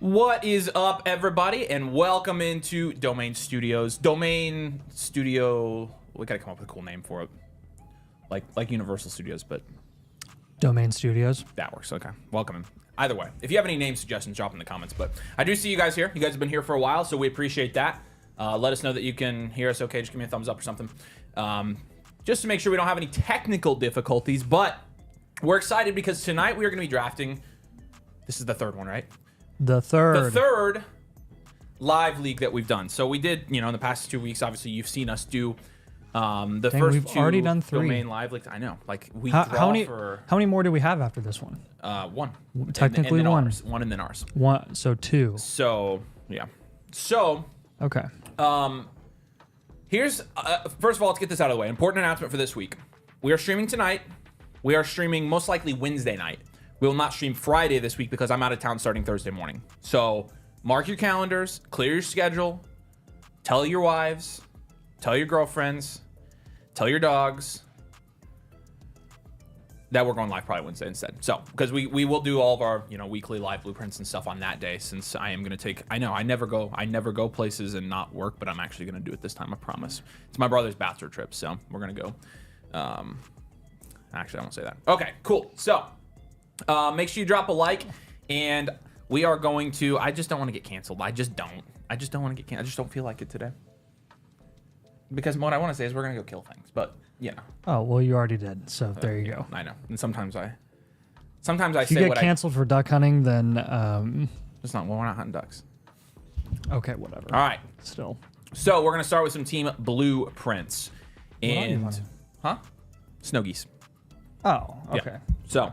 What is up, everybody, and welcome into Domain Studios. Domain Studio, we gotta come up with a cool name for it. Like Universal Studios, but... Domain Studios. That works, okay. Welcome in. Either way, if you have any name suggestions, drop in the comments. But I do see you guys here. You guys have been here for a while, so we appreciate that. Let us know that you can hear us okay. Just give me a thumbs up or something. Just to make sure we don't have any technical difficulties. But we're excited because tonight we are going to be drafting... This is the third one, right? The third live league that we've done. So we did, in the past 2 weeks, obviously you've seen us do the Dang, first we've two already done 3 domain live leagues. I know, like we how many? for How many more do we have after this one? one. Technically and then one. Ours. One and then ours. One, so 2. So yeah. So Okay. here's first of all, let's get this out of the way. Important announcement for this week. We are streaming tonight. We are streaming most likely Wednesday night. We will not stream Friday this week because I'm out of town starting Thursday morning. So mark your calendars, clear your schedule, tell your wives, tell your girlfriends, tell your dogs that we're going live probably Wednesday instead. So, because we will do all of our, weekly live blueprints and stuff on that day, since I am going to take, I know I never go places and not work, but I'm actually going to do it this time, I promise. It's my brother's bachelor trip, so we're going to go. Actually, I won't say that. Okay, cool. So, make sure you drop a like, and we are going to, I just don't want to get canceled. I just don't want to get canceled. I just don't feel like it today. Because what I want to say is we're going to go kill things, but, Oh, well, you already did, so there you go. I know. And sometimes I say what If you get canceled for duck hunting, then... It's not, well, we're not hunting ducks. Okay, whatever. All right. Still. So we're going to start with some team blueprints. And, huh? Snow geese. Oh, okay. Yeah. So...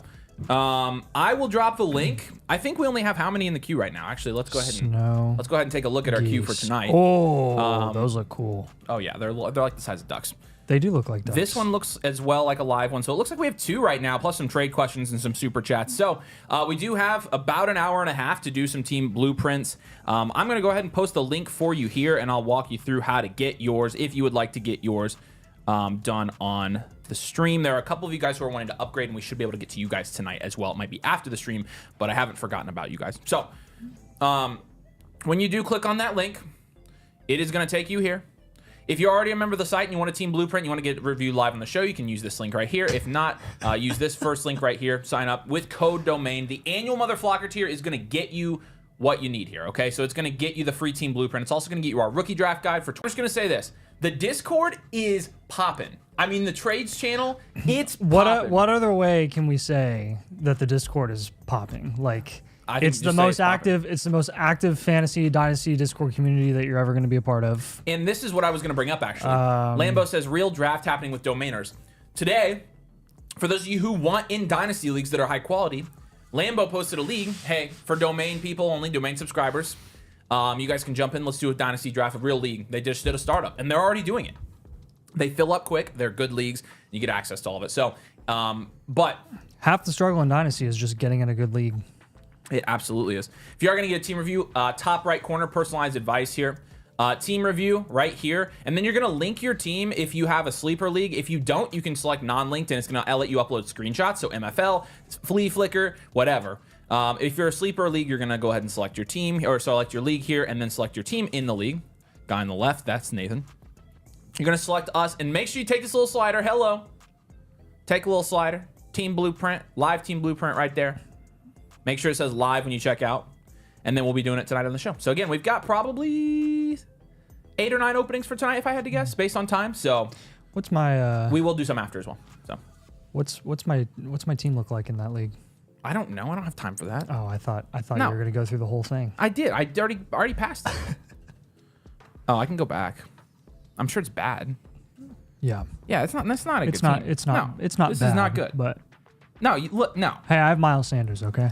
I will drop the link. I think we only have how many in the queue right now? Actually, let's go ahead and take a look at our queue for tonight. Oh, those look cool. Oh yeah, they're like the size of ducks. They do look like ducks. This one looks as well like a live one, so it looks like we have 2 right now, plus some trade questions and some super chats. So we do have about an hour and a half to do some team blueprints. I'm gonna go ahead and post the link for you here, and I'll walk you through how to get yours if you would like to get yours done on the stream. There are a couple of you guys who are wanting to upgrade, and we should be able to get to you guys tonight as well. It might be after the stream, but I haven't forgotten about you guys. So when you do click on that link, it is going to take you here. If you're already a member of the site and you want a team blueprint, you want to get reviewed live on the show, you can use this link right here. If not, use this first link right here. Sign up with code DOMAIN. The annual Motherflocker tier is going to get you what you need here, okay? So it's going to get you the free team blueprint. It's also going to get you our rookie draft guide. I'm just going to say this. The Discord is popping. I mean, the trades channel, it's popping. What other way can we say that the Discord is popping? Like, it's the most active fantasy dynasty Discord community that you're ever going to be a part of. And this is what I was going to bring up, actually. Lambo says, real draft happening with domainers. Today, for those of you who want in dynasty leagues that are high quality, Lambo posted a league. Hey, for domain people only, domain subscribers, you guys can jump in. Let's do a dynasty draft, a real league. They just did a startup, and they're already doing it. They fill up quick. They're good leagues. You get access to all of it. So, but half the struggle in dynasty is just getting in a good league. It absolutely is. If you are going to get a team review, top right corner, personalized advice here. Team review right here. And then you're going to link your team if you have a sleeper league. If you don't, you can select non-linked, and it's going to let you upload screenshots. So MFL, Flea Flicker, whatever. If you're a sleeper league, you're going to go ahead and select your team, or select your league here, and then select your team in the league. Guy on the left, that's Nathan. You're going to select us, and make sure you take this little slider. Hello. Take a little slider. Team blueprint. Live team blueprint right there. Make sure it says live when you check out. And then we'll be doing it tonight on the show. So again, we've got probably 8 or 9 openings for tonight, if I had to guess, based on time. So what's my we will do some after as well. So what's my team look like in that league? I don't know. I don't have time for that. Oh, I thought you were gonna go through the whole thing. I did. I already passed it. Oh, I can go back. I'm sure it's bad. Yeah. Yeah, that's not a good team. It's not. No, it's not. This bad, is not good. But no, look. No. Hey, I have Miles Sanders. Okay.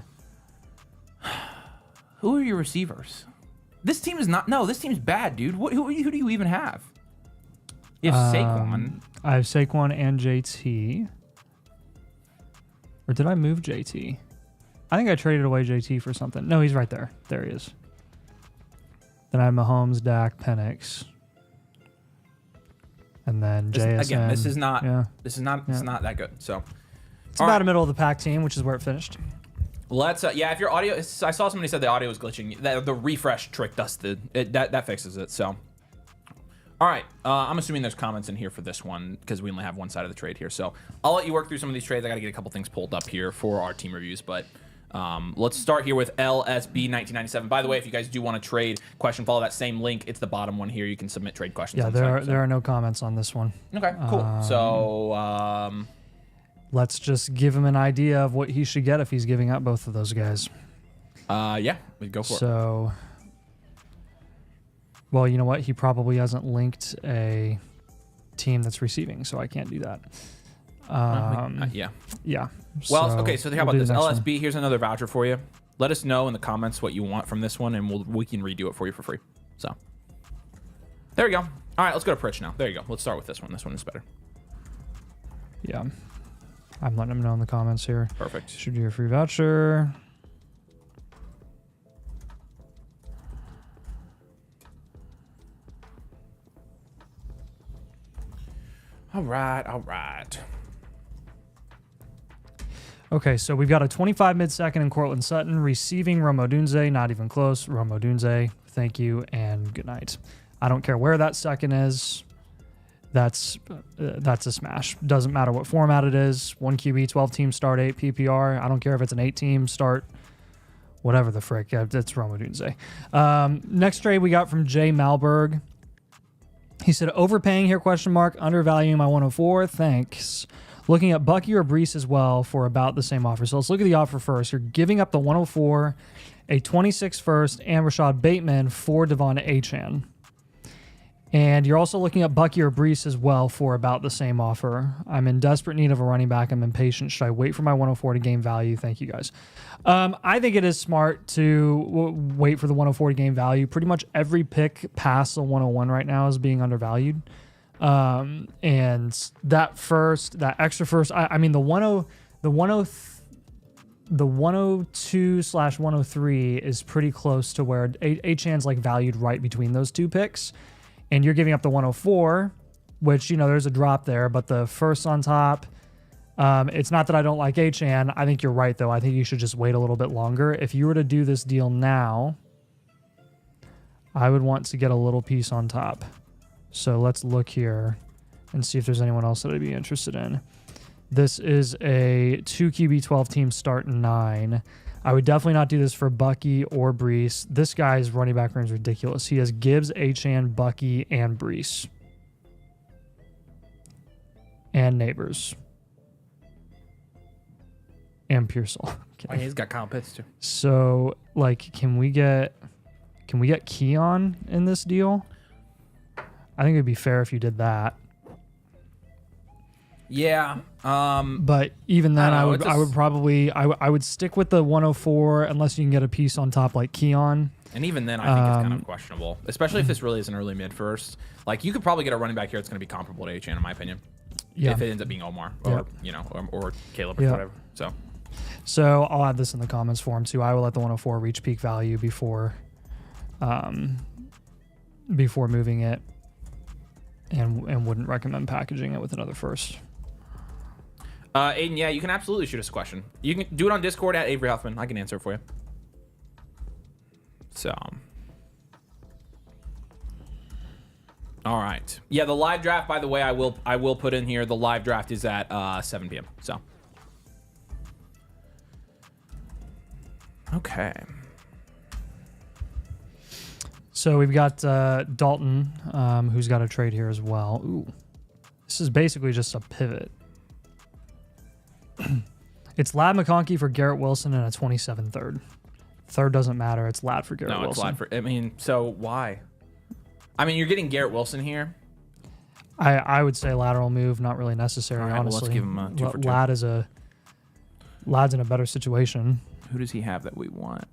Who are your receivers? This team is not. No, this team's bad, dude. Who do you even have? You have Saquon. I have Saquon and JT. Or did I move JT? I think I traded away JT for something. No, he's right there. There he is. Then I have Mahomes, Dak, Penix. And then JSN. Again, this is not. Yeah. This is not. It's not that good. So, it's about a middle of the pack team, which is where it finished. Let's yeah. If your audio, I saw somebody said the audio was glitching. The refresh trick does that fixes it. So, all right. I'm assuming there's comments in here for this one because we only have one side of the trade here. So I'll let you work through some of these trades. I got to get a couple things pulled up here for our team reviews, but. Let's start here with LSB1997. By the way, if you guys do want to trade question, follow that same link. It's the bottom one here. You can submit trade questions. Yeah, there are no comments on this one. Okay, cool. So let's just give him an idea of what he should get if he's giving up both of those guys. Yeah, we go for it. So, well, you know what? He probably hasn't linked a team that's receiving, so I can't do that. Yeah. Yeah. Well, okay, so how about this? LSB, one. here's another voucher for you. Let us know in the comments what you want from this one, and we can redo it for you for free. So, there we go. All right, let's go to Pritch now. There you go. Let's start with this one. This one is better. Yeah. I'm letting him know in the comments here. Perfect. Should do a free voucher. All right, all right. Okay, so we've got a 25 mid-second in Cortland Sutton, receiving Rome Odunze, not even close. Rome Odunze, thank you, and good night. I don't care where that second is. That's a smash. Doesn't matter what format it is. 1 QB, 12-team start, 8 PPR. I don't care if it's an 8-team start, whatever the frick. It's Rome Odunze. Next trade we got from Jay Malberg. He said, overpaying here, question mark, undervaluing my 104, thanks. Looking at Bucky or Brees as well for about the same offer. So let's look at the offer first. You're giving up the 104, a 26 first, and Rashad Bateman for Devon Achane. And you're also looking at Bucky or Brees as well for about the same offer. I'm in desperate need of a running back. I'm impatient. Should I wait for my 104 to gain value? Thank you, guys. I think it is smart to wait for the 104 to gain value. Pretty much every pick past the 101 right now is being undervalued. And that extra first, I mean, the 102/103 is pretty close to where Achane's like valued right between those two picks. And you're giving up the 104, which, you know, there's a drop there, but the first on top, it's not that I don't like Achane. I think you're right, though. I think you should just wait a little bit longer. If you were to do this deal now, I would want to get a little piece on top. So let's look here and see if there's anyone else that I'd be interested in. This is a 2 QB 12-team start 9. I would definitely not do this for Bucky or Brees. This guy's running back room is ridiculous. He has Gibbs, Achane, Bucky, and Brees. And Neighbors. And Pearsall. Oh, yeah, he's got Kyle Pitts too. So, like, can we get Keon in this deal? I think it'd be fair if you did that. Yeah. But even then, I would stick with the 104 unless you can get a piece on top like Keon. And even then, I think it's kind of questionable, especially if this really is an early mid first. Like, you could probably get a running back here that's going to be comparable to Achane, in my opinion. Yeah. If it ends up being Omar or or Caleb or whatever. So I'll add this in the comments for him too. I will let the 104 reach peak value before moving it, and wouldn't recommend packaging it with another first. Aiden, yeah, you can absolutely shoot us a question. You can do it on Discord at Avery Huffman. I can answer it for you. So, all right. Yeah, the live draft, by the way, I will put in here. The live draft is at 7 p.m. So, okay. So we've got Dalton, who's got a trade here as well. Ooh, this is basically just a pivot. It's Ladd McConkey for Garrett Wilson and a 27 third. Third doesn't matter. It's Ladd for Garrett Wilson. No, it's Ladd for... I mean, so why? I mean, you're getting Garrett Wilson here. I would say lateral move, not really necessary, right, honestly. Well, let's give him a 2 for 2. Ladd's in a better situation. Who does he have that we want?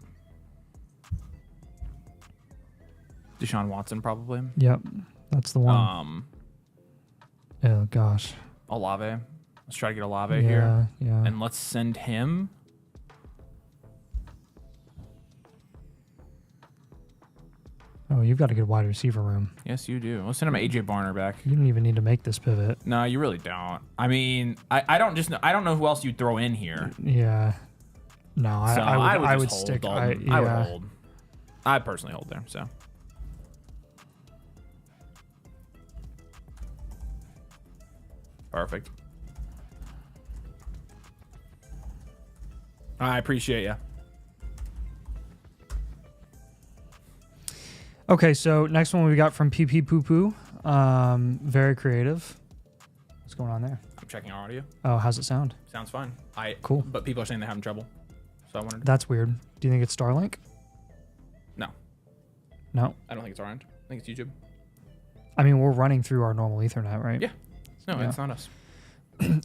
Deshaun Watson, probably. Yep, that's the one. Oh, gosh. Olave. Let's try to get Olave here. Yeah. And let's send him. Oh, you've got a good wide receiver room. Yes, you do. Let's send him AJ Barner back. You don't even need to make this pivot. No, you really don't. I mean, I don't know who else you'd throw in here. Yeah. No, So I would just hold stick. Dalton. I would hold. I personally hold there. So. Perfect. I appreciate you. Okay, so next one we got from PP Poo Poo. Very creative. What's going on there? I'm checking our audio. Oh, how's it sound? Sounds fine. Cool. But people are saying they're having trouble. So I wanted to... That's weird. Do you think it's Starlink? No. No. I don't think it's our end. I think it's YouTube. I mean, we're running through our normal Ethernet, right? Yeah. No, Yeah. it's not us.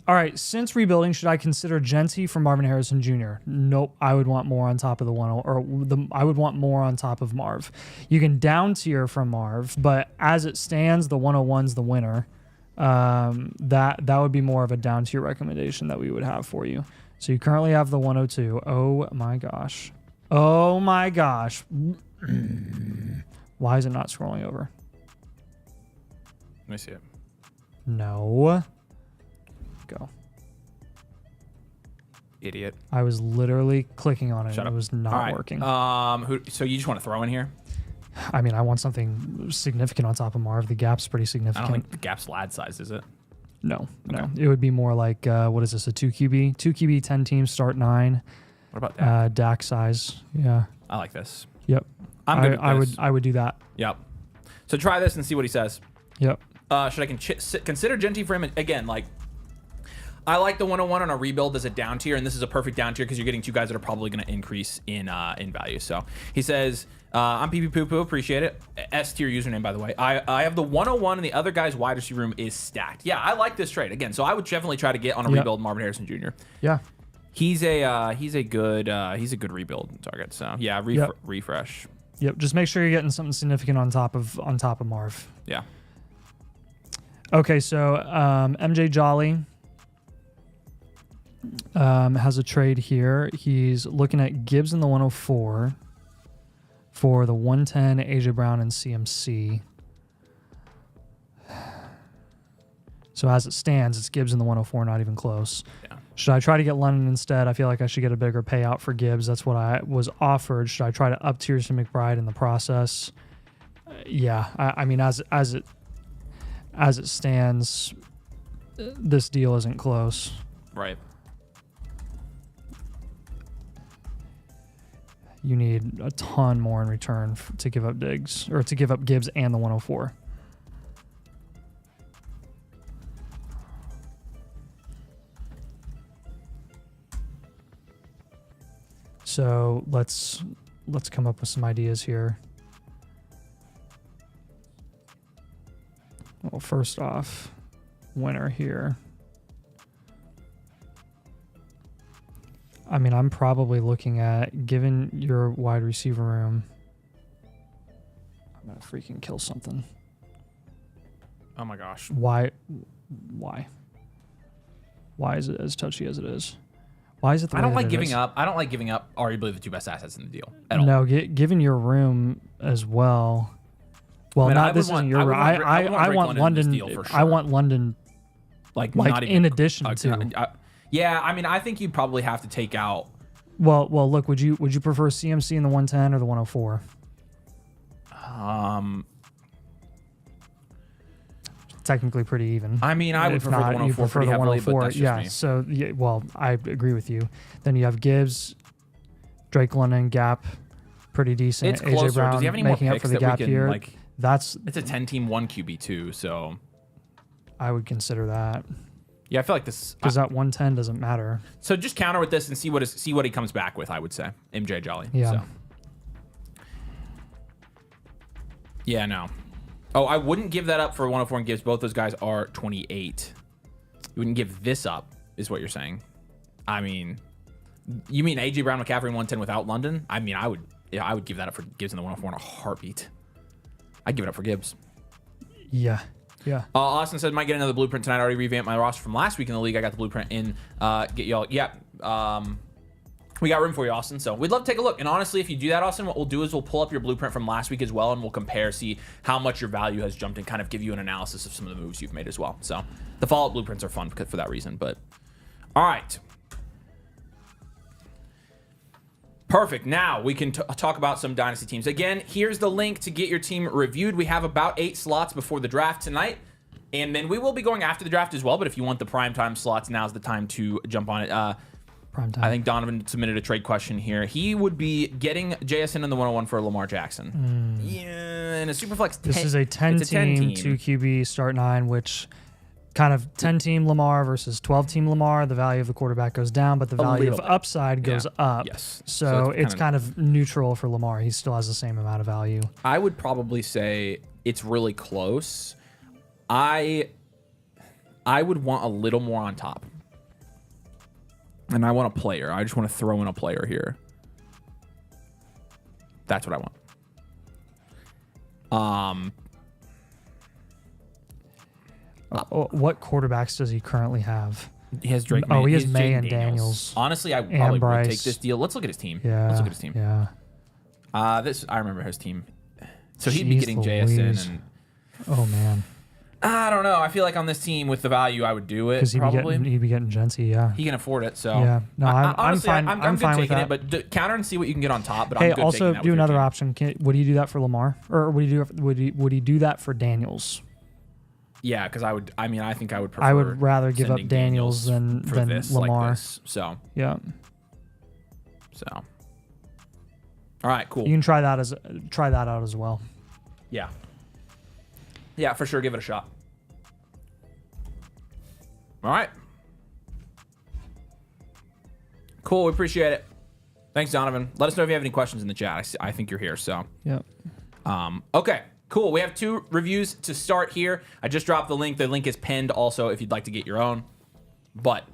All right. Since rebuilding, should I consider Genty from Marvin Harrison Jr.? Nope. I would want more on top of I would want more on top of Marv. You can down tier from Marv, but as it stands, the 101's the winner. That would be more of a down tier recommendation that we would have for you. So you currently have the 102. Oh my gosh. Oh my gosh. Why is it not scrolling over? Let me see it. No. Go. Idiot. I was literally clicking on it. Shut and up. It was not All right. working. So you just want to throw in here? I mean, I want something significant on top of Marv. The gap's pretty I significant. don't think the gap's lad size, is it? No. Okay. It would be more like, what is this, a 2QB? 2QB, 10 teams, start 9. What about that? DAC size. Yeah. I like this. Yep. I'm good with this. I would do that. Yep. So try this and see what he says. Yep. Should I consider Genty for him? Again, like, I like the 101 on a rebuild as a down tier, and this is a perfect down tier because you're getting two guys that are probably going to increase in value. So he says, I'm PP Poo Poo, appreciate it. S tier username, by the way. I have the 101, and the other guy's wide receiver room is stacked. Yeah, I like this trade. Again, so I would definitely try to get on a rebuild Marvin Harrison Jr. Yeah. He's a good rebuild target. So yeah, refresh. Yep. Just make sure you're getting something significant on top of Marv. Yeah. Okay, so MJ Jolly has a trade here. He's looking at Gibbs in the 104 for the 110, AJ Brown, and CMC. So as it stands, it's Gibbs in the 104, not even close. Yeah. Should I try to get London instead? I feel like I should get a bigger payout for Gibbs. That's what I was offered. Should I try to up tier to McBride in the process? Yeah, I mean, as it stands, this deal isn't close. Right. You need a ton more in return to give up Diggs, or to give up Gibbs and the 104. So let's come up with some ideas here. Well, first off, winner here. I mean, I'm probably looking at, given your wide receiver room, I'm going to freaking kill something. Oh my gosh. Why is it as touchy as it is? Why is it the way I don't that like it giving is? up. I don't like giving up arguably the two best assets in the deal at all. No, given your room as well. Well, I mean, not this isn't your room. I want London. For sure. I want London, like not even in addition to. Yeah, I mean, I think you'd probably have to take out. Well, look. Would you prefer CMC in the 110 or the 104? Technically pretty even. I mean, I would If prefer not, the 104 you prefer pretty the heavily, 104. but that's just Yeah. me. So yeah, well, I agree with you. Then you have Gibbs, Drake London, gap, pretty decent. It's AJ closer. Brown Does he have any more making up picks for the that we gap can, here. like? That's It's a 10-team 1 QB too, so I would consider that yeah, I feel like this. because that 110 doesn't matter. So just counter with this and see what he comes back with. I would say MJ Jolly. Yeah. So. Yeah. No. Oh, I wouldn't give that up for 104 and Gibbs. Both those guys are 28. You wouldn't give this up, is what you're saying. I mean, you mean AJ Brown, McCaffrey, and 110 without London? I mean, I would give that up for Gibbs in the 104 in a heartbeat. I'd give it up for Gibbs. Yeah. Yeah. Austin said, might get another blueprint tonight. I already revamped my roster from last week in the league. I got the blueprint in. Get y'all. Yeah. We got room for you, Austin. So we'd love to take a look. And honestly, if you do that, Austin, what we'll do is we'll pull up your blueprint from last week as well, and we'll compare, see how much your value has jumped, and kind of give you an analysis of some of the moves you've made as well. So the follow-up blueprints are fun for that reason. But all right. Perfect. Now we can talk about some Dynasty teams. Again, here's the link to get your team reviewed. We have about 8 slots before the draft tonight. And then we will be going after the draft as well. But if you want the primetime slots, now's the time to jump on it. Prime time. I think Donovan submitted a trade question here. He would be getting JSN in the 101 for Lamar Jackson. Yeah, and a Superflex. This is a 10-team, 2 QB, start 9, which kind of 10-team Lamar versus 12-team Lamar. The value of the quarterback goes down, but the value of upside goes up. Yes. So it's kind of neutral for Lamar. He still has the same amount of value. I would probably say it's really close. I would want a little more on top. And I want a player. I just want to throw in a player here. That's what I want. What quarterbacks does he curritly have? He has Drake. Oh, he has Jaden May and Daniels. Honestly, I probably would Bryce. take this deal. Let's look at his team. Yeah. Let's look at his team. Yeah. I remember his team. So he'd be Jeez getting Louise. JSN. And Oh, man. I don't know. I feel like on this team with the value, I would do it. Because Probably he'd be getting Genty, yeah. he can afford it. So Yeah. No, honestly, I'm fine. I'm I'm good fine with taking that. it, but counter and see what you can get on top. But Hey, I'm good also taking that do with your another team. option. Would he do that for Lamar, or would he do that for Daniels? Yeah, because I think I would prefer. I would rather give up sending Daniels than for this, Lamar. Like this. So Yeah, all right, cool. you can try that out as well. Yeah, for sure. Give it a shot. All right. Cool. We appreciate it. Thanks, Donovan. Let us know if you have any questions in the chat. I think you're here. So Yeah. okay. Cool. We have 2 reviews to start here. I just dropped the link. The link is pinned also if you'd like to get your own. But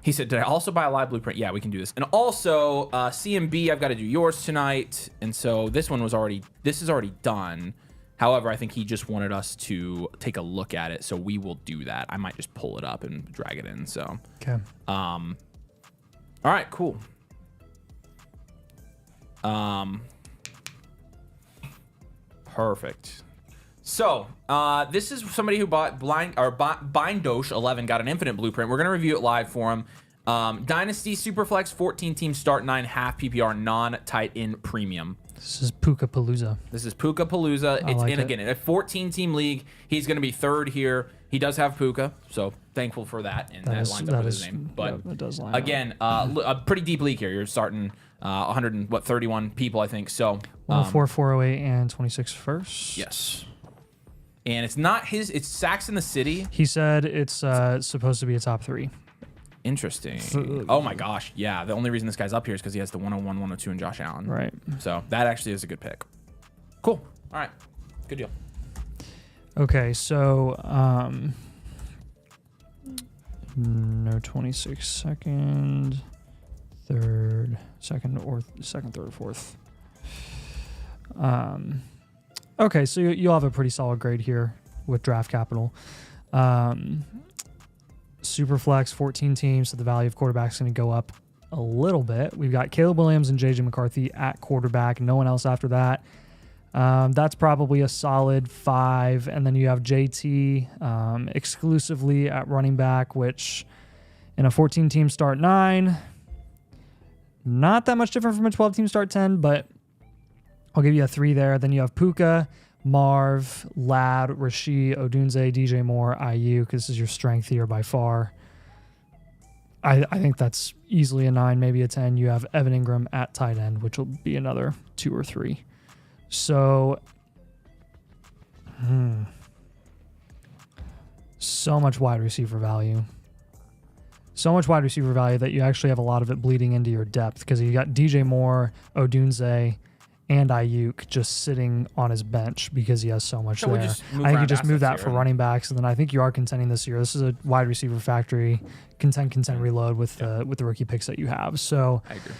he said, did I also buy a live blueprint? Yeah, we can do this. And also CMB, I've got to do yours tonight. And so this is already done. However, I think he just wanted us to take a look at it. So we will do that. I might just pull it up and drag it in. So, Okay. all right, cool. Perfect. So, this is somebody who bought Bindosh 11, got an infinite blueprint. We're going to review it live for him. Dynasty Superflex 14-team start 9 half PPR non-tight end premium. This is Puka Palooza. This is Puka Palooza. Again, in a 14-team league, he's going to be 3rd here. He does have Puka, so thankful for that. And that lines up with his name. But it does line again, a pretty deep league here. You're starting 131 people, I think. So 104, 408, and 26 first. yes. And it's not his. It's Sacks in the City. He said it's supposed to be a top 3. Interesting. Oh my gosh. Yeah. The only reason this guy's up here is because he has the 101, 102, and Josh Allen. Right. So that actually is a good pick. Cool. All right. Good deal. Okay, so no 26 second, third, second, third, fourth. Okay, so you'll have a pretty solid grade here with draft capital. Superflex, 14 teams, so the value of quarterback is going to go up a little bit. We've got Caleb Williams and JJ McCarthy at quarterback, no one else after that. That's probably a solid 5. And then you have JT exclusively at running back, which in a 14-team start 9, not that much different from a 12-team start 10, but I'll give you a 3 there. Then you have Puka, Marv, Ladd, Rashid, Odunze, DJ Moore, IU, because this is your strength here by far. I think that's easily a 9, maybe a 10. You have Evan Ingram at tight end, which will be another 2 or 3. So, so much wide receiver value. So much wide receiver value that you actually have a lot of it bleeding into your depth because you got DJ Moore, Odunze, and Ayuk just sitting on his bench because he has so much there. I think you just move that for running backs, and then I think you are contending this year. This is a wide receiver factory. Contend, reload with the rookie picks that you have. So I agree.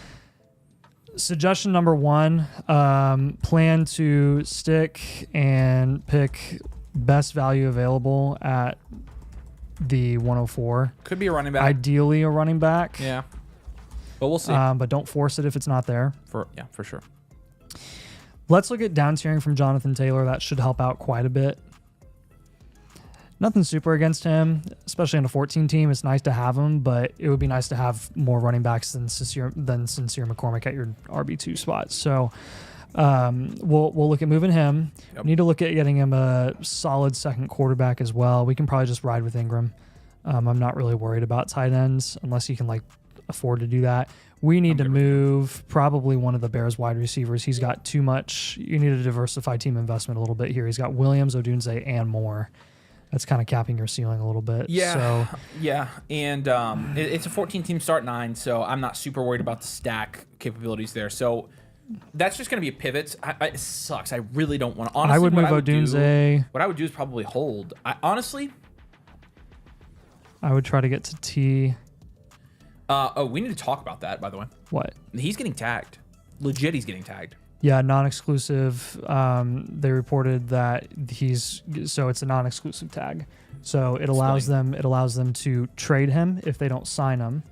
Suggestion number 1, plan to stick and pick best value available at the 104. Could be a running back. Ideally a running back. Yeah. But we'll see. But don't force it if it's not there. For sure. Let's look at down tiering from Jonathan Taylor. That should help out quite a bit. Nothing super against him, especially on a 14 team. It's nice to have him, but it would be nice to have more running backs than Sincere McCormick at your RB2 spot. So we'll look at moving him. Yep. We need to look at getting him a solid second quarterback as well. We can probably just ride with Ingram. I'm not really worried about tight ends unless you can like afford to do that. We need to move probably one of the Bears wide receivers. He's got too much. You need to diversify team investment a little bit here. He's got Williams, Odunze, and more. That's kind of capping your ceiling a little bit. Yeah. So, yeah. And it's a 14-team start 9, so I'm not super worried about the stack capabilities there. So that's just going to be a pivot. It sucks. I really don't want to. Honestly, I would move Odunze. What I would do is probably hold. Honestly, I would try to get to T. We need to talk about that, by the way. What? He's getting tagged. Legit, he's getting tagged. Yeah, non-exclusive. They reported that so it's a non-exclusive tag. So it allows them to trade him if they don't sign him,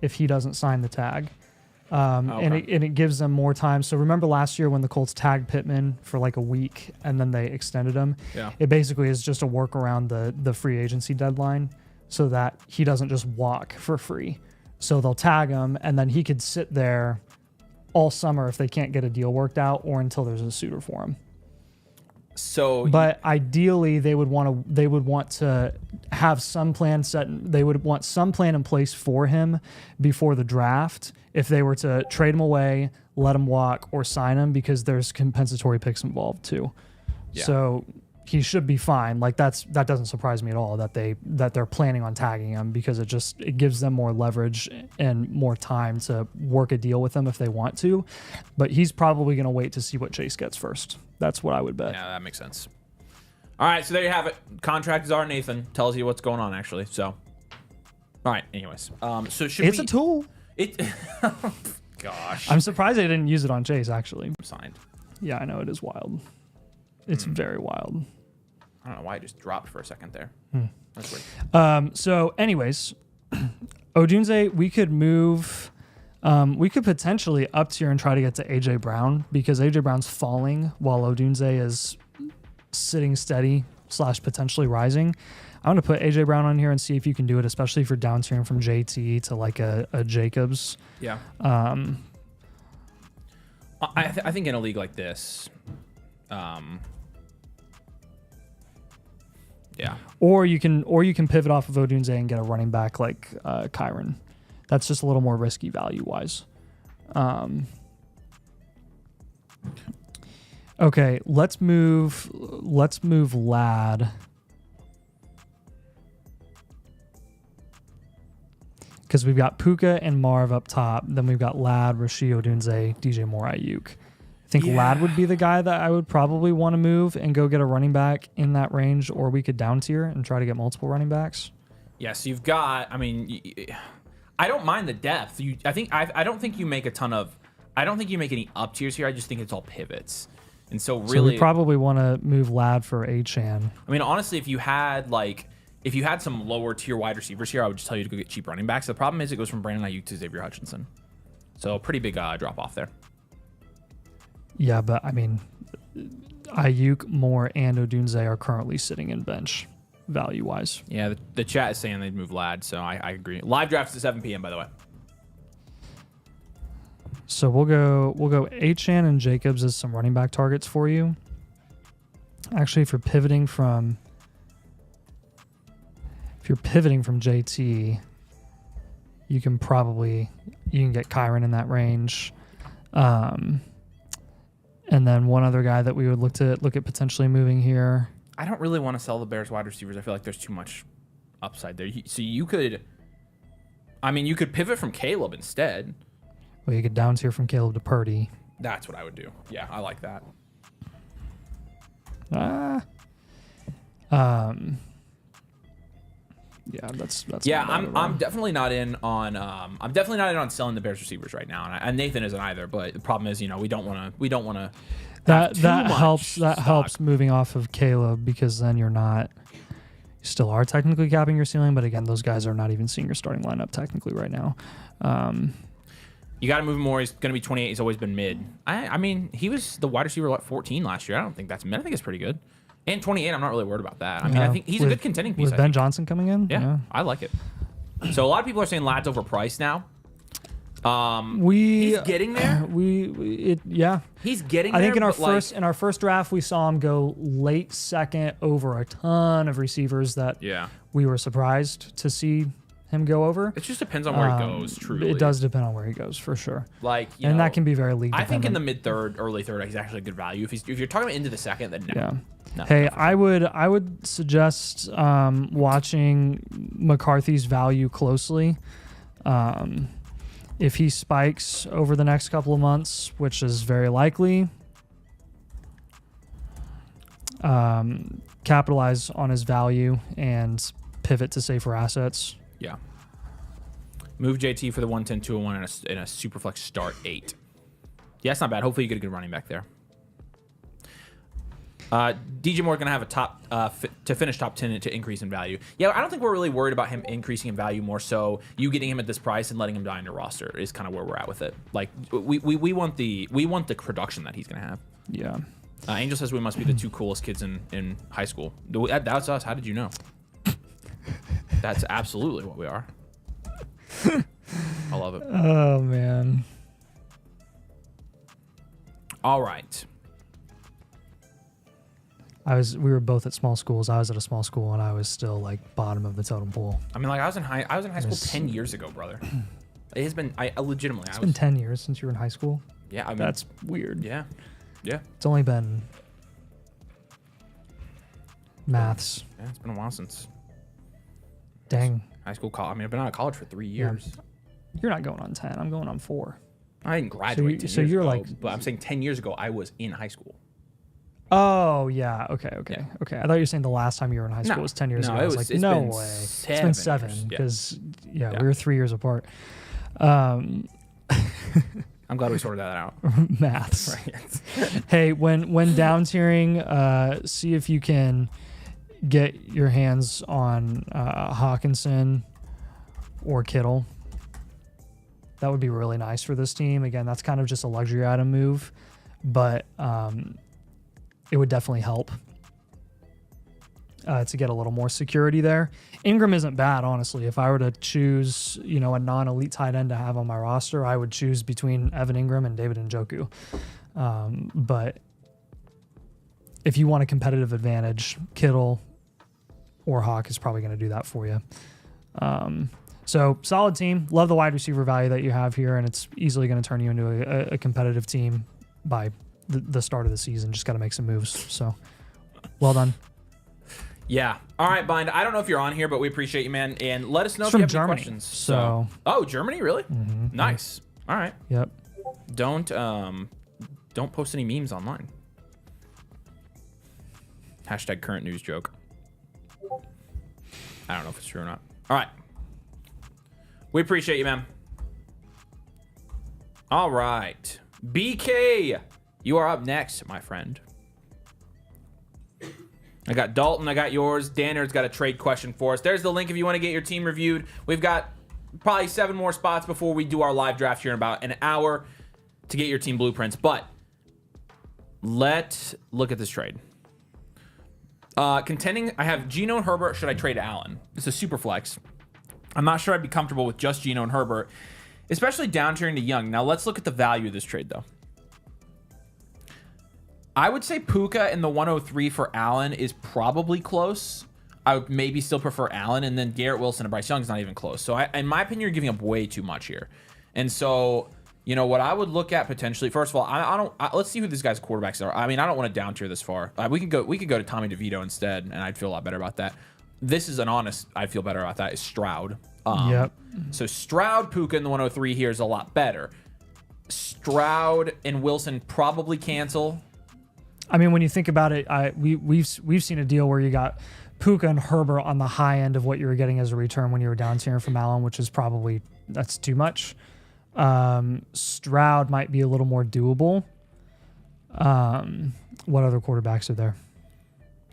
if he doesn't sign the tag. And it gives them more time. So remember last year when the Colts tagged Pittman for like a week and then they extended him? Yeah. It basically is just a work around the free agency deadline so that he doesn't just walk for free. So they'll tag him, and then he could sit there all summer if they can't get a deal worked out, or until there's a suitor for him. So, but ideally, they would want to have some plan set. They would want some plan in place for him before the draft if they were to trade him away, let him walk, or sign him, because there's compensatory picks involved too. Yeah. So he should be fine. Like that doesn't surprise me at all that they're planning on tagging him, because it gives them more leverage and more time to work a deal with him if they want to. But he's probably going to wait to see what Chase gets first. That's what I would bet. Yeah, that makes sense. All right, so there you have it. Contract czar Nathan tells you what's going on, actually. So, all right. Anyways, so it's a tool. Gosh, I'm surprised they didn't use it on Chase. Actually, signed. Yeah, I know, it is wild. It's very wild. I don't know why I just dropped for a second there. That's weird. So, anyways, Odunze, we could move. We could potentially up tier and try to get to AJ Brown, because AJ Brown's falling while Odunze is sitting steady / potentially rising. I'm going to put AJ Brown on here and see if you can do it, especially if you're down tiering from JT to like a Jacobs. Yeah. I think in a league like this, yeah. Or you can pivot off of Odunze and get a running back like Kyron. That's just a little more risky value wise. Okay, let's move Lad. Because we've got Puka and Marv up top. Then we've got Lad, Rashid Odunze, DJ Moore, Ayuk. I think Lad would be the guy that I would probably want to move and go get a running back in that range, or we could down tier and try to get multiple running backs. Yeah, so you've got, I mean, I don't mind the depth. I don't think you make any up tiers here. I just think it's all pivots. And so really, we probably want to move Lad for Achan. I mean, honestly, if you had some lower tier wide receivers here, I would just tell you to go get cheap running backs. The problem is it goes from Brandon Ayuk to Xavier Hutchinson. So pretty big drop off there. Yeah, but I mean, Ayuk, Moore, and Odunze are currently sitting in bench value wise. Yeah, the chat is saying they'd move Lad, so I agree. Live drafts at 7 p.m. by the way. So we'll go Achan and Jacobs as some running back targets for you. Actually, if you're pivoting from JT, you can get Kyron in that range. And then one other guy that we would look at potentially moving here. I don't really want to sell the Bears wide receivers. I feel like there's too much upside there. So you could pivot from Caleb instead. Well, you could down tier from Caleb to Purdy. That's what I would do. Yeah, I like that. Yeah, that's. Yeah, I'm definitely not in on selling the Bears receivers right now, and Nathan isn't either. But the problem is, we don't want to. That helps moving off of Caleb, because then you still are technically capping your ceiling, but again, those guys are not even seeing your starting lineup technically right now. You got to move him more. He's going to be 28. He's always been mid. I mean, he was the wide receiver 14 last year. I don't think that's mid. I think it's pretty good. And 28, I'm not really worried about that. I mean, I think he's a good contending piece. Was Ben Johnson coming in? Yeah, I like it. So a lot of people are saying Lad's overpriced now. He's getting there. He's getting there. I think there, in our first draft we saw him go late second over a ton of receivers that we were surprised to see him go over. It just depends on where he goes. Truly, it does depend on where he goes for sure. Like, that can be very league dependent. I think in the mid third, early third, he's actually a good value. If you're talking about into the second, then no. Yeah. No, hey, I would suggest watching McCarthy's value closely. If he spikes over the next couple of months, which is very likely, capitalize on his value and pivot to safer assets. Yeah. Move JT for the 110, 201 and a Superflex start 8. Yeah, that's not bad. Hopefully you get a good running back there. DJ Moore's going to have a top to finish top 10 to increase in value. Yeah, I don't think we're really worried about him increasing in value. More so, you getting him at this price and letting him die in your roster is kind of where we're at with it. Like we want the production that he's going to have. Yeah. Angel says we must be the two coolest kids in high school. That's us. How did you know? That's absolutely what we are. I love it. Oh man. All right. We were both at small schools. I was at a small school and I was still like bottom of the totem pole. I mean, like I was in high school 10 years ago, brother. It has been legitimately. It's been 10 years since you were in high school. Yeah, I mean that's weird. Yeah. Yeah. It's only been maths. Yeah, it's been a while since. Dang. High school, college. I mean, I've been out of college for 3 years. Yeah. You're not going on 10. I'm going on 4. I didn't graduate 10 years ago, but I'm saying 10 years ago I was in high school. Oh, yeah. Okay. I thought you were saying the last time you were in high school was 10 years ago. I was like, no way. It's been 7 because, we were 3 years apart. I'm glad we sorted that out. Maths. Right. Hey, when down tiering, see if you can get your hands on Hawkinson or Kittle. That would be really nice for this team. Again, that's kind of just a luxury item move, but it would definitely help to get a little more security there. Ingram isn't bad, honestly. If I were to choose, a non-elite tight end to have on my roster, I would choose between Evan Ingram and David Njoku. But if you want a competitive advantage, Kittle or Hawk is probably going to do that for you. So solid team. Love the wide receiver value that you have here, and it's easily going to turn you into a competitive team by the start of the season. Just got to make some moves. So well done. Yeah. All right, Bind. I don't know if you're on here, but we appreciate you, man. And let us know if you have any questions. So. Oh, Germany, really? Mm-hmm. Nice. All right. Yep. Don't post any memes online. Hashtag current news joke. I don't know if it's true or not. All right. We appreciate you, man. All right. BK, you are up next, my friend. I got Dalton. I got yours. Danner's got a trade question for us. There's the link if you want to get your team reviewed. We've got probably 7 more spots before we do our live draft here in about an hour to get your team blueprints. But let's look at this trade. Contending, I have Geno and Herbert. Should I trade Allen? It's a super flex. I'm not sure I'd be comfortable with just Geno and Herbert, especially down tiering to Young. Now let's look at the value of this trade, though. I would say Puka in the 103 for Allen is probably close. I would maybe still prefer Allen, and then Garrett Wilson and Bryce Young's not even close. So in my opinion, you're giving up way too much here. And so, what I would look at potentially, first of all, let's see who these guys' quarterbacks are. I mean, I don't want to down tier this far. We could go to Tommy DeVito instead, and I'd feel a lot better about that. This is an honest, I'd feel better about that, is Stroud. Yep. So Stroud, Puka in the 103 here is a lot better. Stroud and Wilson probably cancel. I mean, when you think about it, we've seen a deal where you got Puka and Herbert on the high end of what you were getting as a return when you were down tiering from Allen, which is probably, that's too much. Stroud might be a little more doable. What other quarterbacks are there?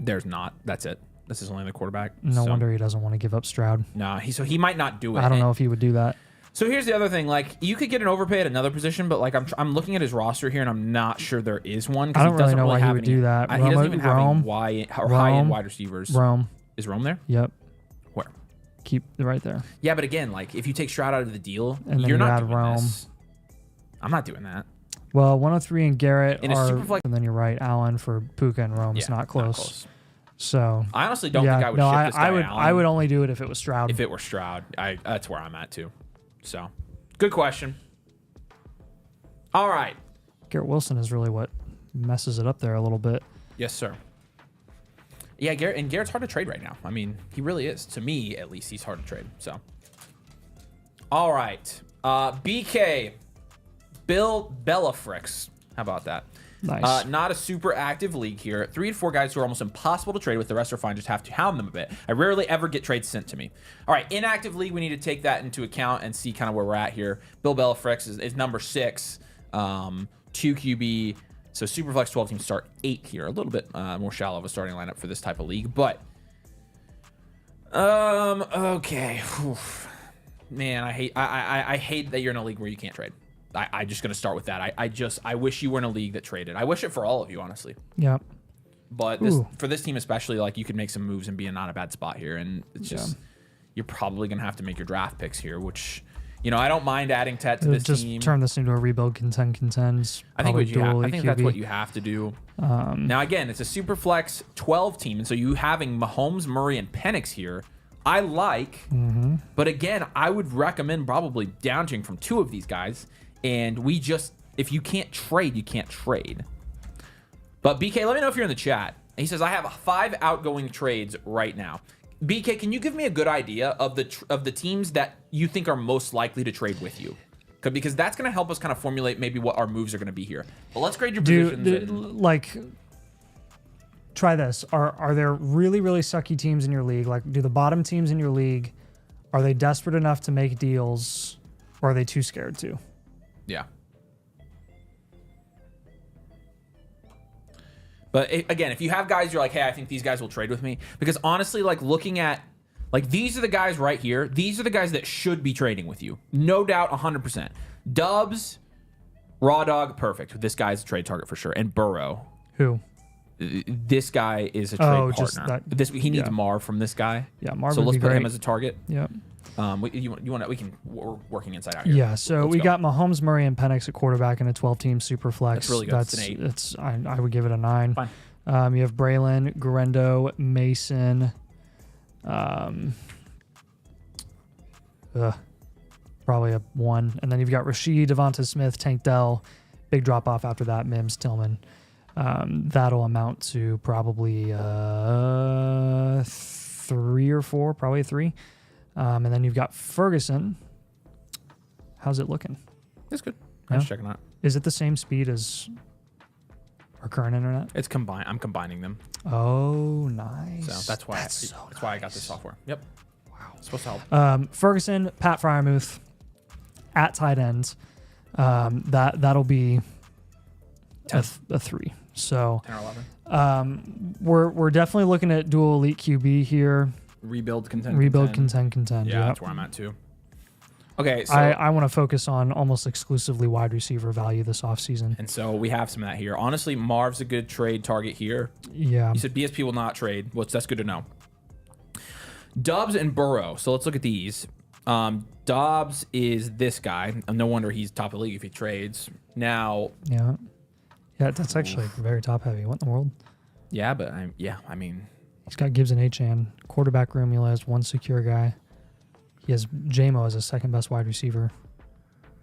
There's not. That's it. This is only the quarterback. No wonder he doesn't want to give up Stroud. Nah, he might not do it. I don't know if he would do that. So here's the other thing. Like, you could get an overpay at another position, but like I'm looking at his roster here, and I'm not sure there is one. I don't really know why he would do that. He doesn't even have any high-end wide receivers. Rome. Is Rome there? Yep. Where? Keep right there. Yeah, but again, like if you take Stroud out of the deal, And then you're you not add doing Rome. this. I'm not doing that. Well, 103 and Garrett In a are, super flex- and then you're right. Allen for Puka and Rome is not close. So I honestly don't yeah, think I would no, ship this guy I Allen. would only do it if it was Stroud. If it were Stroud, that's where I'm at too. So, good question. All right. Garrett Wilson is really what messes it up there a little bit. Yes, sir. Yeah, Garrett's hard to trade right now. I mean, he really is. To me, at least, he's hard to trade. So, all right. BK, Bill Bellafrix. How about that? Nice. Not a super active league here. 3 to 4 guys who are almost impossible to trade with. The rest are fine. Just have to hound them a bit. I rarely ever get trades sent to me. All right, inactive league, we need to take that into account and see kind of where we're at here. Bill Bellafrix is number 6, 2 QB. So Superflex 12 teams start 8 here. A little bit more shallow of a starting lineup for this type of league, but okay. Oof. Man, I hate that you're in a league where you can't trade. I'm just gonna start with that. I wish you were in a league that traded. I wish it for all of you, honestly. Yep. But for this team especially, like you could make some moves and be in not a bad spot here. And it's just you're probably gonna have to make your draft picks here, which I don't mind adding Tet to this just team. Turn this into a rebuild contends. I think that's what you have to do. Now again, it's a super flex 12 team, and so you having Mahomes, Murray, and Penix here. I like, but again, I would recommend probably downching from 2 of these guys. And if you can't trade, you can't trade. But BK, let me know if you're in the chat. He says, I have 5 outgoing trades right now. BK, can you give me a good idea of the teams that you think are most likely to trade with you? Because that's going to help us kind of formulate maybe what our moves are going to be here. But let's grade your positions. Try this. Are there really, really sucky teams in your league? Like, do the bottom teams in your league, are they desperate enough to make deals, or are they too scared to? Yeah. But again, if you have guys you're like, hey, I think these guys will trade with me. Because honestly, like looking at, like these are the guys right here. These are the guys that should be trading with you. No doubt, 100%. Dubs, Raw Dog, perfect. This guy's a trade target for sure. And Burrow. Who? This guy is a trade partner. He needs Marv from this guy. Yeah, Marv. So let's put him as a target. Yep. We're working inside out here. Yeah, so we got Mahomes, Murray, and Penix at quarterback in a 12-team super flex. That's really good. It's an 8. I would give it a 9. Fine. You have Braylon, Garendo, Mason. Probably a 1. And then you've got Rashid, Devonta Smith, Tank Dell. Big drop off after that, Mims, Tillman. That'll amount to probably 3 or 4, probably a 3. And then you've got Ferguson. How's it looking? It's good. I'm just checking out. Is it the same speed as our current internet? It's combined. I'm combining them. Oh, nice. So that's why. That's why I got this software. Yep. Wow. It's supposed to help. Ferguson, Pat Fryermuth at tight ends. That'll be a 3. So 10 or 11. We're definitely looking at dual elite QB here. Rebuild, contend. Yeah, that's where I'm at too. Okay, so I want to focus on almost exclusively wide receiver value this offseason. And so we have some of that here. Honestly, Marv's a good trade target here. Yeah. You said BSP will not trade. That's good to know. Dobbs and Burrow. So let's look at these. Dobbs is this guy. No wonder he's top of the league if he trades. Now. Yeah. Yeah, that's actually very top heavy. What in the world? Yeah, but I mean. He's got Gibbs and Achane. Quarterback room, he has 1 secure guy. He has JMO as a second best wide receiver.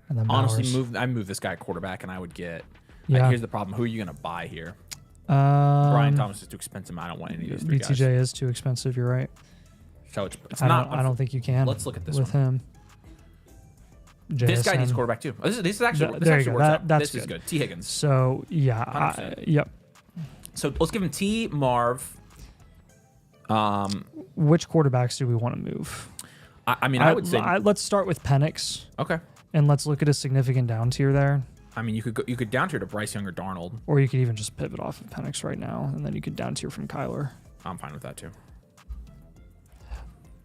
And then honestly, I move this guy at quarterback, and I would get. Yeah. Here's the problem: who are you going to buy here? Brian Thomas is too expensive. I don't want any of these 3 guys. BTJ is too expensive. You're right. So it's I not. I don't think you can. Let's look at this with one. him. This guy needs quarterback too. This is actually there you actually go. works out. That's this is good. T Higgins. So yeah, yep. So let's give him T Marv. Which quarterbacks do we want to move? I mean, I would say let's start with Penix. Okay. And let's look at a significant down tier there. I mean, you could down tier to Bryce Young or Darnold, or you could even just pivot off of Penix right now, and then you could down tier from Kyler. I'm fine with that too.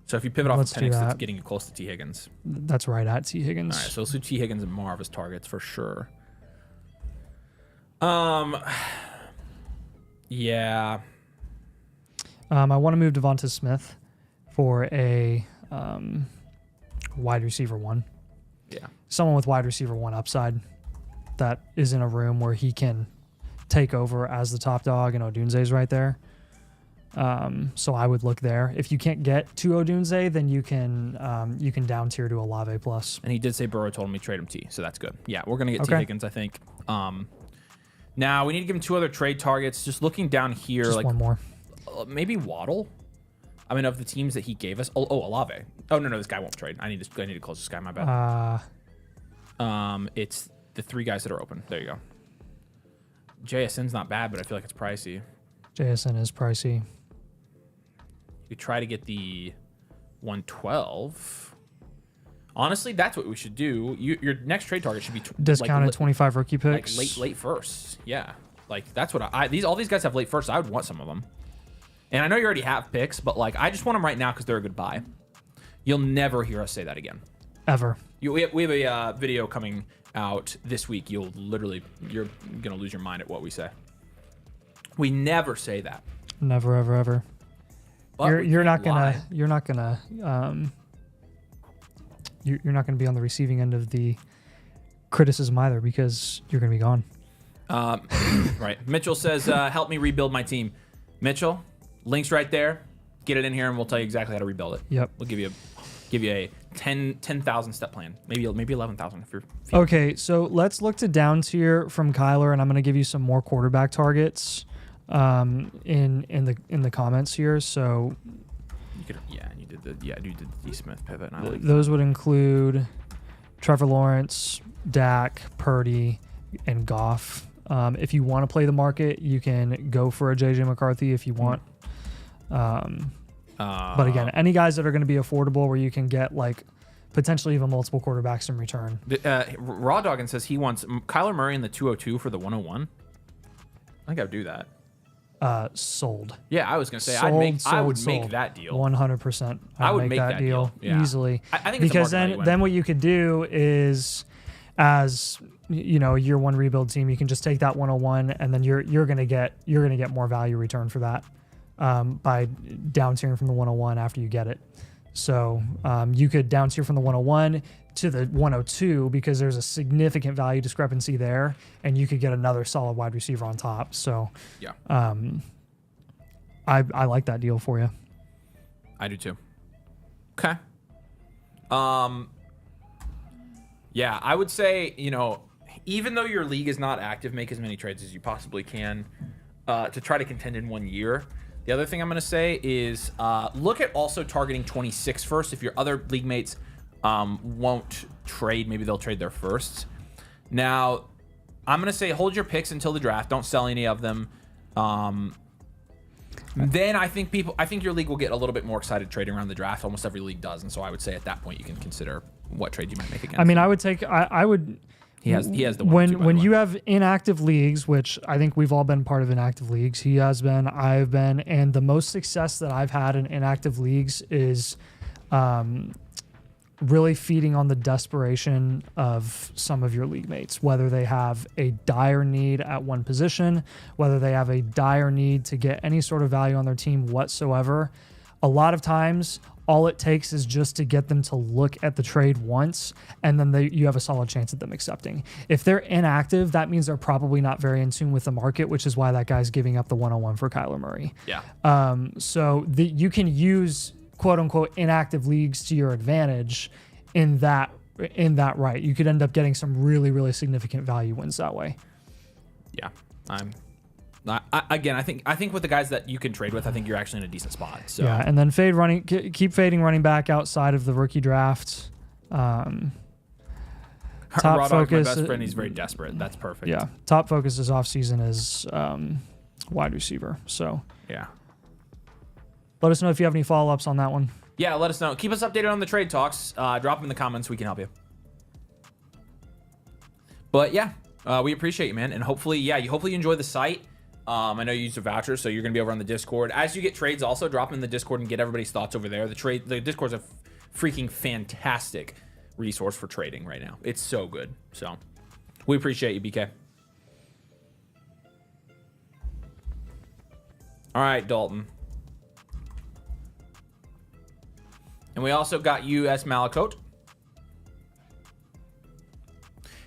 So if you pivot off Let's of do Penix, it's that. getting you close to T. Higgins. That's right at T. Higgins. All right, so let's do T. Higgins and Marv as targets for sure. Yeah. I want to move Devonta Smith for a wide receiver 1. Yeah. Someone with wide receiver 1 upside that is in a room where he can take over as the top dog, and Odunze's right there. So I would look there. If you can't get to Odunze, then you can down tier to Olave plus. And he did say Burrow told him he trade him T, so that's good. Yeah, we're gonna get T. Okay. Higgins, I think. Now we need to give him 2 other trade targets. Just looking down here, Just like one more. Maybe Waddle. I mean, of the teams that he gave us. Oh, Olave. Oh no, this guy won't trade. I need to close this guy. My bad. It's the 3 guys that are open. There you go. JSN's not bad, but I feel like it's pricey. JSN is pricey. You could try to get the 112. Honestly, that's what we should do. Your next trade target should be Discounted 25 rookie like picks. late first. Yeah, like that's what all these guys have late first. I would want some of them. And I know you already have picks, but like I just want them right now because they're a good buy. You'll never hear us say that again. Ever. We have a video coming out this week. You're gonna lose your mind at what we say. We never say that. Never, ever, ever. But You're not gonna you're not gonna be on the receiving end of the criticism either because you're gonna be gone. Right. Mitchell says, "Help me rebuild my team." Mitchell, link's right there. Get it in here, and we'll tell you exactly how to rebuild it. Yep. We'll give you a 10,000 step plan, maybe 11,000 if you're. Okay, so let's look to down tier from Kyler, and I'm going to give you some more quarterback targets in the comments here. So you did the D Smith pivot. And I like those would include Trevor Lawrence, Dak, Purdy, and Goff. If you want to play the market, you can go for a JJ McCarthy if you want. But again, any guys that are going to be affordable where you can get like potentially even multiple quarterbacks in return. Raw Doggin says he wants Kyler Murray in the 202 for the 101. I think I would do that. Sold. Yeah, I was gonna say I would make that deal. 100%. I would make that deal yeah. Easily. I think because it's then what you could do is, as you know, year one rebuild team, you can just take that 101 and then you're gonna get more value return for that by down tiering from the 101 after you get it. So you could down tier from the 101 to the 102 because there's a significant value discrepancy there, and you could get another solid wide receiver on top. So yeah, I like that deal for you. I do too. Okay. Yeah, I would say, even though your league is not active, make as many trades as you possibly can to try to contend in 1 year. The other thing I'm going to say is look at also targeting 26 first. If your other league mates won't trade, maybe they'll trade their firsts. Now, I'm going to say hold your picks until the draft. Don't sell any of them. Then I think your league will get a little bit more excited trading around the draft. Almost every league does, and so I would say at that point you can consider what trade you might make against. I mean, I would. He has the one. When you have inactive leagues, which I think we've all been part of inactive leagues. He has been, I've been, and the most success that I've had in inactive leagues is really feeding on the desperation of some of your league mates, whether they have a dire need at one position, whether they have a dire need to get any sort of value on their team whatsoever. A lot of times, all it takes is just to get them to look at the trade once, and then you have a solid chance at them accepting. If they're inactive, that means they're probably not very in tune with the market, which is why that guy's giving up the 101 for Kyler Murray. Yeah. So you can use quote unquote inactive leagues to your advantage in that right. You could end up getting some really, really significant value wins that way. Yeah. I think with the guys that you can trade with, I think you're actually in a decent spot. So yeah, and then keep fading running back outside of the rookie draft. Top focus. My best friend, he's very desperate. That's perfect. Yeah, top focus is off season is wide receiver. So yeah, let us know if you have any follow ups on that one. Yeah, let us know. Keep us updated on the trade talks. Drop them in the comments. We can help you. But yeah, we appreciate you, man, and hopefully you enjoy the site. I know you used a voucher, so you're going to be over on the Discord. As you get trades, also drop them in the Discord and get everybody's thoughts over there. The Discord's a freaking fantastic resource for trading right now. It's so good. So we appreciate you, BK. All right, Dalton. And we also got US Malakote.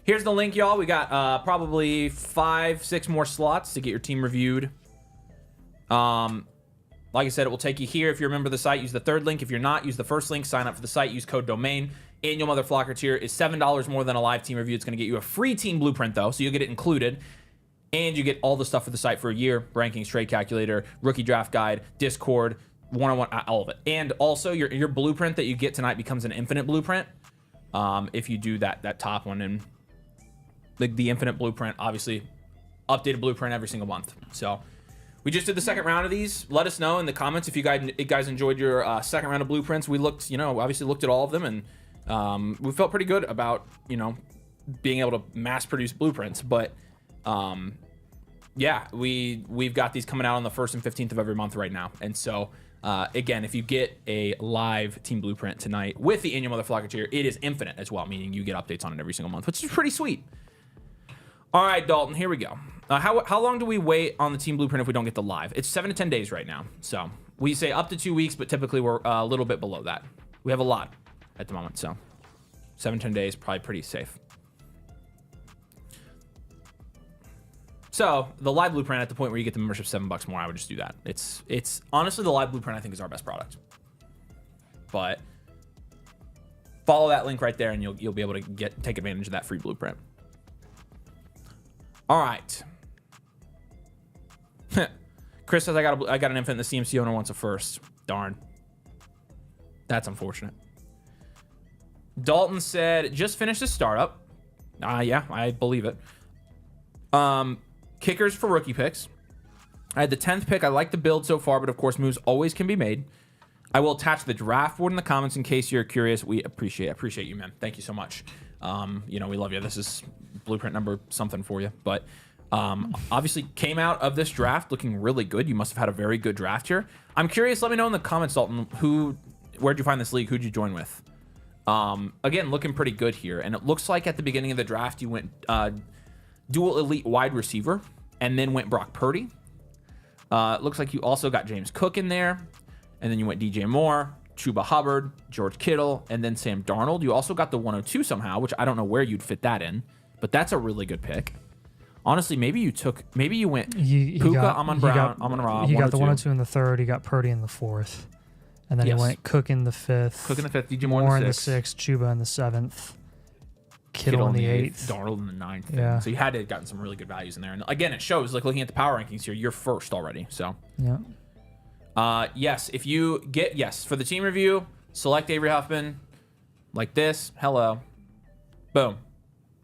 Here's the link, y'all. We got probably 5-6 more slots to get your team reviewed. Like I said, it will take you here. If you're a member of the site, use the third link. If you're not, use the first link. Sign up for the site. Use code DOMAIN. Annual Motherflocker tier is $7 more than a live team review. It's going to get you a free team blueprint, though, so you'll get it included. And you get all the stuff for the site for a year. Rankings, trade calculator, rookie draft guide, Discord, one-on-one, all of it. And also, your blueprint that you get tonight becomes an infinite blueprint if you do that top one. And the infinite blueprint, obviously, updated blueprint every single month. So we just did the second round of these. Let us know in the comments if you guys enjoyed your second round of blueprints. We looked, obviously looked at all of them, and we felt pretty good about, being able to mass produce blueprints. But yeah, we've got these coming out on the 1st and 15th of every month right now. And so again, if you get a live team blueprint tonight with the annual Motherflocker tier, it is infinite as well, meaning you get updates on it every single month, which is pretty sweet. All right, Dalton, here we go. How long do we wait on the team blueprint if we don't get the live? It's 7 to 10 days right now. So we say up to 2 weeks, but typically we're a little bit below that. We have a lot at the moment, so 7 to 10 days, probably pretty safe. So the live blueprint at the point where you get the membership $7 more, I would just do that. It's honestly, the live blueprint I think is our best product. But follow that link right there, and you'll be able to take advantage of that free blueprint. All right. Chris says I got an infinite. The CMC owner wants a first. Darn. That's unfortunate. Dalton said just finished a startup. Yeah, I believe it. Kickers for rookie picks. I had the 10th pick. I like the build so far, but of course moves always can be made. I will attach the draft board in the comments in case you're curious. We appreciate you, man. Thank you so much. We love you. This is blueprint number something for you. But obviously came out of this draft looking really good. You must have had a very good draft here. I'm curious. Let me know in the comments, Dalton, where'd you find this league? Who'd you join with? Again, looking pretty good here. And it looks like at the beginning of the draft, you went dual elite wide receiver and then went Brock Purdy. It looks like you also got James Cook in there. And then you went DJ Moore, Chuba Hubbard, George Kittle, and then Sam Darnold. You also got the 102 somehow, which I don't know where you'd fit that in, but that's a really good pick. Honestly, maybe you went Puka, Amon-Ra. He got the 102 in the 3rd. He got Purdy in the 4th. And then he went Cook in the 5th. DJ Moore in the 6th. Chuba in the 7th. Kittle in the 8th. Darnold in the 9th. Yeah. So you had to have gotten some really good values in there. And again, it shows, like looking at the power rankings here, you're first already. So yeah. Yes, if you get, for the team review, select Avery Huffman like this. Hello. Boom.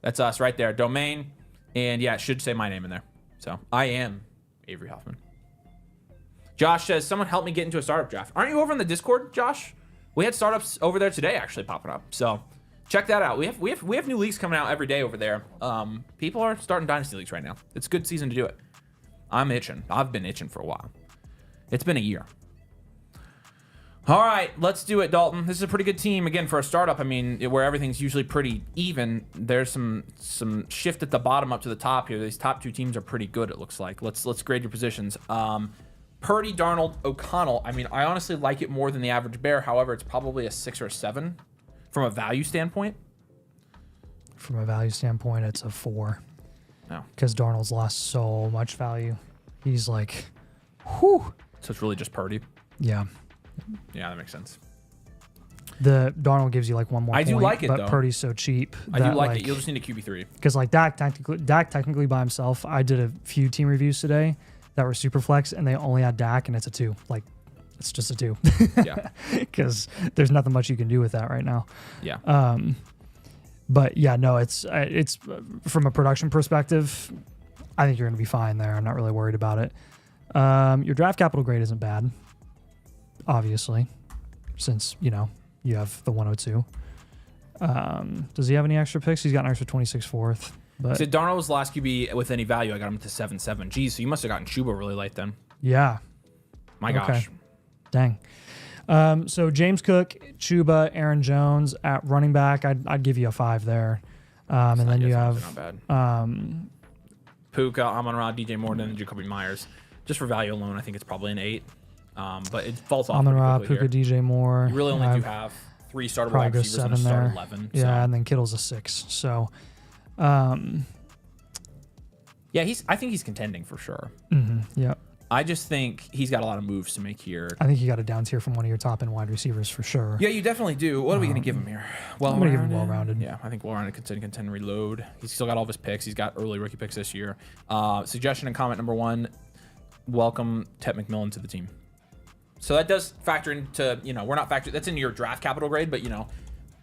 That's us right there. Domain. And yeah, it should say my name in there. So I am Avery Huffman. Josh says, someone help me get into a startup draft. Aren't you over in the Discord, Josh? We had startups over there today actually popping up. So check that out. We have new leagues coming out every day over there. People are starting Dynasty leagues right now. It's a good season to do it. I'm itching. I've been itching for a while. It's been a year. All right, let's do it, Dalton. This is a pretty good team. Again, for a startup, I mean, where everything's usually pretty even, there's some shift at the bottom up to the top here. These top 2 teams are pretty good, it looks like. Let's grade your positions. Purdy, Darnold, O'Connell. I mean, I honestly like it more than the average bear. However, it's probably a 6 or a 7 from a value standpoint. From a value standpoint, it's a 4. No. Because Darnold's lost so much value. He's like, whew. So it's really just Purdy. Yeah. Yeah, that makes sense. The Darnold gives you like one more. I do like it, but though. Purdy's so cheap. I do like it. You'll just need a QB3. Because like Dak technically by himself. I did a few team reviews today that were super flex, and they only had Dak, and it's a 2. Like, it's just a 2. Yeah. Because there's nothing much you can do with that right now. Yeah. But yeah, no, it's from a production perspective, I think you're going to be fine there. I'm not really worried about it. Your draft capital grade isn't bad, obviously, since, you have the 102. Does he have any extra picks? He's got an extra 26 4th. But So Darnold's last QB with any value, I got him to 7.7. Geez, so you must have gotten Chuba really late then. yeah, My gosh. dang. So James Cook, Chuba, Aaron Jones at running back. I'd give you a 5 there. And then you have not bad. Puka, Amon-Ra, DJ Morton, and Jacoby Myers. Just for value alone, I think it's probably an 8. But it falls off. Amon-Ra, pretty Puka, quickly here. DJ Moore. You really only do have 3 startable probably wide go receivers and a 7 start there. 11. Yeah, So. and then Kittle's a 6. So, Yeah, I think he's contending for sure. yeah. I just think he's got a lot of moves to make here. I think you got a down tier from one of your top end wide receivers for sure. Yeah, you definitely do. What are we going to give him here? I'm going to give him well-rounded. Yeah, I think well-rounded contend reload. He's still got all of his picks. He's got early rookie picks this year. Suggestion and comment number 1, welcome Tet McMillan to the team. So that does factor into, we're not factoring, that's in your draft capital grade, but,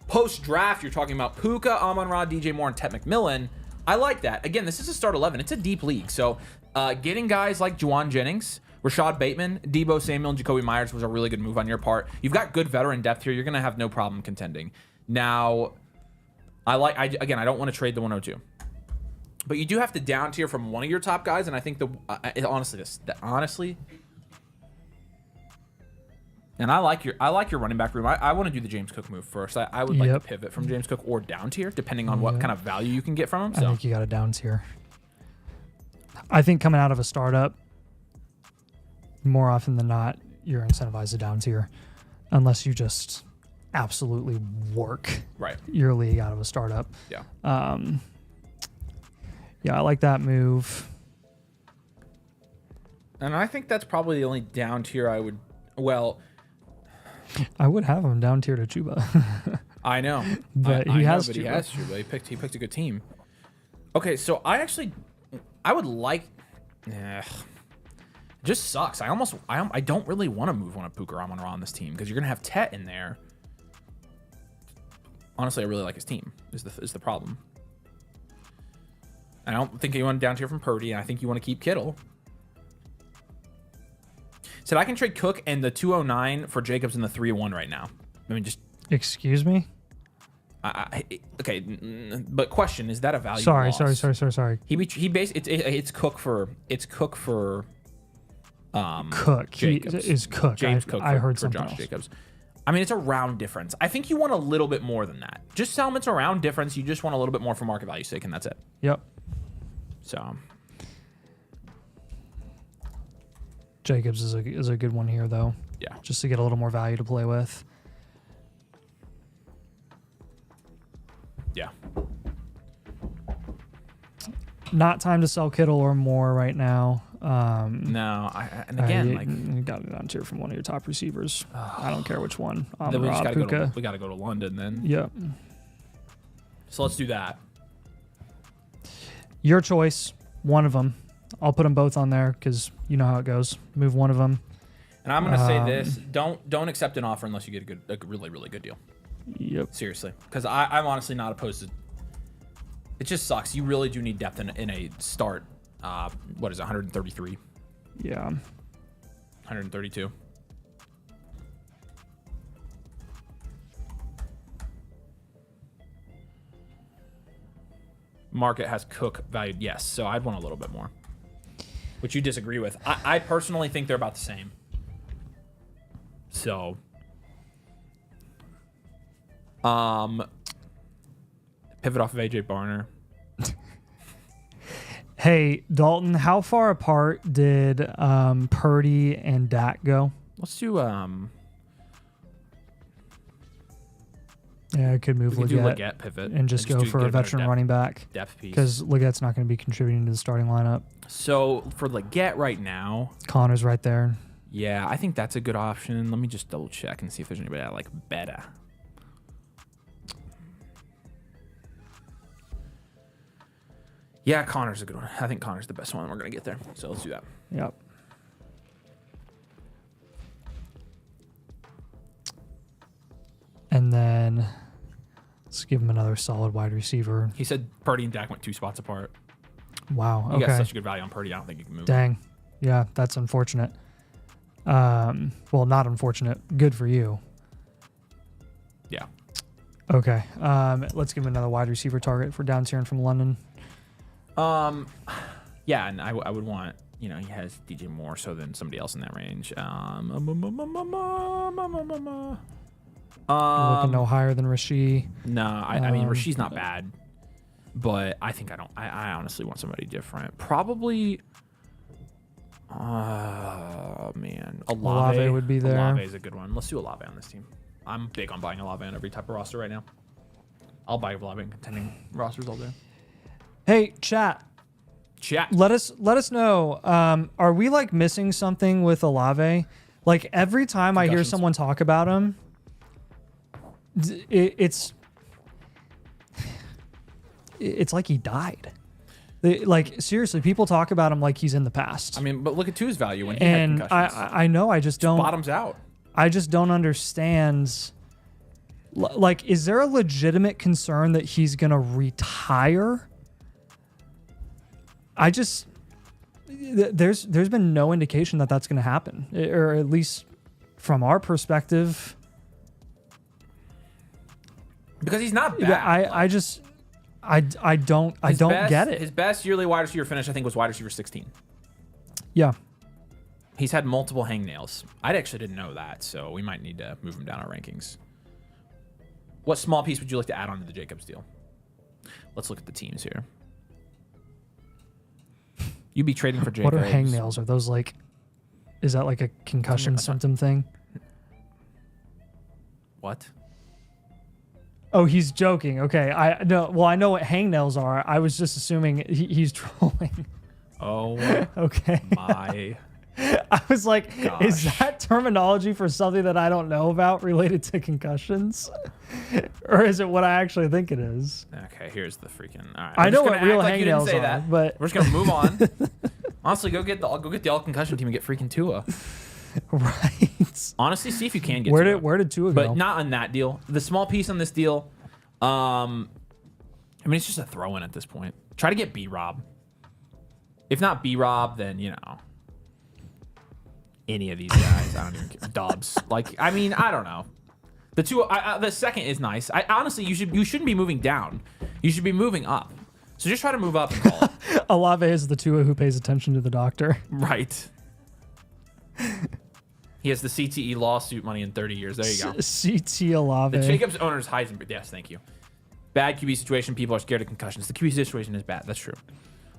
post-draft, you're talking about Puka, Amon-Ra, DJ Moore, and Tet McMillan. I like that. Again, this is a start 11. It's a deep league. So getting guys like Juwan Jennings, Rashad Bateman, Debo Samuel, and Jacoby Myers was a really good move on your part. You've got good veteran depth here. You're going to have no problem contending. Now, I don't want to trade the 102. But you do have to down tier from one of your top guys, and I think honestly, and I like your running back room. I want to do the James Cook move first. I would like to pivot from James Cook or down tier, depending on what kind of value you can get from him. So. I think you got a down tier. I think coming out of a startup, more often than not, you're incentivized to down tier, unless you just absolutely work your league out of a startup. Yeah. Yeah, I like that move. And I think that's probably the only down tier I would. Well, I would have him down tier to Chuba. I know, but he has Chuba. He picked a good team. Okay, so I would like. Just sucks. I don't really want to move one of Puka or Amon-Ra on this team because you're gonna have Tet in there. Honestly, I really like his team. Is the problem? I don't think you want down tier from Purdy, and I think you want to keep Kittle. Said I can trade Cook and the 209 for Jacobs and the 301 right now. I mean, just excuse me. Okay, but question: is that a value? Sorry. He basically it's Cook for Cook. Jacobs. He is Cook. James Cook. I heard for something Josh else. Jacobs. I mean, it's a round difference. I think you want a little bit more than that. Just tell him it's a round difference. You just want a little bit more for market value sake, and that's it. Yep. So Jacobs is a good one here, though. Yeah. Just to get a little more value to play with. Yeah. Not time to sell Kittle or more right now. No, you got it down tier from one of your top receivers. I don't care which one. Then we just Puka. we got to go to London then. Yep. So let's do that. Your choice. One of them. I'll put them both on there because you know how it goes. Move one of them. And I'm going to say this: don't accept an offer unless you get a really, really good deal. Yep. Seriously, because I'm honestly not opposed to. It just sucks. You really do need depth in a start. What is it, 133? Yeah. 132. Market has Cook valued, yes. So I'd want a little bit more, which you disagree with. I personally think they're about the same. So, pivot off of AJ Barner. Hey, Dalton, how far apart did Purdy and Dak go? Let's do Yeah, I could move Leggett pivot and just go for a veteran running back depth piece because Leggett's not going to be contributing to the starting lineup. So for Leggett right now, Connor's right there. Yeah, I think that's a good option. Let me just double check and see if there's anybody I like better. Yeah, Connor's a good one. I think Connor's the best one. We're going to get there. So let's do that. Yep. And then let's give him another solid wide receiver. He said Purdy and Dak went 2 spots apart. Wow. You got such a good value on Purdy. I don't think you can move. Dang. Yeah, that's unfortunate. Well, not unfortunate. Good for you. Yeah. Okay. Let's give him another wide receiver target for down tiering from London. Yeah, and I would want, he has DJ more so than somebody else in that range. You're looking no higher than Rasheed. No, I mean, Rasheed's not bad, but I think I honestly want somebody different. Probably, man, Olave would be there. Olave is a good one. Let's do Olave on this team. I'm big on buying Olave on every type of roster right now. I'll buy Olave in contending rosters all day. Hey, chat. Let us know. Are we like missing something with Olave? Like every time I hear someone talk about him, it's like he died. Like seriously, people talk about him like he's in the past. I mean, but look at Tu's value when he had concussions. I know. I just don't. Bottoms out. I just don't understand. Like, is there a legitimate concern that he's gonna retire? There's been no indication that that's gonna happen, or at least from our perspective. Because he's not bad. I don't get it. His best yearly wide receiver finish, I think, was wide receiver 16. Yeah. He's had multiple hangnails. I actually didn't know that, so we might need to move him down our rankings. What small piece would you like to add on to the Jacobs deal? Let's look at the teams here. You'd be trading for Jacobs. What are hangnails? Are those like, is that like a concussion symptom thing? What? Oh, he's joking. Okay. I know what hangnails are. I was just assuming he's trolling. Oh, okay. My. I was like, gosh. Is that terminology for something that I don't know about related to concussions? Or is it what I actually think it is? Okay, here's the freaking. All right. I know what real hangnails are, but we're just gonna move on. Honestly, go get the all concussion team and get freaking Tua. Right. Honestly, see if you can get Tua. Tua. Where did Tua go? But not on that deal. The small piece on this deal, I mean, it's just a throw in at this point. Try to get B-Rob. If not B-Rob, then any of these guys. I don't even care. Dubs. Like, I mean, I don't know. The second is nice. Honestly, you shouldn't be moving down. You should be moving up. So just try to move up and call it. Olave is the Tua who pays attention to the doctor. Right. He has the CTE lawsuit money in 30 years. There you go. CT Olave. The Jacobs owner's Heisenberg. Yes, thank you. Bad QB situation. People are scared of concussions. The QB situation is bad. That's true.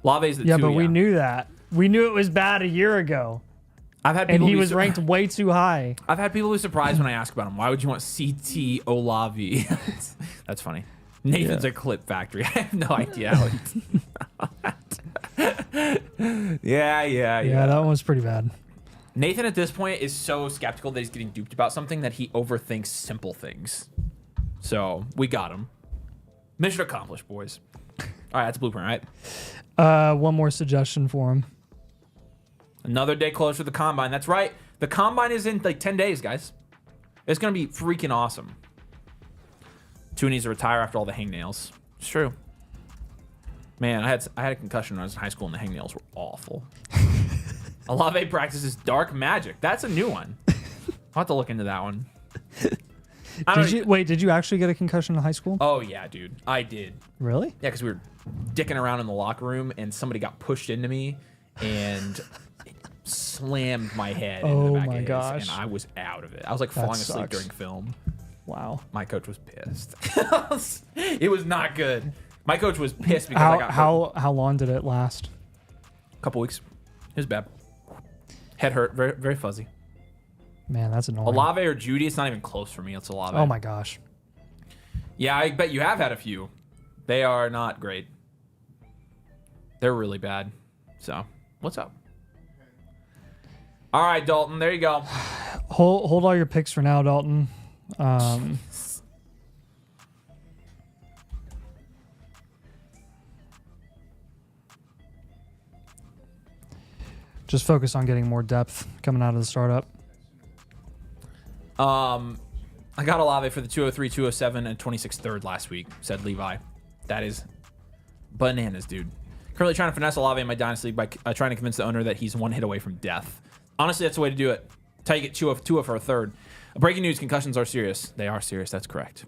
Olave's the yeah, two. But we knew that. We knew it was bad a year ago. I've had people and he was ranked way too high. I've had people who are surprised when I ask about him. Why would you want CT Olave? That's funny. Nathan's a clip factory. I have no idea how Yeah, that one was pretty bad. Nathan at this point is so skeptical that he's getting duped about something that he overthinks simple things. So we got him. Mission accomplished, boys. All right, that's blueprint, right? One more suggestion for him. Another day closer to the combine. That's right. The combine is in like 10 days, guys. It's going to be freaking awesome. Tua needs to retire after all the hangnails. It's true. Man, I had a concussion when I was in high school and the hangnails were awful. Olave practices dark magic. That's a new one. I'll have to look into that one. Did you actually get a concussion in high school? Oh, yeah, dude. I did. Really? Yeah, because we were dicking around in the locker room and somebody got pushed into me and it slammed my head into the back of his, gosh. and I was out of it. I was like falling asleep during film. Wow. My coach was pissed. It was not good. My coach was pissed because I got hurt. How long did it last? A couple weeks. It was bad. Head hurt. Very, very fuzzy. Man, that's annoying. Olave or Judy, it's not even close for me. It's Olave. Oh my gosh. Yeah, I bet you have had a few. They are not great. They're really bad. So, what's up? All right, Dalton. There you go. Hold all your picks for now, Dalton. Just focus on getting more depth coming out of the startup. I got Olave for the 203, 207, and 26 third last week, said Levi. That is bananas, dude. Currently trying to finesse Olave in my Dynasty League by trying to convince the owner that he's one hit away from death. Honestly, that's the way to do it. That's how you get Tua for a third. Breaking news, concussions are serious. They are serious, that's correct.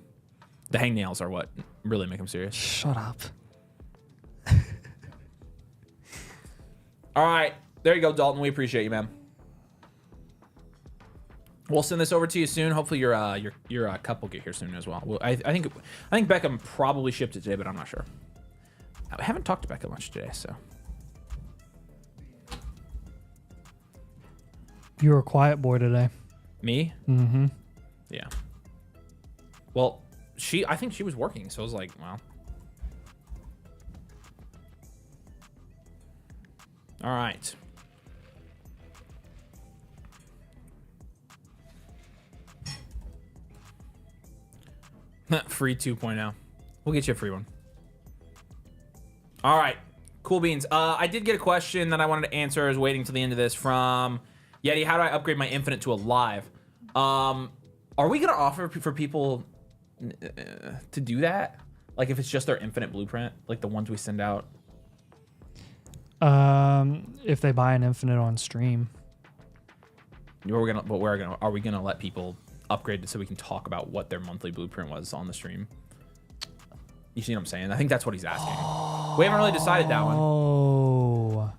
The hangnails are what really make them serious. Shut up. All right. There you go, Dalton. We appreciate you, man. We'll send this over to you soon. Hopefully your cup will get here soon as well. I think Beckham probably shipped it today, but I'm not sure. I haven't talked to Beckham much today, so. You were a quiet boy today. Me? Mm-hmm. Yeah. Well, I think she was working, so I was like, well. All right. Free 2.0. We'll get you a free one. All right. Cool beans. I did get a question that I wanted to answer. I was waiting till the end of this from Yeti. How do I upgrade my Infinite to a live? Are we going to offer for people to do that? Like if it's just their Infinite blueprint, like the ones we send out? If they buy an Infinite on stream. Are we gonna let people upgrade it so we can talk about what their monthly blueprint was on the stream? You see what I'm saying? I think that's what he's asking. We haven't really decided that one. Oh.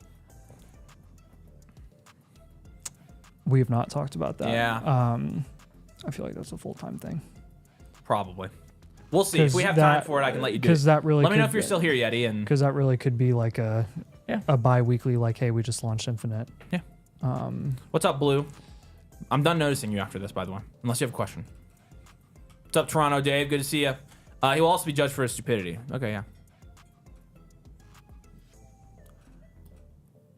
We have not talked about that. Yeah. I feel like that's a full-time thing. Probably. We'll see. If we have time for it, I can let you do it. That really let me know if you're still here, Yeti. And because that really could be like a bi-weekly, like, hey, we just launched Infinite. Yeah. What's up, Blue? I'm done noticing you after this, by the way. Unless you have a question. What's up, Toronto Dave? Good to see you. He will also be judged for his stupidity. Okay, yeah.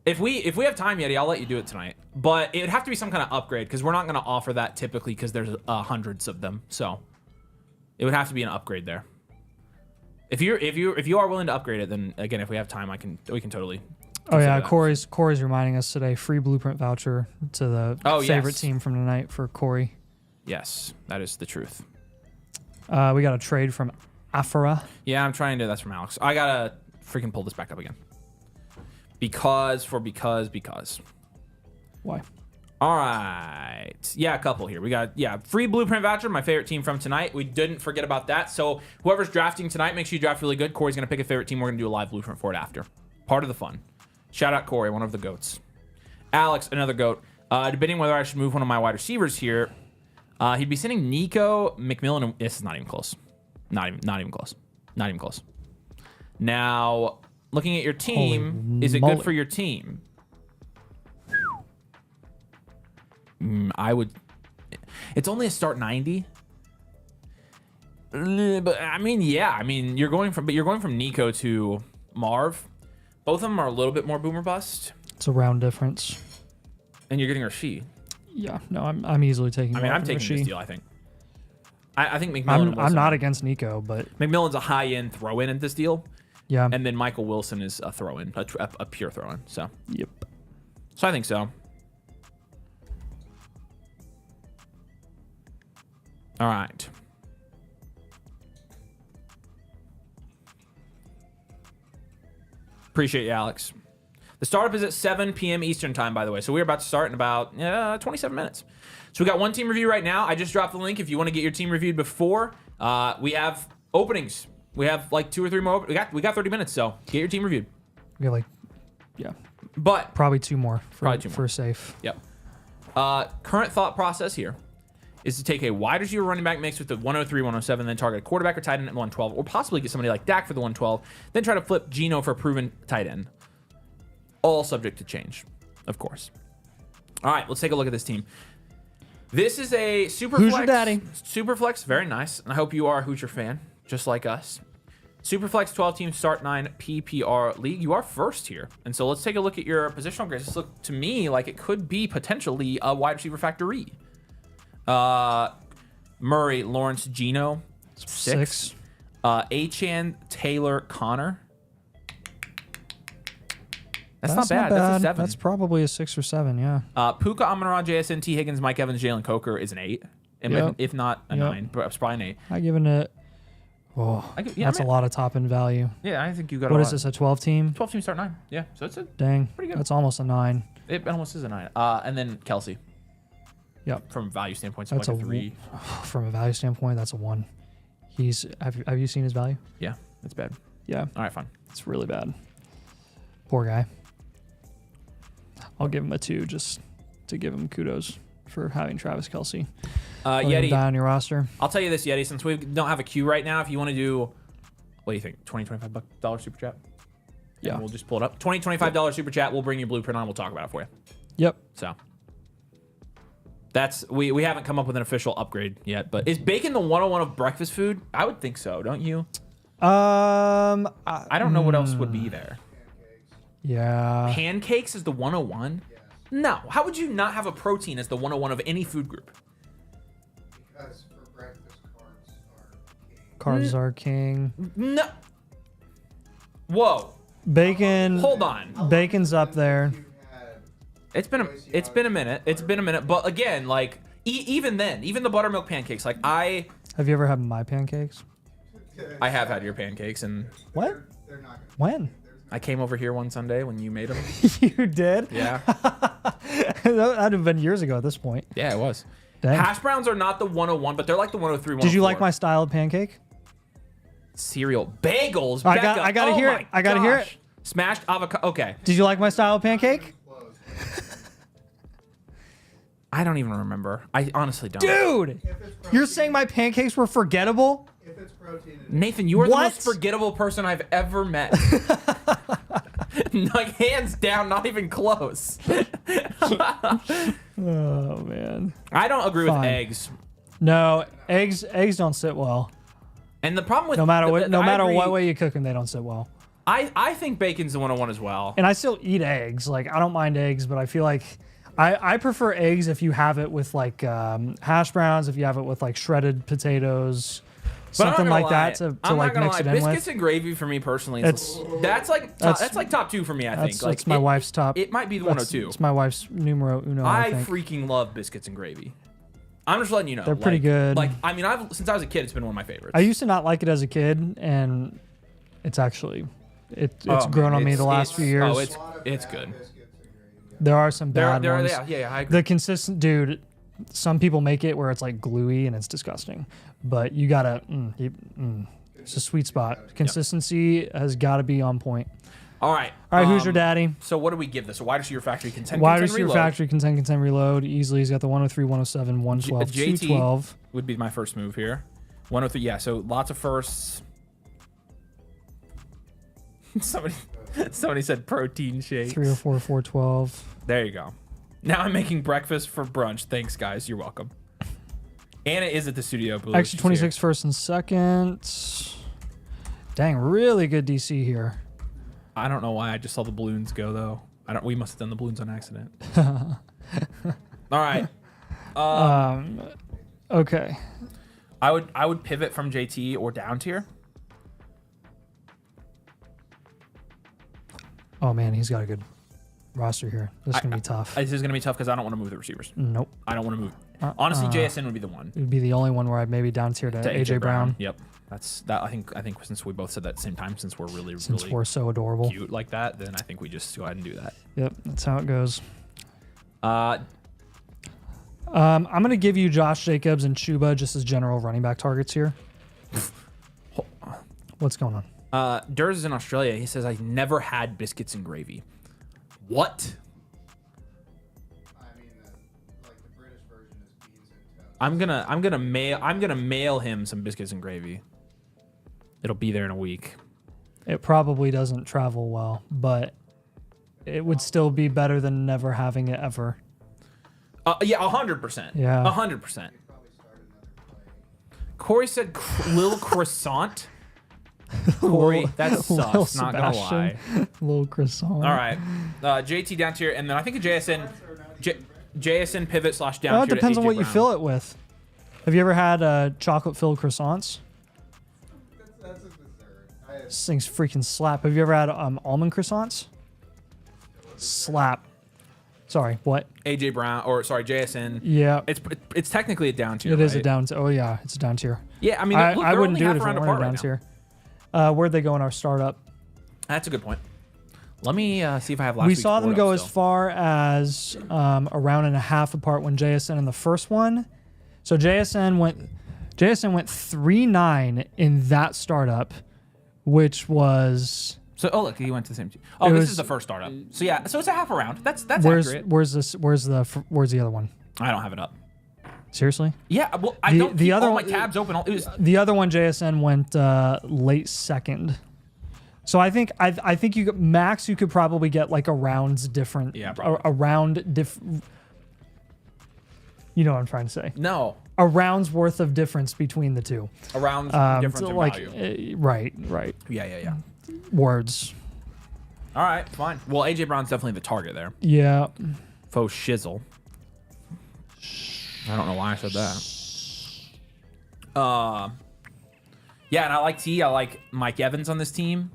If we have time, Yeti, I'll let you do it tonight. But it would have to be some kind of upgrade because we're not going to offer that typically because there's hundreds of them. So it would have to be an upgrade there. If you are willing to upgrade it, then again, if we have time, we can totally. Oh yeah, Corey's reminding us today. Free blueprint voucher to the favorite team from tonight for Corey. Yes, that is the truth. We got a trade from Afara. Yeah, I'm trying to. That's from Alex. I gotta freaking pull this back up again. Because. Why? All right. Yeah, a couple here. We got, free blueprint voucher, my favorite team from tonight. We didn't forget about that. So whoever's drafting tonight, make sure you draft really good. Corey's going to pick a favorite team. We're going to do a live blueprint for it after. Part of the fun. Shout out Corey, one of the GOATs. Alex, another GOAT. Debating whether I should move one of my wide receivers here. He'd be sending Nico, McMillan, and this is not even close. Not even close. Not even close. Now, looking at your team, is it good for your team? I would. It's only a start 90. But I mean, yeah. I mean, you're going from Nico to Marv. Both of them are a little bit more boomer bust. It's a round difference. And you're getting Rashid. Yeah, no, I'm easily taking. I'm taking this deal. I think. I think McMillan. I'm not against Nico, but McMillan's a high-end throw-in at this deal. Yeah. And then Michael Wilson is a throw-in, a pure throw-in. So. Yep. So I think so. All right. Appreciate you, Alex. The startup is at 7 p.m. Eastern time, by the way. So we're about to start in about 27 minutes. So we got one team review right now. I just dropped the link if you want to get your team reviewed before. We have openings. We have like 2 or 3 more. We got 30 minutes, so get your team reviewed. We got But probably 2 more. For safe. Yep. Current thought process here is to take a wide receiver running back mix with the 103, 107, then target a quarterback or tight end at 112, or possibly get somebody like Dak for the 112, then try to flip Geno for a proven tight end. All subject to change, of course. All right, let's take a look at this team. This is a super Who's flex. your daddy? Super flex, very nice. And I hope you are a Hoosier fan, just like us. Superflex 12-team start 9 PPR league. You are first here. And so let's take a look at your positional grades. This looks to me like it could be potentially a wide receiver factory. Murray, Lawrence, Geno, 6. Achan, Taylor, Connor. That's not bad. That's a 7. That's probably a 6 or 7, yeah. Puka, Amon-Ra, JSN, T. Higgins, Mike Evans, Jalen Coker is an 8. If not a 9, but it's probably an 8. I give it that's a lot of top end value. Yeah, I think you got What is this, a 12 team? 12 team start 9. Yeah, so it's pretty good. That's almost a 9. It almost is a 9. And then Kelsey. Yep. From a value standpoint, that's like a 3. From a value standpoint, that's a 1. Have you seen his value? Yeah, it's bad. Yeah. All right, fine. It's really bad. Poor guy. I'll give him a 2 just to give him kudos for having Travis Kelce. Yeti, die on your roster. I'll tell you this, Yeti, since we don't have a queue right now, if you want to do, what do you think, $20, $25 super chat? Yeah. And we'll just pull it up. $25 super chat. We'll bring you Blueprint on. We'll talk about it for you. Yep. So that's we haven't come up with an official upgrade yet, but is bacon the 101 of breakfast food? I would think so, don't you? I don't know what else would be there. Yeah. Pancakes is the 101? No. How would you not have a protein as the 101 of any food group? Because for breakfast, carbs are king. Carbs are king. No. Whoa. Bacon. Hold on. Bacon's up there. You had It's been a minute. It's been a minute. But again, like even then, even the buttermilk pancakes, like I Have you ever had my pancakes? have had your pancakes, and What? they're not gonna When? I came over here one Sunday when you made them. You did? Yeah. That'd have been years ago at this point. Yeah, it was. Dang. Hash browns are not the 101, but they're like the 103, 104. Did you like my style of pancake? cereal bagels? I Becca, gotta oh hear my it. I gotta hear it. gosh. Smashed avocado. Okay. Did you like my style of pancake? I don't even remember. I honestly don't. Dude, you're saying my pancakes were forgettable? If it's protein, Nathan, you are the What? most forgettable person I've ever met. Like, hands down, not even close. Oh man. I don't agree Fine. with eggs. No, eggs don't sit well. And the problem with No matter what, no I matter agree. what way you cook them, they don't sit well. I think bacon's the 101 as well. And I still eat eggs. Like I don't mind eggs, but I feel like I prefer eggs if you have it with like hash browns, if you have it with like shredded potatoes, But I'm not something gonna like lie. that to I'm like not gonna mix lie. it in Biscuits with. and gravy for me personally. It's- That's like that's- top two for me. I think. That's, Like that's my wife's top. It might be the That's- 102. It's my wife's numero uno. I I think. freaking love biscuits and gravy. I'm just letting you know. They're pretty like- good. Like I mean, since I was a kid, it's been one of my favorites. I used to not like it as a kid, and it's actually it's Oh, grown man, on me the last few years. Oh, it's good. there are some bad ones. Yeah, I agree. The consistent dude. Some people make it where it's like gluey and it's disgusting, but you gotta. It's a sweet spot. Consistency has got to be on point. All right. All right, who's your daddy? So what do we give this? A wide receiver factory contend. Wide contend, receiver reload factory contend reload. Easily, he's got the 103, 107, 112, JT 212. would be my first move here. 103. Yeah. So lots of firsts. Somebody said protein shakes. 304, 412. There you go. Now I'm making breakfast for brunch. Thanks, guys. You're welcome. Anna is at the studio booth. Extra 26 first and second. Dang, really good DC here. I don't know why I just saw the balloons go though. We must have done the balloons on accident. All right. Okay. I would pivot from JT or down tier. Oh man, he's got a good roster here. This is gonna be tough. This is gonna be tough because I don't want to move the receivers. Nope. I don't want to move. Honestly, JSN would be the one. It would be the only one where I'd maybe down tier to AJ Brown. Yep. That's that. I think since we both said that at the same time, since we're really We're so adorable. cute like that, then I think we just go ahead and do that. Yep, that's how it goes. Uh, I'm gonna give you Josh Jacobs and Chuba just as general running back targets here. What's going on? Durs is in Australia. He says I never had biscuits and gravy. What? I mean, like the British version is beans and toast. I'm gonna mail him some biscuits and gravy. It'll be there in a week. It probably doesn't travel well, but it would still be better than never having it ever. Yeah, 100%. Yeah. 100%. Probably start another play. Corey said Lil Croissant. Corey, that Lil sucks. Not gonna lie. Sebastian. Little croissant. All right, JT down tier, and then I think a JSN pivot / down tier. Well, it depends to on AJ what you Brown. fill it with. Have you ever had chocolate filled croissants? That's a dessert. I had This thing's freaking slap. Have you ever had almond croissants? Slap. Sorry, what? AJ Brown, or sorry, JSN. Yeah, It's technically a down tier. it is a right? down tier. Oh yeah, it's a down tier. Yeah, I mean, I look, they're wouldn't only do half it if a it round weren't apart a down right tier. Where'd they go in our startup? That's a good point. Let me see if I have last We week's saw them board go up as still. far as a round and a half apart when JSN in the first one. So JSN went 3-9 in that startup, which was So, oh look, he went to the same team. Oh, this is the first startup. So yeah, so it's a half a round. That's accurate. Where's the other one? I don't have it up. Seriously? Yeah, well, I don't keep other all my one, tabs open. It was the other one, JSN went late second. So I think you could probably get like a round's different. Yeah, a round You know what I'm trying to say? No. A round's worth of difference between the two. A round's difference in value. Right. Yeah. Words. All right, fine. Well, AJ Brown's definitely the target there. Yeah. Faux shizzle. I don't know why I said that. Yeah, and I like T. I like Mike Evans on this team.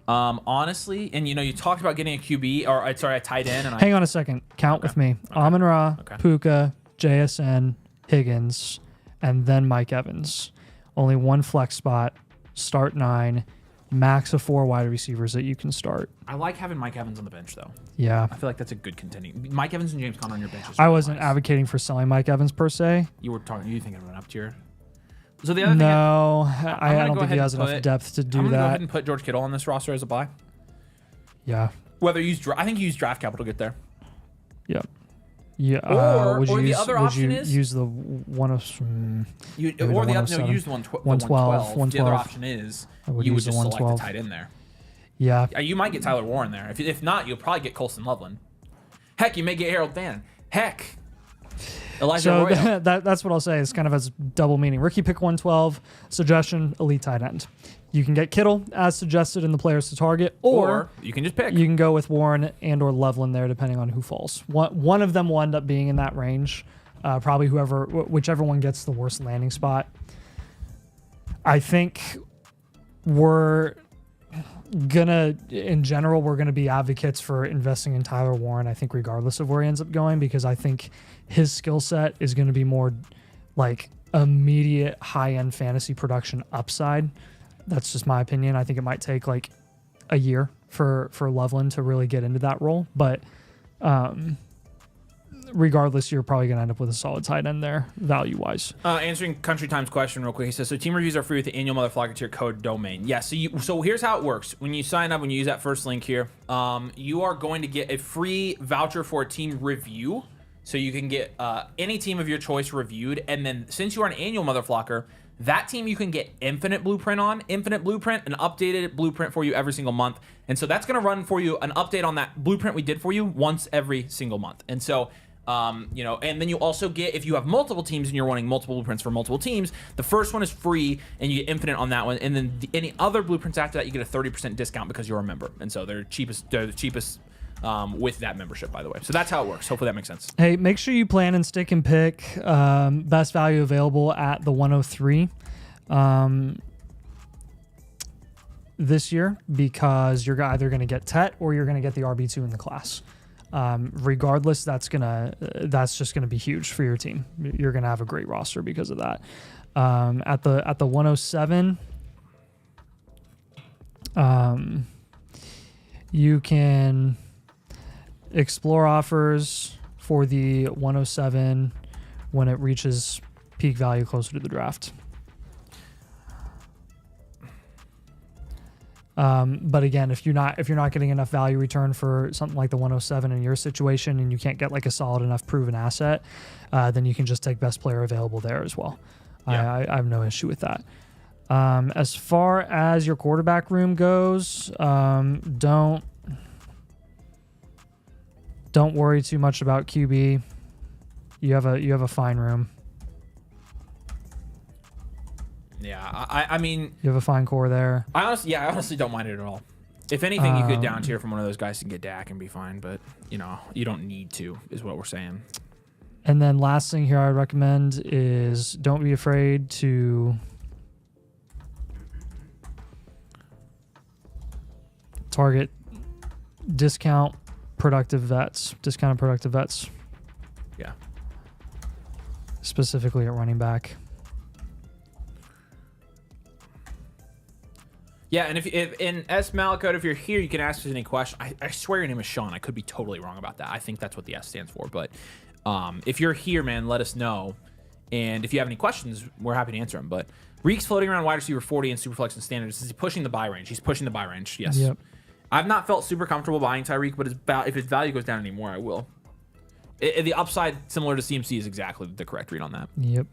Honestly, and you talked about getting a QB or a tight end. And Hang on a second. Count with me. Amon-Ra, Puka, JSN, Higgins, and then Mike Evans. Only one flex spot. Start 9. Max of 4 wide receivers that you can start. I like having Mike Evans on the bench, though. Yeah. I feel like that's a good contending. Mike Evans and James Conner on your bench. I wasn't advocating for selling Mike Evans per se. You thinking of an up tier? So the other thing. No, I don't think he has enough depth to do I'm gonna that. go ahead and put George Kittle on this roster as a buy. Yeah. Whether you use, I think you use draft capital to get there. Yep. Yeah. Or the other option is use the one of use the 112. The other option is you would just select the tight end there. Yeah. You might get Tyler Warren there. If not, you'll probably get Colson Loveland. Heck, you may get Harold Fannin. Heck, Elijah Arroyo. That's what I'll say. It's kind of as double meaning. Rookie pick 112, suggestion, elite tight end. You can get Kittle as suggested in the players to target, or you can just pick. You can go with Warren and or Loveland there, depending on who falls. One of them will end up being in that range. Probably whichever one gets the worst landing spot. I think we're gonna be advocates for investing in Tyler Warren. I think regardless of where he ends up going, because I think his skill set is going to be more like immediate high-end fantasy production upside. That's just my opinion. I think it might take like a year for Loveland to really get into that role, but regardless, you're probably going to end up with a solid tight end there, value-wise. Answering Country Time's question real quick, he says, so team reviews are free with the annual Motherflocker tier code domain. Yeah, so here's how it works. When you sign up, when you use that first link here, you are going to get a free voucher for a team review, so you can get any team of your choice reviewed, and then since you are an annual Motherflocker, that team you can get infinite blueprint, an updated blueprint for you every single month. And so that's going to run for you an update on that blueprint we did for you once every single month. And so and then you also get, if you have multiple teams and you're wanting multiple blueprints for multiple teams, the first one is free and you get infinite on that one. And then any other blueprints after that, you get a 30% discount because you're a member. And so they're the cheapest with that membership, by the way. So that's how it works. Hopefully that makes sense. Hey, make sure you plan and stick and pick best value available at the 103 this year, because you're either going to get Tet or you're going to get the RB2 in the class. Regardless, that's just gonna be huge for your team. You're gonna have a great roster because of that. At the 107, you can explore offers for the 107 when it reaches peak value closer to the draft. But again, if you're not getting enough value return for something like the 107 in your situation, and you can't get like a solid enough proven asset, then you can just take best player available there as well. Yeah. I have no issue with that. As far as your quarterback room goes, don't worry too much about QB. You have a fine room. Yeah, I mean, you have a fine core there. I honestly don't mind it at all. If anything, you could down tier from one of those guys and get Dak and be fine, but you don't need to, is what we're saying. And then last thing here I would recommend is don't be afraid to target discounted productive vets. Yeah. Specifically at running back. Yeah, and if in S Malakot, if you're here, you can ask us any question. I swear your name is Sean. I could be totally wrong about that. I think that's what the S stands for. But if you're here, man, let us know. And if you have any questions, we're happy to answer them. But Reek's floating around wide receiver 40 and Superflex and standards. He's pushing the buy range. He's pushing the buy range. Yes. Yep. I've not felt super comfortable buying Tyreek, but if his value goes down anymore, I will. The upside, similar to CMC, is exactly the correct read on that. Yep.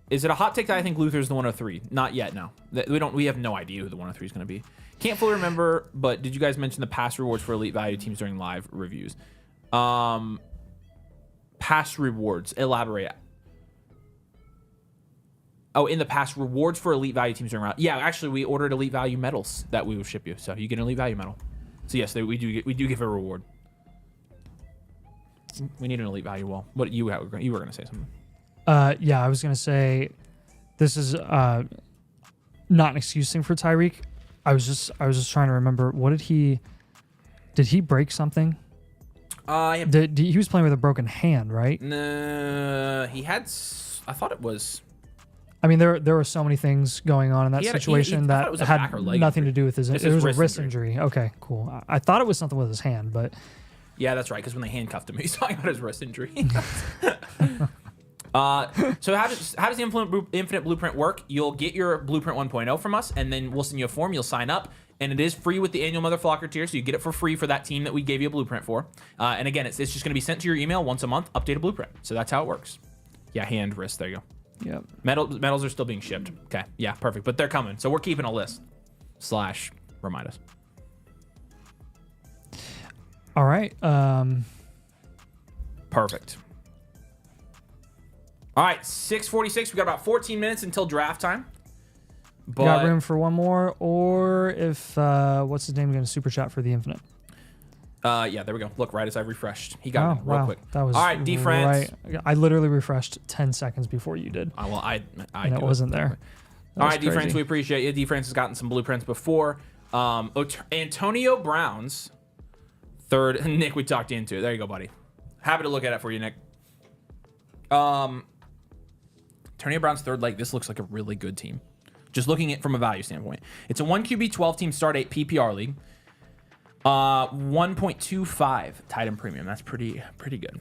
Is it a hot take that I think Luther's the 103? Not yet, no. We have no idea who the 103 is going to be. Can't fully remember, but did you guys mention the pass rewards for elite value teams during live reviews? Pass rewards. Elaborate. Oh, in the past, rewards for elite value teams during. Yeah, actually, we ordered elite value medals that we will ship you, so you get an elite value medal. So yes, we do give a reward. We need an elite value wall. What you were going to say something? Yeah, I was gonna say, this is not an excuse thing for Tyreek. I was just trying to remember, what did he break something? He was playing with a broken hand, right? No, he had. I thought it was. I mean, there were so many things going on in that situation that had nothing to do with his. It was a wrist injury. Okay, cool. I thought it was something with his hand, but yeah, that's right. Because when they handcuffed him, he's talking about his wrist injury. So how does the Infinite Blueprint work? You'll get your Blueprint 1.0 from us, and then we'll send you a form. You'll sign up, and it is free with the annual Motherflocker tier, so you get it for free for that team that we gave you a blueprint for. And again, it's just going to be sent to your email once a month, update a blueprint. So that's how it works. Yeah, hand, wrist. There you go. Yep. Medals are still being shipped. Okay, yeah, perfect. But they're coming, so we're keeping a list. / remind us. All right. Perfect. All right, 6:46. We got about 14 minutes until draft time. But got room for one more, or if what's his name going to super chat for the Infinite? Yeah, there we go. Look, right as I refreshed, he got it real quick. That was all right. D-Friends. Right. I literally refreshed 10 seconds before you did. Well, and it wasn't there. All right, D-Friends, we appreciate you. D-Friends has gotten some blueprints before. Antonio Brown's third. Nick, we talked you into it. There you go, buddy. Happy to look at it for you, Nick. Antonio Brown's third leg. This looks like a really good team. Just looking at it from a value standpoint. It's a 1 QB 12 team start 8 PPR league. 1.25 tight end premium. That's pretty good.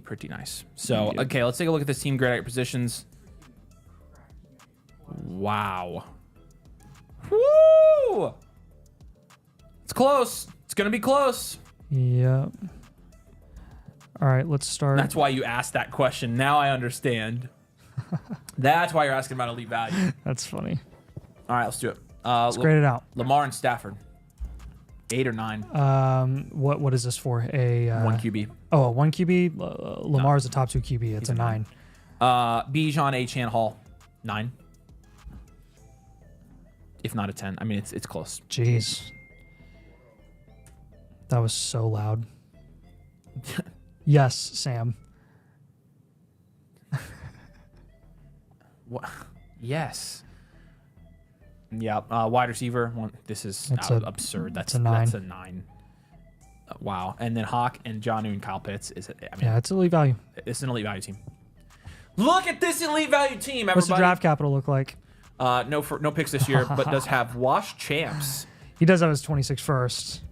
Pretty nice. So, okay, let's take a look at this team grade at your positions. Wow. Woo! It's close. It's going to be close. Yep. All right, let's start. That's why you asked that question. Now I understand. That's why you're asking about elite value. That's funny. All right, let's do it. Let's grade it out. Lamar and Stafford. 8 or 9. What is this for? A 1 QB. Oh, a 1 QB. Lamar's a top 2 QB. It's a 9. Bijan, Achane, Hall. 9. If not a 10. I mean, it's close. Jeez. That was so loud. Yes, Sam. What? Yes. Yeah. Wide receiver. This is absurd. That's a 9. That's a 9. Wow. And then Hawk and Jonnu and Kyle Pitts is. It's elite value. It's an elite value team. Look at this elite value team. Everybody. What's the draft capital look like? No picks this year, but does have Wash Champs. He does have his 26 first.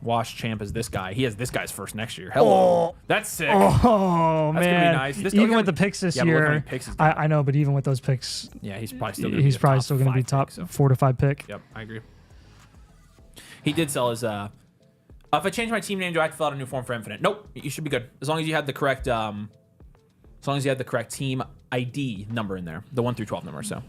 Wash Champ is this guy. He has this guy's first next year. Hello. That's sick. Oh, that's man. Gonna be nice. Even with the picks this year. I know, but even with those picks. Yeah, he's probably still going to be top 4 to 5 pick. Yep, I agree. He did sell his. If I change my team name, do I have to fill out a new form for Infinite? Nope. You should be good. As long as you had the correct team ID number in there. The 1 through 12 number, so.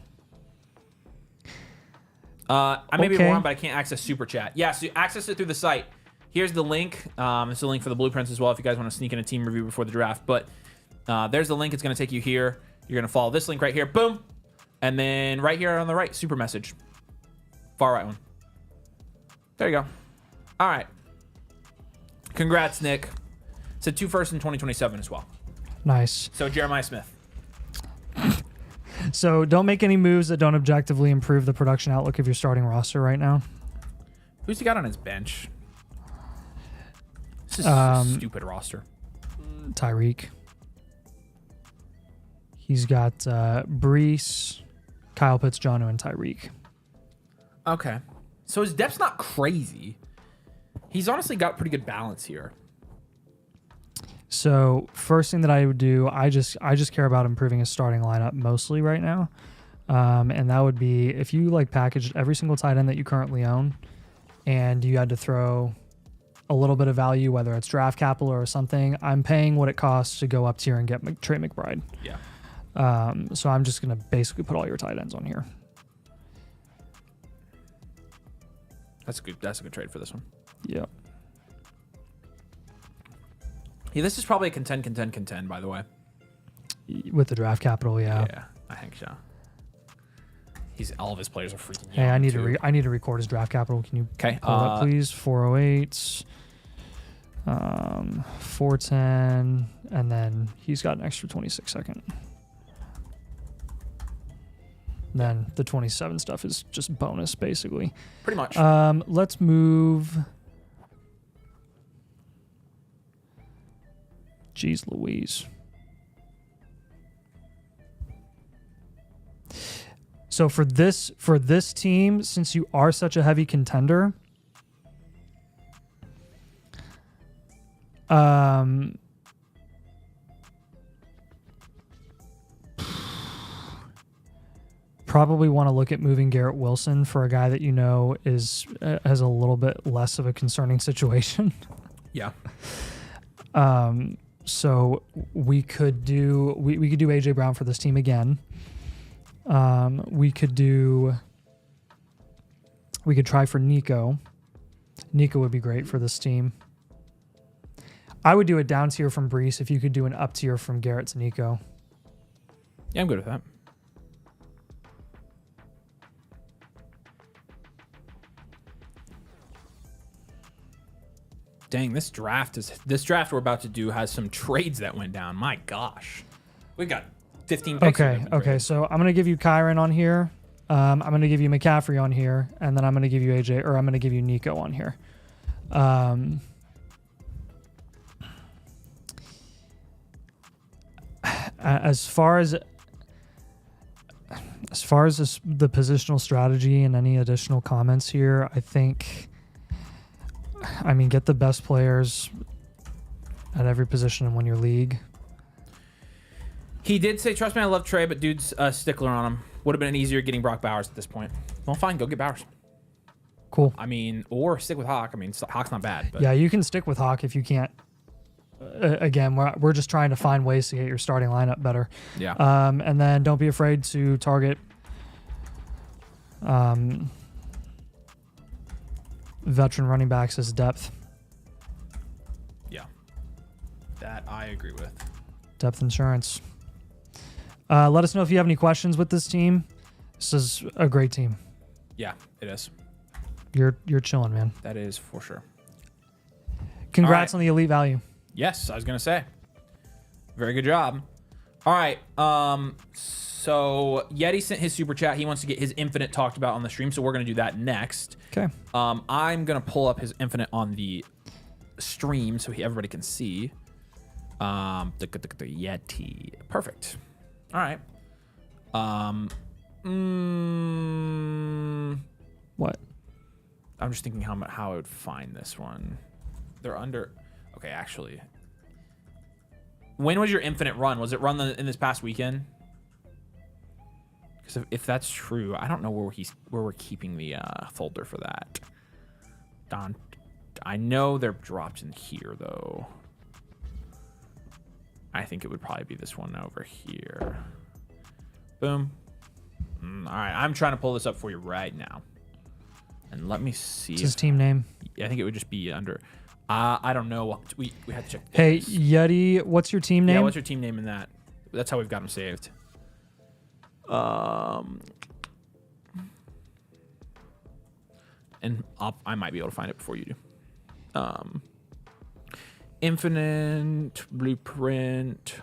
I may be wrong, but I can't access Super Chat. Yeah, so you access it through the site. Here's the link. It's a link for the blueprints as well if you guys want to sneak in a team review before the draft. But there's the link. It's going to take you here. You're going to follow this link right here. Boom. And then right here on the right, super message. Far right one. There you go. All right. Congrats, Nick. It's a 2 first in 2027 as well. Nice. So Jeremiah Smith. So don't make any moves that don't objectively improve the production outlook of your starting roster right now. Who's he got on his bench? This is a stupid roster. Tyreek. He's got Brees, Kyle Pitts, Jonnu, and Tyreek. Okay. So his depth's not crazy. He's honestly got pretty good balance here. So first thing that I would do, I just care about improving his starting lineup mostly right now, and that would be if you like packaged every single tight end that you currently own, and you had to throw a little bit of value, whether it's draft capital or something. I'm paying what it costs to go up tier and get Trey McBride. Yeah. So I'm just gonna basically put all your tight ends on here. That's good. That's a good trade for this one. Yep. Yeah, this is probably a contend, by the way. With the draft capital, yeah. Yeah, I think so. All of his players are freaking young. Hey, I need too. to record his draft capital. Can you Okay, pull it up, please? 408, 410, and then he's got an extra 26 second. Then the 27 stuff is just bonus, basically. Pretty much. Let's move. Jeez Louise. So for this team, since you are such a heavy contender, probably want to look at moving Garrett Wilson for a guy that you know is has a little bit less of a concerning situation. Yeah. So we could do AJ Brown for this team again. We could try for Nico. Nico would be great for this team. I would do a down tier from Brees if you could do an up tier from Garrett to Nico. Yeah, I'm good with that. Dang, this draft we're about to do has some trades that went down. My gosh. We got 15 picks. Okay. So I'm going to give you Kyron on here. I'm going to give you McCaffrey on here. And then I'm going to give you AJ, or I'm going to give you Nico on here. As far as the positional strategy and any additional comments here, I think, get the best players at every position and win your league. He did say, trust me, I love Trey, but dude's a stickler on him. Would have been easier getting Brock Bowers at this point. Well, fine, go get Bowers. Cool. Or stick with Hawk. Hawk's not bad. But. Yeah, you can stick with Hawk if you can't. Again, we're just trying to find ways to get your starting lineup better. Yeah. And then don't be afraid to target veteran running backs as depth. Yeah. That I agree with. Depth insurance. Let us know if you have any questions with this team. This is a great team. Yeah, it is. You're chilling, man. That is for sure. Congrats All right. on the elite value. Yes, I was going to say. Very good job. All right. So Yeti sent his super chat. He wants to get his infinite talked about on the stream, so we're going to do that next. Okay. I'm going to pull up his infinite on the stream so everybody can see. The Yeti. Perfect. All right. What? I'm just thinking how I would find this one. They're under... Okay, actually. When was your infinite run? Was it run in this past weekend? Because if that's true, I don't know where we're keeping the folder for that. I know they're dropped in here, though. I think it would probably be this one over here. Boom. All right, I'm trying to pull this up for you right now. And let me see. What's his team name? I think it would just be under... I don't know. We had to check. Hey, Yeti, what's your team name? Yeah, what's your team name in that? That's how we've got them saved. And I might be able to find it before you do. Infinite Blueprint.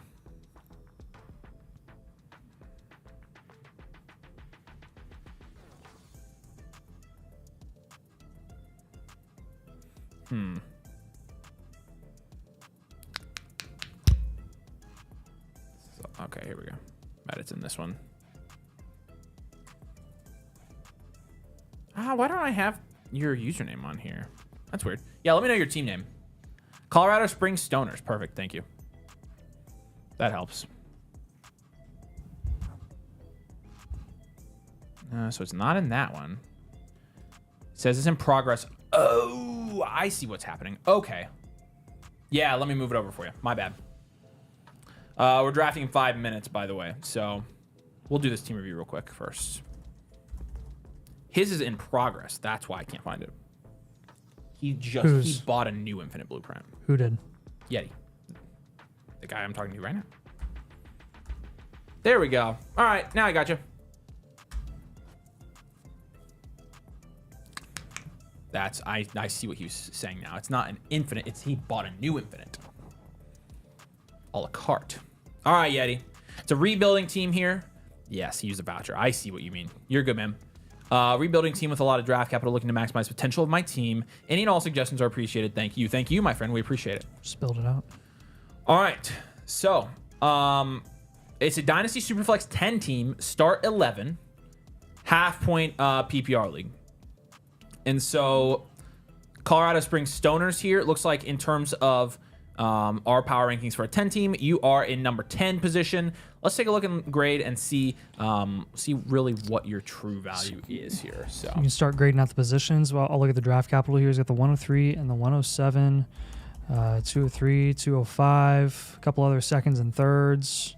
Okay, here we go. Bet it's in this one. Why don't I have your username on here? That's weird. Yeah, let me know your team name. Colorado Springs Stoners. Perfect. Thank you. That helps. So it's not in that one. It says it's in progress. Oh, I see what's happening. Okay. Yeah, let me move it over for you. My bad. We're drafting in 5 minutes, by the way. So we'll do this team review real quick first. His is in progress. That's why I can't find it. He bought a new Infinite Blueprint. Who did? Yeti. The guy I'm talking to right now. There we go. All right, now I got you. That's I see what he was saying now. It's not an infinite. It's he bought a new infinite. A la carte. All right, Yeti. It's a rebuilding team here. Yes, he used a voucher. I see what you mean. You're good, man. Rebuilding team with a lot of draft capital, looking to maximize potential of my team. Any and all suggestions are appreciated. Thank you. Thank you, my friend. We appreciate it. Spilled it out. All right. So, it's a Dynasty Superflex 10 team, start 11, half point PPR league. And so, Colorado Springs Stoners here. It looks like in terms of our power rankings for a 10 team, you are in number 10 position. Let's take a look and grade and see really what your true value is here. So you can start grading out the positions. Well, I'll look at the draft capital here. He's got the 103 and the 107, 203, 205, a couple other seconds and thirds.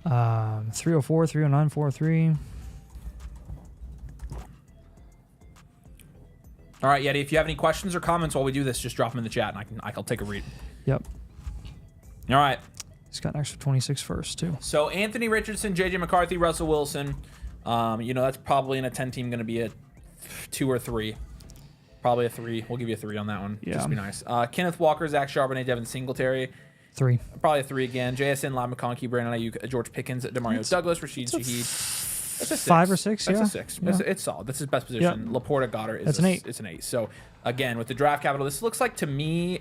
Um, 304, 309, 403. All right, Yeti, if you have any questions or comments while we do this, just drop them in the chat and I'll take a read. Yep. All right. He's got an extra 26 first, too. So Anthony Richardson, JJ McCarthy, Russell Wilson. That's probably in a 10 team going to be a 2 or 3. Probably a 3. We'll give you a 3 on that one. Yeah. Just be nice. Kenneth Walker, Zach Charbonnet, Devin Singletary. 3. Probably a 3 again. JSN, Lab McConkey, Brandon Ayuk, George Pickens, Demario Douglas, Rashid Shaheed. That's a 6. 5 or 6, That's yeah. a 6. Yeah. It's solid. That's his best position. Laporta Goddard is That's an 8. It's an 8. So again, with the draft capital, this looks like to me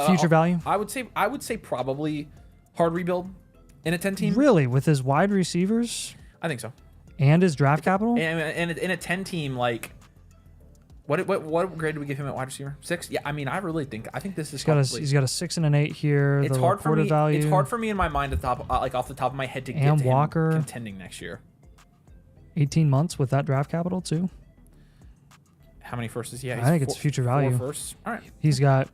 Future value? I would say probably hard rebuild in a 10 team. Really? With his wide receivers I think so. and his draft capital? And in a 10 team, like what grade do we give him at wide receiver? 6? Yeah, I mean, I think this is He's got a 6 and an 8 here. It's the hard for Laporta me. Value. It's hard for me in my mind off the top of my head to get And to Walker. him contending next year. 18 months with that draft capital, too. How many firsts is he? Yeah, I think it's future value. 4 firsts. All right. He's got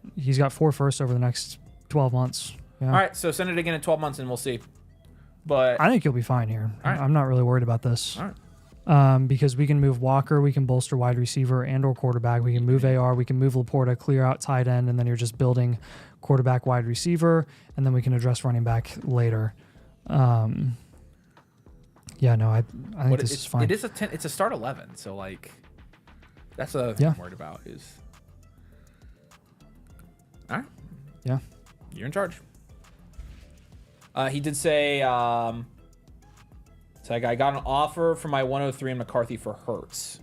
4 firsts over the next 12 months. Yeah. All right, so send it again in 12 months and we'll see. But I think he'll be fine here. All right. I'm not really worried about this. All right. Because we can move Walker, we can bolster wide receiver and or quarterback. We can move AR, we can move Laporta, clear out tight end, and then you're just building quarterback, wide receiver, and then we can address running back later. Yeah, no, I think this is fine. It is it's a start 11, so like that's the other thing I'm worried about is. All right. Yeah. You're in charge. He did say, so I got an offer for my 103 and McCarthy for Hurts.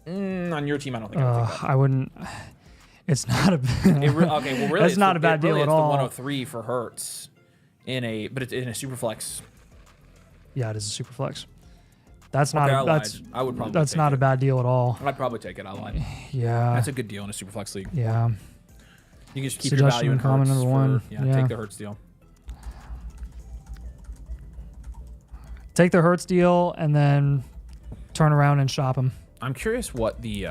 On your team, I don't think I would take that. I wouldn't. It's not a. Okay, well, really, that's not a bad deal at all. The 103 for Hurts but it's in a super flex. Yeah, it is a super flex. That's Okay, not. I would probably. That's take not it. a bad deal at all. I'd probably take it. I lied. Yeah. That's a good deal in a super flex league. Yeah. You can just keep your Suggestion value in comment Hurts number 1. Yeah, take the Hurts deal. Take the Hurts deal and then turn around and shop him. I'm curious what the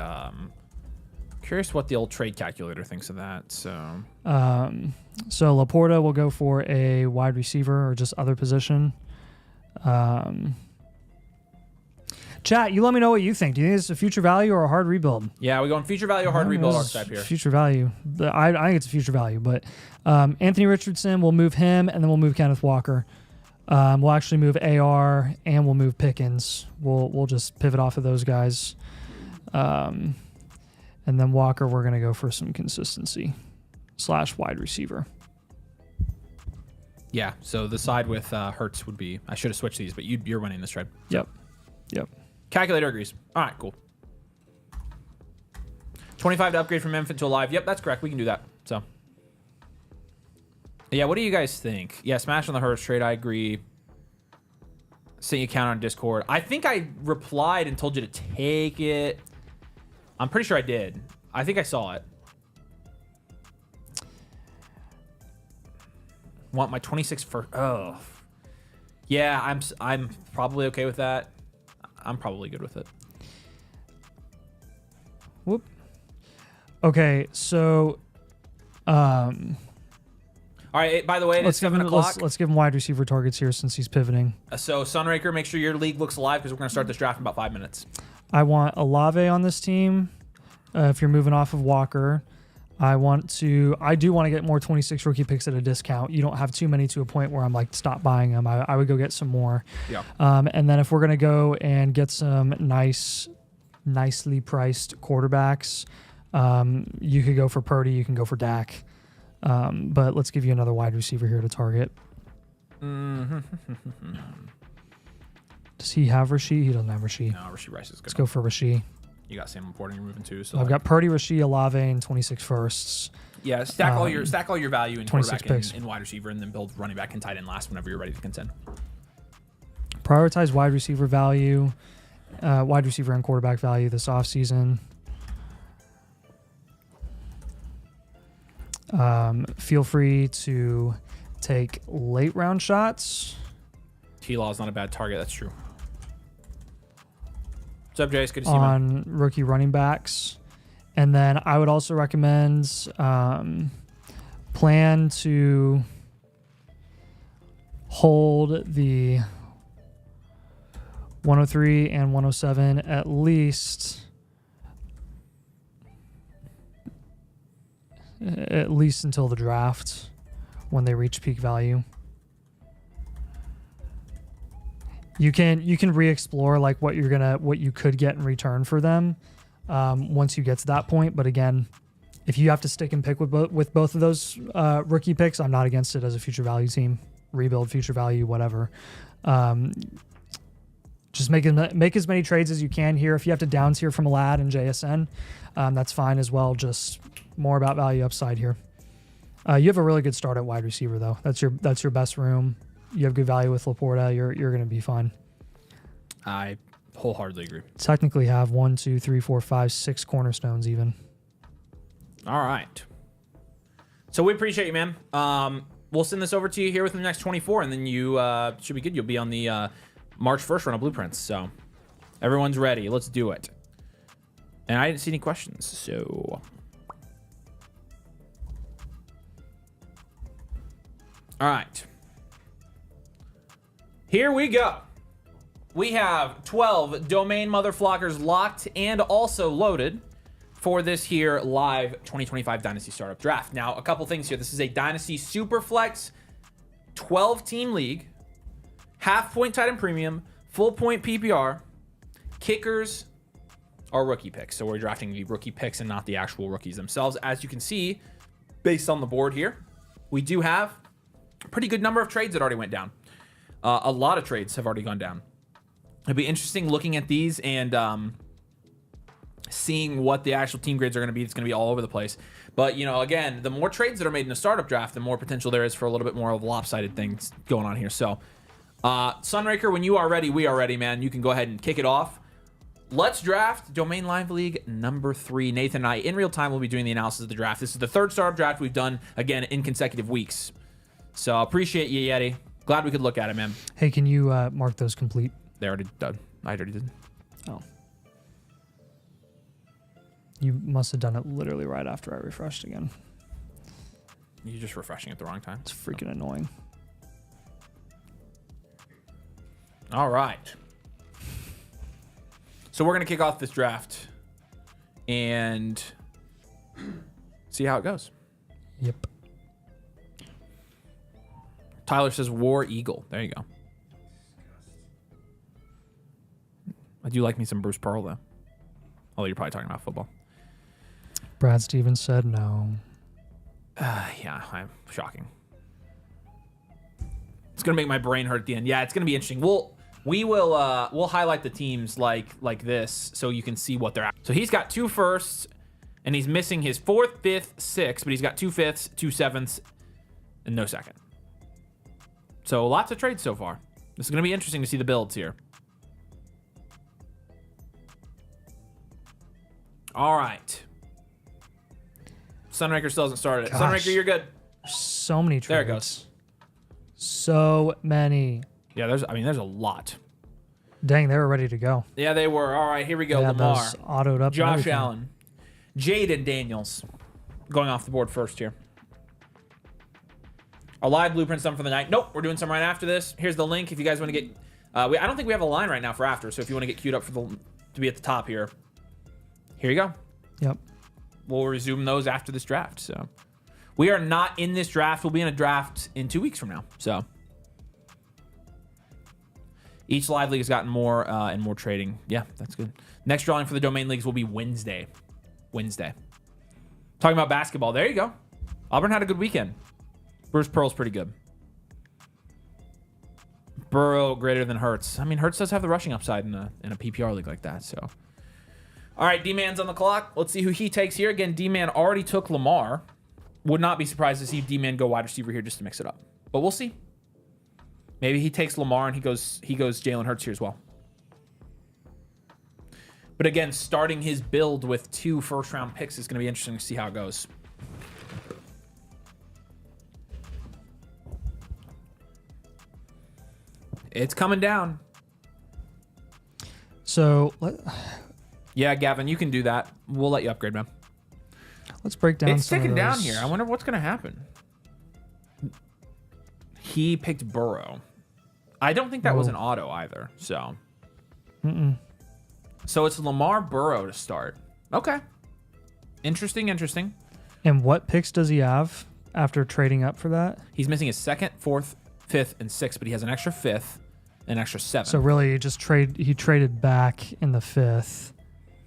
old trade calculator thinks of that. So Laporta will go for a wide receiver or just other position. Chat, you let me know what you think. Do you think it's a future value or a hard rebuild? yeah, we going future value or hard rebuild archetype here. Future value. I think it's a future value, but Anthony Richardson, we'll move him, and then we'll move Kenneth Walker. We'll actually move AR, and we'll move Pickens. We'll just pivot off of those guys. And then Walker, we're going to go for some consistency / wide receiver. Yeah, so the side with Hurts would be, I should have switched these, but you're winning this trade. Yep. Calculator agrees. All right, cool. 25 to upgrade from infant to alive. Yep, that's correct. We can do that. So, yeah, what do you guys think? Yeah, smash on the Hurts trade. I agree. Sent you a count on Discord. I think I replied and told you to take it. I'm pretty sure I did. I think I saw it. Want my 26 first. Oh. Yeah, I'm probably okay with that. I'm probably good with it. Whoop. Okay, so All right, by the way, it's 7 o'clock. Let's give him wide receiver targets here since he's pivoting. So, Sunraker, make sure your league looks alive because we're going to start this draft in about 5 minutes. I want Olave on this team. If you're moving off of Walker, I do want to get more 26 rookie picks at a discount. You don't have too many to a point where I'm like, stop buying them. I would go get some more. Yeah. And then if we're going to go and get some nicely priced quarterbacks, you could go for Purdy, you can go for Dak. But let's give you another wide receiver here to target. Does he have Rasheed? He doesn't have Rasheed. No, Rasheed Rice is good. Let's go for Rasheed. You got Sam Porter you're moving too. So I've got Purdy, Rasheed, Olave, and 26 firsts. Yeah, stack all your value in 26 quarterback picks. and wide receiver, and then build running back and tight end last whenever you're ready to contend. Prioritize wide receiver value, wide receiver and quarterback value this offseason. Feel free to take late round shots. T-Law is not a bad target. That's true. What's up, Jace? Good to see you, man. On rookie running backs. And then I would also recommend plan to hold the 103 and 107 at least until the draft when they reach peak value. You can re-explore like what you could get in return for them once you get to that point. But again, if you have to stick and pick with both of those rookie picks, I'm not against it as a future value team. Rebuild future value, whatever. Just make as many trades as you can here. If you have to down tier from Alad and JSN, that's fine as well. Just more about value upside here. You have a really good start at wide receiver though. That's your best room. You have good value with Laporta. You're going to be fine. I wholeheartedly agree. Technically have 1, 2, 3, 4, 5, 6 cornerstones even. All right. So we appreciate you, man. We'll send this over to you here within the next 24, and then you should be good. You'll be on the March 1st run of Blueprints. So everyone's ready. Let's do it. And I didn't see any questions, so... All right. Here we go. We have 12 domain Motherflockers locked and also loaded for this here live 2025 Dynasty Startup Draft. Now, a couple things here. This is a Dynasty Superflex 12-team league, half-point tight end premium, full-point PPR, kickers are rookie picks. So we're drafting the rookie picks and not the actual rookies themselves. As you can see, based on the board here, we do have a pretty good number of trades that already went down. A lot of trades have already gone down. It'll be interesting looking at these and seeing what the actual team grades are going to be. It's going to be all over the place. But, you know, again, the more trades that are made in a startup draft, the more potential there is for a little bit more of lopsided things going on here. So, Sunraker, when you are ready, we are ready, man. You can go ahead and kick it off. Let's draft Domain Live League number 3. Nathan and I, in real time, will be doing the analysis of the draft. This is the third startup draft we've done, again, in consecutive weeks. So, appreciate you, Yeti. Glad we could look at it, man. Hey, can you mark those complete? They already done. I already did. Oh. You must have done it literally right after I refreshed again. You're just refreshing at the wrong time. It's freaking annoying. All right. So we're going to kick off this draft and see how it goes. Yep. Tyler says War Eagle. There you go. I do like me some Bruce Pearl, though. Although you're probably talking about football. Brad Stevens said no. Yeah, I'm shocking. It's going to make my brain hurt at the end. Yeah, it's going to be interesting. We'll highlight the teams like this so you can see what they're at. So he's got 2 firsts, and he's missing his 4th, 5th, 6th, but he's got 2 5ths, 2 7ths, and no 2nd. So lots of trades so far. This is going to be interesting to see the builds here. All right. Sunraker still hasn't started. Gosh. Sunraker, you're good. So many trades. There it goes. So many. Yeah, there's a lot. Dang, they were ready to go. Yeah, they were. All right, here we go. They had Lamar, those autoed up. and Josh everything. Allen, Jaden Daniels, going off the board first here. Our live blueprint's done for the night. Nope, we're doing some right after this. Here's the link if you guys want to get. I don't think we have a line right now for after, so if you want to get queued up for to be at the top here, here you go. Yep. We'll resume those after this draft. So we are not in this draft. We'll be in a draft in 2 weeks from now. So each live league has gotten more and more trading. Yeah, that's good. Next drawing for the domain leagues will be Wednesday. Talking about basketball. There you go. Auburn had a good weekend. Bruce Pearl's pretty good. Burrow greater than Hurts. I mean, Hurts does have the rushing upside in a PPR league like that. So, all right, D-Man's on the clock. Let's see who he takes here. Again, D-Man already took Lamar. Would not be surprised to see D-Man go wide receiver here just to mix it up. But we'll see. Maybe he takes Lamar and he goes Jalen Hurts here as well. But again, starting his build with 2 first-round picks is going to be interesting to see how it goes. It's coming down. So Yeah, Gavin, you can do that. We'll let you upgrade, man. let's break down. It's some ticking of down those. here. I wonder what's going to happen. He picked Burrow. I don't think that was an auto either. So, So it's Lamar Burrow to start. Okay. Interesting. And what picks does he have after trading up for that? He's missing his 2nd, 4th, 5th, and 6th, but he has an extra 5th, an extra 7th. So really, he traded back in the 5th.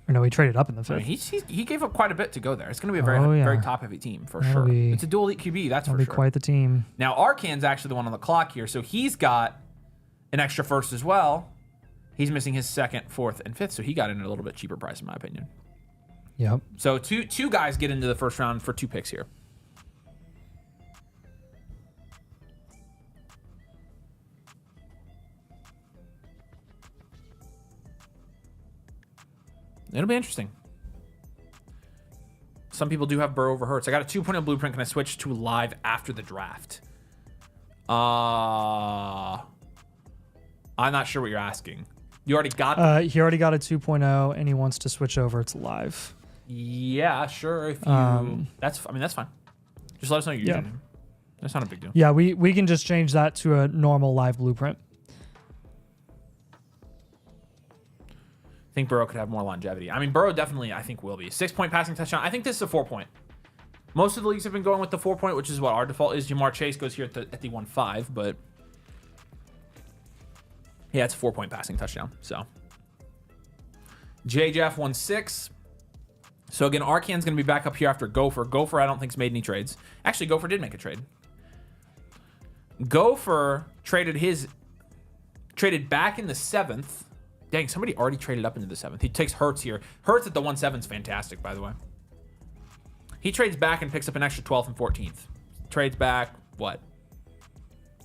Or no, he traded up in the 5th. I mean, he gave up quite a bit to go there. It's going to be a very top-heavy team for That'll sure. be- It's a dual elite QB, that's for That'll be sure. quite the team. Now, Arcan's actually the one on the clock here, so he's got an extra 1st as well. He's missing his 2nd, 4th, and 5th, so he got in at a little bit cheaper price, in my opinion. Yep. So two guys get into the first round for 2 picks here. It'll be interesting. Some people do have Burrow over Hurts. I got a 2.0 blueprint. Can I switch to live after the draft? I'm not sure what you're asking. You already got He already got a 2.0 and he wants to switch over to live. Yeah, sure. If you that's fine. Just let us know your Yeah. username. That's not a big deal. Yeah, we can just change that to a normal live blueprint. I think Burrow could have more longevity. I mean, Burrow definitely, I think, will be. 6-point passing touchdown. I think this is a 4-point. Most of the leagues have been going with the 4-point, which is what our default is. Jamar Chase goes here at the 1.5, but yeah, it's a 4-point passing touchdown. So J Jeff 1.6. So again, Arcan's going to be back up here after Gopher. Gopher, I don't think's made any trades. Actually, Gopher did make a trade. Gopher traded back in the 7th. Dang, somebody already traded up into the 7th. He takes Hurts here. Hurts at the 1.7 is fantastic, by the way. He trades back and picks up an extra 12th and 14th. Trades back, what?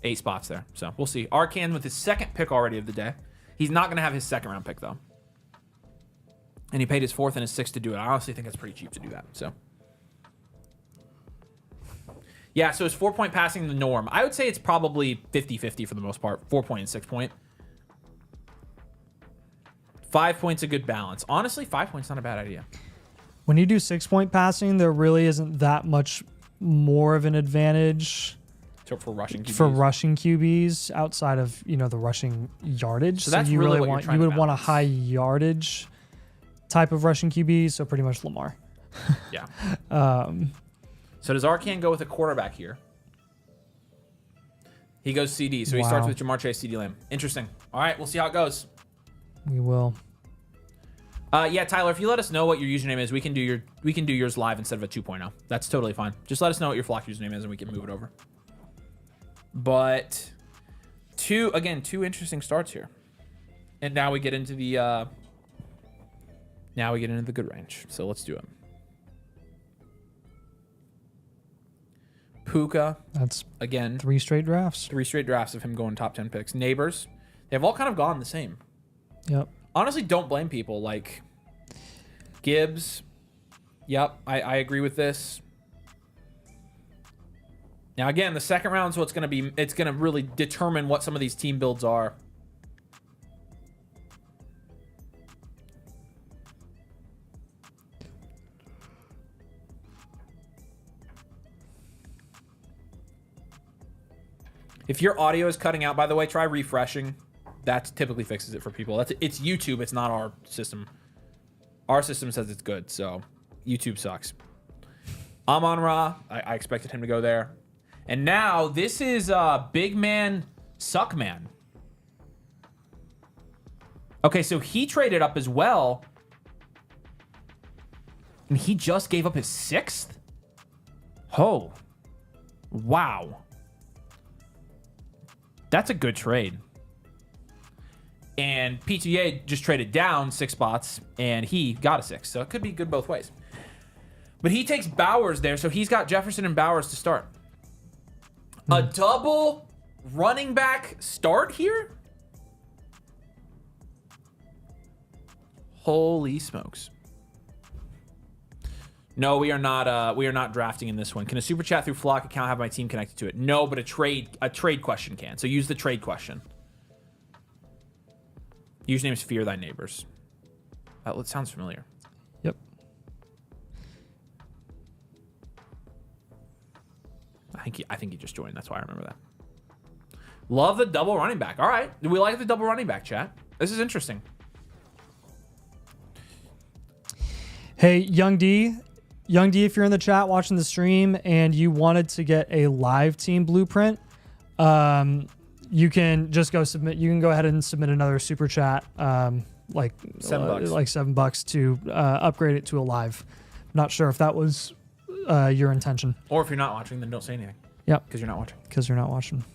8 spots there. So we'll see. Arcan with his 2nd pick already of the day. He's not going to have his 2nd round pick, though. And he paid his 4th and his 6th to do it. I honestly think that's pretty cheap to do that. So yeah, so is 4-point passing the norm? I would say it's probably 50-50 for the most part. 4-point and 6-point. 5 points a good balance. Honestly, 5 points not a bad idea. When you do 6-point passing, there really isn't that much more of an advantage So for rushing QBs. for rushing QBs outside of the rushing yardage. So that's you really really what you're want trying you to would want a balance. high yardage type of rushing QB. So pretty much Lamar. Yeah. So does Arcan go with a quarterback here? He goes CD. So he starts Wow. with Jamar Chase, CD Lamb. Interesting. All right, we'll see how it goes. We will. Yeah, Tyler, if you let us know what your username is, we can do yours live instead of a 2.0. That's totally fine. Just let us know what your flock username is and we can move it over. But two interesting starts here. And now we get into the good range. So let's do it. Puka, That's again, 3 straight drafts. 3 straight drafts of him going top 10 picks. Neighbors, they've all kind of gone the same. Yep. Honestly, don't blame people like Gibbs, Yep, I agree with this. Now, again, the second round is what's going to be... It's going to really determine what some of these team builds are. If your audio is cutting out, by the way, try refreshing. That typically fixes it for people. It's YouTube. It's not our system. Our system says it's good, so YouTube sucks. Amon-Ra, I expected him to go there. And now this is Big Man Suck Man. Okay, so he traded up as well. And he just gave up his 6th? Oh. Wow. That's a good trade. And P2A just traded down 6 spots, and he got a 6. So it could be good both ways. But he takes Bowers there, so he's got Jefferson and Bowers to start. A double running back start here? Holy smokes. No, we are not drafting in this one. Can a super chat through Flock account have my team connected to it? No, but a trade question can. So use the trade question. Username is Fear Thy Neighbors. That sounds familiar. Yep. I think he just joined. That's why I remember that. Love the double running back. All right. We like the double running back, chat. This is interesting. Hey, Young D, if you're in the chat watching the stream and you wanted to get a live team blueprint, you can just go submit. You can go ahead and submit another super chat, like $7. Like $7 to upgrade it to a live. Not sure if that was your intention. Or if you're not watching, then don't say anything. Yep. Because you're not watching. Because you're not watching.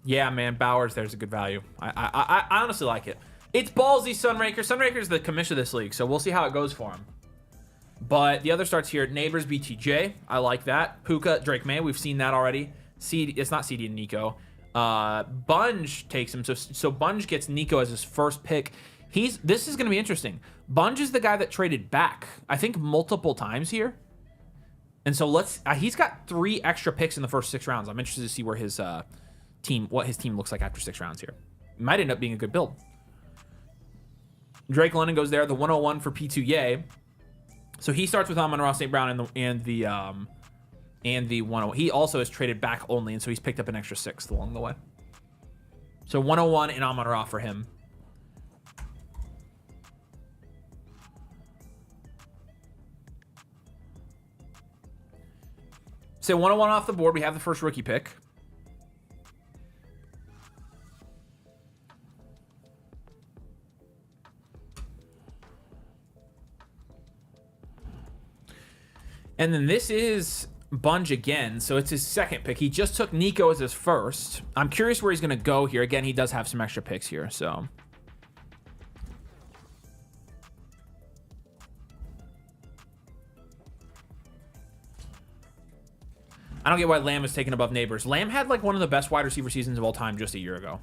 Yeah, man, Bowers, there's a good value. I honestly like it. It's ballsy, Sunraker. Sunraker's the commission of this league, so we'll see how it goes for him. But the other starts here. Neighbors, BTJ. I like that. Puka, Drake May. We've seen that already. It's not CD and Nico. Bunge takes him. So Bunge gets Nico as his first pick. This is going to be interesting. Bunge is the guy that traded back, I think, multiple times here. And so he's got 3 extra picks in the first 6 rounds. I'm interested to see where what his team looks like after 6 rounds here. Might end up being a good build. Drake London goes there, the 101 for P2Ye. So he starts with Amon-Ra St. Brown and the 101. He also has traded back only, and so he's picked up an extra 6th along the way. So 101 and Amon-Ra for him. So 101 off the board. We have the first rookie pick. And then this is Bunge again, so it's his second pick. He just took Nico as his first. I'm curious where he's going to go here. Again, he does have some extra picks here, so. I don't get why Lamb is taken above Neighbors. Lamb had like one of the best wide receiver seasons of all time just a year ago.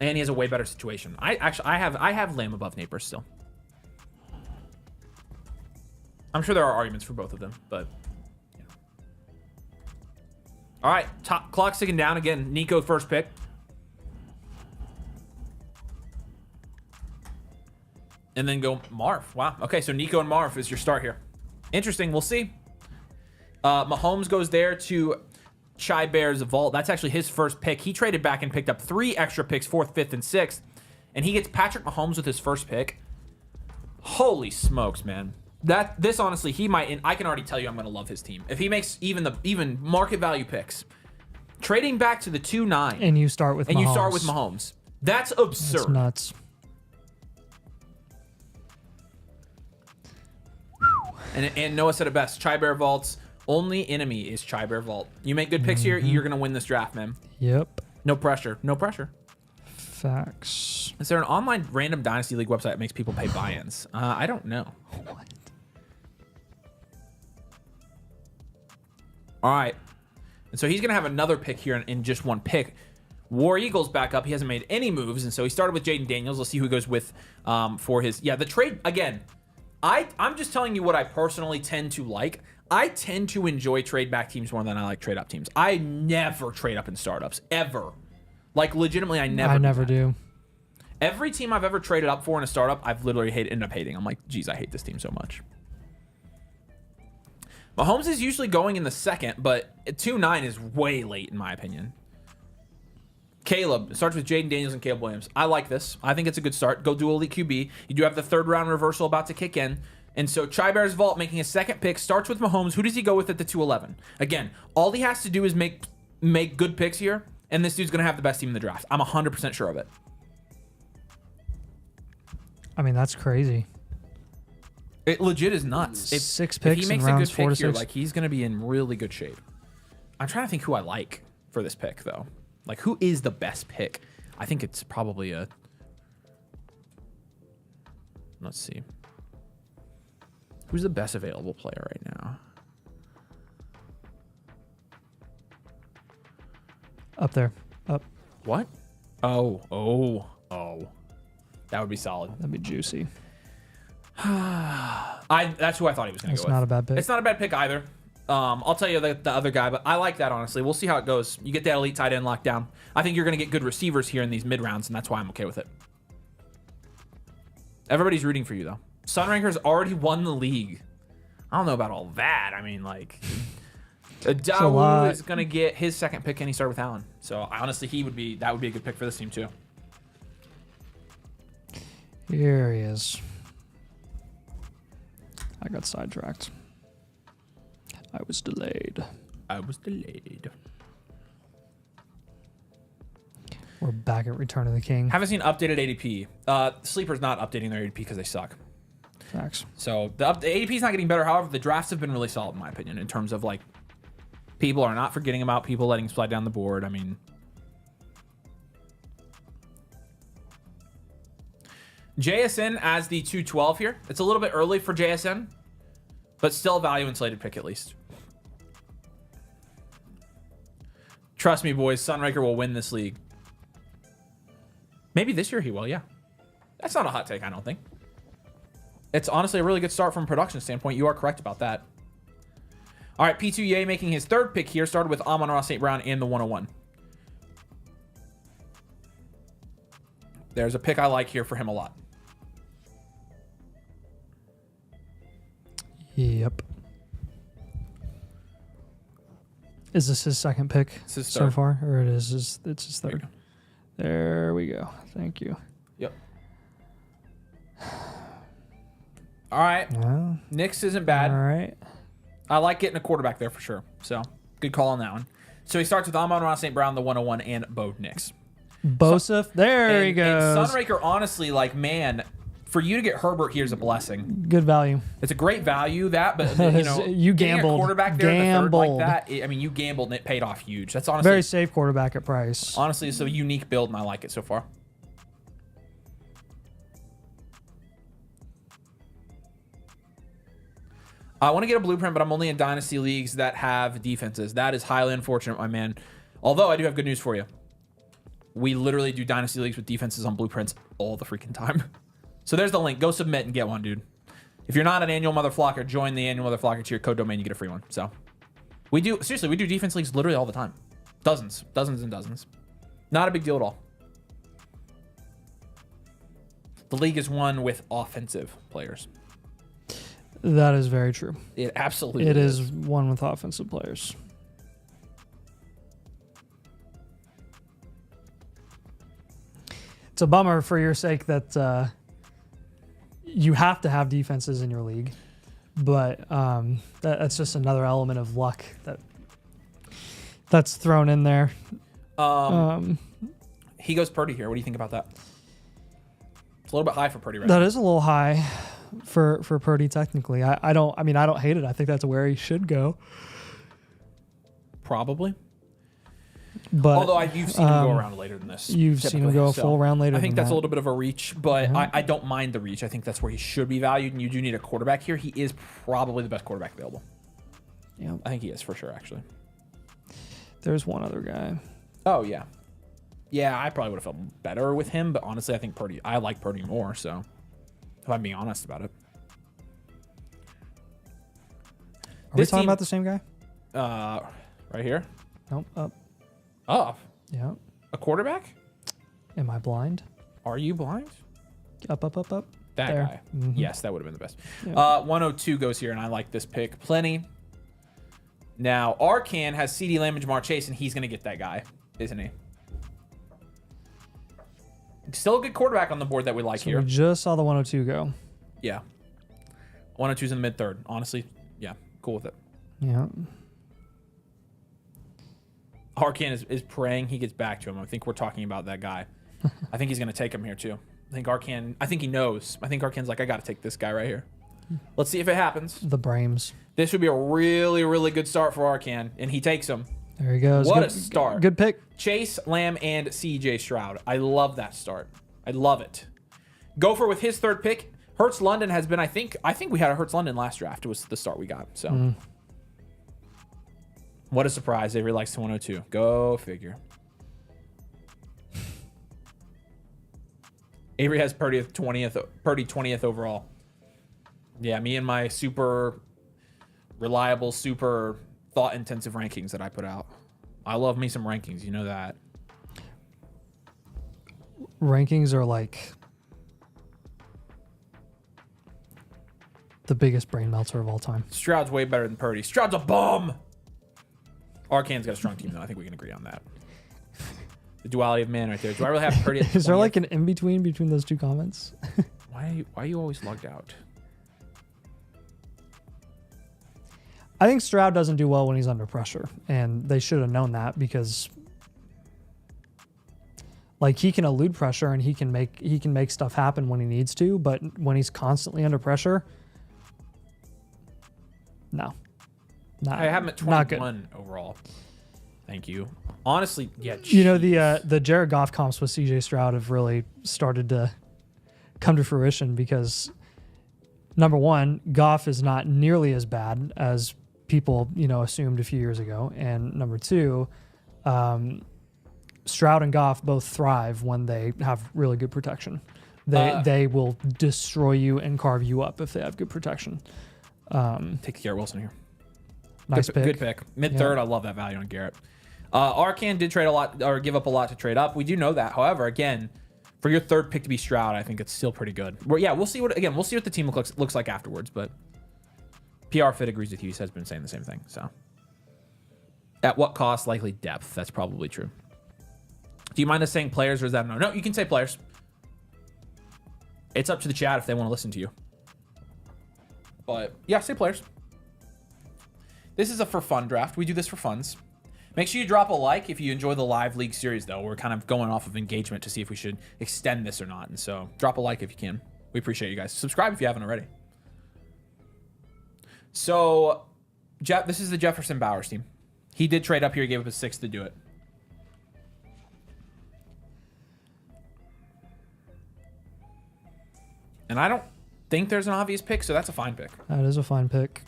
And he has a way better situation. I have Lamb above Neighbors still. I'm sure there are arguments for both of them, but yeah. All right, top clock ticking down again. Nico first pick. And then go Marv. Wow. Okay, so Nico and Marv is your start here. Interesting. We'll see. Mahomes goes there to Chai Bear's vault. That's actually his first pick. He traded back and picked up 3 extra picks, 4th, 5th, and 6th. And he gets Patrick Mahomes with his first pick. Holy smokes, man. This honestly, he might, and I can already tell you I'm going to love his team. If he makes even market value picks, trading back to the 2-9. And you start with Mahomes. That's absurd. That's nuts. And Noah said it best. Chai Bear Vault's only enemy is Chai Bear Vault. You make good picks here, you're going to win this draft, man. Yep. No pressure. No pressure. Facts. Is there an online random Dynasty League website that makes people pay buy-ins? I don't know. What? All right. And so he's going to have another pick here in just one pick. War Eagles back up. He hasn't made any moves, and so he started with Jaden Daniels. Let's see who he goes with for his... Yeah, the trade, again, I'm just telling you what I personally tend to like. I tend to enjoy trade back teams more than I like trade up teams. I never trade up in startups, ever. Like, legitimately, I never do. Every team I've ever traded up for in a startup, I've literally ended up hating. I'm like, geez, I hate this team so much. Mahomes is usually going in the second, but 2-9 is way late in my opinion. Caleb. It starts with Jaden Daniels and Caleb Williams. I like this. I think it's a good start. Go dual elite QB. You do have the third round reversal about to kick in. And so Chai Bear's Vault making his second pick starts with Mahomes. Who does he go with at the 211? Again, all he has to do is make good picks here, and this dude's going to have the best team in the draft. I'm 100% sure of it. I mean, that's crazy. It legit is nuts. Six If picks he makes in a rounds good 4 pick to here, 6. like, he's going to be in really good shape. I'm trying to think who I like for this pick, though. Like, who is the best pick? I think it's probably a... Let's see. Who's the best available player right now? Up there. Up. What? Oh. That would be solid. That'd be juicy. That's who I thought he was going to That's go with. not a bad pick. It's not a bad pick either. I'll tell you the other guy, but I like that, honestly. We'll see how it goes. You get that elite tight end locked down. I think you're going to get good receivers here in these mid-rounds, and that's why I'm okay with it. Everybody's rooting for you, though. Sunranker's already won the league. I don't know about all that. I mean, like... Dawu is going to get his second pick, and he started with Allen. So, honestly, that would be a good pick for this team, too. Here he is. I got sidetracked. I was delayed. We're back at Return of the King. Haven't seen updated ADP. Sleeper's not updating their ADP because they suck. Facts. So the ADP is not getting better. However, the drafts have been really solid, in my opinion, in terms of, like, people are not forgetting about people letting slide down the board. I mean... JSN as the 212 here. It's a little bit early for JSN, but still a value insulated pick at least. Trust me, boys, Sunraker will win this league. Maybe this year he will, yeah. That's not a hot take, I don't think. It's honestly a really good start from a production standpoint. You are correct about that. All right, P2 Ye making his third pick here. Started with Amon-Ra St. Brown and the 101. There's a pick I like here for him a lot. Yep. Is this his second pick so far? Or it's his third? There we go. Thank you. Yep. All right. Well, Knicks isn't bad. all right. I like getting a quarterback there for sure. So, good call on that one. So, he starts with Amon-Ra St. Brown, the 101, and Bo Nix. Bosef. There he goes. And Sunraker, honestly, like, man, for you to get Herbert here is a blessing. Good value. It's a great value, but you know, You getting gambled. a quarterback there in the third like that. I mean, you gambled and it paid off huge. That's honestly Very safe quarterback at price. Honestly, it's a unique build, and I like it so far. I want to get a blueprint, but I'm only in Dynasty leagues that have defenses. That is highly unfortunate, my man. Although, I do have good news for you. We literally do Dynasty leagues with defenses on blueprints all the freaking time. So there's the link. Go submit and get one, dude. If you're not an annual Motherflocker, join the annual Motherflocker to your code domain. You get a free one. So we do defense leagues literally all the time. Dozens and dozens. Not a big deal at all. The league is won with offensive players. That is very true. It absolutely It is one with offensive players. It's a bummer for your sake that you have to have defenses in your league, but that's just another element of luck that's thrown in there. He goes Purdy here. What do you think about that? It's a little bit high for Purdy, right? That is a little high for Purdy technically. I don't hate it. I think that's where he should go. Probably. But although you've seen him go around later than this. You've seen him go a full round later. I think than that's that. a little bit of a reach, but I don't mind the reach. I think that's where he should be valued, and you do need a quarterback here. He is probably the best quarterback available. Yeah, I think he is for sure, actually. There's one other guy. Oh, yeah. Yeah, I probably would have felt better with him, but honestly, I like Purdy more, so if I'm being honest about it. Are we talking about the same guy? Right here. Nope. Up. Oh, Yeah. a quarterback? Am I blind? Are you blind? Up, up, up, up. That There. guy. Mhm. Yes, that would have been the best. Yeah. 102 goes here, and I like this pick plenty. Now, Arcan has CeeDee Lamb and Jamar Chase, and he's going to get that guy, isn't he? Still a good quarterback on the board that we like So here. we just saw the 102 go. Yeah. 102's in the mid-third. Honestly, yeah, cool with it. Yeah. Arcan is praying he gets back to him. I think we're talking about that guy. I think he's going to take him here, too. I think he knows. I think Arcan's like, I got to take this guy right here. Let's see if it happens. The Brames. This would be a really, really good start for Arcan, and he takes him. There he goes. What Good- a start. Good pick. Chase, Lamb, and CJ Stroud. I love that start. I love it. Gopher with his third pick. Hertz London has been, I think we had a Hertz London last draft. It was the start we got. So, What a surprise. Avery likes the 102. Go figure. Avery has Purdy 20th overall. Yeah, me and my super reliable, super thought-intensive rankings that I put out. I love me some rankings. You know that. Rankings are like the biggest brain melter of all time. Stroud's way better than Purdy. Stroud's a bum. Arcan's got a strong team, though. I think we can agree on that. The duality of man right there. Do I really have Purdy at Is there 20th? like an in-between between those two comments? Why are you always logged out? I think Stroud doesn't do well when he's under pressure, and they should have known that because like he can elude pressure and he can make stuff happen when he needs to, but when he's constantly under pressure, no. I have him at not good. 21 overall. Thank you. Honestly, yeah. You know, jeez. the Jared Goff comps with CJ Stroud have really started to come to fruition because number one, Goff is not nearly as bad as people, assumed a few years ago. And number two, Stroud and Goff both thrive when they have really good protection. They will destroy you and carve you up if they have good protection. Take Garrett Wilson here. Nice pick. Good pick. Mid-third, I love that value on Garrett. Arcan did trade a lot, or give up a lot to trade up. We do know that. However, again, for your third pick to be Stroud, I think it's still pretty good. We'll see what the team looks like afterwards. But PR Fit agrees with you. He has been saying the same thing. So, at what cost? Likely depth. That's probably true. Do you mind us saying players, or is that no? No, you can say players. It's up to the chat if they want to listen to you. But yeah, say players. This is a for fun draft. We do this for funs. Make sure you drop a like if you enjoy the live league series, though. We're kind of going off of engagement to see if we should extend this or not. And so drop a like if you can. We appreciate you guys. Subscribe if you haven't already. So, Jeff, this is the Jefferson Bowers team. He did trade up here. He gave up a 6 to do it. And I don't think there's an obvious pick, so that's a fine pick. That is a fine pick.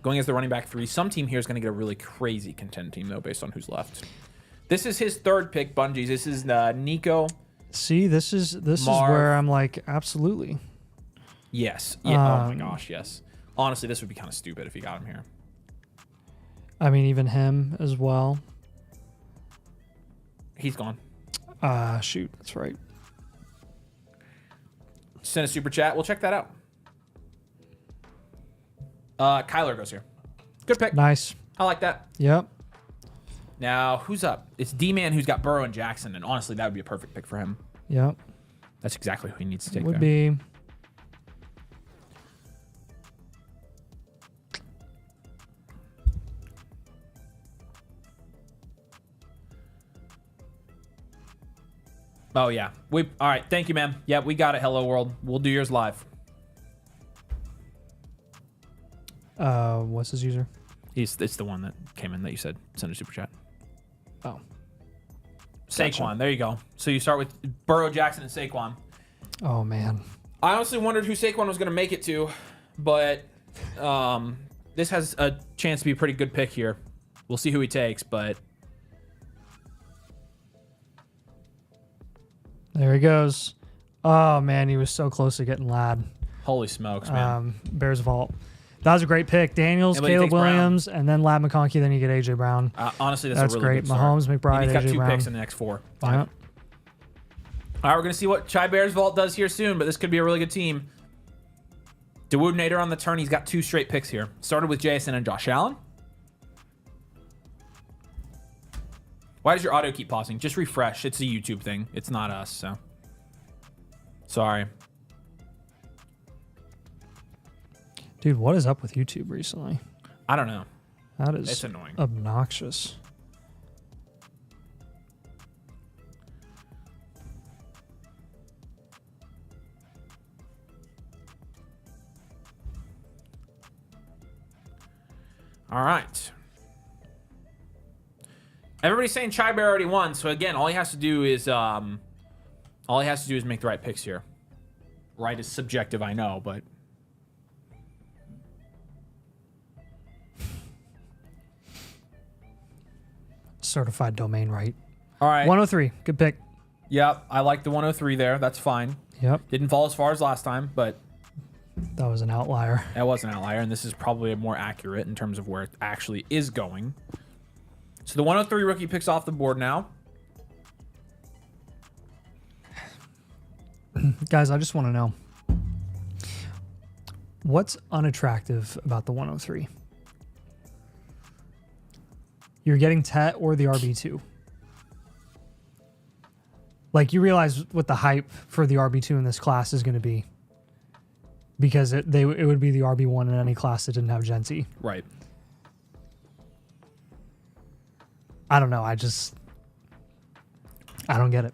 Going as the running back 3. Some team here is going to get a really crazy contend team, though, based on who's left. This is his third pick, Bungees. This is Nico. See, this is where I'm like, absolutely. Yes. Yeah. Oh, my gosh, yes. Honestly, this would be kind of stupid if you got him here. I mean, even him as well. He's gone. Shoot, that's right. Send a super chat. We'll check that out. Kyler goes here. Good pick. Nice. I like that. Yep. Now, who's up? It's D-Man who's got Burrow and Jackson, and honestly, that would be a perfect pick for him. Yep. That's exactly who he needs to take Would there. be. Oh, yeah. All right. Thank you, man. Yeah, we got it. Hello, world. We'll do yours live. What's his user? It's the one that came in that you said send a super chat. Oh. Saquon. Gotcha. There you go. So you start with Burrow, Jackson, and Saquon. Oh, man. I honestly wondered who Saquon was going to make it to, but this has a chance to be a pretty good pick here. We'll see who he takes, but There he goes. Oh, man, he was so close to getting Lad. holy smokes, man. Bears vault. That was a great pick. Daniels, Anybody Caleb takes Brown. Williams, and then Lab McConkey. Then you get AJ Brown. Honestly, that's a really great. good start. Mahomes, McBride, And he's got AJ 2 Brown. picks in the next 4. 5. Yeah. All right, we're going to see what Chai Bears Vault does here soon, but this could be a really good team. Dawood Nader on the turn. He's got 2 straight picks here. Started with JSN and Josh Allen. Why does your audio keep pausing? Just refresh. It's a YouTube thing. It's not us, so. Sorry. Dude, what is up with YouTube recently? I don't know. That is It's annoying. obnoxious. All right. Everybody's saying Chai Bear already won, so again, all he has to do is make the right picks here. Right is subjective, I know, but Certified domain right. all right. 103. Good pick. Yep, I like the 103 there. That's fine. Yep. Didn't fall as far as last time, but That was an outlier. that was an outlier, and this is probably more accurate in terms of where it actually is going. So the 103 rookie picks off the board now. Guys, I just want to know. What's unattractive about the 103? You're getting Tet or the RB2. Like, you realize what the hype for the RB2 in this class is going to be. Because it would be the RB1 in any class that didn't have Genty. Right. I don't know. I don't get it.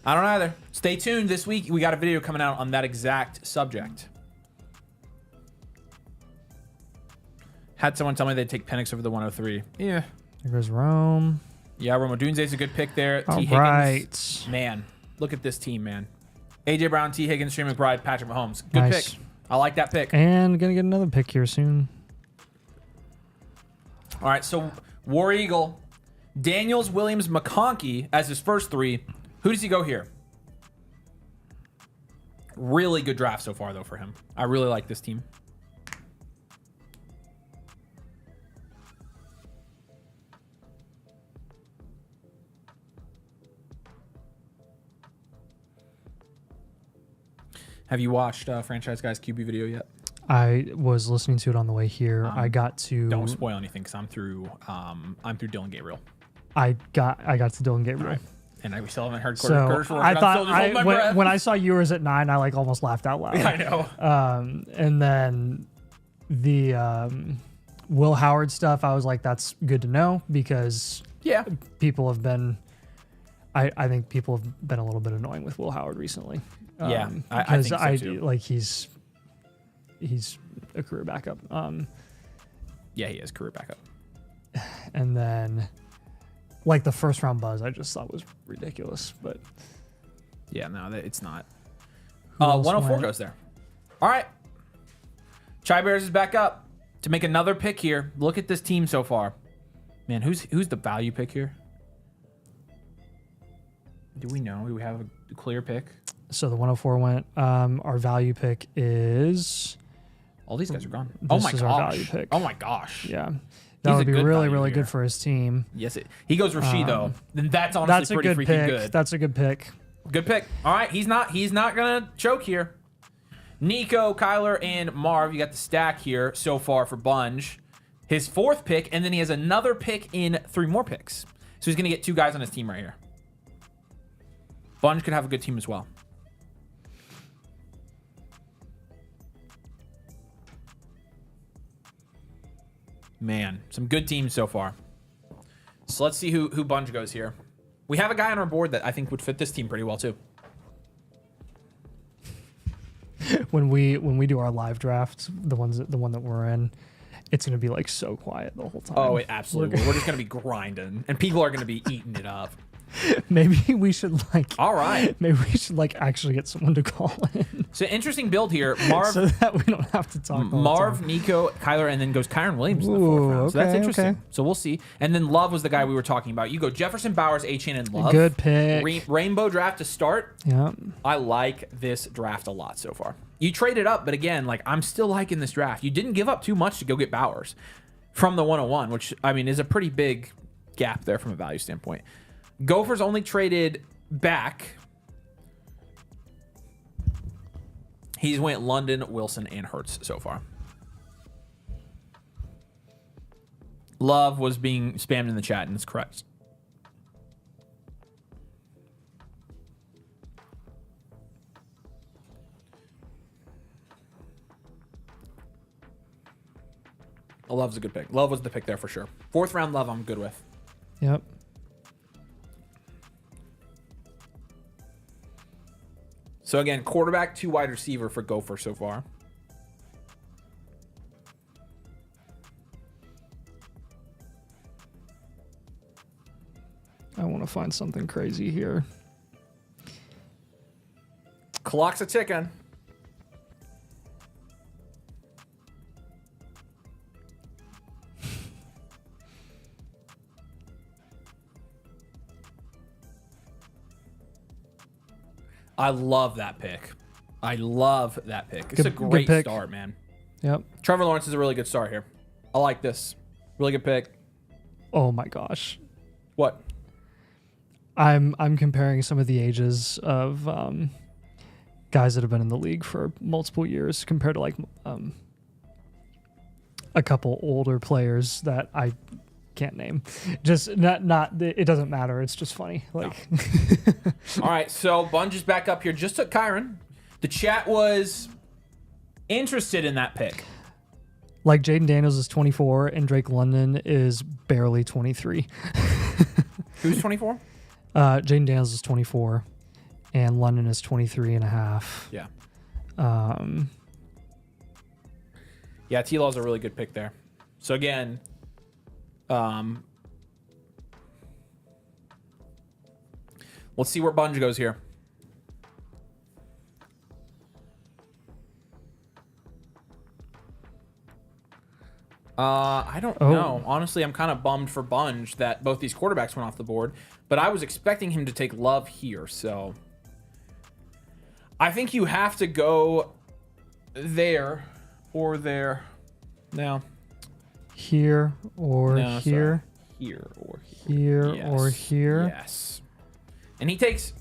I don't either. Stay tuned. This week, we got a video coming out on that exact subject. Had someone tell me they'd take Penix over the 103. Yeah. There goes Rome. Yeah, Romo Dunze's a good pick there. All T. Higgins. right. Man, look at this team, man. AJ Brown, T. Higgins, Trey McBride, Patrick Mahomes. Good Nice. pick. I like that pick. And going to get another pick here soon. All right, so War Eagle, Daniels, Williams, McConkey as his first 3. Who does he go here? Really good draft so far, though, for him. I really like this team. Have you watched Franchise Guy's QB video yet? I was listening to it on the way here. I got to Don't spoil anything because I'm through Dylan Gabriel. I got to Dylan Gabriel. Right. And we still haven't heard So Curtis Rourke, I and I'm thought still just holding my breath. when I saw you was at 9, I like almost laughed out loud. I know. And then the Will Howard stuff, I was like, that's good to know because Yeah. people have been. I think people have been a little bit annoying with Will Howard recently. Yeah, I because think so too. like he's a career backup. Yeah, he is career backup. And then like the first round buzz, I just thought was ridiculous. But Yeah, no, it's not. who else 104 went? goes there. All right. Chai Bears is back up to make another pick here. Look at this team so far. Man, who's the value pick here? Do we know? Do we have a clear pick? So the 104 went. Our value pick is All these guys are gone. This Oh my is our value gosh. pick. Oh my gosh. yeah. He's That a would be good really, value really here. good for his team. Yes, he goes Rasheed though. Then that's honestly That's a pretty good freaking pick. good. That's a good pick. Good pick. All right, he's not gonna choke here. Nico, Kyler, and Marv. You got the stack here so far for Bunge. His 4th pick, and then he has another pick in 3 more picks. So he's gonna get 2 guys on his team right here. Bunge could have a good team as well. Man, some good teams so far. So let's see who Bunge goes here. We have a guy on our board that I think would fit this team pretty well too. When we do our live drafts, the one that we're in, it's gonna be like so quiet the whole time. Oh, it absolutely will. We're just gonna be grinding, and people are gonna be eating it up. Maybe we should All right. Maybe we should actually get someone to call in. So interesting build here. Marv, so that we don't have to talk. all the Marv, time. Nico, Kyler, and then goes Kyron Williams in the Ooh, fourth round. So that's okay, interesting. okay. So we'll see. And then Love was the guy we were talking about. You go Jefferson, Bowers, Achane, and Love. Good pick. Rainbow draft to start. Yeah. I like this draft a lot so far. You traded up, but again, I'm still liking this draft. You didn't give up too much to go get Bowers from the 101, which, I mean, is a pretty big gap there from a value standpoint. Gophers only traded back. He's went London, Wilson, and Hurts so far. Love was being spammed in the chat, and it's correct. Love's a good pick. Love was the pick there for sure. Fourth round Love, I'm good with. Yep. So again, quarterback, 2 wide receiver for Gopher so far. I want to find something crazy here. Clock's a ticking. I love that pick. I love that pick. It's a Good great pick. start, man. Yep. Trevor Lawrence is a really good start here. I like this. Really good pick. Oh my gosh. What? I'm comparing some of the ages of guys that have been in the league for multiple years compared to a couple older players that I can't name. Just not it doesn't matter. It's just funny. All right, so Bunge is back up here. Just took Kyron. The chat was interested in that pick. Jaden Daniels is 24 and Drake London is barely 23. Who's 24? Jaden Daniels is 24 and London is 23 and a half. Yeah. Yeah, T-Law's a really good pick there. So again, let's see where Bunge goes here. I don't know. Honestly, I'm kind of bummed for Bunge that both these quarterbacks went off the board, but I was expecting him to take Love here, so I think you have to go there or there. No. Here or No, here. sorry. Here or here. Here Yes. or here. Yes. And he takes...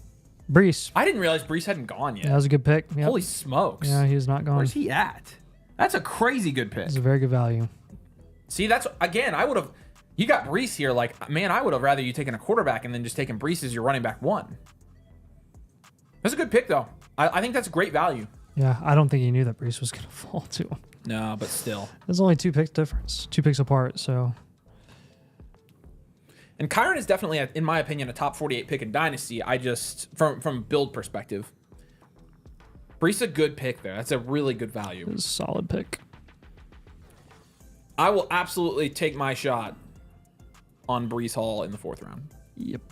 Brees. I didn't realize Brees hadn't gone yet. That was a good pick. Yep. Holy smokes. Yeah, he's not gone. Where's he at? That's a crazy good pick. It's a very good value. See, that's... Again, I would have... You got Brees here. Man, I would have rather you taken a quarterback and then just taken Brees as your running back 1. That's a good pick, though. I think that's great value. Yeah, I don't think he knew that Brees was going to fall to him. No, but still. There's only 2 picks difference. 2 picks apart, so... And Kyron is definitely, in my opinion, a top 48 pick in Dynasty. I just... From build perspective. Brees a good pick there. That's a really good value. It's a solid pick. I will absolutely take my shot on Brees Hall in the 4th round. Yep.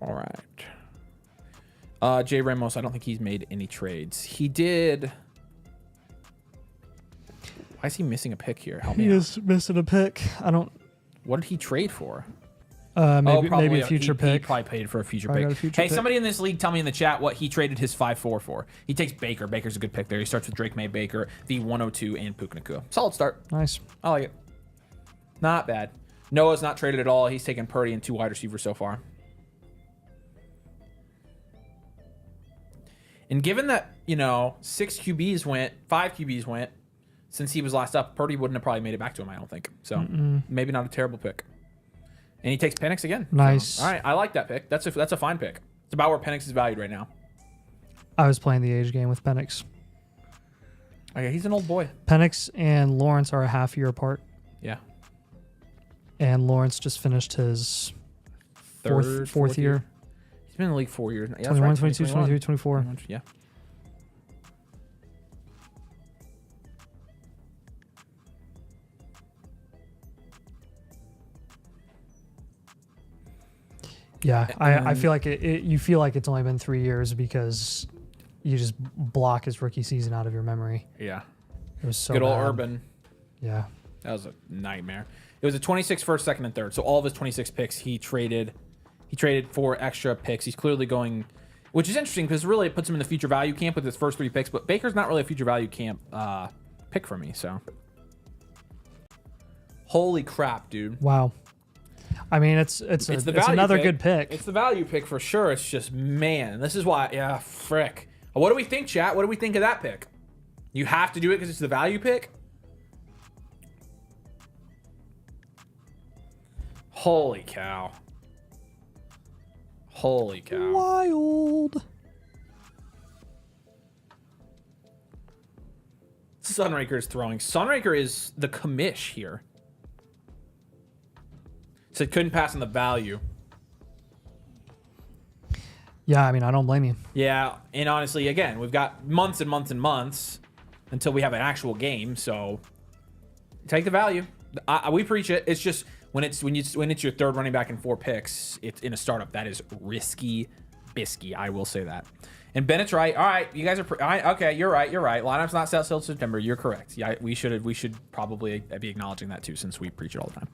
All right. Jay Ramos, I don't think he's made any trades. He did. Why is he missing a pick here? Help me He out. is missing a pick. I don't... What did he trade for? Maybe a future He pick. probably paid for a future Probably pick. got a future Hey, pick. somebody in this league, tell me in the chat what he traded his 5-4 for. He takes Baker. Baker's a good pick there. He starts with Drake May, Baker, the 102, and Puka Nacua. Solid start. Nice. I like it. Not bad. Noah's not traded at all. He's taken Purdy and 2 wide receivers so far. And given that, 6 QBs went, 5 QBs went, since he was last up, Purdy wouldn't have probably made it back to him, I don't think. So maybe not a terrible pick. And he takes Penix again. Nice. So, all right, I like that pick. That's a fine pick. It's about where Penix is valued right now. I was playing the age game with Penix. Okay, he's an old boy. Penix and Lawrence are a half year apart. Yeah. And Lawrence just finished his fourth year. He's been in the league 4 years now. Yeah, 21, that's right, 22, 23, 24. Yeah. Yeah, I feel like you feel like it's only been 3 years because you just block his rookie season out of your memory. Yeah. It was so Good old bad. Urban. Yeah. That was a nightmare. It was a 26 first, second, and third. So all of his 26 picks, he traded for extra picks. He's clearly going, which is interesting because really it puts him in the future value camp with his first 3 picks. But Baker's not really a future value camp pick for me. So holy crap, dude! Wow. I mean, it's another good pick. It's the value pick for sure. It's just, man, this is why. Yeah, frick. What do we think, chat? What do we think of that pick? You have to do it because it's the value pick. Holy cow. Holy cow. Wild. Sunraker is throwing. Sunraker is the commish here. Said couldn't pass on the value. Yeah, I mean, I don't blame you. Yeah, and honestly, again, we've got months and months and months until we have an actual game, so take the value. We preach it. It's just when it's your third running back and 4 picks, it's in a startup. That is risky bisky. I will say that. And Bennett's right. All right, you guys are okay. You're right. Lineup's not set till September. You're correct. Yeah, we should probably be acknowledging that too, since we preach it all the time.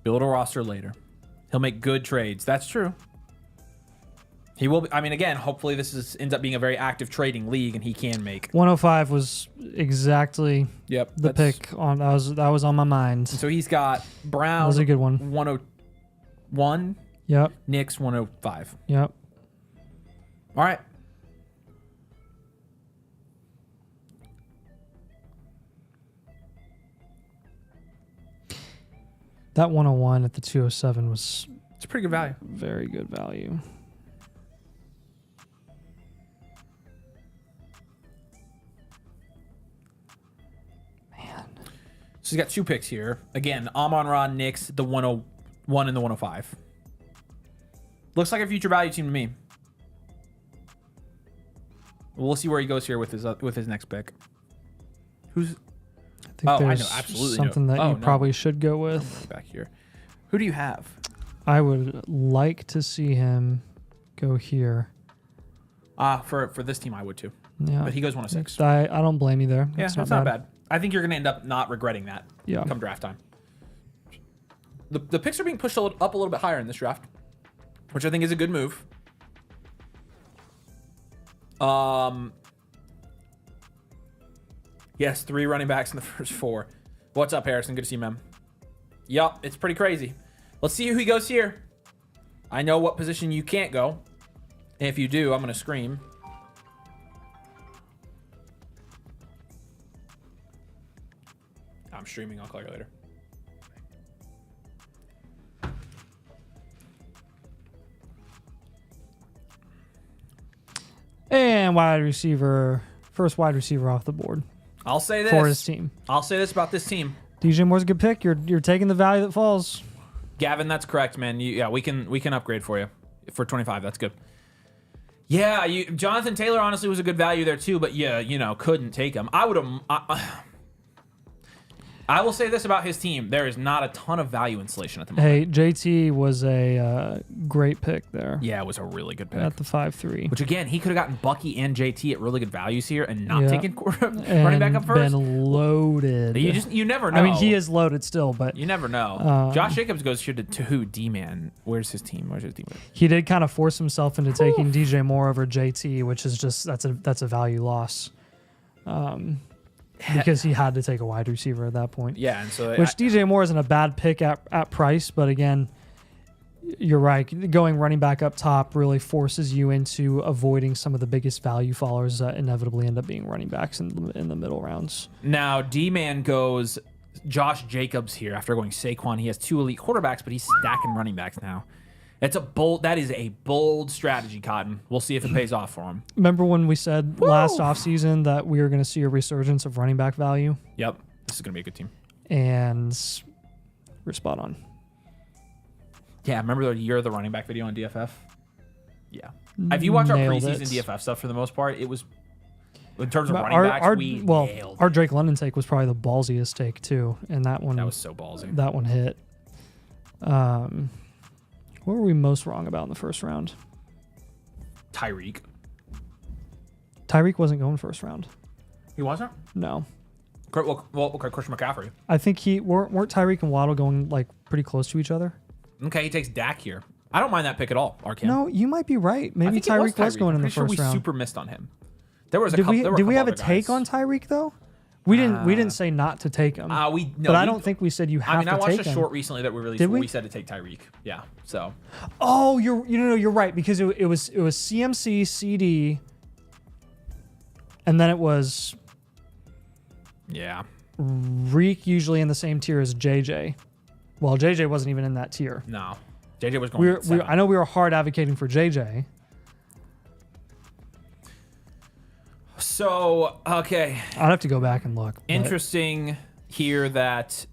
Build a roster later. He'll make good trades. That's true. He will. I mean, again, hopefully this ends up being a very active trading league, and he can make. 105 was exactly the pick on that was on my mind. So he's got Brown. That was a good one. 101. Yep. Knicks 105. Yep. All right. That 101 at the 207 was. It's a pretty good value. Very good value. So he's got 2 picks here. Again, Amon-Ra, Knicks, the 101 and the 105. Looks like a future value team to me. We'll see where he goes here with his next pick. Who's? I think there's absolutely something that you probably should go with. Back here. Who do you have? I would like to see him go here. For this team, I would too. Yeah. But he goes 106. I don't blame you there. Yeah, that's not bad. I think you're going to end up not regretting that come draft time. The picks are being pushed up a little bit higher in this draft, which I think is a good move. Yes, 3 running backs in the first 4. What's up, Harrison? Good to see you, man. Yup, it's pretty crazy. Let's see who he goes here. I know what position you can't go. If you do, I'm going to scream. I'm streaming. I'll call you later. And first wide receiver off the board. I'll say this for his team. I'll say this about this team. DJ Moore's a good pick. You're taking the value that falls. Gavin, that's correct, man. We can upgrade for you for 25. That's good. Yeah, Jonathan Taylor honestly was a good value there too, but yeah, couldn't take him. I will say this about his team. There is not a ton of value insulation at the moment. Hey, JT was a great pick there. Yeah, it was a really good pick. At the 5-3. Which, again, he could have gotten Bucky and JT at really good values here and not taken running back up first. Been loaded. You never know. I mean, he is loaded still, but... You never know. Josh Jacobs goes here to who? D-Man. Where's his team? He did kind of force himself into taking DJ Moore over JT, which is just... That's a value loss. Because he had to take a wide receiver at that point. Yeah, and so DJ Moore isn't a bad pick at price, but again, you're right. Going running back up top really forces you into avoiding some of the biggest value followers that inevitably end up being running backs in the middle rounds. Now, D-Man goes Josh Jacobs here after going Saquon. He has 2 elite quarterbacks, but he's stacking running backs now. That is a bold strategy, Cotton. We'll see if it pays off for him. Remember when we said last offseason that we were going to see a resurgence of running back value? Yep. This is going to be a good team. And we're spot on. Yeah, remember the year of the running back video on DFF? Yeah. If you watch our preseason DFF stuff for the most part, it was In terms of running backs, we nailed our it. Drake London take was probably the ballsiest take too, and that one That was so ballsy. That one hit. What were we most wrong about in the first round? Tyreek. Tyreek wasn't going first round. He wasn't? No. Okay, Christian McCaffrey. I think weren't Tyreek and Waddle going like pretty close to each other? Okay, he takes Dak here. I don't mind that pick at all, Arkin. No, you might be right. I Maybe think it Tyreek was going in the I'm pretty first sure we round. super missed on him. There was a Did couple. we there were did we have a other take guys. on Tyreek though? We didn't say not to take him. But I don't think we said you have to take him. I watched a short recently that we released Did where we? we said to take Tyreek. Yeah. So. Oh, you're right because it was CMC, CD, and then it was Yeah. Reek usually in the same tier as JJ. Well, JJ wasn't even in that tier. No. JJ was going. I know we were hard advocating for JJ. So okay. I'd have to go back and look. Interesting here that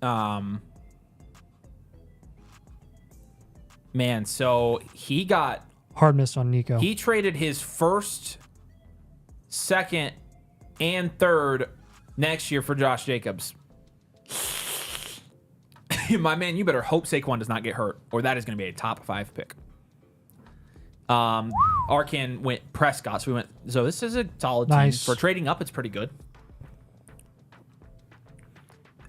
man, so he got Hard missed on Nico. he traded his first, second, and third next year for Josh Jacobs. My man, you better hope Saquon does not get hurt, or that is going to be a top 5 pick. Arkin went Prescott, so we went. So this is a solid Nice. team for trading up. It's pretty good.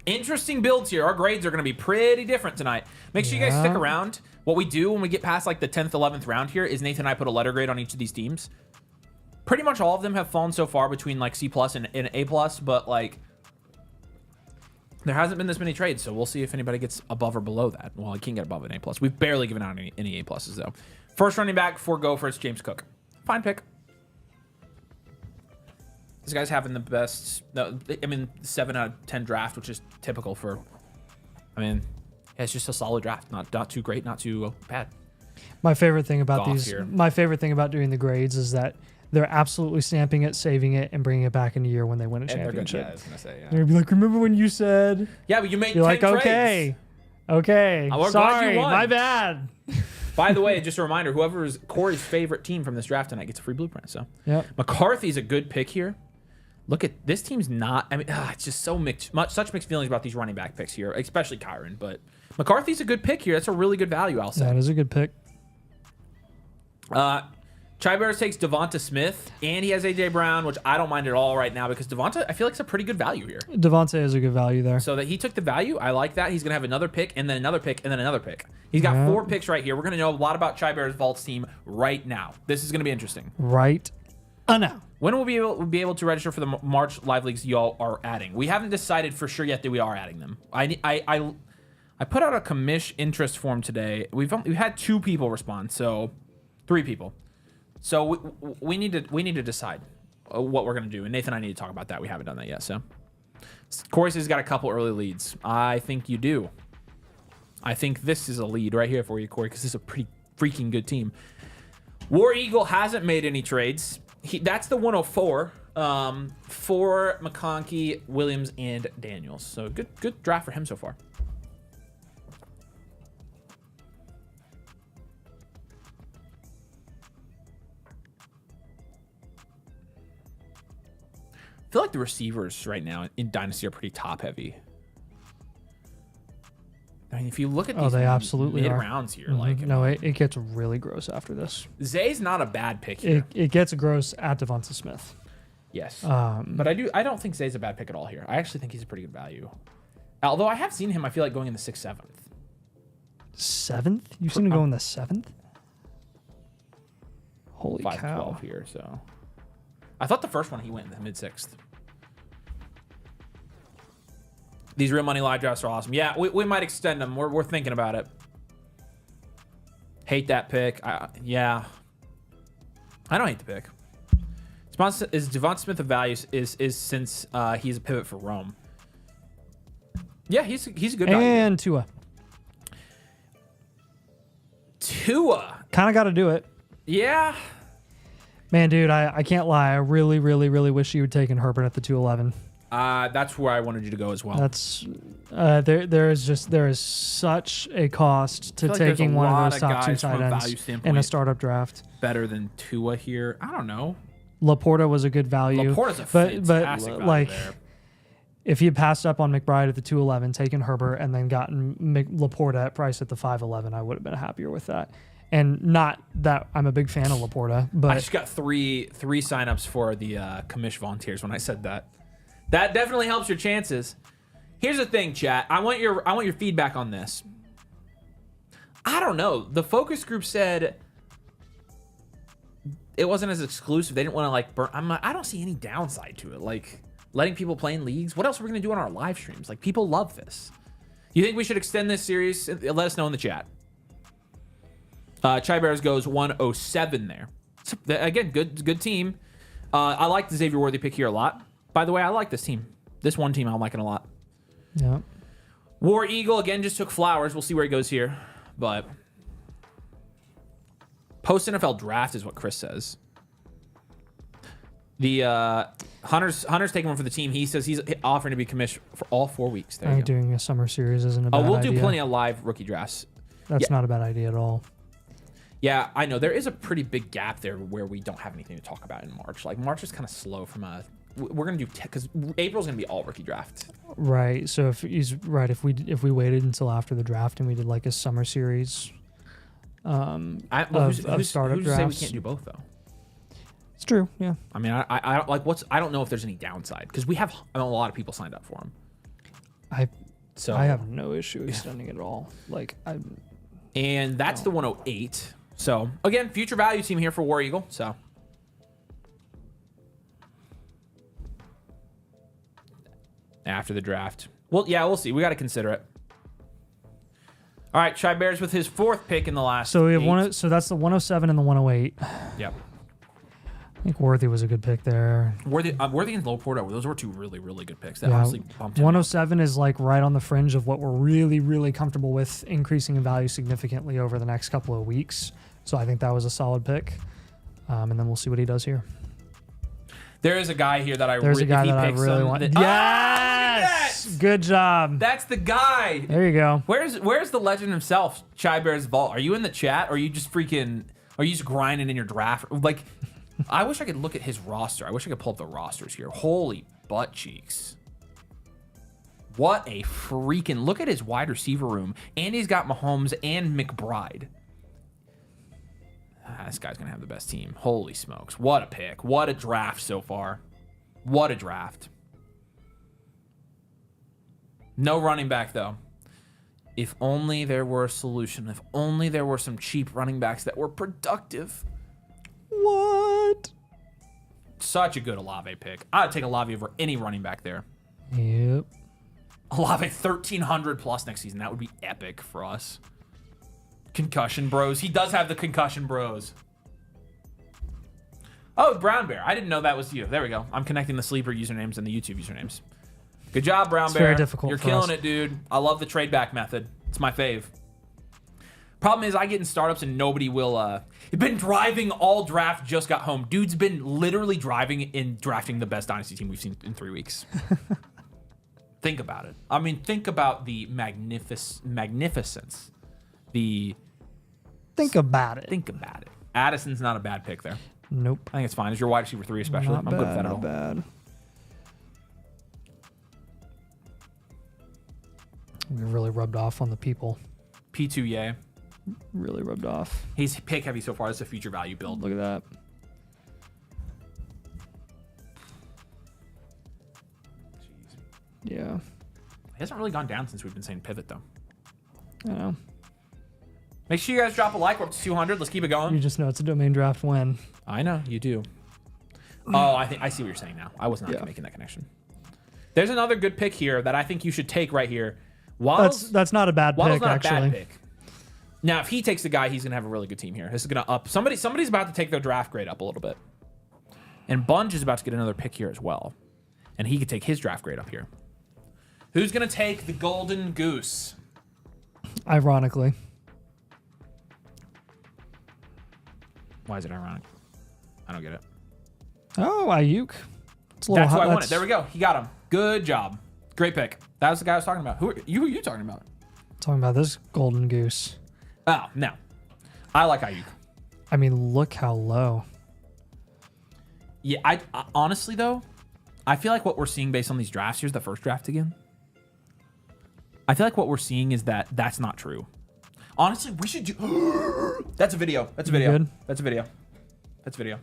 Interesting builds here. Our grades are going to be pretty different tonight. Make sure you guys stick Yeah. around. What we do when we get past like the 10th, 11th round here is Nathan and I put a letter grade on each of these teams. Pretty much all of them have fallen so far between like C+ and A+, but like there hasn't been this many trades, so we'll see if anybody gets above or below that. Well, I can't get above an A+. We've barely given out any A+ though. First running back for Gophers, James Cook. Fine pick. This guy's having the best, 7 out of 10 draft, which is typical for, yeah, it's just a solid draft. Not too great, not too bad. My favorite thing about Goff here. my favorite thing about doing the grades is that they're absolutely stamping it, saving it, and bringing it back in a year when they win a championship. I was going to say, yeah. They're gonna be like, remember when you said? Yeah, but you made You're 10 like, trades. okay, We're glad sorry, you won. my bad. By the way, just a reminder, whoever is Corey's favorite team from this draft tonight gets a free blueprint. So Yep. McCarthy's a good pick here. Look at this team's not. It's just so such mixed feelings about these running back picks here, especially Kyron. But McCarthy's a good pick here. That's a really good value, I'll say. That is a good pick. Chai Bears takes Devonta Smith, and he has AJ Brown, which I don't mind at all right now because Devonta, I feel like it's a pretty good value here. Devontae is a good value there. So that he took the value, I like that. He's gonna have another pick, and then another pick, and then another pick. He's got 4 picks right here. We're gonna know a lot about Chai Bears' Vaults team right now. This is gonna be interesting. Right now. When will we be able to register for the March live leagues y'all are adding? We haven't decided for sure yet that we are adding them. I put out a commish interest form today. We've had 2 people respond, so 3 people. So we need to decide what we're gonna do. And Nathan and I need to talk about that. We haven't done that yet. So Corey says he's got a couple early leads. I think you do. I think this is a lead right here for you, Corey, because this is a pretty freaking good team. War Eagle hasn't made any trades. That's the 104 for McConkey, Williams, and Daniels. So good draft for him so far. I feel like the receivers right now in Dynasty are pretty top heavy. I mean, if you look at these they absolutely mid are. rounds here, No, it gets really gross after this. Zay's not a bad pick here. It gets gross at Devonta Smith. Yes. But I don't think Zay's a bad pick at all here. I actually think he's a pretty good value. Although I have seen him, I feel like going in the 6th, 7th. 7th? You've seen him go in the 7th? Holy 5, cow. 12 here, so. I thought the first one he went in the mid 6th. These real money live drafts are awesome. Yeah, we might extend them. We're thinking about it. Hate that pick. Yeah. I don't hate the pick. Is Devonta Smith of value is since he's a pivot for Rome. Yeah, he's a good value. And Tua. Tua. Kind of got to do it. Yeah. Man, dude, I can't lie. I really, really, really wish you had taken Herbert at the 211. That's where I wanted you to go as well. That's there is such a cost to feel like there's taking a one lot of those of top 2 guys from tight a ends value in a standpoint. startup draft. Better than Tua here. I don't know. Laporta was a good value. Laporta's a but fantastic value like there. if he had passed up on McBride at the 211, taken Herbert, and then gotten Laporta at price at the 511, I would have been happier with that. And not that I'm a big fan of Laporta, but I just got three signups for the commish volunteers when I said that. That definitely helps your chances. Here's the thing, chat. I want your feedback on this. I don't know. The focus group said it wasn't as exclusive. They didn't want to like burn. I don't see any downside to it. Like letting people play in leagues. What else are we gonna do on our live streams? Like people love this. You think we should extend this series? Let us know in the chat. Chai Bears goes 107 there. So, again, good team. I like the Xavier Worthy pick here a lot. By the way, I like this team. This one team I'm liking a lot. yeah. War Eagle, again, just took Flowers. We'll see where he goes here. But post-NFL draft is what Chris says. The Hunter's taking one for the team. He says he's offering to be commissioned for all 4 weeks. There I you think go. doing a summer series isn't a bad We'll idea. do plenty of live rookie drafts. That's not a bad idea at all. Yeah, I know. There is a pretty big gap there where we don't have anything to talk about in March. Like, March is kind of slow from a... We're going to do... Because April's going to be all rookie draft. Right. So if he's right, if we waited until after the draft and we did like a summer series Who's startup to say we drafts. can't do both, though? It's true. Yeah. I mean, I don't like I don't know if there's any downside because we have a lot of people signed up for them. I have no issue extending it at all. Like And that's the 108. So again, future value team here for War Eagle. So after the draft, well, yeah, we'll see. We got to consider it. All right, Chai Bears with his 4th pick in the last. So we have 8. So that's the 107 and the 108. Yep. I think Worthy was a good pick there. Worthy and Laporta, those were 2 really, really good picks. That Yeah, honestly bumped him up. 107 is like right on the fringe of what we're really, really comfortable with increasing in value significantly over the next couple of weeks. So I think that was a solid pick. And then we'll see what he does here. There is a guy here that I There's a guy if he that I picks really him, want. that- Yes! yes! Good job. That's the guy. There you go. Where's the legend himself, Chai Bears Vault? Are you in the chat? Or are you just grinding in your draft? Like, I wish I could look at his roster. I wish I could pull up the rosters here. Holy butt cheeks. What a freaking... Look at his wide receiver room. And he's got Mahomes and McBride. This guy's going to have the best team. Holy smokes. What a pick. What a draft so far. What a draft. No running back, though. If only there were a solution. If only there were some cheap running backs that were productive. What? Such a good Olave pick. I'd take Olave over any running back there. Yep. Olave 1,300 plus next season. That would be epic for us. Concussion bros. He does have the concussion bros. Oh, Brown Bear. I didn't know that was you. There we go. I'm connecting the sleeper usernames and the YouTube usernames. Good job, Brown It's Bear. very difficult You're for killing us. it, dude. I love the trade back method. It's my fave. Problem is, I get in startups and nobody will. He's been driving all draft, just got home. Dude's been literally driving and drafting the best Dynasty team we've seen in 3 weeks. Think about it. I mean, think about the magnificence. Think about it. Think about it. Addison's not a bad pick there. Nope. I think it's fine. Is your wide receiver 3 especially? Not I'm good with that at bad. all. Not bad. We really rubbed off on the people. P2, yay. Really rubbed off. He's pick heavy so far. It's a future value build. Look at that. Jeez. Yeah. He hasn't really gone down since we've been saying pivot, though. I know. Make sure you guys drop a like. We're up to 200. Let's keep it going. You just know it's a domain draft win. I know. You do. Oh, I see what you're saying now. I was not making that connection. There's another good pick here that I think you should take right here. That's not a bad Waddle's pick, not actually. a bad pick. Now, if he takes the guy, he's going to have a really good team here. This is going to up. Somebody's about to take their draft grade up a little bit. And Bunge is about to get another pick here as well. And he could take his draft grade up here. Who's going to take the golden goose? Ironically. Why is it ironic? I don't get it. Oh, Ayuk. That's who I wanted. There we go. He got him. Good job. Great pick. That was the guy I was talking about. Who are you talking about? Talking about this golden goose. Oh, no. I like Ayuk. I mean, look how low. Yeah, I honestly though, I feel like what we're seeing based on these drafts. Here's the first draft again. I feel like what we're seeing is that that's not true. Honestly, we should do. That's a video. That's a video. Good? That's a video. That's a video.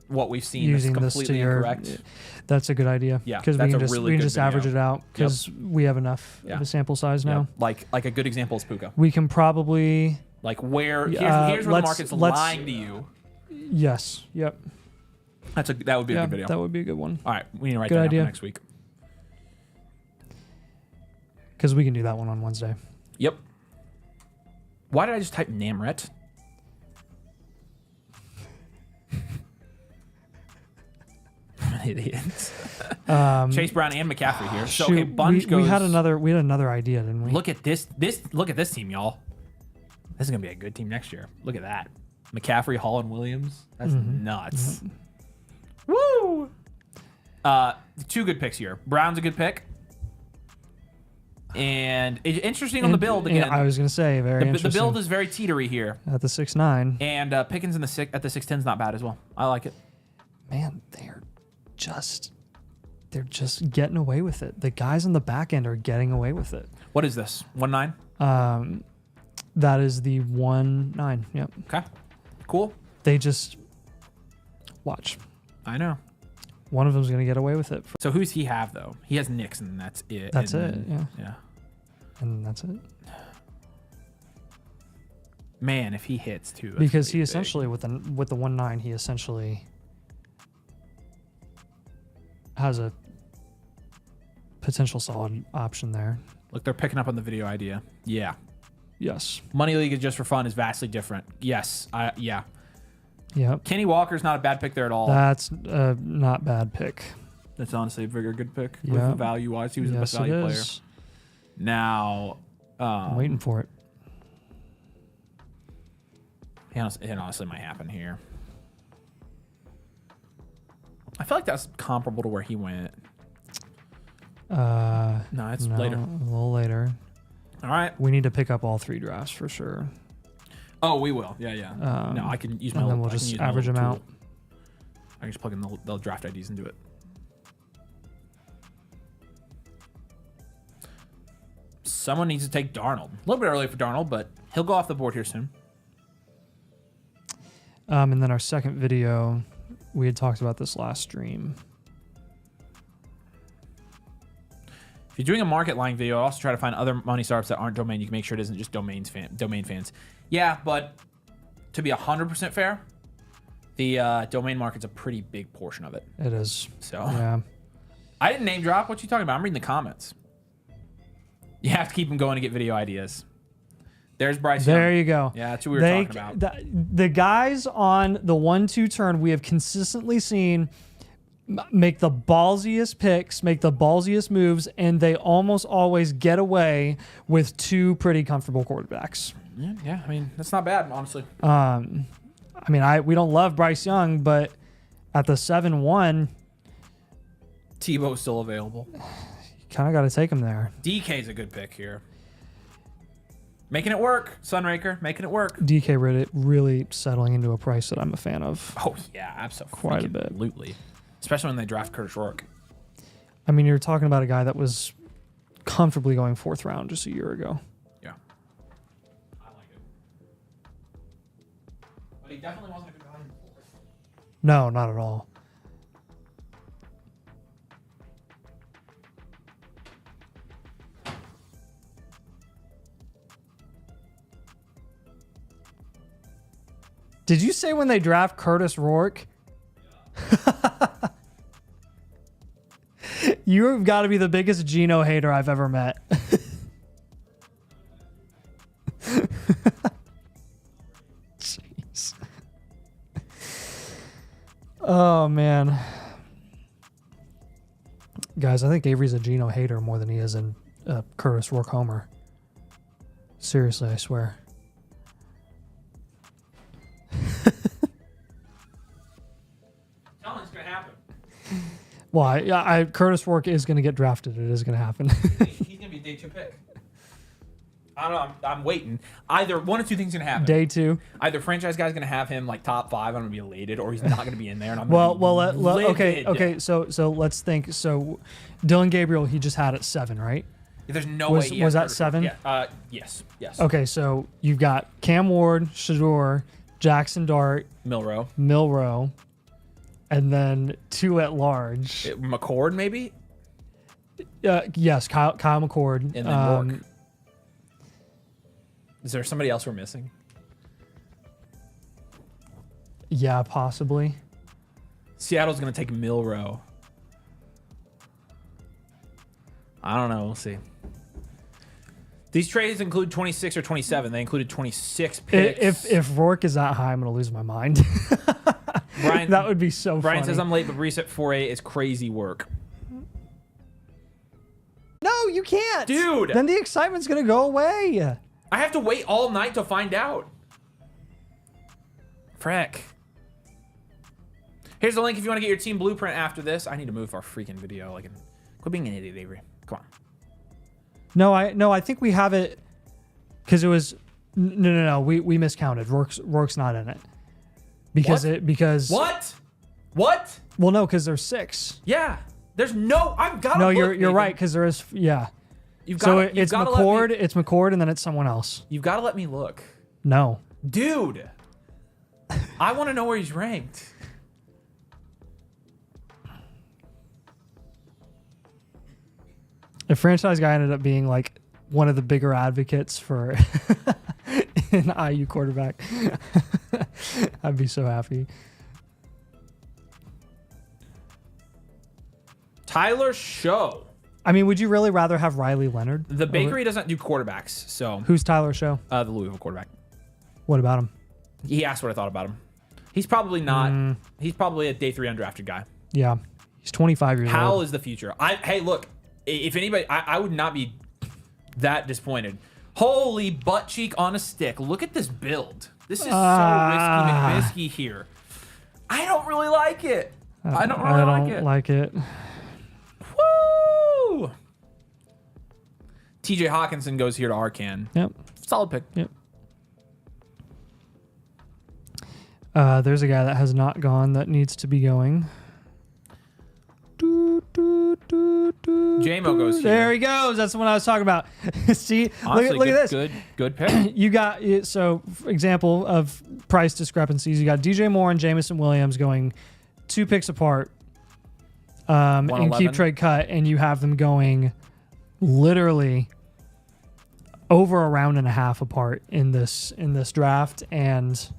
What we've seen is Using this completely to your, incorrect. That's a good idea. Yeah, because that's we a can just really we can good just average video. it out because we have enough of a sample size now. Like a good example is Puka. We can probably Like where here's where the market's lying to you. Yes. Yep. That would be a good video. That would be a good one. All right, we need to write Good that idea. down for next week. Because we can do that one on Wednesday. Yep. Why did I just type Namret? I'm an idiot. Chase Brown and McCaffrey here. So okay, Bunch goes. We had another idea, didn't we? Look at this. Look at this team, y'all. This is gonna be a good team next year. Look at that. McCaffrey, Hall, and Williams. That's nuts. Woo! Two good picks here. Brown's a good pick. And interesting on the build again. I was going to say, very interesting. The build is very teetery here. At the 6'9". And Pickens at the 6'10 is not bad as well. I like it. Man, they're just getting away with it. The guys on the back end are getting away with it. What is this? 1.9? That is the 1.9. Yep. Okay. Cool. They just watch. I know. One of them's going to get away with it. So who's he have though? He has Knicks and that's it. That's it. Yeah. Yeah. And that's it. Man, if he hits too. Because he essentially with the 1.9, he essentially has a potential solid option there. Look, they're picking up on the video idea. Yeah. Yes. Money League is just for fun is vastly different. Yes. Yeah. Yep. Kenny Walker's not a bad pick there at all. That's a not bad pick. That's honestly a very good pick. Yeah. Value wise, he was the best value player. Now, I'm waiting for it. It honestly might happen here. I feel like that's comparable to where he went. No, it's later. A little later. All right. We need to pick up all 3 drafts for sure. Oh, we will. Yeah. No, I can use my. And then we'll just average them out. I can just plug in the draft IDs into it. Someone needs to take Darnold. A little bit early for Darnold, but he'll go off the board here soon. And then our second video, we had talked about this last stream. If you're doing a market line video, also try to find other money startups that aren't domain. You can make sure it isn't just domain fans. Yeah, but to be 100% fair, the domain market's a pretty big portion of it. It is. So yeah. I didn't name drop. What you talking about? I'm reading the comments. You have to keep them going to get video ideas. There's Bryce There Young. you go. Yeah, that's who we were talking about. The guys on the 1-2 turn we have consistently seen make the ballsiest picks, make the ballsiest moves, and they almost always get away with 2 pretty comfortable quarterbacks. Yeah. I mean, that's not bad, honestly. I mean, we don't love Bryce Young, but at the 7-1, Tebow's still available. you kind of got to take him there. DK's a good pick here. Making it work, Sunraker. Making it work. DK really settling into a price that I'm a fan of. Oh, yeah, absolutely. Quite a bit. Absolutely. Especially when they draft Curtis Rourke. I mean, you're talking about a guy that was comfortably going 4th round just a year ago. Yeah. I like it. But he definitely wasn't a good value before. No, not at all. Did you say when they draft Curtis Rourke? You've got to be the biggest Geno hater I've ever met. Jeez. Oh, man. Guys, I think Avery's a Geno hater more than he is a Curtis Rourke homer. Seriously, I swear. Tell him it's going to happen. Well, Curtis Rourke is going to get drafted. It is going to happen. He's going to be a day 2 pick. I don't know. I'm waiting. Either one or two things gonna happen. Day 2. Either franchise guy's gonna have him like top 5. I'm gonna be elated, or he's not gonna be in there. And I'm Well, gonna be livid. okay. So let's think. So Dylan Gabriel, he just had it 7, right? There's no Was- way. He was has that 7? Yeah. Yes. Yes. Okay, so you've got Cam Ward, Shador, Jackson Dart, Milrow. and then 2 at large. McCord maybe. Yes, Kyle McCord. And then Rourke. Is there somebody else we're missing? Yeah, possibly. Seattle's going to take Milrow. I don't know. We'll see. These trades include 26 or 27. They included 26 picks. If Rourke is that high, I'm going to lose my mind. Brian, that would be so Brian funny. says I'm late, but reset 4A is crazy work. No, you can't. Dude. Then the excitement's going to go away. I have to wait all night to find out. Frick. Here's the link if you want to get your team blueprint after this. I need to move our freaking video. Quit being an idiot, Avery. Come on. No, I think we have it because it was no. We miscounted. Rourke's not in it because What? What? Well, no, because there's 6. Yeah. There's no. I've got. No, you're right because there is. Yeah. You've So got. it's McCord. It's McCord, and then it's someone else. You've got to let me look, No. dude. I want to know where he's ranked. The franchise guy ended up being like one of the bigger advocates for an IU quarterback. I'd be so happy. Tyler Show. I mean, would you really rather have Riley Leonard? The bakery doesn't do quarterbacks, so Who's Tyler Show? the Louisville quarterback. What about him? He asked what I thought about him. He's probably not. He's probably a day 3 undrafted guy. Yeah. He's 25 years Hal old. is the future. Hey, look. If anybody, I would not be that disappointed. Holy butt cheek on a stick. Look at this build. This is so risky McBisky here. I don't really like it. I don't really like it. Woo! TJ Hawkinson goes here to Arcan. Yep. Solid pick. Yep. There's a guy that has not gone that needs to be going. JMO goes here. There he goes. That's the one I was talking about. See, Honestly, look at this. Good pick. You got so for example of price discrepancies. You got DJ Moore and Jamison Williams going 2 picks apart, and keep trade cut, and you have them going literally over a round and a half apart in this draft, and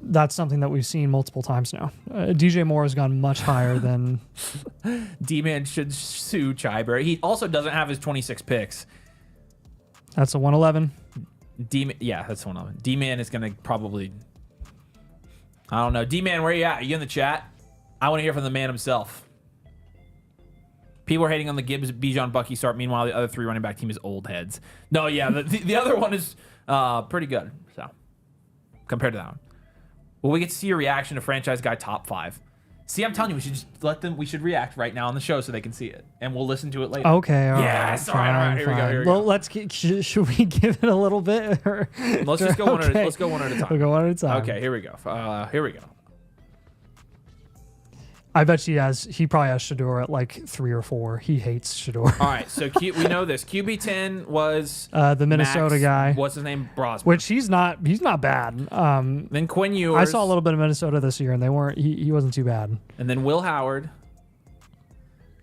that's something that we've seen multiple times now. DJ Moore has gone much higher than D-Man should sue Chyber. He also doesn't have his 26 picks. That's a 111. Yeah, that's 111. D-Man is going to probably... I don't know. D-Man, where you at? Are you in the chat? I want to hear from the man himself. People are hating on the Gibbs, Bijan, Bucky start. Meanwhile, the other 3 running back team is old heads. No, yeah, the other one is pretty good. So compared to that one. Well, we get to see your reaction to franchise guy top 5. See, I'm telling you, we should just let them. We should react right now on the show so they can see it, and we'll listen to it later. Okay. All yes. right. All right. Here we go. Here we well, go. let's get. Should we give it a little bit? Or, Let's just go one. okay. Let's go one at a time. We'll go one at a time. Okay. Here we go. Here we go. I bet he probably has Shador at like 3 or 4. He hates Shador. All right. So we know this. QB10 was the Minnesota Max, guy. What's his name? Brosman. Which he's not bad. Then Quinn Ewers. I saw a little bit of Minnesota this year, and they weren't. He wasn't too bad. And then Will Howard.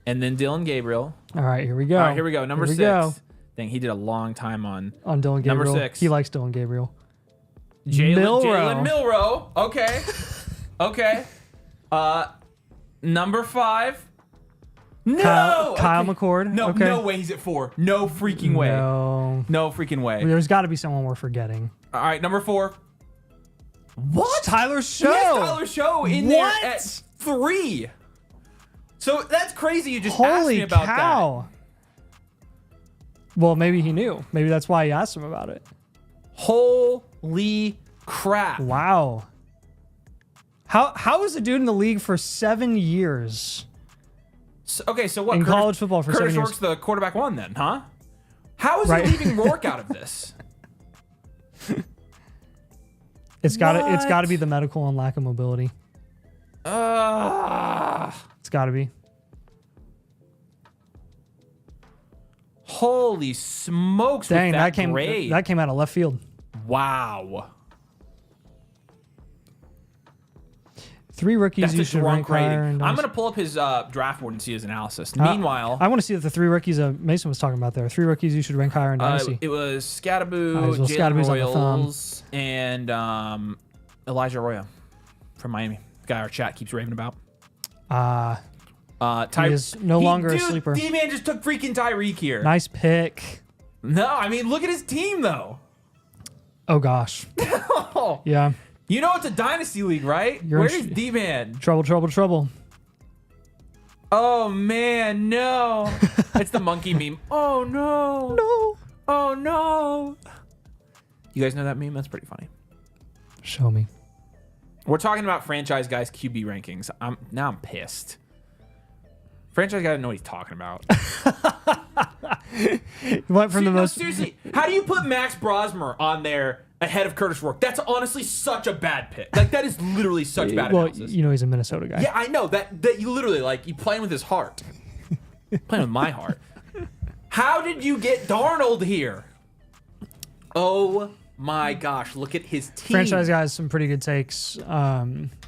And then Dylan Gabriel. All right, here we go. All right, here we go. Number 6. Go. Dang, he did a long time on Dylan Gabriel. Number 6. He likes Dylan Gabriel. Jalen Milrow. Okay. Okay. Number 5. No. Kyle McCord. No. Okay. No way he's at 4. No freaking way. No freaking way. There's got to be someone we're forgetting. All right, number 4. What? Tyler Show. Yes, Tyler Show in there at 3. So that's crazy. You just asked me about that. Well, maybe he knew. Maybe that's why he asked him about it. Holy crap. Wow. How is a dude in the league for 7 years? So, okay, so what? In college football for 7 years. Curtis Rourke's the quarterback 1 then, huh? How is Right. he leaving Rourke out of this? It's got What? to be the medical and lack of mobility. It's got to be. Holy smokes! Dang, with that grade. came out of left field. Wow. 3 rookies That's you a should drunk rank rating. higher. in I'm Dynasty. going to pull up his draft board and see his analysis. Meanwhile, I want to see the 3 rookies Mason was talking about there. 3 rookies you should rank higher in Dynasty. it was Scattaboo, Might as well. Jalen Scattaboo's on the thumb. Royals, and Elijah Arroyo from Miami. The guy our chat keeps raving about. He is no longer a sleeper. D-Man just took freaking Tyreek here. Nice pick. No, I mean, look at his team, though. Oh, gosh. Yeah. You know it's a Dynasty league, right? You're in Where's D-Man? Trouble, trouble, trouble. Oh, man, no. It's the monkey meme. Oh, no. No. Oh, no. You guys know that meme? That's pretty funny. Show me. We're talking about franchise guys' QB rankings. I'm pissed. Franchise guy doesn't know what he's talking about. He went from the most. Seriously, how do you put Max Brosmer on there ahead of Curtis Rourke? That's honestly such a bad pick. Like, that is literally such bad Well, analysis. you know he's a Minnesota guy. Yeah, I know. That you literally, like, you playing with his heart. Playing with my heart. How did you get Darnold here? Oh my gosh, look at his team. Franchise guy has some pretty good takes.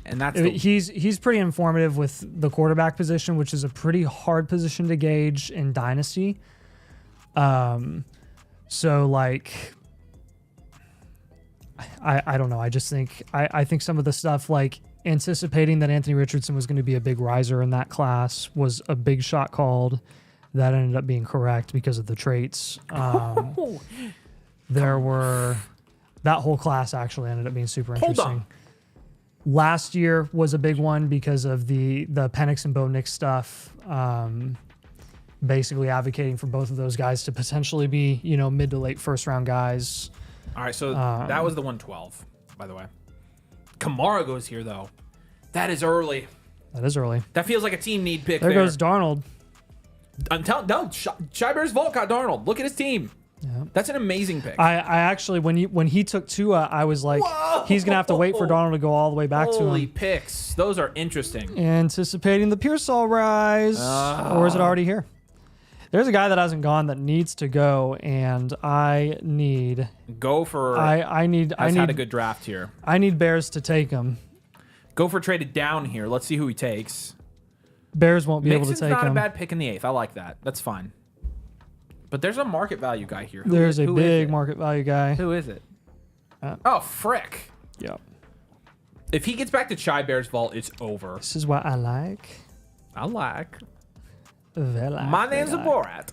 And that's the, He's pretty informative with the quarterback position, which is a pretty hard position to gauge in Dynasty. So like, I don't know. I just think I think some of the stuff like anticipating that Anthony Richardson was going to be a big riser in that class was a big shot called. That ended up being correct because of the traits. There were that whole class actually ended up being super interesting. Hold on. Last year was a big one because of the Penix and Bo Nix stuff. Basically advocating for both of those guys to potentially be, mid to late first round guys. all right, so that was the 112, by the way. Kamara goes here, though. That is early. That is early. That feels like a team need pick There there. goes Darnold. Shy Bears Vault got Darnold. Look at his team. Yeah. That's an amazing pick. I actually when he took Tua, I was like, Whoa! he's gonna have to wait for Darnold to go all the way back to Holy him. picks. Those are interesting. Anticipating the Pearsall rise, or is it already here? There's a guy that hasn't gone that needs to go, and I need. Gopher I need. had a good draft here. I need Bears to take him. Gopher traded down here. Let's see who he takes. Bears won't be able to Mixon's take not him. a bad pick in the 8th. I like that. That's fine. But there's a market value guy here. There's a who is big it? market value guy. Who is it? Uh, Oh, frick. Yep. If he gets back to Shy Bears Vault, it's over. This is what I like. I like. Very My name's like. Borat.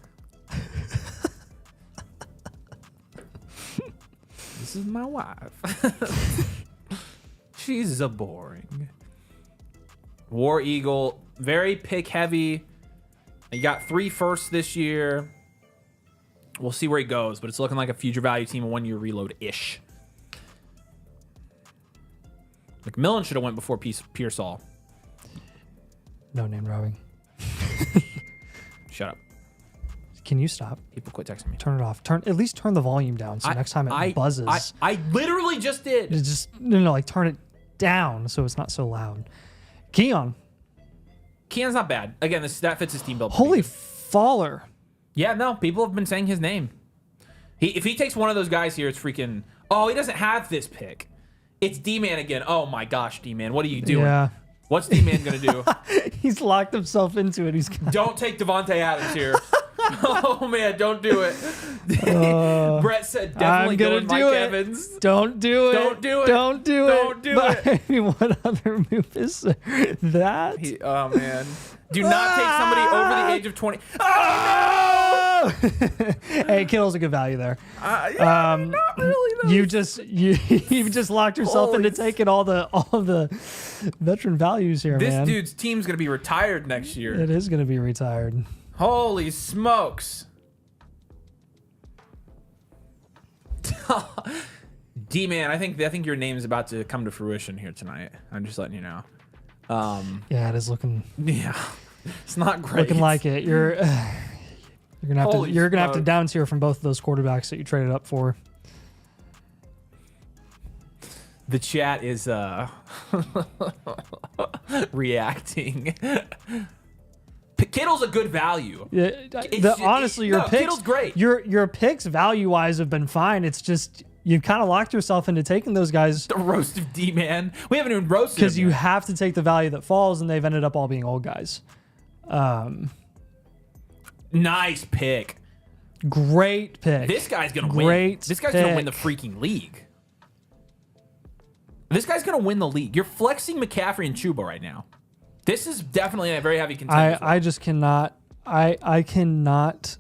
This is my wife. She's a boring. War Eagle, very pick heavy. You got 3 firsts this year. We'll see where he goes, but it's looking like a future value team, a 1-year reload-ish. McMillan should have went before Pearsall. No name dropping. Shut up. Can you stop? People quit texting me. Turn it off. At least turn the volume down so next time it buzzes. I literally just did. It's just like turn it down so it's not so loud. Keon. Keon's not bad. Again, that fits his team build. Holy faller. Yeah, no, people have been saying his name. If he takes one of those guys here, it's freaking. Oh, he doesn't have this pick. It's D-Man again. Oh my gosh, D-Man, what are you doing? Yeah. What's D-Man gonna do? He's locked himself into it. Don't take Devontae Adams here. Oh man, don't do it. Brett said definitely I'm go gonna with Mike do it. Evans. Don't do it. Don't do it. Don't do Don't it. do But, it. I mean, what other move is there? That? Oh man. Do not take somebody over the age of 20. Oh! Hey, Kittle's a good value there. Yeah, not really though. You just locked yourself Holy into taking all of the veteran values here, This man. dude's team's gonna be retired next year. It is going to be retired. Holy smokes. D-Man, I think your name is about to come to fruition here tonight. I'm just letting you know. Yeah, it is looking Yeah. It's not great. like it. You're You're gonna have to down tier from both of those quarterbacks that you traded up for. The chat is reacting. Kittle's a good value. Yeah, honestly, your picks, Kittle's great. Your picks value wise have been fine. It's just you kind of locked yourself into taking those guys. The roast of D-Man. We haven't even roasted because him you yet. have to take the value that falls, and they've ended up all being old guys. Nice pick. Great pick. This guy's gonna win. This guy's gonna win the freaking league. This guy's gonna win the league. You're flexing McCaffrey and Chuba right now. This is definitely a very heavy contender. I just cannot. I cannot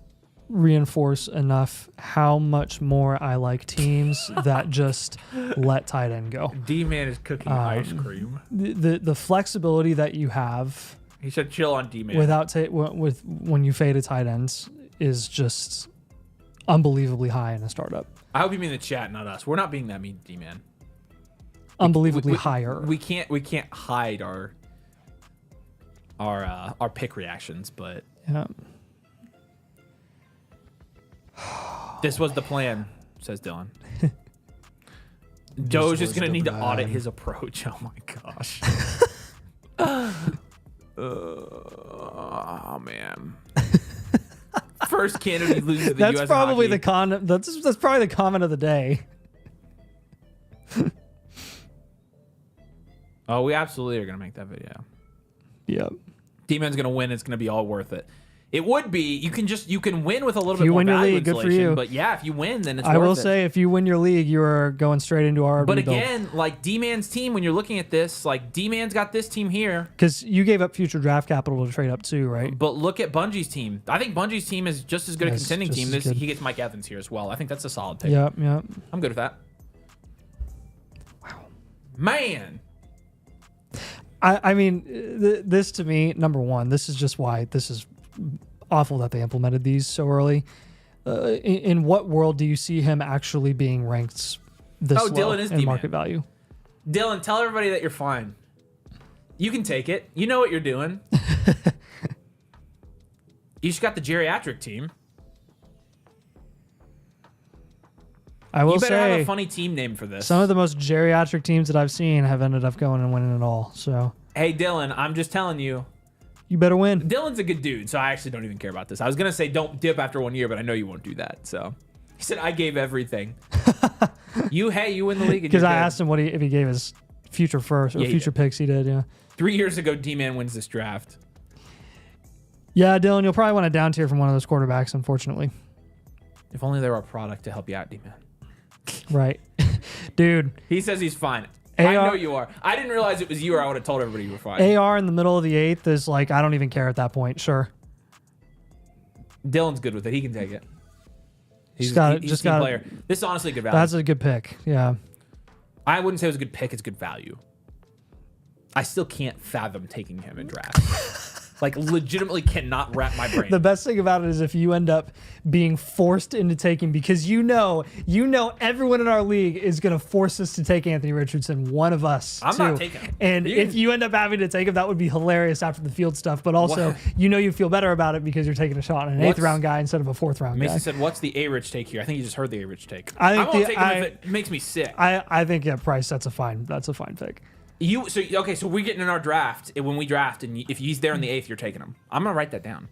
reinforce enough how much more I like teams that just let tight end go. D-Man is cooking ice cream. The flexibility that you have. He said chill on D-Man. With when you fade a tight ends is just unbelievably high in a startup. I hope you mean the chat, not us. We're not being that mean to D-Man. Unbelievably higher. We can't hide our pick reactions, but yeah. This was the plan, says Dylan. Doge is going to need to audit his approach. Oh my gosh. Oh man. First candidate loses to the That's US probably hockey. that's probably the comment of the day. Oh, we absolutely are going to make that video. Yep. D-Man's going to win. It's going to be all worth it. It would be. You can win with a little bit you more win your value league, good for insulation. you. But yeah, if you win, then it's worth I it. will say, if you win your league, you are going straight into our. But again, like D-Man's team, when you're looking at this, like D-Man's got this team here. Because you gave up future draft capital to trade up too, right? But look at Bungie's team. I think Bungie's team is just as good a Yes, contending just team. as good. He gets Mike Evans here as well. I think that's a solid pick. Yep. I'm good with that. Wow. Man. I mean, this to me, number one, this is just why this is awful that they implemented these so early. In what world do you see him actually being ranked this low Dylan is in D-Man. market value? Dylan, tell everybody that you're fine. You can take it. You know what you're doing. You just got the geriatric team. I will You better have say, a funny team name for this. some of the most geriatric teams that I've seen have ended up going and winning it all. So Hey, Dylan, I'm just telling you. you better win. Dylan's a good dude, so I actually don't even care about this. I was going to say don't dip after 1 year, but I know you won't do that. So he said, I gave everything. You win the league. Because I asked him if he gave his future first or Yeah, he future did. picks. He did, yeah. 3 years ago, D-Man wins this draft. Yeah, Dylan, you'll probably want to down tier from one of those quarterbacks, unfortunately. If only there were a product to help you out, D-Man. Right. Dude, He says he's fine. I know you are. I didn't realize it was you, or I would have told everybody you were fine. AR in the middle of the 8th is like, I don't even care at that point. Sure. Dylan's good with it. He can take it. He's got a it. team Just got it. player. This is honestly a good value. That's a good pick. Yeah. I wouldn't say it was a good pick. It's good value. I still can't fathom taking him in draft. Like, legitimately cannot wrap my brain. The best thing about it is if you end up being forced into taking, because you know everyone in our league is going to force us to take Anthony Richardson, one of us. I'm too. not taking him. And if you end up having to take him, that would be hilarious after the field stuff. But also, What? you feel better about it because you're taking a shot on an 8th round guy instead of a 4th round Mason guy. said, what's the A-Rich take here? I think you just heard the A-Rich take. I think won't take him if it makes me sick. I think at price that's a fine pick. So we're getting in our draft when we draft, and if he's there in the 8th, you're taking him. I'm gonna write that down.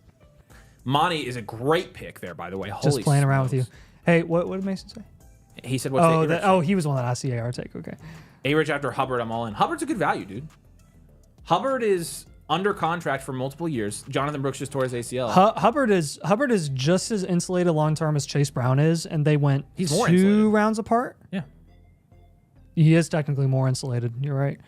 Monty is a great pick there, by the way. Holy Just playing around with you. smokes. Hey, what did Mason say? He said, "What's the A-Rich?" He was the one that asked the AR take. Okay. A-Rich after Hubbard, I'm all in. Hubbard's a good value, dude. Hubbard is under contract for multiple years. Jonathan Brooks just tore his ACL. Hubbard is just as insulated long term as Chase Brown is, and they went He's more 2 insulated. rounds apart. Yeah. He is technically more insulated. You're right.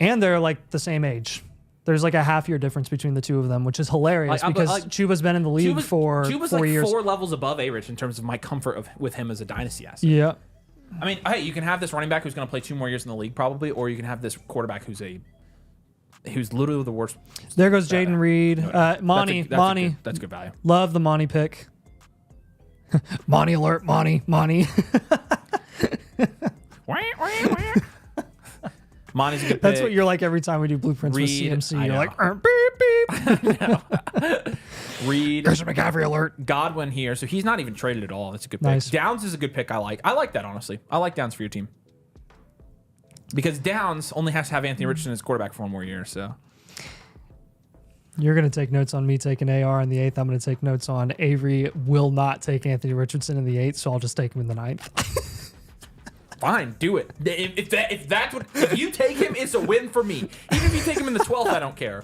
And they're like the same age. There's like a half-year difference between the two of them, which is hilarious because Chuba's been in the league for Chuba's 4 like years. 4 levels above A-Rich in terms of my comfort with him as a dynasty asset. Yeah. I mean, hey, you can have this running back who's going to play 2 more years in the league probably, or you can have this quarterback who's literally the worst. There goes Jaden Reed. Monty. That's good value. Love the Monty pick. Monty alert. Monty. Monty's a good pick. That's what you're like every time we do blueprints with Reed, CMC. I You're know. like, beep, beep. Reed. Christian McCaffrey alert. Godwin here, so he's not even traded at all. That's a good pick. Nice. Downs is a good pick. I like that, honestly. I like Downs for your team. Because Downs only has to have Anthony Richardson as quarterback for one more year, so. You're going to take notes on me taking AR in the 8th. I'm going to take notes on Avery will not take Anthony Richardson in the 8th, so I'll just take him in the 9th. Fine, do it. If you take him, it's a win for me. Even if you take him in the 12th, I don't care.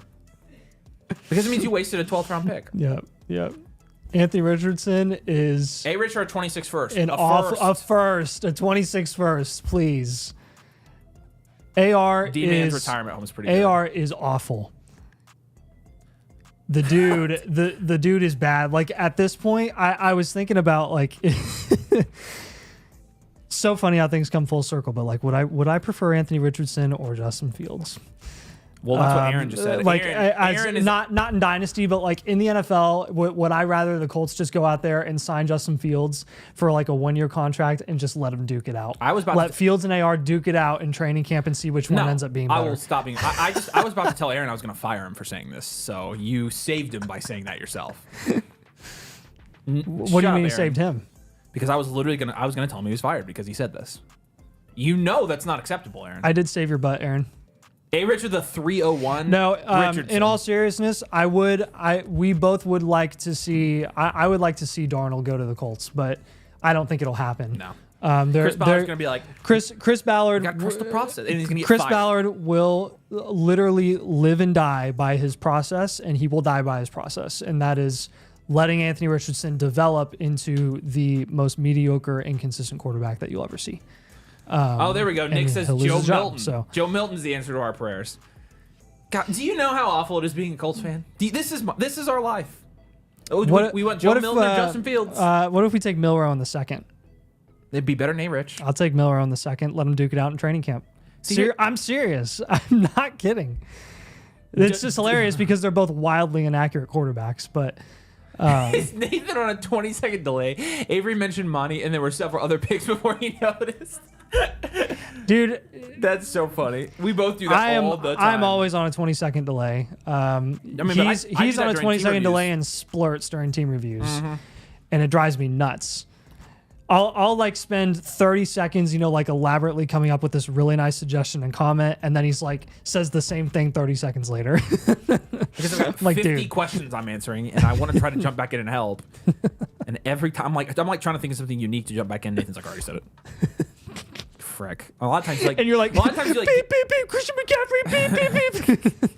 Because it means you wasted a 12th round pick. Yep. Anthony Richardson is A-Rich or a 26 first? a 26 first, please. AR D-Man's is retirement home is pretty good. AR is awful. The dude, the dude is bad. Like at this point, I was thinking about like, so funny how things come full circle. But like, would I prefer Anthony Richardson or Justin Fields? Well, that's what Aaron just said. Like, Aaron is not in Dynasty, but like in the NFL, would I rather the Colts just go out there and sign Justin Fields for like a 1-year contract and just let him duke it out? I was about let to Fields and AR duke it out in training camp and see which one ends up being better. I will stop being. I was about to tell Aaron I was going to fire him for saying this. So you saved him by saying that yourself. What do you mean you saved him? Because I was literally gonna tell him he was fired because he said this. You know that's not acceptable, Aaron. I did save your butt, Aaron. A-Rich with the 301. No, in all seriousness, we both would like to see. I would like to see Darnold go to the Colts, but I don't think it'll happen. No. Chris Ballard's going to be like Chris Ballard. got trust the process, and he's going to get Chris fired. Ballard will literally live and die by his process, and he will die by his process, and that is letting Anthony Richardson develop into the most mediocre, inconsistent quarterback that you'll ever see. There we go. Nick says he'll lose Joe his job, Milton. so. Joe Milton's the answer to our prayers. God, do you know how awful it is being a Colts fan? This is our life. We want Joe Milton or Justin Fields. What if we take Milrow in the 2nd? It'd be better than A-Rich. I'll take Milrow in the 2nd. Let him duke it out in training camp. I'm serious. I'm not kidding. It's just hilarious because they're both wildly inaccurate quarterbacks, but. Is Nathan on a 20-second delay? Avery mentioned Monty, and there were several other picks before he noticed. Dude, that's so funny. We both do that all the time. I'm always on a 20-second delay. He's on a 20-second delay and splurts during team reviews, and it drives me nuts. I'll like spend 30 seconds, like elaborately coming up with this really nice suggestion and comment, and then he's like says the same thing 30 seconds later. Because I've got 50 questions I'm answering, and I want to try to jump back in and help. And every time, I'm like trying to think of something unique to jump back in. Nathan's like, I already said it. Frick. A lot of times, and you're like, a lot of times you're like, beep, beep, beep, Christian McCaffrey, beep, beep, beep.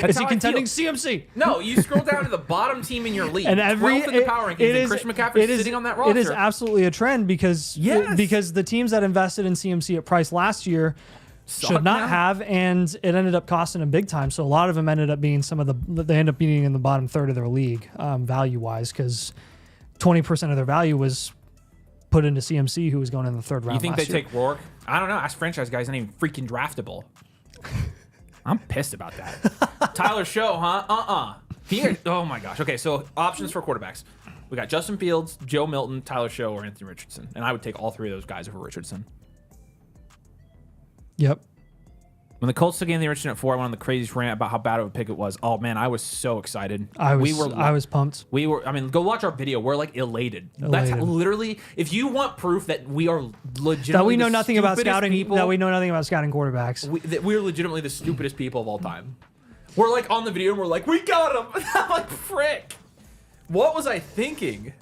Is he contending CMC? No, you scroll down to the bottom team in your league, and 12th in the power rankings, and Christian McCaffrey is sitting on that roster. It is absolutely a trend because the teams that invested in CMC at price last year should not have, and it ended up costing them big time. So a lot of them ended up being they end up being in the bottom third of their league value-wise because 20% of their value was put into CMC, who was going in the 3rd round. You think they take Rourke? I don't know. Ask franchise guys, not even freaking draftable. I'm pissed about that. Tyler Show, huh? Here. Oh my gosh. Okay, so options for quarterbacks. We got Justin Fields, Joe Milton, Tyler Show, or Anthony Richardson. And I would take all 3 of those guys over Richardson. Yep. When the Colts took Anthony Richardson at 4, I went on the craziest rant about how bad of a pick it was. Oh man, I was so excited. I was pumped. Go watch our video. We're like elated. That's literally, if you want proof that we are legitimately that we know nothing about scouting quarterbacks. We're legitimately the stupidest people of all time. We're like on the video and we're like, we got him. I'm like, frick. What was I thinking?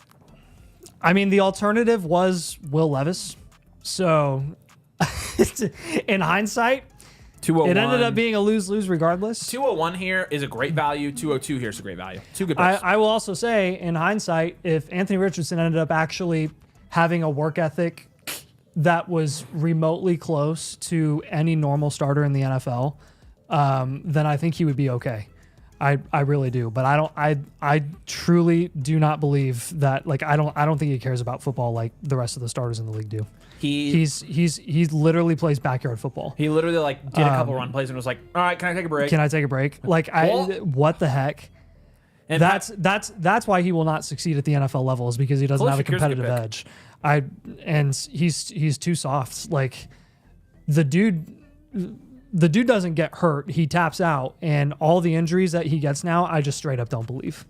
I mean, the alternative was Will Levis. So, in hindsight, 201. It ended up being a lose-lose regardless. 201 here is a great value. 202 here is a great value. 2 good picks. I will also say, in hindsight, if Anthony Richardson ended up actually having a work ethic that was remotely close to any normal starter in the NFL, then I think he would be okay. I really do, but I truly do not believe that. Like I don't think he cares about football like the rest of the starters in the league do. He literally plays backyard football. He literally did a couple run plays and was like, all right, can I take a break? Can I take a break? What the heck? And that's why he will not succeed at the NFL level is because he doesn't have a competitive edge. He's too soft. Like the dude doesn't get hurt. He taps out, and all the injuries that he gets now, I just straight up don't believe.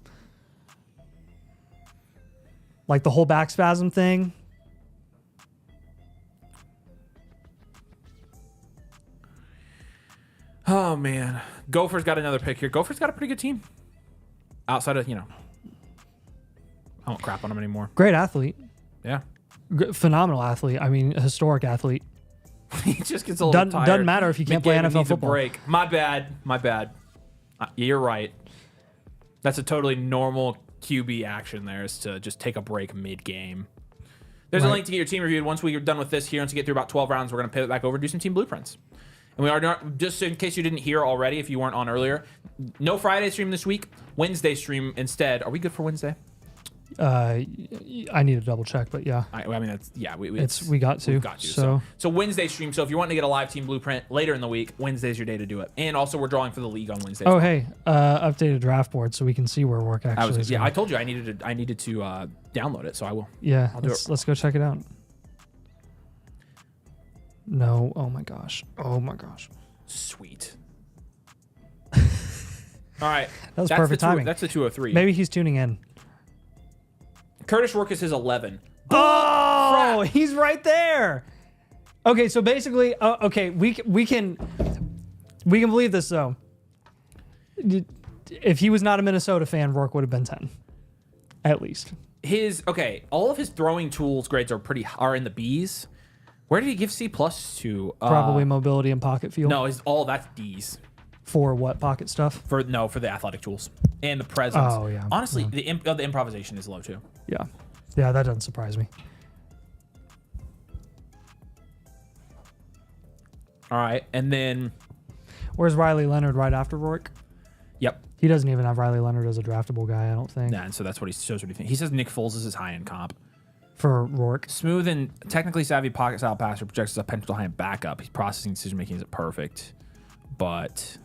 Like the whole back spasm thing. Oh, man. Gopher's got another pick here. Gopher's got a pretty good team. Outside of, I won't crap on him anymore. Great athlete. Yeah. Phenomenal athlete. I mean, historic athlete. He just gets a little tired. Doesn't matter if you can't play NFL needs football. A break. My bad. You're right. That's a totally normal QB action there, is to just take a break mid-game. There's a link to get your team reviewed. Once we're done with this here, once you get through about 12 rounds, we're going to pivot back over and do some team blueprints. And we are not, just in case you didn't hear already, if you weren't on earlier, no Friday stream this week. Wednesday stream instead. Are we good for Wednesday? I need to double check, but yeah. I mean, that's, yeah. We got to. So Wednesday stream. So if you want to get a live team blueprint later in the week, Wednesday's your day to do it. And also we're drawing for the league on Wednesday. Oh, hey, updated draft board so we can see where work actually is. Yeah, I told you I needed to download it, so I will. Yeah, let's go check it out. No, oh my gosh. Sweet. All right. That was perfect timing. That's the 203. Maybe he's tuning in. Curtis Rourke is his 11. Oh, crap. He's right there. Okay, so basically, we can believe this though. If he was not a Minnesota fan, Rourke would have been 10, at least. All of his throwing tools grades are in the B's. Where did he give C+ to? Probably mobility and pocket feel. No, that's D's. For what, pocket stuff? For the athletic tools and the presence. Oh yeah. Honestly, the improvisation is low too. Yeah, that doesn't surprise me. All right, and then where's Riley Leonard right after Rourke? Yep. He doesn't even have Riley Leonard as a draftable guy, I don't think. Yeah, and so that's what he shows. What he thinks. He says Nick Foles is his high-end comp. For Rourke. Smooth and technically savvy pocket style passer, projects as a potential high-end backup. His processing decision making isn't perfect, but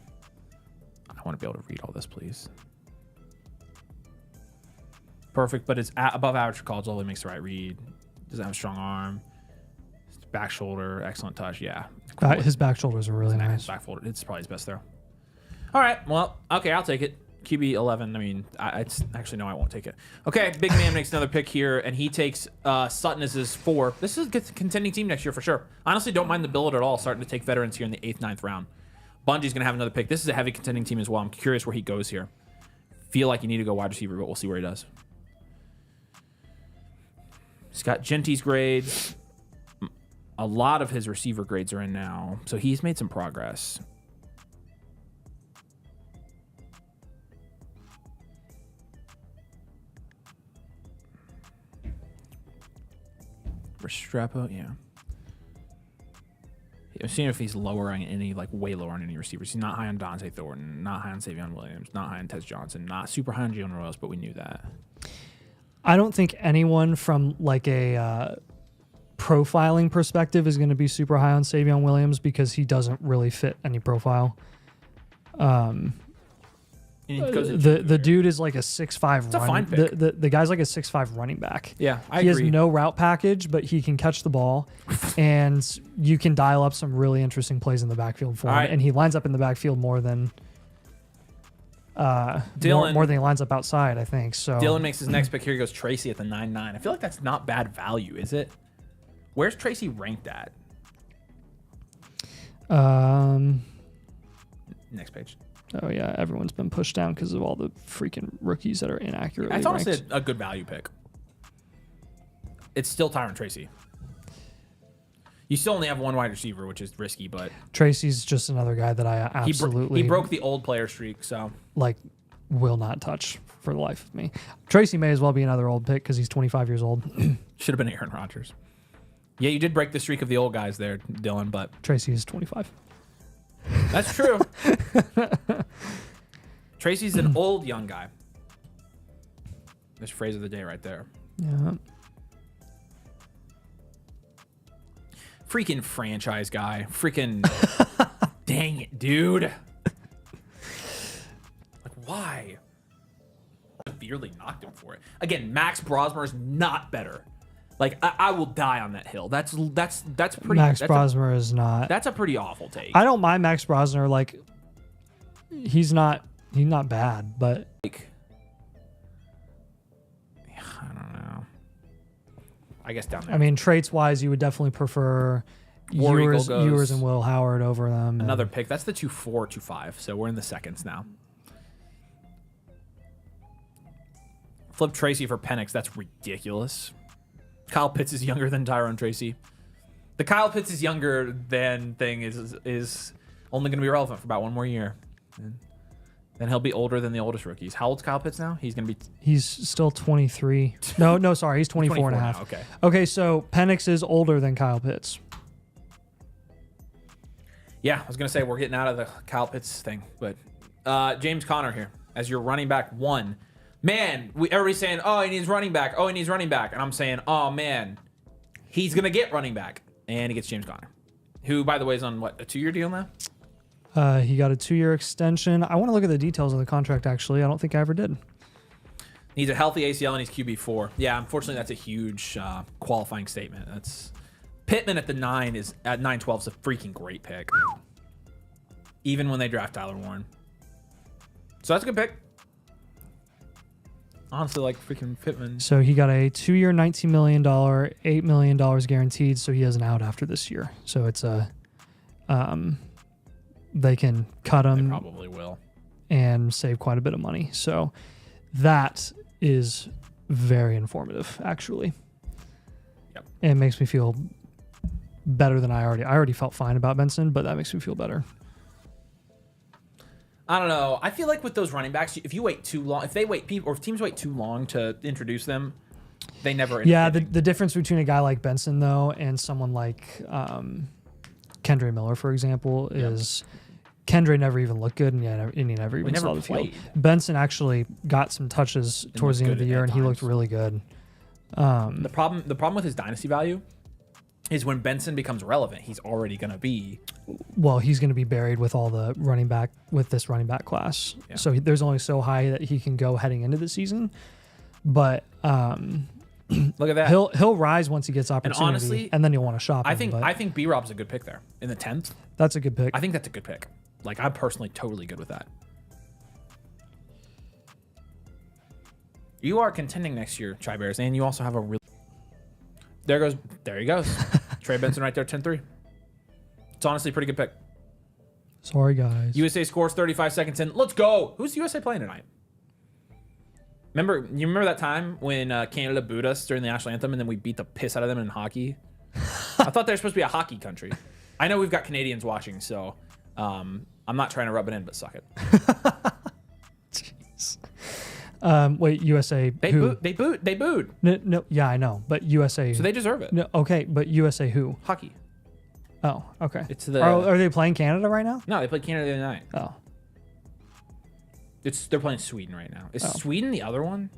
I want to be able to read all this, please. Perfect, but it's above average for college level. He makes the right read. Doesn't have a strong arm. Back shoulder, excellent touch. Yeah, cool. His back shoulders are really nice. Back shoulder, it's probably his best throw. All right, well, okay, I'll take it. QB 11. I mean, actually no, I won't take it. Okay, big man makes another pick here, and he takes Sutton as his 4. This is a contending team next year for sure. Honestly, don't mind the build at all. Starting to take veterans here in the 8th, 9th round. Bungie's gonna have another pick. This is a heavy contending team as well. I'm curious where he goes here. Feel like you need to go wide receiver, but we'll see where he does. He's got Genty's grades. A lot of his receiver grades are in now, so he's made some progress. Restrepo, yeah. I'm seeing if he's lower on any, way lower on any receivers. He's not high on Dante Thornton, not high on Savion Williams, not high on Tez Johnson, not super high on Jalen Royals, but we knew that. I don't think anyone from a profiling perspective is going to be super high on Savion Williams because he doesn't really fit any profile. The dude is like a 6'5". It's a fine pick. The guy's like a 6'5" running back. Yeah, I agree. agree. He has no route package, but he can catch the ball, and you can dial up some really interesting plays in the backfield for him. Right. And he lines up in the backfield more than Dylan, more than he lines up outside, I think. So Dylan makes his next pick here. He goes Tracy at the 9-9. I feel like that's not bad value, is it? Where's Tracy ranked at? Next page. Oh yeah, everyone's been pushed down because of all the freaking rookies that are inaccurately That's ranked. honestly a good value pick. It's still Tyron Tracy. You still only have one wide receiver, which is risky, but Tracy's just another guy that I absolutely he broke the old player streak, so will not touch for the life of me. Tracy may as well be another old pick because he's 25 years old. Should have been Aaron Rodgers. Yeah, you did break the streak of the old guys there, Dylan, but Tracy is 25. That's true. Tracy's an old young guy. This phrase of the day right there. Yeah. Freaking franchise guy. Freaking dang it, dude. Why? Severely knocked him for it. Again, Max Brosmer is not better. I will die on that hill. That's pretty. Max Brosmer is not. That's a pretty awful take. I don't mind Max Brosner. He's not bad, but I don't know. I guess down there. I mean, traits wise, you would definitely prefer War Eagle Ewers, goes- Ewers and Will Howard over them. Another and- pick. That's the 2-4, 2-5. So we're in the seconds now. Flip Tracy for Penix. That's ridiculous. Kyle Pitts is younger than Tyrone Tracy. The Kyle Pitts is younger than thing is only going to be relevant for about one more year. And then he'll be older than the oldest rookies. How old's Kyle Pitts now? He's going to be... He's still 23. No, sorry. He's 24 and a half. now, okay. Okay, so Penix is older than Kyle Pitts. Yeah, I was going to say we're getting out of the Kyle Pitts thing. But James Conner here as your running back 1. Man, everybody's saying, oh, he needs running back. Oh, he needs running back. And I'm saying, oh, man, he's going to get running back. And he gets James Conner, who, by the way, is on, what, a 2-year deal now? He got a 2-year extension. I want to look at the details of the contract, actually. I don't think I ever did. Needs a healthy ACL and he's QB4. Yeah, unfortunately, that's a huge qualifying statement. That's Pittman at the 9 is at 9-12 is a freaking great pick. Even when they draft Tyler Warren. So that's a good pick. Honestly, like freaking Pittman. So he got a 2-year, $19 million, $8 million guaranteed. So he has an out after this year. So it's a, they can cut They him probably will. and save quite a bit of money. So that is very informative, actually. Yep. And it makes me feel better than I already felt fine about Benson, but that makes me feel better. I don't know. I feel like with those running backs, if you wait too long, if teams wait too long to introduce them, they never. Yeah, the difference between a guy like Benson though and someone like Kendra Miller, for example, is Kendra never even looked good, and he never even saw the field. Benson actually got some touches towards the end of the year, and he looked really good. The problem with his dynasty value is when Benson becomes relevant, he's already going to be. Well, he's going to be buried with all the this running back class. Yeah. So there's only so high that he can go heading into the season. But Look at that. he'll rise once he gets opportunity, and honestly, then you'll want to shop him. I think B-Rob's a good pick there in the 10th. That's a good pick. I think that's a good pick. Like, I'm personally totally good with that. You are contending next year, Chai Bears, and you also have a real. There he goes. Trey Benson right there, 10-3. It's honestly a pretty good pick. Sorry, guys. USA scores 35 seconds in. Let's go. Who's USA playing tonight? You remember that time when Canada booed us during the national anthem and then we beat the piss out of them in hockey? I thought they're supposed to be a hockey country. I know we've got Canadians watching, so I'm not trying to rub it in, but suck it. Jeez. Wait, USA. They booed. No, yeah, I know, but USA. So they deserve it. No, okay, but USA who? Hockey. Oh, okay. It's the. Are they playing Canada right now? No, they played Canada the other night. Oh, They're playing Sweden right now. Is Sweden the other one?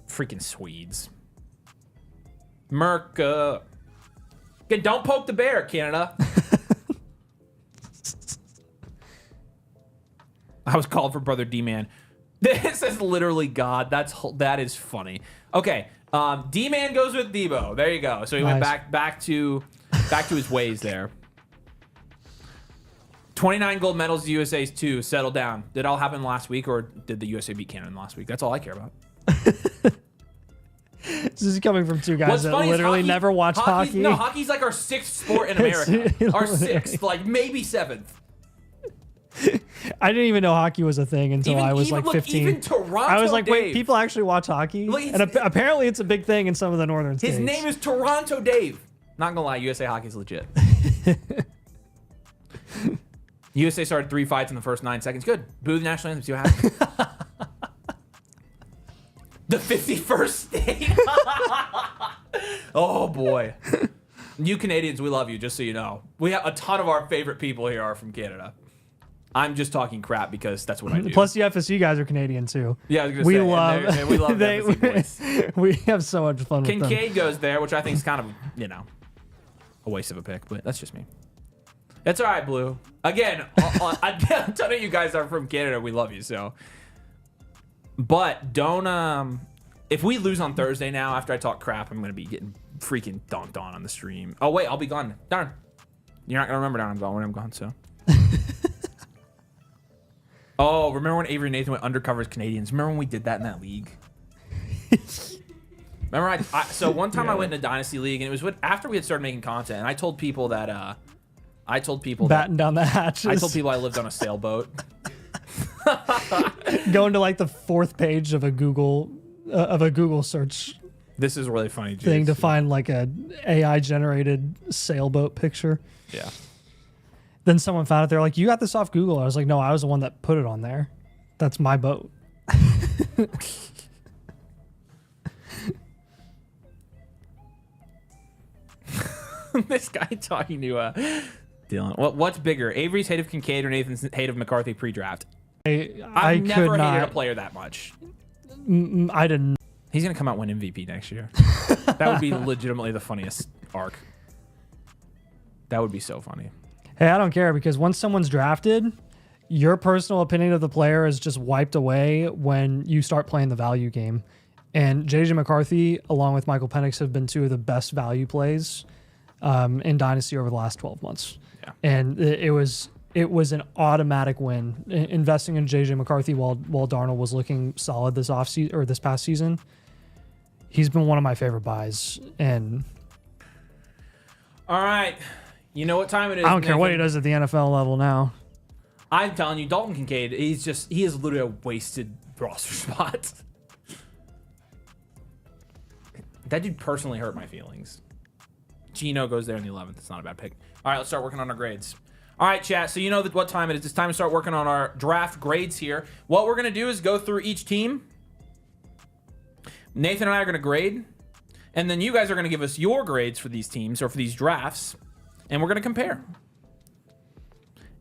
Freaking Swedes. Merca. Okay, don't poke the bear, Canada. I was called for Brother D-Man. This is literally God. That is funny. Okay, D-Man goes with Debo. There you go. So he went back to his ways there. 29 gold medals, the USA's 2. Settle down. Did it all happen last week, or did the USA beat Canada last week? That's all I care about. this is coming from two guys that literally never watch hockey. No, hockey's like our 6th sport in America. Our 6th, like maybe 7th. I didn't even know hockey was a thing until I was like 15. Even Toronto I was like, wait, Dave. people actually watch hockey? Look, and apparently it's a big thing in some of the northern states. His name is Toronto Dave. Not gonna lie, USA hockey's legit. USA started 3 fights in the first 9 seconds. Good. Boo the national anthem. See what happens. The 51st state. Oh boy. You Canadians, we love you. Just so you know, we have a ton of our favorite people here are from Canada. I'm just talking crap because that's what I do. Plus, the FSU guys are Canadian too. Yeah, I was gonna we say, love. and we love the FSU boys. We have so much fun with them. Kincaid goes there, which I think is kind of, a waste of a pick, but that's just me. It's all right, Blue. Again, a ton of you guys are from Canada. We love you, so. But don't, if we lose on Thursday now, after I talk crap, I'm going to be getting freaking dunked on the stream. Oh, wait, I'll be gone. Darn. You're not going to remember that I'm gone when I'm gone, so. Oh, remember when Avery Nathan went undercover as Canadians? Remember when we did that in that league? Remember, so one time I went in a Dynasty League, and it was after we had started making content, and I told people that Batten down the hatches. I told people I lived on a sailboat. Going to like the 4th page of a Google search This is really funny, Jace. thing to find like a AI generated sailboat picture. Yeah. Then someone found it. They're like, "You got this off Google." I was like, "No, I was the one that put it on there. That's my boat." This guy talking to Dylan. What's bigger, Avery's hate of Kincaid or Nathan's hate of McCarthy pre-draft? I never could hated not. a player that much. I didn't. He's gonna come out and win MVP next year. That would be legitimately the funniest arc. That would be so funny. Hey, I don't care because once someone's drafted, your personal opinion of the player is just wiped away when you start playing the value game. And JJ McCarthy, along with Michael Penix, have been 2 of the best value plays in Dynasty over the last 12 months. Yeah. And it was an automatic win. Investing in JJ McCarthy while Darnold was looking solid this offseason or this past season, he's been one of my favorite buys. And All right. You know what time it is. I don't care what he Nathan? does at the NFL level now. I'm telling you, Dalton Kincaid, he is literally a wasted roster spot. That dude personally hurt my feelings. Gino goes there in the 11th. It's not a bad pick. All right, let's start working on our grades. All right, chat. So you know what time it is. It's time to start working on our draft grades here. What we're going to do is go through each team. Nathan and I are going to grade. And then you guys are going to give us your grades for these teams or for these drafts. And we're going to compare.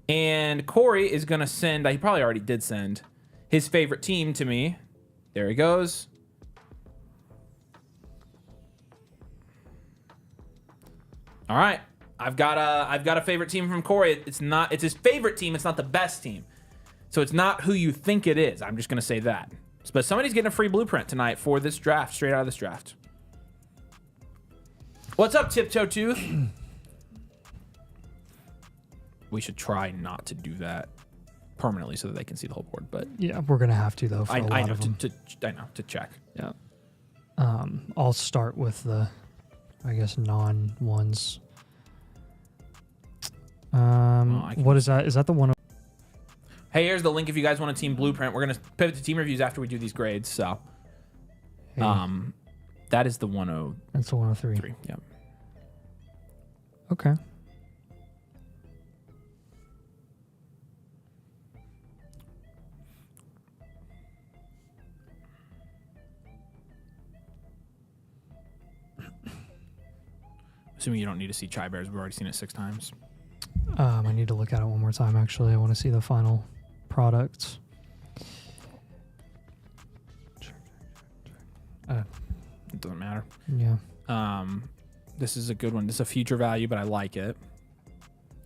And Corey is going to send, he probably already did send, his favorite team to me. There he goes. All right. I've got a favorite team from Corey. It's his favorite team. It's not the best team. So it's not who you think it is. I'm just going to say that. But somebody's getting a free blueprint tonight for this draft, straight out of this draft. What's up, Tiptoe Tooth? We should try not to do that permanently so that they can see the whole board. But Yeah, we're gonna have to though for a lot I know of them. to check. Yeah. I'll start with the, I guess, non-ones. What is that? Is that the one? Hey, here's the link if you guys want a team blueprint. We're gonna pivot to team reviews after we do these grades. So, Hey, that is the 103. that's the 103. Yeah. Okay. Assuming you don't need to see Chai Bears. We've already seen it 6 times. I need to look at it one more time. Actually, I want to see the final product. It doesn't matter. Yeah. This is a good one. This is a future value, but I like it.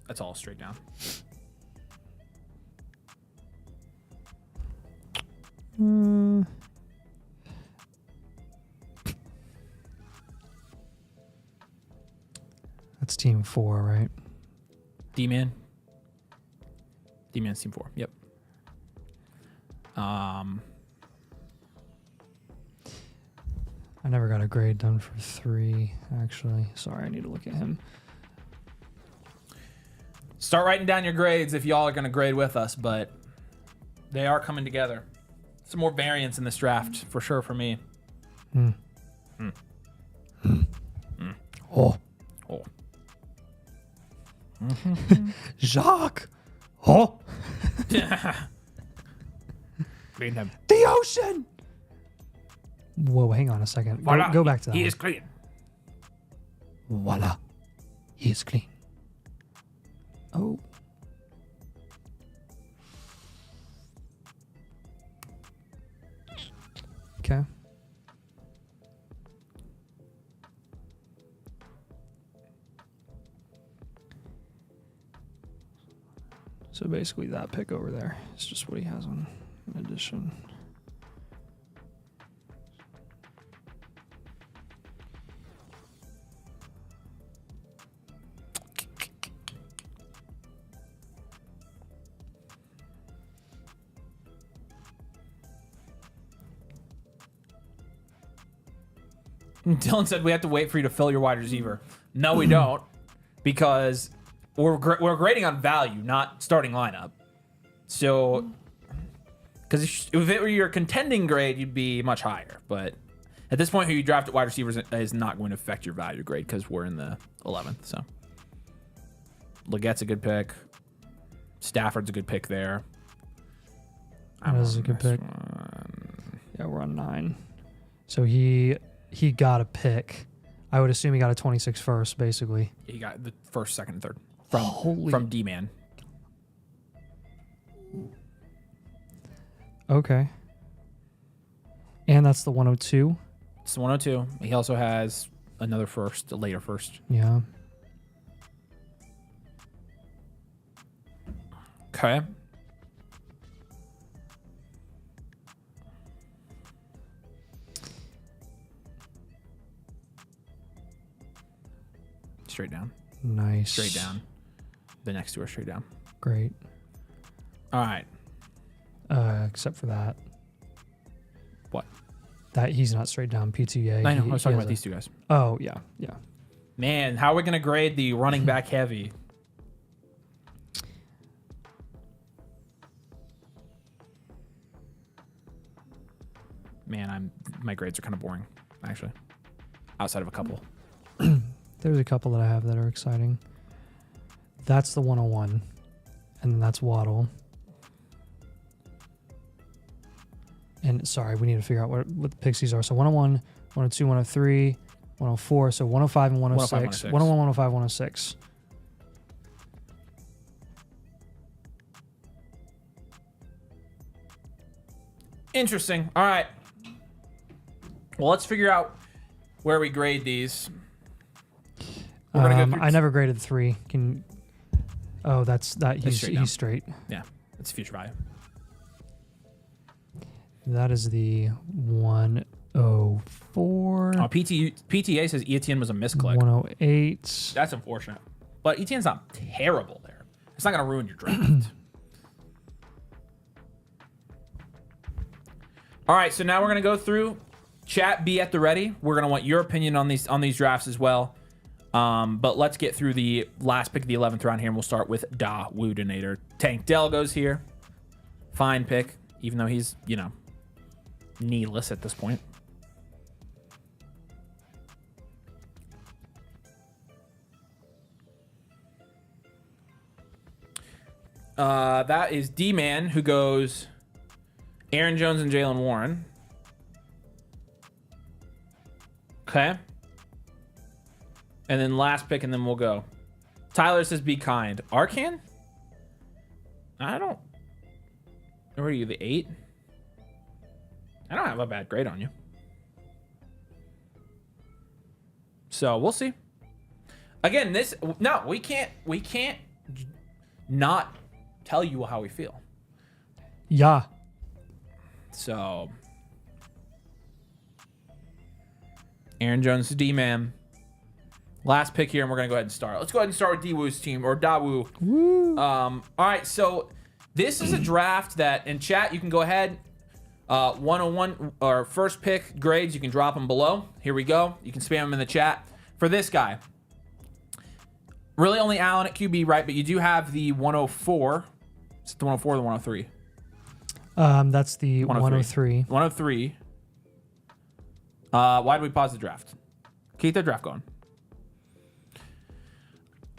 That's all straight down. That's team 4, right? D-Man. D-Man's team 4. Yep. I never got a grade done for 3, actually. Sorry, I need to look at him. Start writing down your grades if y'all are going to grade with us, but they are coming together. Some more variance in this draft, for sure, for me. Oh. Oh. Jacques. Oh. Clean him. The ocean. Whoa, hang on a second. Voila. Go back to that. He one. is clean. Voila. He is clean. Oh. Okay. So basically that pick over there is just what he has on in addition. Dylan said we have to wait for you to fill your wide receiver. No, we don't, because we're grading on value, not starting lineup. So, because if it were your contending grade, you'd be much higher. But at this point, who you draft at wide receivers is not going to affect your value grade because we're in the 11th. So, Legette's a good pick. Stafford's a good pick there. That is a good pick. Yeah, we're on 9. So he got a pick. I would assume he got a 26 first, basically. He got the first, second, and third from D-Man. Okay. And that's the 102. It's the 102. He also has another first, a later first. Yeah. Okay. Straight down. Nice. Straight down. The next two are straight down. Great. All right. Except for that. What? That he's not straight down. PTA. I know. I was talking about these two guys. Oh, yeah. Yeah. Man, how are we going to grade the running back heavy? Man, my grades are kind of boring, actually. Outside of a couple. There's a couple that I have that are exciting. That's the 101. And then that's Waddle. And sorry, we need to figure out what the pixies are. So 101, 102, 103, 104. So 105 and 106. 101, 105, 106. Interesting. All right. Well, let's figure out where we grade these. We're gonna go through I never graded 3. That's that. He's straight. Yeah, that's future value. That is the 104. Oh, PTA says Etienne was a misclick. 108. That's unfortunate. But Etienne's not terrible there. It's not going to ruin your draft. All right, so now we're going to go through. Chat, be at the ready. We're going to want your opinion on these drafts as well. But let's get through the last pick of the 11th round here, and we'll start with Da Woodinator. Tank Dell goes here. Fine pick, even though he's, kneeless at this point. That is D-Man, who goes Aaron Jones and Jalen Warren. Okay. And then last pick, and then we'll go. Tyler says, be kind. Arcan? I don't... Where are you, the 8? I don't have a bad grade on you. So, we'll see. Again, no, we can't not tell you how we feel. Yeah. So, Aaron Jones to D-Man. Last pick here, and we're going to go ahead and start. Let's go ahead and start with D-Woo's team, or Dawu. Woo. All right, so this is a draft that, in chat, you can go ahead. 101, or first pick grades, you can drop them below. Here we go. You can spam them in the chat. For this guy, really only Allen at QB, right? But you do have the 104. Is it the 104 or the 103? That's the 103. 103. Why did we pause the draft? Keep the draft going.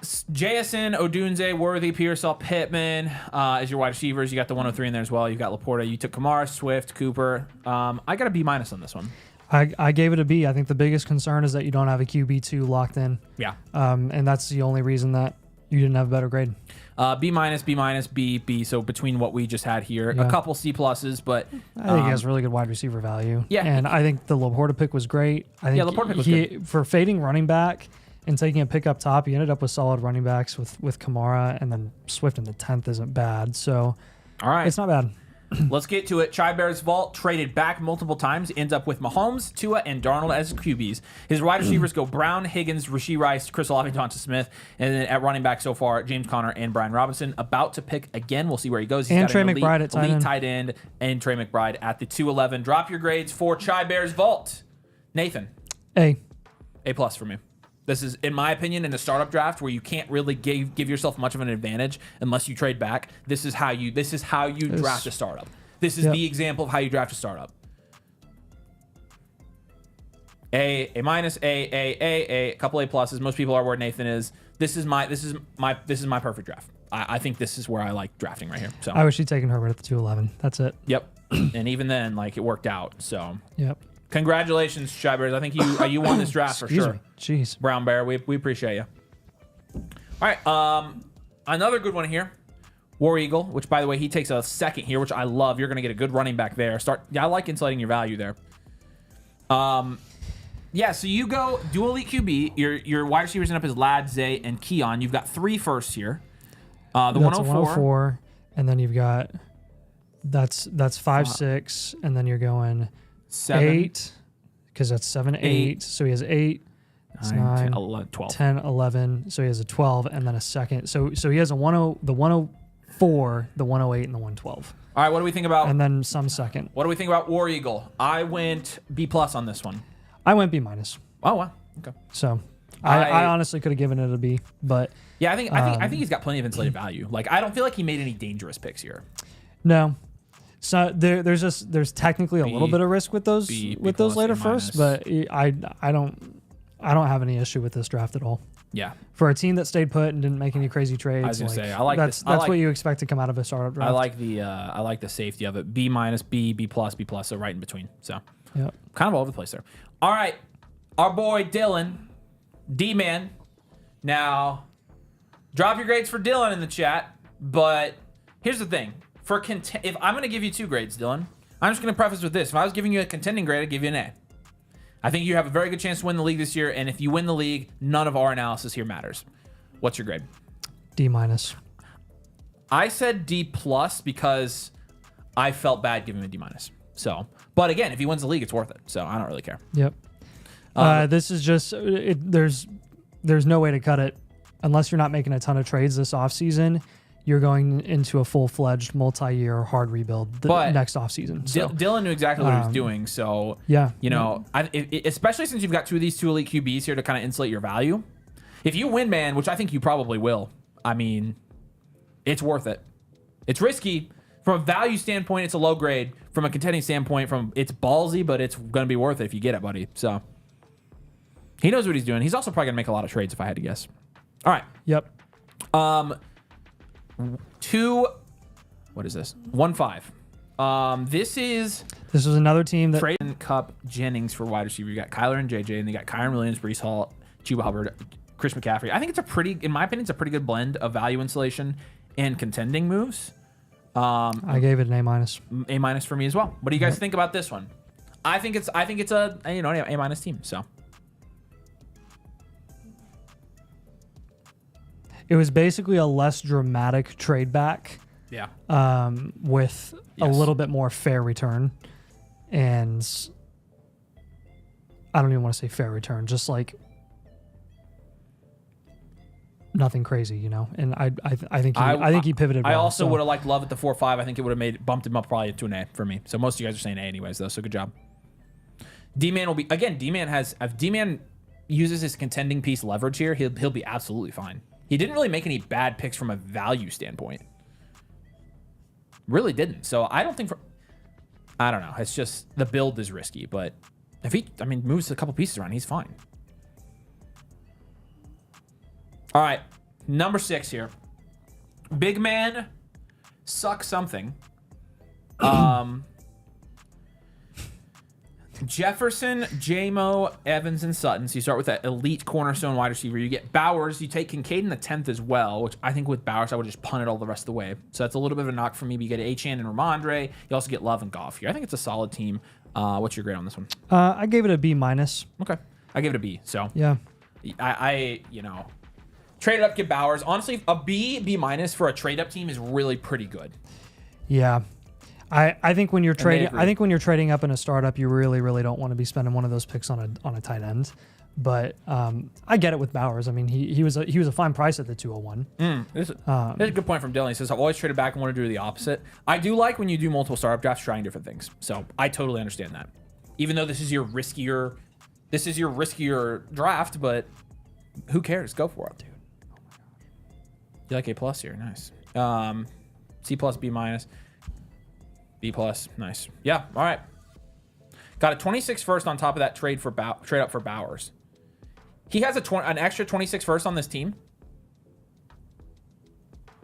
JSN, Odunze, Worthy, Pearsall, Pittman as your wide receivers. You got the 103 in there as well. You got Laporta. You took Kamara, Swift, Cooper. I got a B- on this one. I gave it a B. I think the biggest concern is that you don't have a QB2 locked in. Yeah. And that's the only reason that you didn't have a better grade. B-, B-, B. So between what we just had here, a couple C+, but I think he has really good wide receiver value. Yeah. And I think the Laporta pick was great. I think Laporta pick was good. For fading running back and taking a pick up top, he ended up with solid running backs with Kamara, and then Swift in the 10th isn't bad. So all right, it's not bad. Let's get to it. Chai Bear's Vault traded back multiple times, ends up with Mahomes, Tua, and Darnold as QBs. His wide receivers go Brown, Higgins, Rashee Rice, Chris Olave, Donta Smith, and then at running back so far, James Conner and Brian Robinson. About to pick again. We'll see where he goes. He's and got Trey an McBride at elite tight end, and Trey McBride at the 211. Drop your grades for Chai Bear's Vault. Nathan. A. A+ for me. This is, in my opinion, in a startup draft where you can't really give yourself much of an advantage unless you trade back. This is how you draft a startup. This is the example of how you draft a startup. A minus, a couple A pluses. Most people are where Nathan is. This is my perfect draft. I think this is where I like drafting right here. So I wish he'd taken Herbert at the 211. That's it. Yep. And even then, like, it worked out. So Yep. congratulations, Shybers. I think you won this draft for sure. Me. Jeez. Brown Bear, we appreciate you. All right, another good one here. War Eagle, which, by the way, he takes a second here, which I love. You're going to get a good running back there. I like insulating your value there. Yeah, so you go dual elite QB. Your wide receivers end up as Ladd, Zay, and Keon. You've got 3 firsts here. The That's 104, and then you've got that's 5, 6, and then you're going 7, 8 because that's 7, 8. So he has 8. That's 9, 10, 11, 12. 10, 11. So he has a 12 and then a second. So he has a 10, the 104, the 108, and the 112. All right, what do we think about? And then some second. What do we think about War Eagle? I went B+ on this one. I went B minus. Oh wow. Okay. So I honestly could have given it a B, but yeah, I think he's got plenty of insulated value. Like, I don't feel like he made any dangerous picks here. no. So there's technically a little bit of risk with those plus, later A firsts, minus. but I don't have any issue with this draft at all. Yeah. For a team that stayed put and didn't make any crazy trades, I was gonna say, I like that's this. I like- what you expect to come out of a startup draft. I like the safety of it. B minus, B plus, B plus, so right in between. So Yep. kind of all over the place there. All right, our boy Dylan, D-Man. Now, drop your grades for Dylan in the chat. But here's the thing: if I'm going to give you 2 grades, Dylan, I'm just going to preface with this: if I was giving you a contending grade, I'd give you an A. I think you have a very good chance to win the league this year, and if you win the league, none of our analysis here matters. What's your grade? D minus. I said D plus because I felt bad giving him a D minus. So, but again, if he wins the league, it's worth it. So I don't really care. Yep. This is just there's no way to cut it unless you're not making a ton of trades this offseason. You're going into a full-fledged multi-year hard rebuild next offseason. So, Dylan knew exactly what he was doing. So, yeah, you know, especially since you've got 2 of these 2 elite QBs here to kind of insulate your value. If you win, man, which I think you probably will, I mean, it's worth it. It's risky. From a value standpoint, it's a low grade. From a contending standpoint, it's ballsy, but it's going to be worth it if you get it, buddy. So, he knows what he's doing. He's also probably going to make a lot of trades if I had to guess. All right. Yep. 2, what is this? 1-5. This was another team that Trade Cup Jennings for wide receiver. You got Kyler and JJ, and they got Kyron Williams, Breece Hall, Chuba Hubbard, Chris McCaffrey. I think in my opinion, it's a pretty good blend of value insulation and contending moves. I gave it an A minus. A minus for me as well. What do you guys think about this one? I think it's a A minus team. So It was basically a less dramatic trade back. yeah. With a little bit more fair return, and I don't even want to say fair return, just like nothing crazy, you know. And I think he pivoted well. I also would have liked Love at the 4-5. I think it would have bumped him up probably to an A for me. So most of you guys are saying A anyways, though. So good job. D-Man will be again. D-Man if D-Man uses his contending piece leverage here, he'll be absolutely fine. He didn't really make any bad picks from a value standpoint. Really didn't. So I don't think I don't know. It's just the build is risky, but if he moves a couple pieces around, he's fine. All right, number 6 here. Big man, suck something. Jefferson, J-Mo, Evans, and Sutton. So you start with that elite cornerstone wide receiver. You get Bowers. You take Kincaid in the 10th as well, which I think with Bowers, I would just punt it all the rest of the way. So that's a little bit of a knock for me. But you get Achane and Ramondre. You also get Love and Goff here. I think it's a solid team. What's your grade on this one? I gave it a B minus. Okay. I give it a B. So yeah, I trade it up, get Bowers. Honestly, a B minus for a trade up team is really pretty good. Yeah. I think when you're trading up in a startup, you really, really don't want to be spending one of those picks on a tight end. But I get it with Bowers. I mean, he was a fine price at the 201. There's a good point from Dylan. He says, I've always traded back and want to do the opposite. I do like when you do multiple startup drafts trying different things. So I totally understand that. Even though this is This is your riskier draft, but who cares? Go for it, dude. You like A+ here? Nice. C+, B-, B+, nice. Yeah, all right. Got a 26 first on top of that trade up for Bowers. He has an extra 26 first on this team.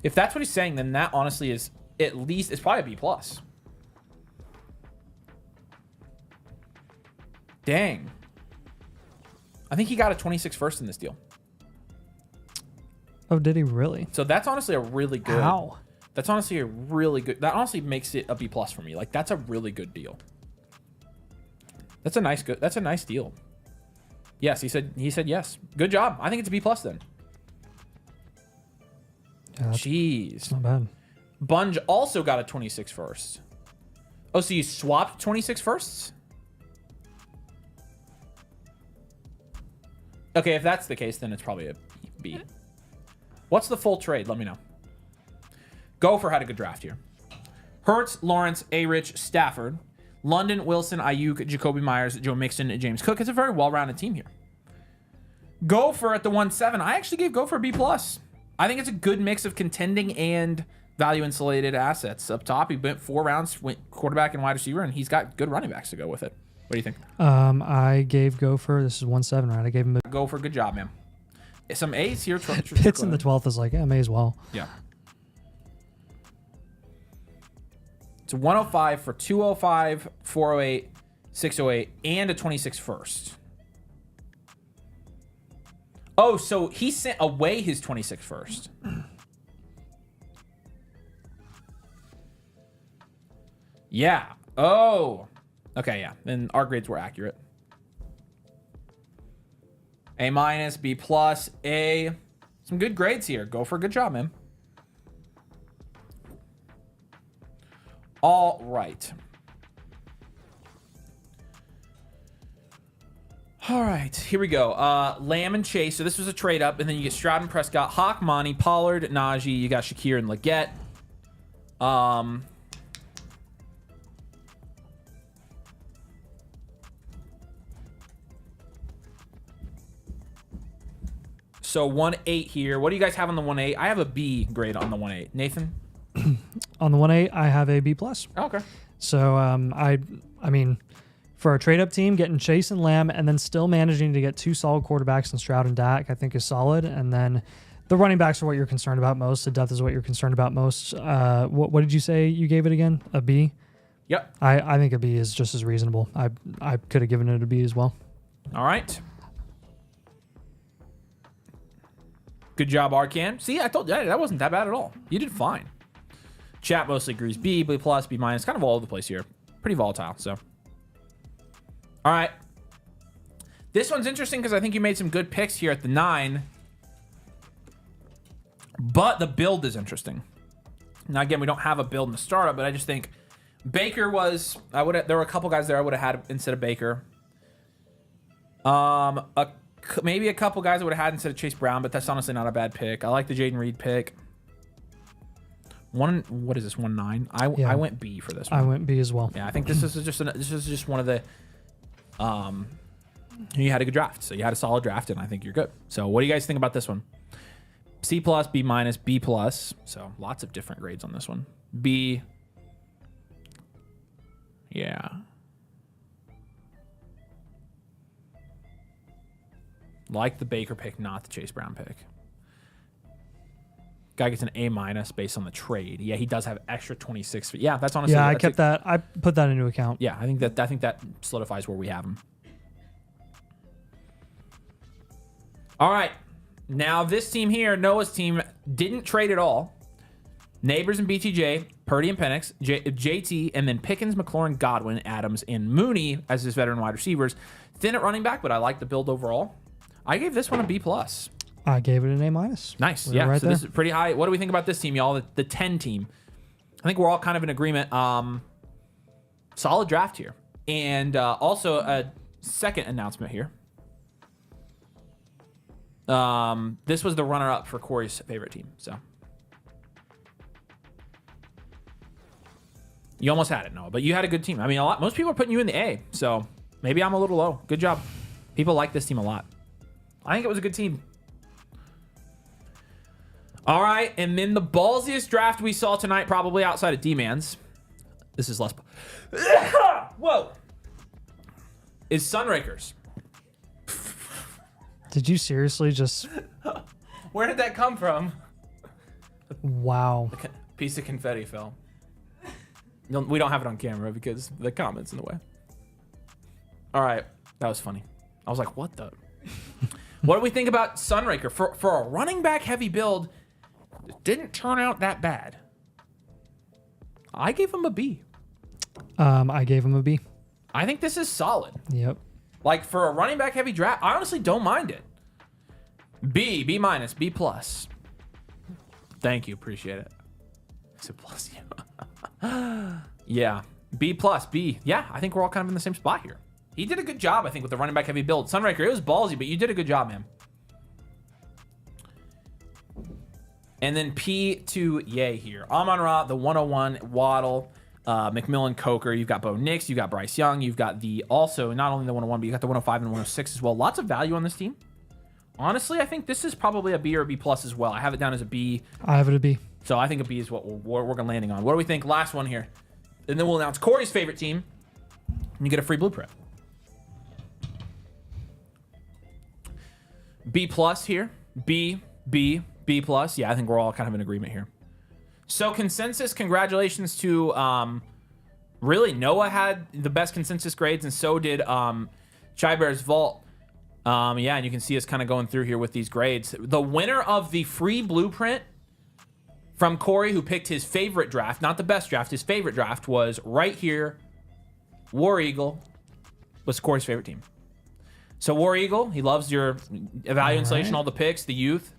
If that's what he's saying, then that honestly is at least, it's probably a B+. Dang. I think he got a 26 first in this deal. Oh, did he really? So that's honestly a really good. How? That's honestly a really good. That honestly makes it a B+ for me. Like, that's a really good deal. That's a nice deal. Yes, he said yes. Good job. I think it's a B+ then. Yeah, Jeez. it's not bad. Bunge also got a 26 first. Oh, so you swapped 26 firsts? Okay, if that's the case, then it's probably a B. What's the full trade? Let me know. Gopher had a good draft here. Hurts, Lawrence, A-Rich, Stafford, London, Wilson, Ayuk, Jacoby Myers, Joe Mixon, James Cook. It's a very well-rounded team here. Gopher at the 1-7. I actually gave Gopher a B+. I think it's a good mix of contending and value-insulated assets. Up top, he went 4 rounds, went quarterback and wide receiver, and he's got good running backs to go with it. What do you think? I gave Gopher, this is 1-7, right? I gave him Gopher, good job, man. Some A's here. Pitts in the 12th is like, yeah, may as well. Yeah. It's 105 for 205, 408, 608, and a 26 first. Oh, so he sent away his 26 first. Yeah. Oh. Okay, yeah. Then our grades were accurate. A-, B+, A. Some good grades here. Go for a good job, man. All right. All right, here we go. Lamb and Chase. So this was a trade up, and then you get Stroud and Prescott, Hawk, Monty, Pollard, Najee. You got Shakir and Leggett. So 1-8 here. What do you guys have on the 1-8? I have a B grade on the 1-8. Nathan? On the 1-8, I have a B+. Oh, okay. So I mean, for a trade-up team, getting Chase and Lamb and then still managing to get 2 solid quarterbacks in Stroud and Dak, I think is solid. And then the running backs are what you're concerned about most. The depth is what you're concerned about most. What did you say you gave it again? A B? Yep. I think a B is just as reasonable. I could have given it a B as well. All right. Good job, Arcan. See, I told you that wasn't that bad at all. You did fine. Chat mostly agrees. B+, B-, B-, kind of all over the place here. Pretty volatile, so. All right. This one's interesting because I think you made some good picks here at the 9. But the build is interesting. Now, again, we don't have a build in the startup, but I just think Baker was... there were a couple guys there I would have had instead of Baker. Maybe a couple guys I would have had instead of Chase Brown, but that's honestly not a bad pick. I like the Jaden Reed pick. What is this? 1-9. I went B for this one. I went B as well. Yeah, I think this is just one of the. You had a good draft, so you had a solid draft, and I think you're good. So, what do you guys think about this one? C+, B-, B+. So, lots of different grades on this one. B. Yeah. Like the Baker pick, not the Chase Brown pick. Guy gets an A- based on the trade. Yeah, he does have extra 26. Yeah, that's honestly. Yeah, I kept that. I put that into account. Yeah, I think that solidifies where we have him. All right, now this team here, Noah's team, didn't trade at all. Neighbors and BTJ, Purdy and Penix, JT, and then Pickens, McLaurin, Godwin, Adams, and Mooney as his veteran wide receivers. Thin at running back, but I like the build overall. I gave this one a B+. I gave it an A-. Nice. We're Yeah. right So there. this is pretty high. What do we think about this team, y'all? The 10 team. I think we're all kind of in agreement. Solid draft here. And also a second announcement here. This was the runner-up for Corey's favorite team. So you almost had it, Noah, but you had a good team. I mean, most people are putting you in the A, so maybe I'm a little low. Good job. People like this team a lot. I think it was a good team. All right, and then the ballsiest draft we saw tonight, probably outside of D-Man's. This is less. Whoa. Is Sunrakers. Did you seriously just... Where did that come from? Wow. Piece of confetti fell. We don't have it on camera because the comment's in the way. All right, that was funny. I was like, what the? What do we think about Sunraker? For a running back heavy build, it didn't turn out that bad. I gave him a B. I gave him a B. I think this is solid. Yep. Like for a running back heavy draft, I honestly don't mind it. B, B minus, B plus. Thank you, appreciate it. I said plus you. Yeah, B plus, B. Yeah, I think we're all kind of in the same spot here. He did a good job, I think, with the running back heavy build. Sunraker, it was ballsy, but you did a good job, man. And then P to yay here. Amon-Ra, the 101, Waddle, McMillan, Coker. You've got Bo Nix, you've got Bryce Young, you've got the also not only the 101, but you got the 105 and 106 as well. Lots of value on this team. Honestly, I think this is probably a B or a B plus as well. I have it down as a B. I have it a B. So I think a B is what we're going to landing on. What do we think? Last one here. And then we'll announce Corey's favorite team. And you get a free blueprint. B plus here. B, B, B plus. Yeah, I think we're all kind of in agreement here. So consensus, congratulations to really Noah had the best consensus grades, and so did Chai Bear's Vault. Yeah, and you can see us kind of going through here with these grades. The winner of the free blueprint from Corey, who picked his favorite draft, not the best draft, his favorite draft was right here. War Eagle was Corey's favorite team. So War Eagle, he loves your value inflation, all the picks, the youth.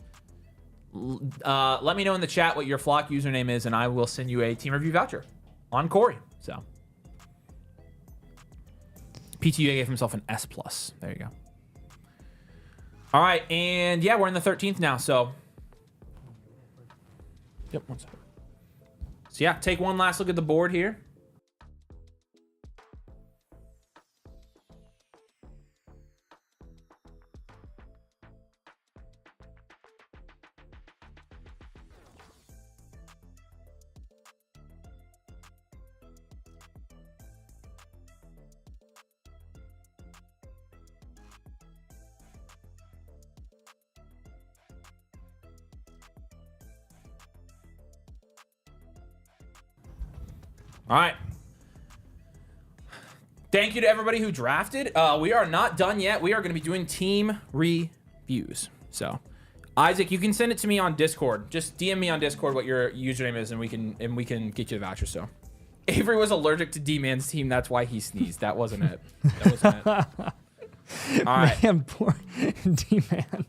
Let me know in the chat what your flock username is, and I will send you a team review voucher on Corey. So PTUA gave himself an S plus. There you go. All right, and yeah, we're in the 13th now. So yep, 1 second. So yeah, take one last look at the board here. All right. Thank you to everybody who drafted. We are not done yet. We are going to be doing team reviews. So, Isaac, you can send it to me on Discord. Just DM me on Discord what your username is, and we can get you the voucher. So, Avery was allergic to D-Man's team. That's why he sneezed. That wasn't it. That wasn't it. All right. Man, poor D-Man.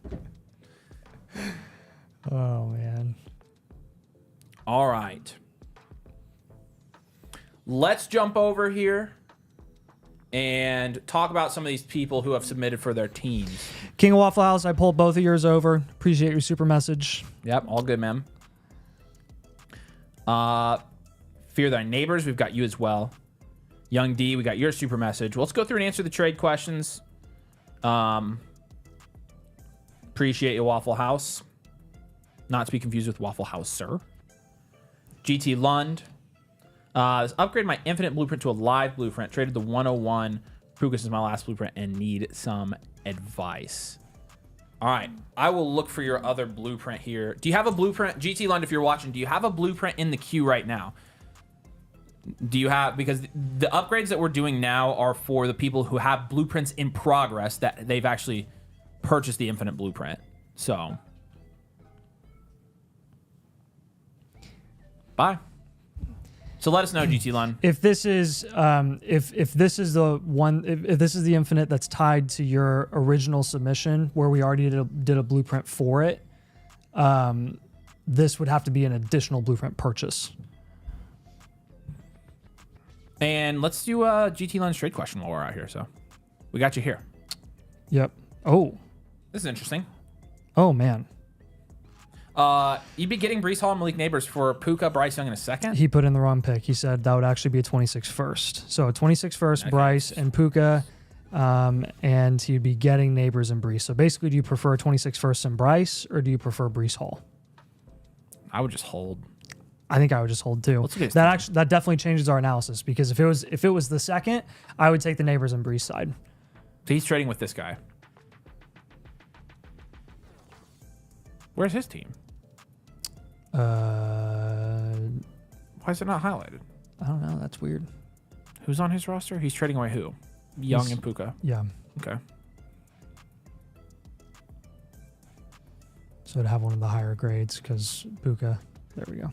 Oh, man. All right. Let's jump over here and talk about some of these people who have submitted for their teams. King of Waffle House, I pulled both of yours over. Appreciate your super message. Yep, all good, man. Fear Thy Neighbors, we've got you as well. Young D, we got your super message. Well, let's go through and answer the trade questions. Appreciate you, Waffle House. Not to be confused with Waffle House, sir. GT Lund. Upgrade my infinite blueprint to a live blueprint. Traded the 101. Pukas is my last blueprint and need some advice. All right. I will look for your other blueprint here. Do you have a blueprint? GT Lund, if you're watching, do you have a blueprint in the queue right now? Do you have, because the upgrades that we're doing now are for the people who have blueprints in progress that they've actually purchased the infinite blueprint. So, bye. So let us know, GT Lund. If this is if this is the one, if this is the infinite that's tied to your original submission where we already did a blueprint for it, this would have to be an additional blueprint purchase. And let's do a GT Lund's trade question while we're out here. So we got you here. Yep. Oh. This is interesting. Oh man. You'd be getting Breece Hall and Malik Neighbors for Puka, Bryce Young in a second. He put in the wrong pick. He said that would actually be a 26 first. So a 26 first, Okay. Bryce and Puka. and you'd be getting Neighbors and Brees. So basically, do you prefer 26 first and Bryce, or do you prefer Brees Hall? I would just hold. I think I would just hold too. Let's look at his That definitely changes our analysis, because if it was the second, I would take the Neighbors and Brees side. So he's trading with this guy. Where's his team? Why is it not highlighted? I don't know. That's weird. Who's on his roster? He's trading away who? Young and Puka. Yeah. Okay. So it'd have one of the higher grades because Puka. There we go.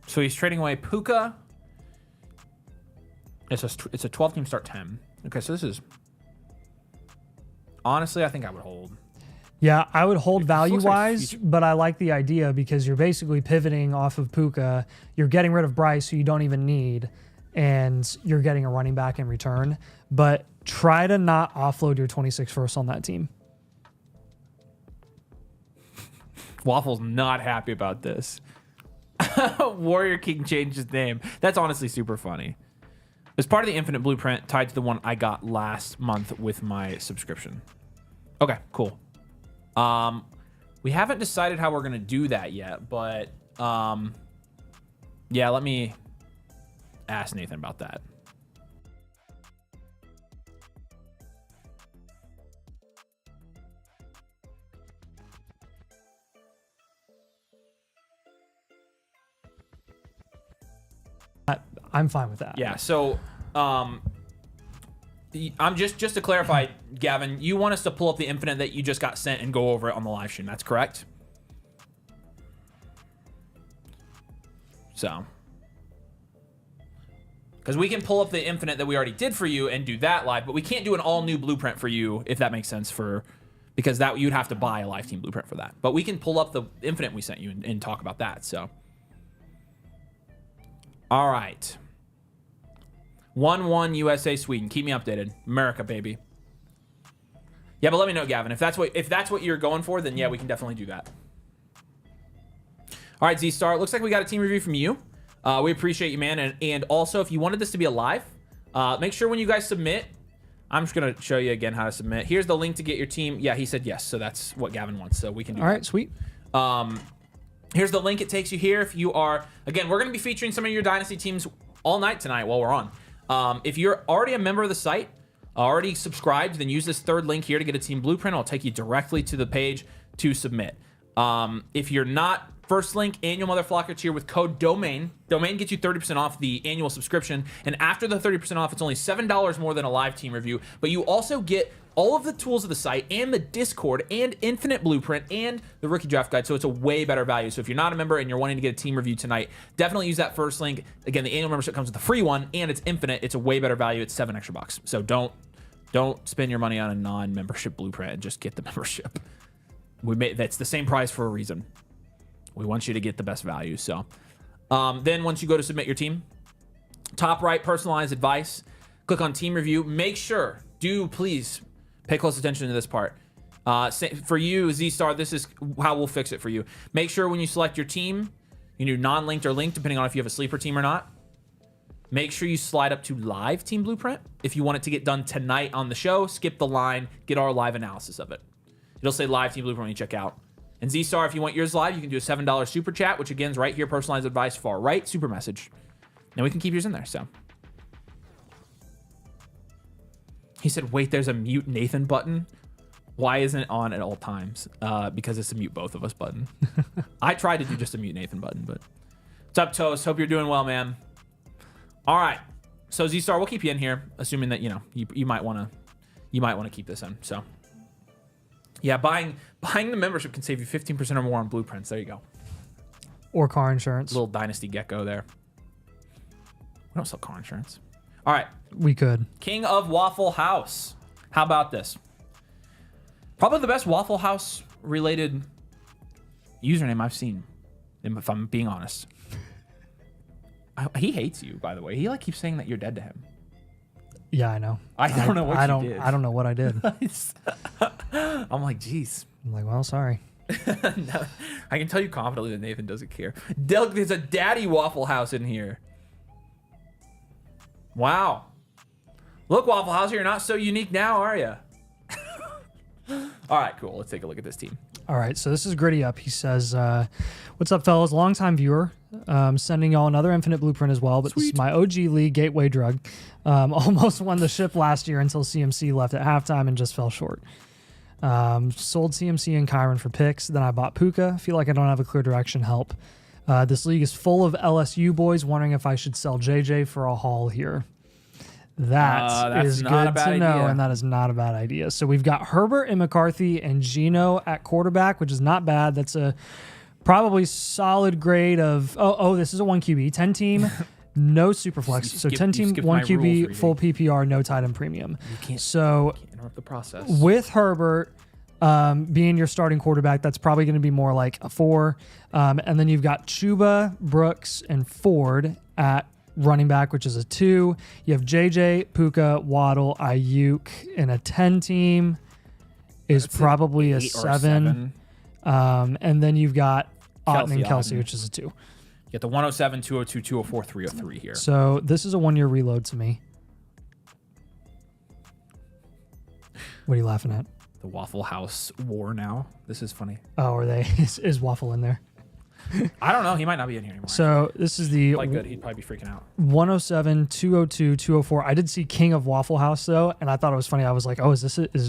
So he's trading away Puka. It's a 12-team start 10. Okay, so this is... Honestly, I think I would hold. Yeah, I would hold This looks like value-wise, future. but I like the idea because you're basically pivoting off of Puka. You're getting rid of Bryce, who you don't even need, and you're getting a running back in return. But try to not offload your 26 first on that team. Waffle's not happy about this. Warrior King changed his name. That's honestly super funny. It's part of the Infinite Blueprint tied to the one I got last month with my subscription. Okay, cool. We haven't decided how we're going to do that yet, but yeah, let me ask Nathan about that. I'm fine with that. Yeah, so I'm just to clarify, Gavin, you want us to pull up the Infinite that you just got sent and go over it on the live stream. That's correct? So, because we can pull up the Infinite that we already did for you and do that live, but we can't do an all new blueprint for you, if that makes sense, because that you'd have to buy a live team blueprint for that. But we can pull up the Infinite we sent you and talk about that. So, all right. 1-1 USA Sweden. Keep me updated. America, baby. Yeah, but let me know, Gavin. If that's what you're going for, then yeah, we can definitely do that. All right, Z-Star. It looks like we got a team review from you. We appreciate you, man. And also, if you wanted this to be a live, make sure when you guys submit, I'm just going to show you again how to submit. Here's the link to get your team. Yeah, he said yes, so that's what Gavin wants, so we can do All that. right, sweet. Here's the link. It takes you here. If you are, again, we're going to be featuring some of your Dynasty teams all night tonight while we're on. If you're already a member of the site, already subscribed, then use this third link here to get a team blueprint. It'll take you directly to the page to submit. If you're not, first link, annual Motherflocker tier with code DOMAIN. DOMAIN gets you 30% off the annual subscription. And after the 30% off, it's only $7 more than a live team review. But you also get all of the tools of the site and the Discord and Infinite Blueprint and the Rookie Draft Guide. So it's a way better value. So if you're not a member and you're wanting to get a team review tonight, definitely use that first link. Again, the annual membership comes with a free one and it's infinite. It's a way better value. It's $7 extra. So don't spend your money on a non-membership blueprint and just get the membership. That's the same price for a reason. We want you to get the best value. So then once you go to submit your team, top right, personalized advice, click on team review. Make sure, please pay close attention to this part. For you, Z-Star, this is how we'll fix it for you. Make sure when you select your team, you do non-linked or linked, depending on if you have a sleeper team or not. Make sure you slide up to live team blueprint. If you want it to get done tonight on the show, skip the line, get our live analysis of it. It'll say live team blueprint when you check out. And Z-Star, if you want yours live, you can do a $7 super chat, which again is right here, personalized advice, far right, super message. And we can keep yours in there, so. He said, wait, there's a mute Nathan button. Why isn't it on at all times? Because it's a mute both of us button. I tried to do just a mute Nathan button, but. What's up, Toast? Hope you're doing well, man. All right. So Z-Star, we'll keep you in here, assuming that, you might want to keep this in, so. Yeah, buying the membership can save you 15% or more on blueprints. There you go. Or car insurance. Little Dynasty gecko there. We don't sell car insurance. All right. We could. King of Waffle House. How about this? Probably the best Waffle House related username I've seen, if I'm being honest. He hates you, by the way. He keeps saying that you're dead to him. Yeah, I know. I don't know what you did. I don't know what I did. I'm like, geez. I'm like, well, sorry. No, I can tell you confidently that Nathan doesn't care. There's a daddy Waffle House in here. Wow. Look, Waffle House, you're not so unique now, are you? All right, cool. Let's take a look at this team. All right, so this is Gritty Up. He says, what's up, fellas? Longtime viewer. Sending y'all another Infinite Blueprint as well, but this is my OG League gateway drug. Almost won the ship last year until CMC left at halftime and just fell short. Sold CMC and Kyron for picks. Then I bought Puka. Feel like I don't have a clear direction. Help. This league is full of LSU boys wondering if I should sell JJ for a haul here. That is good to know, and that is not a bad idea. So we've got Herbert and McCarthy and Geno at quarterback, which is not bad. That's a probably solid grade of, this is a 1 QB, 10 team, no super flex. So 10 team, 1 QB, full PPR, no tight end premium. You can't interrupt the process. With Herbert being your starting quarterback, that's probably going to be more like a 4. And then you've got Chuba, Brooks, and Ford at running back, which is a 2. You have JJ, Puka, Waddle, Ayuk in a 10 team is probably a 7. And then you've got Otten and Kelsey, which is a 2. You get the 107, 202, 204, 303 here. So this is a 1-year reload to me. What are you laughing at? The Waffle House war now. This is funny. Oh, are they? Is Waffle in there? I don't know. He might not be in here anymore. So this is the good. He'd probably be freaking out. 107, 202, 204. I did see King of Waffle House though, and I thought it was funny. I was like, oh,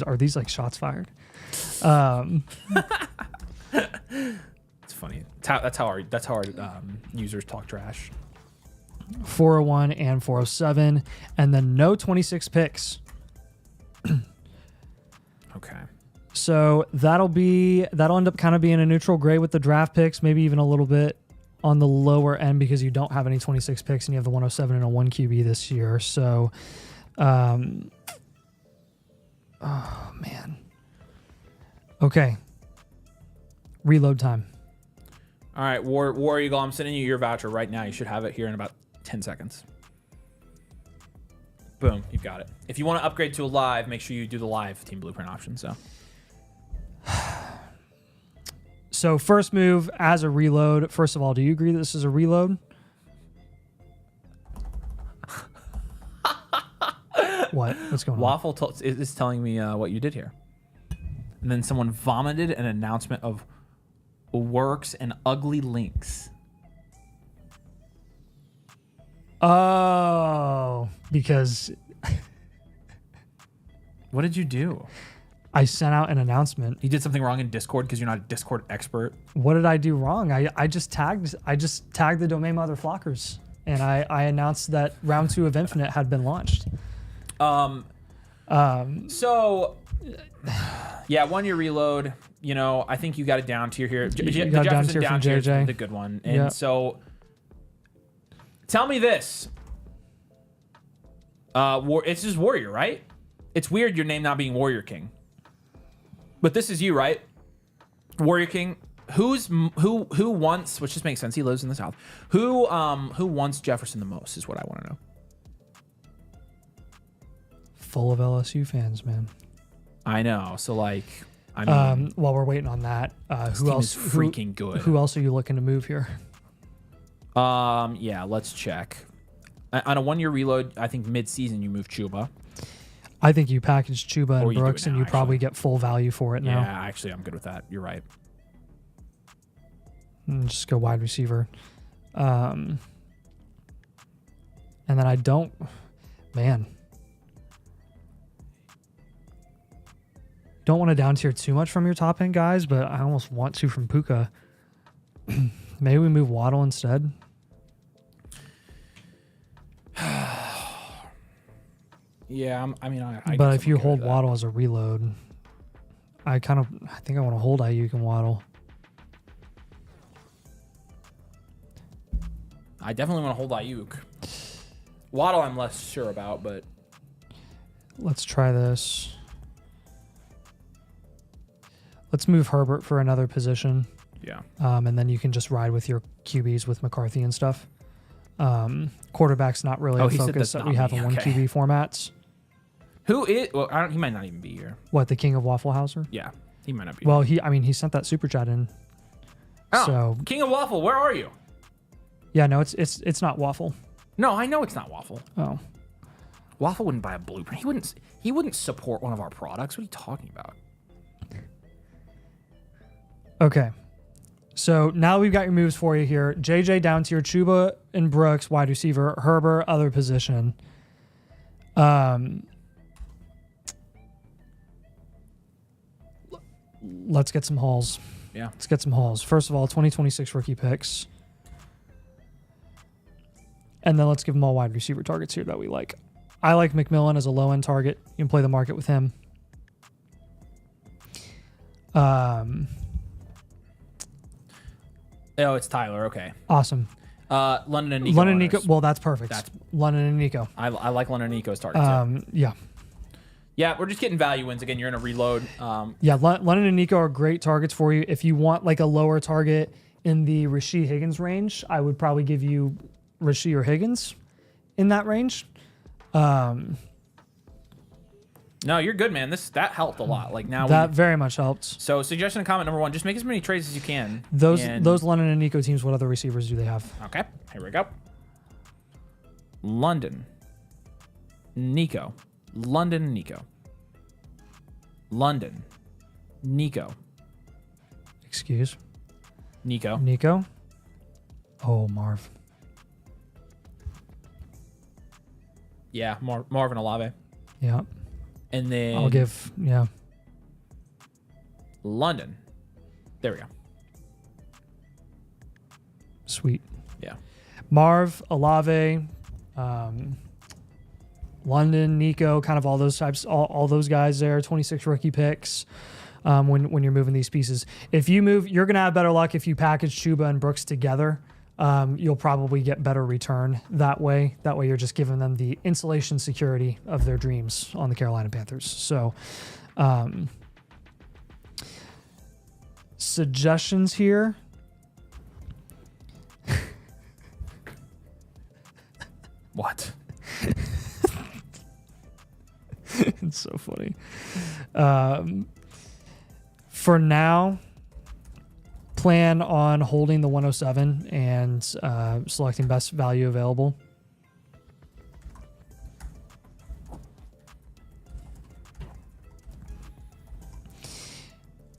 are these like shots fired? It's funny. That's how our users talk trash. 401 and 407, and then no 26 picks. Okay. So that'll end up kind of being a neutral grade with the draft picks, maybe even a little bit on the lower end because you don't have any 26 picks and you have the 107 and a 1 QB this year. So, oh man. Okay. Reload time. All right, War Eagle, I'm sending you your voucher right now. You should have it here in about 10 seconds. Boom, you've got it. If you want to upgrade to a live, make sure you do the live team blueprint option. So first move as a reload. First of all, do you agree that this is a reload? What? What's going on? Waffle is telling me what you did here. And then someone vomited an announcement of works and ugly links. Oh, because what did you do? I sent out an announcement. You did something wrong in Discord because you're not a Discord expert. What did I do wrong? I just tagged the domain Motherflockers, and I announced that round 2 of Infinite had been launched. So yeah, 1-year reload. You know, I think you got a down tier here. The Jefferson down tier is the good one. And so tell me this. It's just Warrior, right? It's weird your name not being Warrior King. But this is you, right? Warrior King. Who wants, which just makes sense, he lives in the South. Who wants Jefferson the most is what I want to know. Full of LSU fans, man. I know. So like, I mean, while we're waiting on that, who else? Is freaking good. Who else are you looking to move here? Yeah, let's check. On a 1-year reload, I think mid-season you move Chuba. I think you package Chuba and Brooks, and you actually probably get full value for it now. Yeah, actually, I'm good with that. You're right. And just go wide receiver. And then I don't... Man. Don't want to down tier too much from your top end guys, but I almost want to from Puka. Maybe we move Waddle instead. Yeah, I but if you hold Waddle as a reload, I think I want to hold Ayuk and Waddle. I definitely want to hold Ayuk. Waddle, I'm less sure about, but let's try this. Let's move Herbert for another position. Yeah. And then you can just ride with your QBs with McCarthy and stuff. Quarterback's not really a focus that we have in 1 QB formats. Who is? Well, he might not even be here. What, the King of Waffle Houser? Yeah, he might not be. Well, he sent that super chat in. Oh, so King of Waffle, where are you? Yeah, no, it's not Waffle. No, I know it's not Waffle. Oh. Waffle wouldn't buy a blueprint. He wouldn't support one of our products. What are you talking about? Okay. So now we've got your moves for you here. JJ down tier, Chuba and Brooks, wide receiver, Herbert, other position. Let's get some hauls. Yeah. Let's get some hauls. First of all, 2026 rookie picks. And then let's give them all wide receiver targets here that we like. I like McMillan as a low-end target. You can play the market with him. Oh, it's Tyler. Okay. Awesome. London and Nico. London and Nico. Well, that's perfect. London and Nico. I like London and Nico's target too. Yeah. Yeah, we're just getting value wins. Again, you're in a reload. Yeah, London and Nico are great targets for you. If you want like a lower target in the Rasheed Higgins range, I would probably give you Rasheed or Higgins in that range. No, you're good, man. That helped a lot. Like now that very much helped. So suggestion and comment number 1, just make as many trades as you can. Those London and Nico teams, what other receivers do they have? Okay, here we go. London, Nico, London, Nico, London, Nico, Excuse. Nico. Nico. Oh, Marv. Yeah, Marvin Olave. Yeah. And then I'll give, yeah. London. There we go. Sweet. Yeah. Marv, Olave, London, Nico, kind of all those types, all those guys there, 26 rookie picks when you're moving these pieces. If you move, you're going to have better luck if you package Chuba and Brooks together. You'll probably get better return that way. That way you're just giving them the insulation security of their dreams on the Carolina Panthers. So suggestions here. What? It's so funny. For now, plan on holding the 107 and selecting best value available.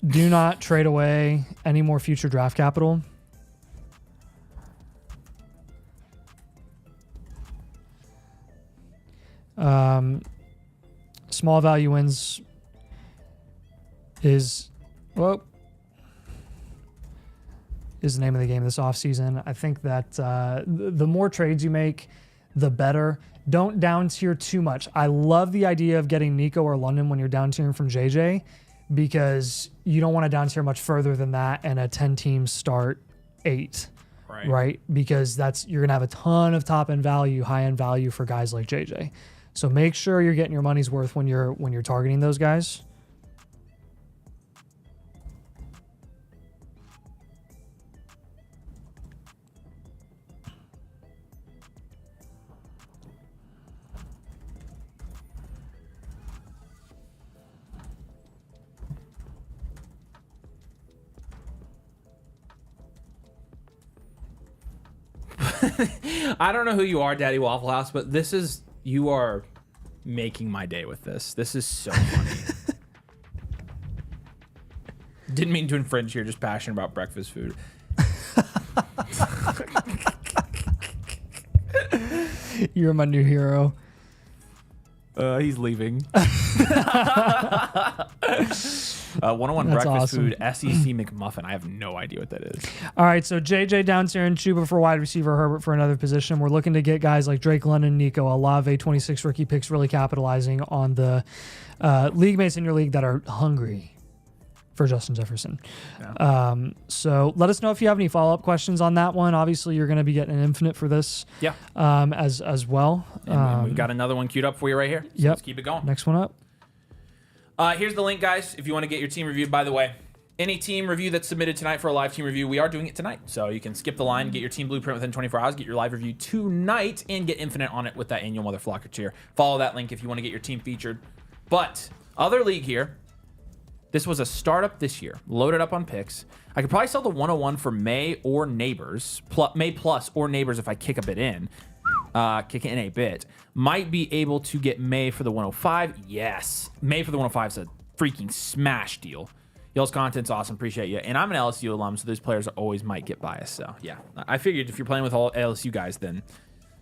Do not trade away any more future draft capital. Small value wins is the name of the game this offseason. I think that the more trades you make, the better. Don't down tier too much. I love the idea of getting Nico or London when you're down tiering from JJ, because you don't want to down tier much further than that and a 10-team start 8. Right? Because you're going to have a ton of top-end value, high-end value for guys like JJ. So make sure you're getting your money's worth when you're targeting those guys. I don't know who you are, Daddy Waffle House, but you are making my day with this. This is so funny. Didn't mean to infringe here, just passionate about breakfast food. You're my new hero. He's leaving. 101 That's breakfast awesome. food, SEC McMuffin. I have no idea what that is. All right, so JJ down tier and Chuba for wide receiver, Herbert for another position. We're looking to get guys like Drake London, Nico, Olave, 26 rookie picks, really capitalizing on the league mates in your league that are hungry for Justin Jefferson. Yeah. So let us know if you have any follow-up questions on that one. Obviously, you're going to be getting an infinite for this as well. And we've got another one queued up for you right here. So Yep. let's keep it going. Next one up. Here's the link, guys, if you want to get your team reviewed. By the way, any team review that's submitted tonight for a live team review, we are doing it tonight. So you can skip the line, get your team blueprint within 24 hours, get your live review tonight, and get infinite on it with that annual Motherflocker tier. Follow that link if you want to get your team featured. But other league here, this was a startup this year, loaded up on picks. I could probably sell the 101 for May or Neighbors, May Plus or Neighbors if I kick a bit in. kicking in a bit. Might be able to get May for the 105. Yes. May for the 105 is a freaking smash deal. Y'all's content's awesome. Appreciate you. And I'm an LSU alum, so those players always might get biased. So, yeah. I figured if you're playing with all LSU guys, then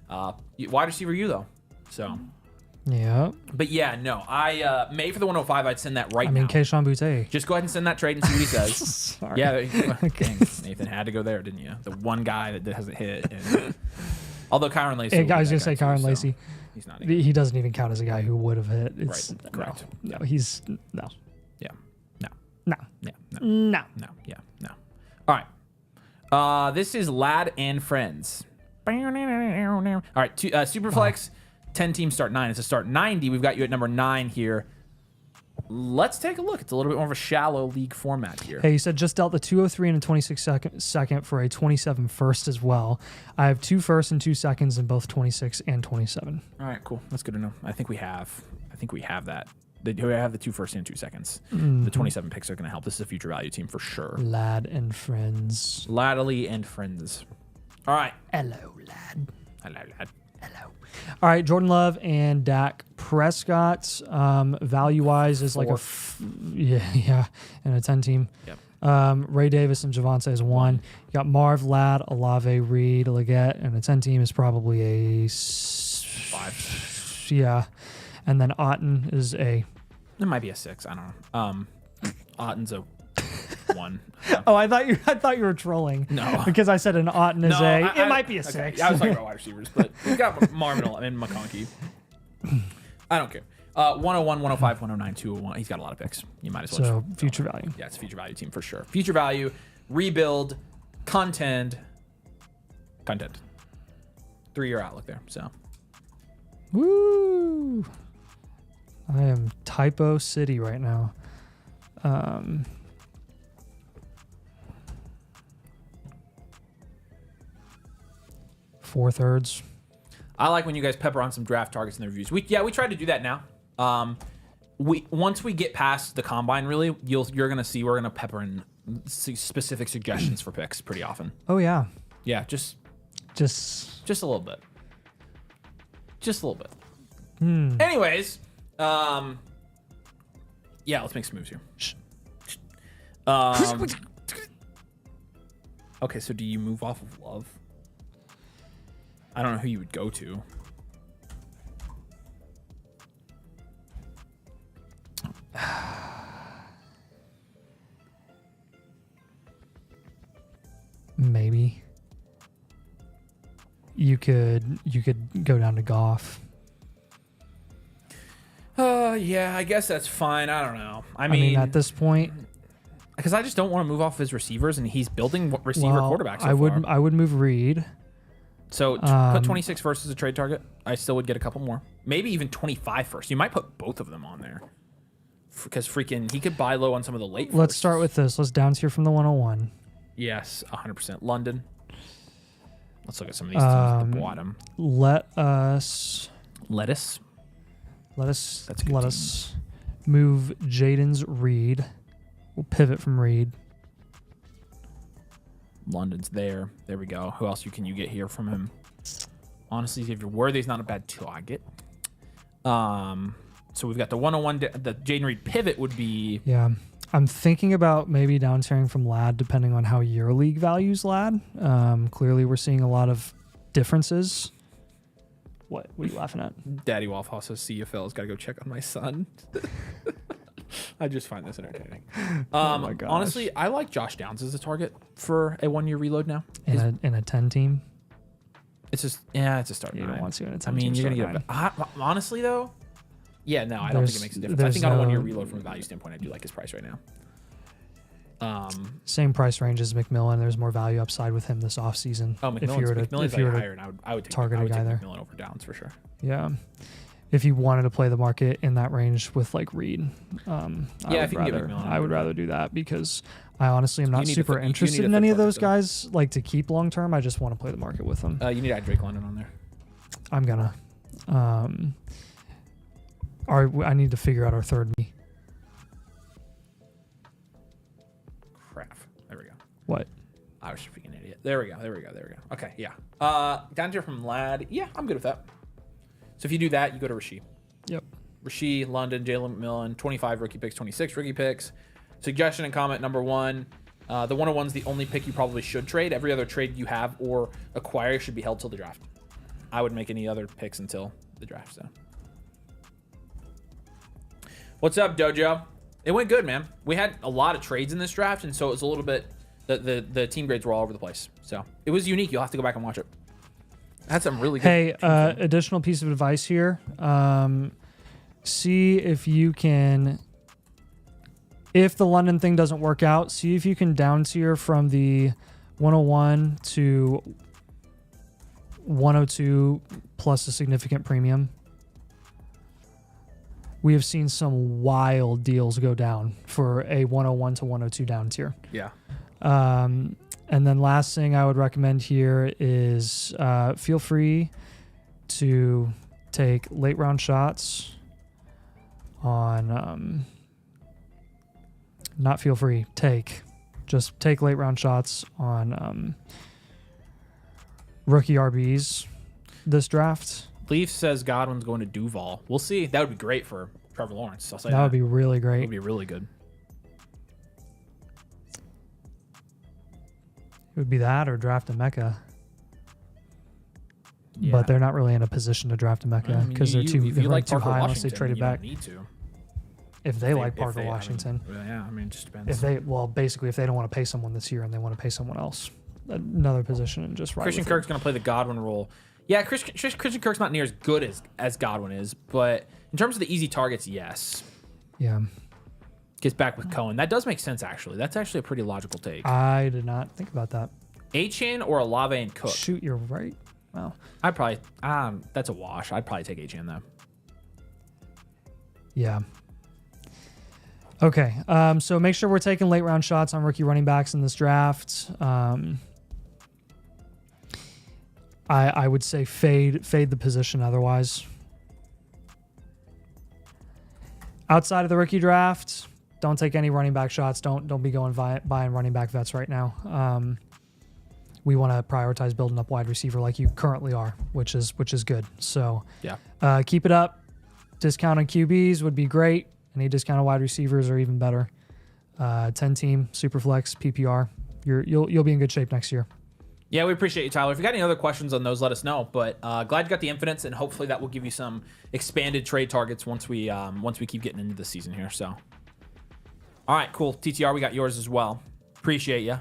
wide receiver you, though. So, Yeah. but yeah, no. May for the 105, I'd send that right now. I mean, Keyshawn Boutte. Just go ahead and send that trade and see what he says. Sorry. Yeah. Dang, Nathan had to go there, didn't you? The one guy that hasn't hit. And, although Kyron Lacey. I was going to say Kyron Lacey. He's not. He doesn't even count as a guy who would have hit. It's, Right. Correct. No, he's no. Yeah. No. No. Yeah. No. No. No. Yeah. No. All right. This is Lad and Friends. All right. Superflex, 10 teams start 9. It's a start 90. We've got you at number 9 here. Let's take a look. It's a little bit more of a shallow league format here. Hey, you said just dealt the 203 and a 26 second for a 27 first as well. I have 2 firsts and 2 seconds in both 26 and 27. All right, cool. That's good to know. I think we have that. We have the 2 firsts and 2 seconds. Mm-hmm. The 27 picks are going to help. This is a future value team for sure. Lad and Friends. Ladley and Friends. All right. Hello, lad. Hello, lad. Hello. All right, Jordan Love and Dak Prescott, value-wise, is like yeah, and a 10 team. Yep. Ray Davis and Javonte is 1. You got Marv, Ladd, Olave, Reed, Leggett, and a 10 team is probably a 5. Yeah, and then Otten is a. It might be a 6. I don't know. Otten's a 1. Oh, I thought you were trolling. No, because I said an Otten is it might be a okay. 6. I was talking about wide receivers, but we've got Marvin and McConkey. I don't care. 101, 105, 109, 201. He's got a lot of picks. You might as well. So future value. Yeah, it's a future value team for sure. Future value, rebuild, content. 3-year outlook there. So. Woo! I am typo city right now. 4/3. I like when you guys pepper on some draft targets in the reviews. We try to do that now. Once we get past the combine, really, you're gonna see we're gonna pepper in specific suggestions for picks pretty often. Oh yeah. Yeah, just a little bit. Just a little bit. Anyways, yeah, let's make some moves here. Okay, so do you move off of Love? I don't know who you would go to. Maybe you could go down to Goff. Yeah, I guess that's fine. I don't know. I mean mean at this point, because I just don't want to move off his receivers, and he's building receiver quarterbacks. So I would move Reed. So put 26 first as a trade target. I still would get a couple more. Maybe even 25 first. You might put both of them on there. Because freaking, he could buy low on some of the late Let's firsts. start with this. Let's down tier from the 101. Yes, 100%. London. Let's look at some of these teams at the bottom. Let us Lettuce. That's a good let team. us move Jaden's Reed. We'll pivot from Reed. London's there. There we go. Who else can you get here from him? Honestly, if you're worthy, he's not a bad target. So we've got the 101. The Jaden Reed pivot would be. Yeah. I'm thinking about maybe down tiering from Lad depending on how your league values Lad. Clearly, we're seeing a lot of differences. What are you laughing at? Daddy Waffle says, "See you, fellas. Got to go check on my son." I just find this entertaining. Oh my gosh. Honestly, I like Josh Downs as a target for a 1-year reload now. In a 10 team? It's just, it's a start. You don't want to in a 10 I mean, team you're gonna start get. Honestly, though, yeah, no, I don't think it makes a difference. I think on a 1-year reload from a value standpoint, I do like his price right now. Same price range as McMillan. There's more value upside with him this offseason. Oh, McMillan's higher, and I would take there. McMillan over Downs for sure. Yeah. If you wanted to play the market in that range with like Reed, if you can get McMillan, I would rather do that because I honestly am not super you interested need in a any of third those target, guys like to keep long term. I just want to play the market with them. You need to add Drake London on there. I'm gonna. I need to figure out our third me. Crap. There we go. What? I was a freaking idiot. There we go. Okay, yeah. Down here from Lad. Yeah, I'm good with that. So if you do that, you go to Rasheed. Yep. Rasheed, London, Jalen McMillan, 25 rookie picks, 26 rookie picks. Suggestion and comment number 1. The 101's the only pick you probably should trade. Every other trade you have or acquire should be held till the draft. I would make any other picks until the draft. So, what's up, Dojo? It went good, man. We had a lot of trades in this draft, and so it was a little bit. The team grades were all over the place. So it was unique. You'll have to go back and watch it. I had some really good. Hey, additional piece of advice here. See if you can. If the London thing doesn't work out, see if you can down tier from the 101 to 102 plus a significant premium. We have seen some wild deals go down for a 101 to 102 down tier. Yeah. And then last thing I would recommend here is feel free to take late round shots on not feel free, just take late round shots on rookie RBs this draft. Leaf says Godwin's going to Duval. We'll see. That would be great for Trevor Lawrence. I'll say That would be really great. It would be really good. It would be that or draft a Mecca. Yeah. But they're not really in a position to draft a Mecca because they're too high unless they trade it back. Need to. If they like Parker Washington. I mean, it just depends. Basically, if they don't want to pay someone this year and they want to pay someone else, another position and just Christian Kirk's going to play the Godwin role. Yeah, Christian Kirk's not near as good as Godwin is, but in terms of the easy targets, yes. Yeah. Gets back with Cohen. That does make sense, actually. That's actually a pretty logical take. I did not think about that. Achane or Olave and Cook? Shoot, you're right. Wow. I'd probably, that's a wash. I'd probably take Achane, though. Yeah. Okay. So make sure we're taking late round shots on rookie running backs in this draft. I would say fade the position otherwise. Outside of the rookie draft, don't take any running back shots. Don't be going buying running back vets right now. We want to prioritize building up wide receiver like you currently are, which is good. So yeah, keep it up. Discount on QBs would be great. Any discount on wide receivers are even better. 10 team Superflex PPR. You'll be in good shape next year. Yeah, we appreciate you, Tyler. If you got any other questions on those, let us know. But glad you got the infinites, and hopefully that will give you some expanded trade targets once we keep getting into the season here. So, all right, cool. TTR, we got yours as well. Appreciate you.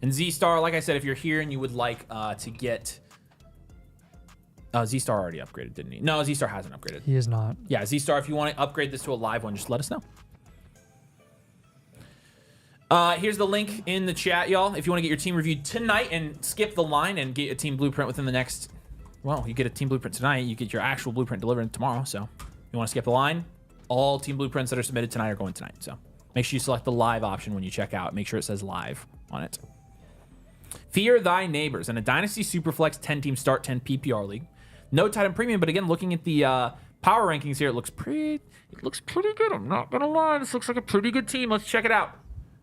And Z-Star, like I said, if you're here and you would like to get... Z-Star already upgraded, didn't he? No, Z-Star hasn't upgraded. He is not. Yeah, Z-Star, if you want to upgrade this to a live one, just let us know. Here's the link in the chat, y'all. If you want to get your team reviewed tonight and skip the line and get a team blueprint within the next... Well, you get a team blueprint tonight. You get your actual blueprint delivered tomorrow. So you want to skip the line, all team blueprints that are submitted tonight are going tonight. So make sure you select the live option when you check out. Make sure it says live on it. Fear thy neighbors. In a Dynasty Superflex 10-team start 10 PPR league. No tight end premium, but again, looking at the power rankings here, it looks pretty good. I'm not going to lie. This looks like a pretty good team. Let's check it out.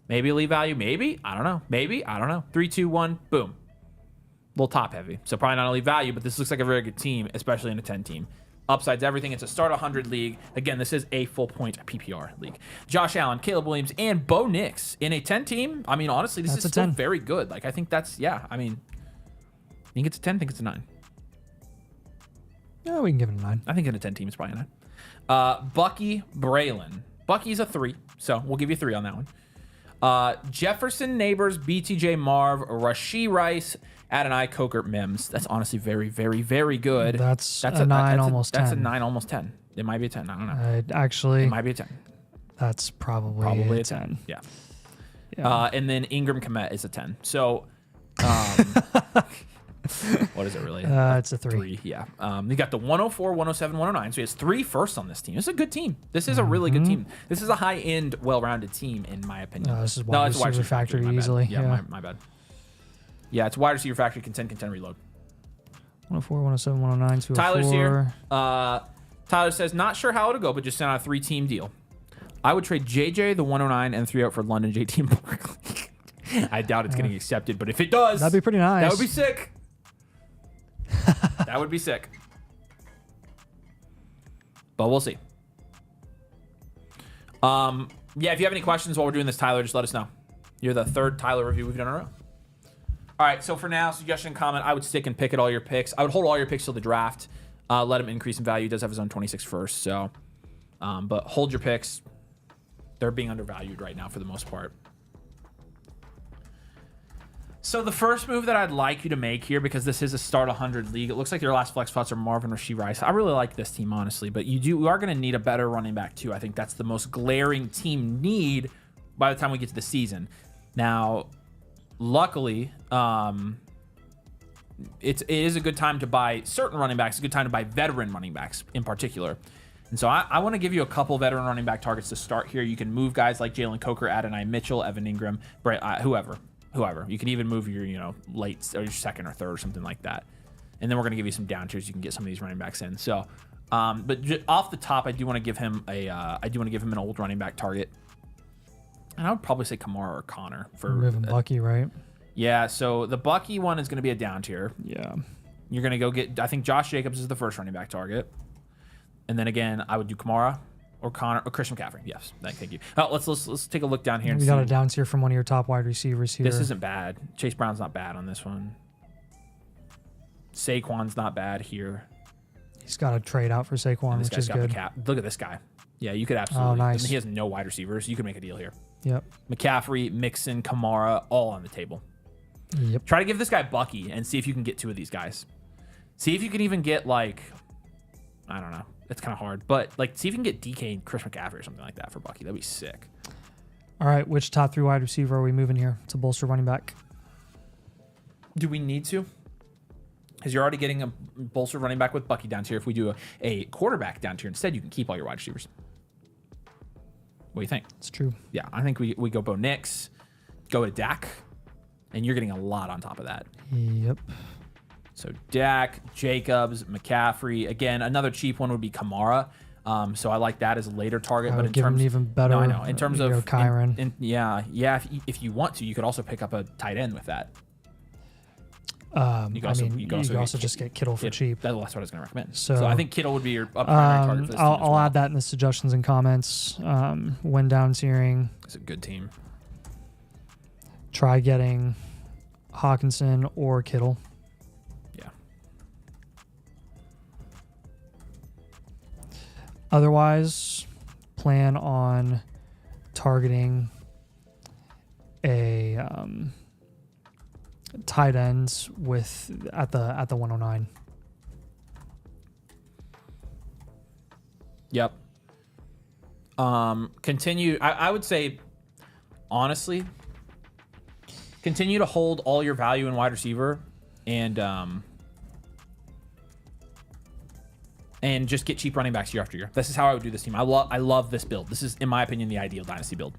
Maybe elite value. Maybe. I don't know. Maybe. I don't know. 3, 2, 1. Boom. A little top heavy. So probably not elite value, but this looks like a very good team, especially in a 10-team. Upside's everything. It's a start 100 league. Again, this is a full point PPR league. Josh Allen, Caleb Williams, and Bo Nix in a 10-team. I mean, honestly, this is still very good. Like, I think that's, yeah. I mean, think it's a 10, think it's a 9. Yeah, we can give it a 9. I think in a 10-team, it's probably a 9. Bucky Braylon. Bucky's a 3, so we'll give you 3 on that one. Jefferson Neighbors, BTJ Marv, Rashee Rice, Adonai Coker Mims. That's honestly very, very, very good. That's a 9, almost 10. That's a 9, almost 10. It might be a 10. I don't know. Actually, it might be a 10. That's probably a 10. Yeah. Yeah. And then Ingram Kmet is a 10. So, what is it really? It's a 3. Yeah. You got the 104, 107, 109. So he has 3 firsts on this team. This is a good team. This is a really good team. This is a high-end, well-rounded team, in my opinion. This is wide receiver factory easily. Yeah, my bad. Yeah, it's wide receiver factory, contend, reload. 104, 107, 109, 204. Tyler's here. Tyler says, not sure how it'll go, but just sent out a 3-team deal. I would trade JJ, the 109, and 3 out for London, JT, and Barkley. I doubt it's getting accepted, but if it does, That'd be pretty nice. that would be sick. That would be sick. But we'll see. Yeah, if you have any questions while we're doing this, Tyler, just let us know. You're the third Tyler review we've done in a row. All right, so for now, suggestion, comment, I would stick and pick at all your picks. I would hold all your picks till the draft. Let him increase in value. He does have his own 26 first, so. But hold your picks. They're being undervalued right now for the most part. So the first move that I'd like you to make here, because this is a start 100 league, it looks like your last flex spots are Marvin Rasheed Rice. I really like this team, honestly, but you are going to need a better running back too. I think that's the most glaring team need by the time we get to the season. Now, luckily, it is a good time to buy certain running backs. It's a good time to buy veteran running backs in particular. And so I want to give you a couple veteran running back targets to start here. You can move guys like Jalen Coker, Adonai Mitchell, Evan Ingram, whoever. You can even move your, late or your second or third or something like that. And then we're going to give you some down tiers. You can get some of these running backs in. So, but off the top, I do want to give him an old running back target. And I would probably say Kamara or Connor for moving Bucky, right? Yeah. So the Bucky one is going to be a down tier. Yeah. You're going to go get, I think Josh Jacobs is the first running back target. And then again, I would do Kamara or Connor or Christian McCaffrey. Yes, thank you. Let's take a look down here. And we got a down tier from one of your top wide receivers here. This isn't bad. Chase Brown's not bad on this one. Saquon's not bad here. He's got a trade out for Saquon, which is good. Look at this guy. Yeah, you could absolutely. Oh, nice. He has no wide receivers. You could make a deal here. Yep. McCaffrey, Mixon, Kamara, all on the table. Yep. Try to give this guy Bucky and see if you can get two of these guys. See if you can even get I don't know. It's kind of hard, but see if you can get DK and Chris McCaffrey or something like that for Bucky. That'd be sick. All right, which top 3 wide receiver are we moving here to bolster running back? Do we need to? Because you're already getting a bolster running back with Bucky down tier. If we do a quarterback down tier instead, you can keep all your wide receivers. What do you think? It's true. Yeah, I think we go Bo Nix, go to Dak, and you're getting a lot on top of that. Yep. So Dak, Jacobs, McCaffrey. Again, another cheap one would be Kamara. So I like that as a later target. I but would in give terms, him even better. No, I know. In terms of Kyron. If you want to, you could also pick up a tight end with that. You could also just get Kittle for cheap. That's what I was going to recommend. So I think Kittle would be your primary target for this team as I'll well. add that in the suggestions and comments. When down tiering, It's a good team. try getting Hawkinson or Kittle. Yeah. Otherwise, plan on targeting a tight ends at the 109. Yep. Continue. I would say, honestly, continue to hold all your value in wide receiver and just get cheap running backs year after year. This is how I would do this team. I love this build. This is, in my opinion, the ideal dynasty build.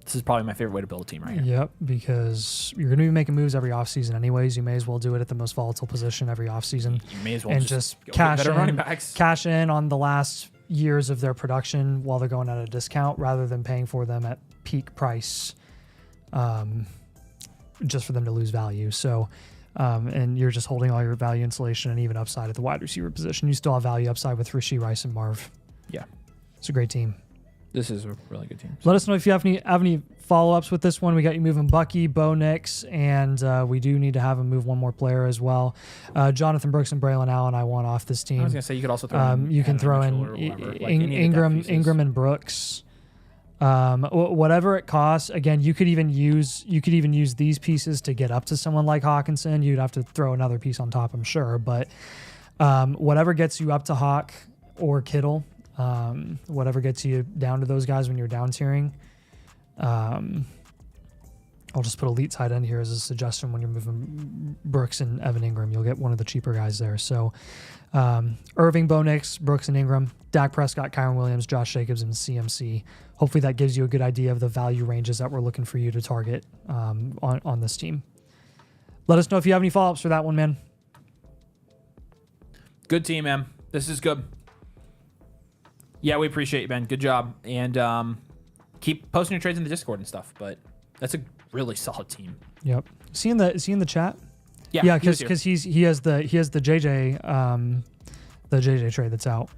This is probably my favorite way to build a team right here. Yep, because you're going to be making moves every offseason anyways. You may as well do it at the most volatile position every offseason. You may as well and just go cash get better in, running backs. Cash in on the last years of their production while they're going at a discount rather than paying for them at peak price just for them to lose value. So, and you're just holding all your value insulation and even upside at the wide receiver position. You still have value upside with Rasheed Rice and Marv. Yeah. It's a great team. This is a really good team. Let us know if you have any follow-ups with this one. We got you moving Bucky, Bo Nix, and we do need to have him move one more player as well. Jonathan Brooks and Braylon Allen, I want off this team. I was going to say, you could also throw in you can throw in Ingram and Brooks. Whatever it costs. Again, you could even use these pieces to get up to someone like Hawkinson. You'd have to throw another piece on top, I'm sure. But whatever gets you up to Hawk or Kittle, whatever gets you down to those guys when you're down tiering. I'll just put elite tight end here as a suggestion when you're moving Brooks and Evan Ingram. You'll get one of the cheaper guys there. So Irving, Bo Nix, Brooks and Ingram, Dak Prescott, Kyron Williams, Josh Jacobs, and CMC. Hopefully that gives you a good idea of the value ranges that we're looking for you to target on this team. Let us know if you have any follow-ups for that one, man. Good team, man. This is good. Yeah, we appreciate you, Ben. Good job. And keep posting your trades in the Discord and stuff. But that's a really solid team. Yep. Is he in the chat? Yeah, because he has the JJ the JJ trade that's out.